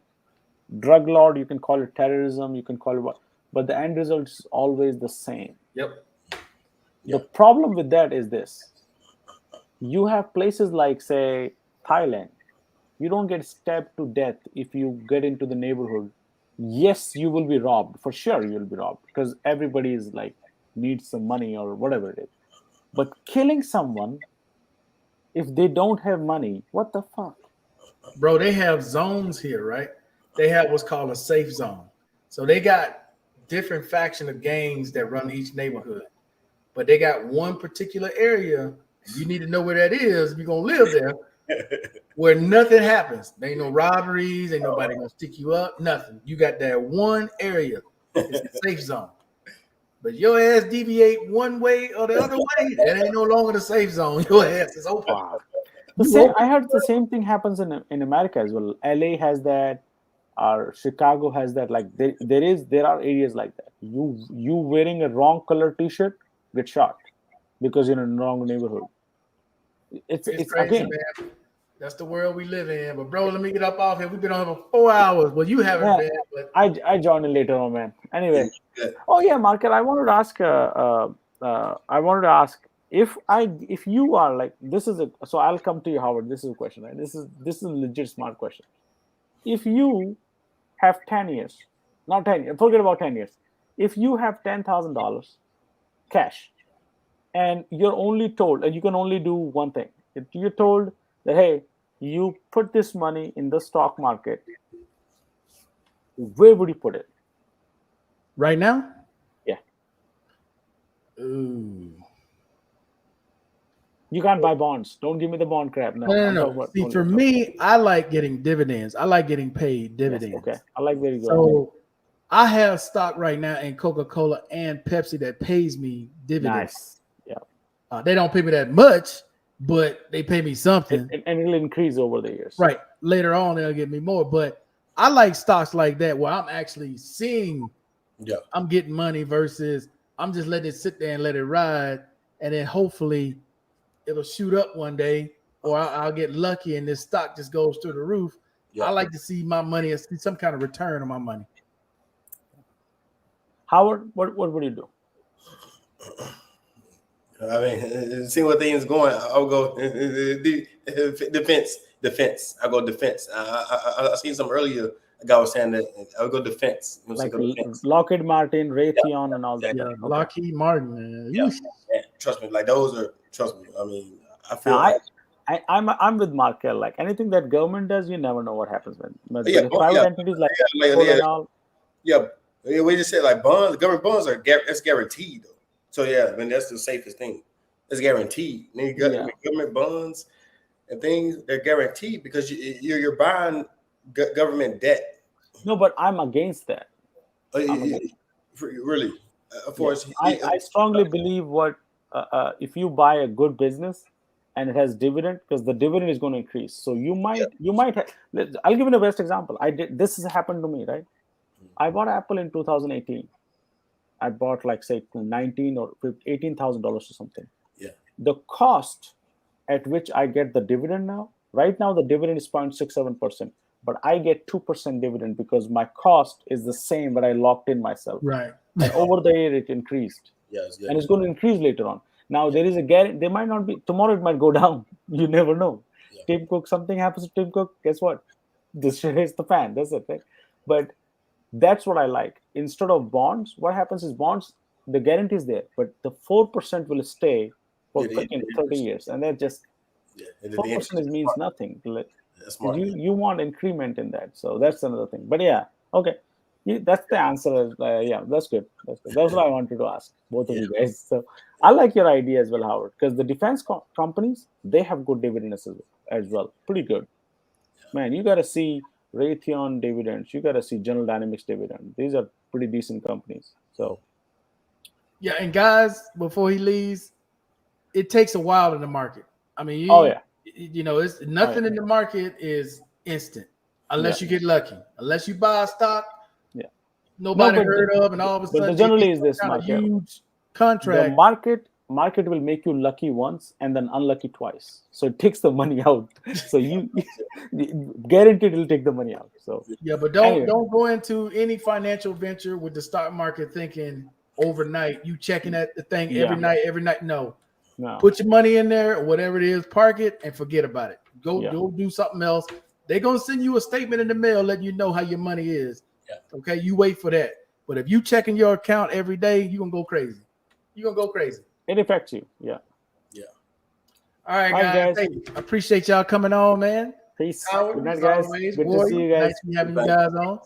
drug lord, you can call it terrorism, you can call it what, but the end result is always the same. Yep. The problem with that is this. You have places like, say, Thailand. You don't get stabbed to death if you get into the neighborhood. Yes, you will be robbed. For sure you will be robbed because everybody is like needs some money or whatever it is. But killing someone, if they don't have money, what the fuck? Bro, they have zones here, right? They have what's called a safe zone. So they got different faction of gangs that run each neighborhood. But they got one particular area, and you need to know where that is if you're going to live there, where nothing happens. There ain't no robberies, ain't nobody going to stick you up, nothing. You got that one area. It's a safe zone. But your ass deviate one way or the other way, that ain't no longer the safe zone. Your ass is open. Wow. The You same. open- I heard the same thing happens in America as well. LA has that, or Chicago has that. Like there are areas like that. You wearing a wrong color T-shirt, get shot because you're in the wrong neighborhood. It's It's crazy, again. man. That's the world we live in. But bro, let me get up off here. We've been on here for 4 hours. Well, you haven't Yeah, been, but I joined in later on, man. Anyway, Good. oh yeah, Markel, I wanted to ask. If you are like this is a so I'll come to you, Howard. This is a question, right? This is a legit smart question. If you have 10 years, not 10 years, forget about 10 years. If you have $10,000 cash, and you're only told, and you can only do one thing. If you're told that hey, you put this money in the stock market, where would you put it? right now, Yeah. ooh. You can't buy bonds. Don't give me the bond crap. No, I'm talking about See, only for me, I like getting dividends. I like getting paid yes, dividends. okay. I like where you go. So I have stock right now in Coca-Cola and Pepsi that pays me dividends. Nice. Yeah. They don't pay me that much, but they pay me something. And it'll increase over the years. Right. Later on, they'll give me more. But I like stocks like that where I'm actually seeing Yeah. I'm getting money versus I'm just letting it sit there and let it ride. And then hopefully it'll shoot up one day, or I'll get lucky and this stock just goes through the roof. Yeah. I like to see my money, see some kind of return on my money. Howard, what would you do? I mean, see what things going. I'll go defense. I go defense. I seen some earlier. A guy was saying that I'll go defense. Like Lockheed Martin, Raytheon, and all that. Yeah, Okay. Lockheed Martin. Yeah. Trust me, like those are. Trust me. I mean, I feel. Now, I'm with Markel. Like anything that government does, you never know what happens when. But Yeah, private entities like Coca and all. Yeah, we just said like bonds. Government bonds are that's guaranteed though. So yeah, I mean that's the safest thing. It's guaranteed. And then you got government bonds and things. They're guaranteed because you're buying government debt. No, but I'm against that. Really, of course. I strongly believe if you buy a good business and it has dividend, because the dividend is going to increase. So you might I'll give you the best example. This has happened to me, right? I bought Apple in 2018. I bought like say $19,000 or $18,000 or something. Yeah. The cost at which I get the dividend now, right now the dividend is 0.67%, but I get 2% dividend because my cost is the same, but I locked in myself. Right. And over the year it increased. Yeah, it's good. And it's going to increase later on. Now there is a guarantee. There might not be tomorrow. It might go down. You never know. Yeah. Tim Cook. Something happens to Tim Cook. Guess what? This shit hits the fan. That's it. Right? But that's what I like. Instead of bonds, what happens is bonds. The guarantee is there, but the 4% will stay for 30 years, and that just 4% means nothing. That's smart. You want increment in that, so that's another thing. But yeah, okay. That's the answer. Yeah, that's good. That's what I wanted to ask both of you guys. So I like your idea as well, Howard, because the defense companies, they have good dividends as well. Pretty good. Man, you got to see Raytheon dividends. You got to see General Dynamics dividend. These are pretty decent companies. So yeah, and guys, before he leaves, it takes a while in the market. I mean, it's nothing in the market is instant unless you get lucky. Unless you buy a stock. Nobody heard of, and all of a sudden, but generally is this kind of huge contract. The market will make you lucky once and then unlucky twice. So it takes the money out. So you guaranteed it'll take the money out. So yeah, but don't go into any financial venture with the stock market thinking overnight. You checking at the thing every night. No. Put your money in there or whatever it is, park it and forget about it. Go do something else. They're gonna send you a statement in the mail letting you know how your money is. Yeah. Okay, you wait for that. But if you checking your account every day, you're gonna go crazy. It affects you. Yeah. All right, guys. Hey, I appreciate y'all coming on, man. Peace. Howard, good night, guys. Always. Good to see you guys. Nice to be having you guys on.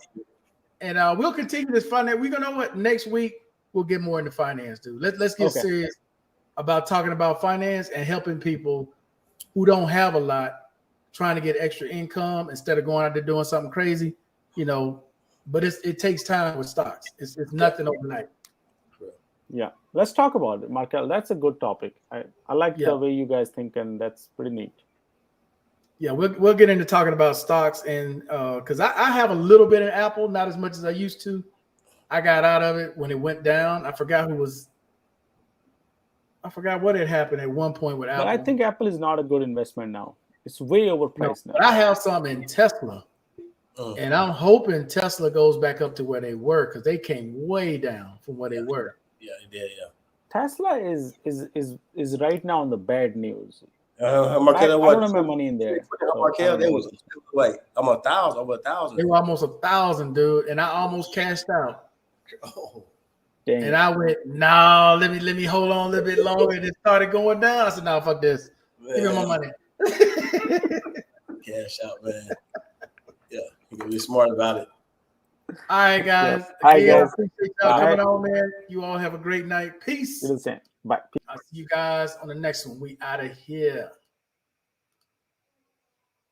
And we'll continue this finance. We're gonna know what next week we'll get more into finance, dude. Let's get serious about talking about finance and helping people who don't have a lot, trying to get extra income instead of going out there doing something crazy, But it takes time with stocks. It's nothing overnight. Yeah, let's talk about it, Markel. That's a good topic. I like the way you guys think, and that's pretty neat. Yeah, we'll get into talking about stocks, and because I have a little bit in Apple, not as much as I used to. I got out of it when it went down. I forgot what had happened at one point with Apple. But I think Apple is not a good investment now. It's way overpriced now. But I have some in Tesla, and I'm hoping Tesla goes back up to where they were because they came way down from where they were. Yeah, it did. Yeah. Tesla is right now on the bad news. Markel, I don't have my money in there. Markel, they was like over 1,000. They were almost 1,000, dude, and I almost cashed out. Oh, Dang. And I went, no, let me hold on a little bit longer, and it started going down. I said, no, fuck this. Give me my money. Cash out, man. Yeah, you can be smart about it. All right, guys. All right, Again, guys. appreciate y'all Bye. coming on, man. You all have a great night. Peace. You're the same. Bye. I'll see you guys on the next one. We out of here.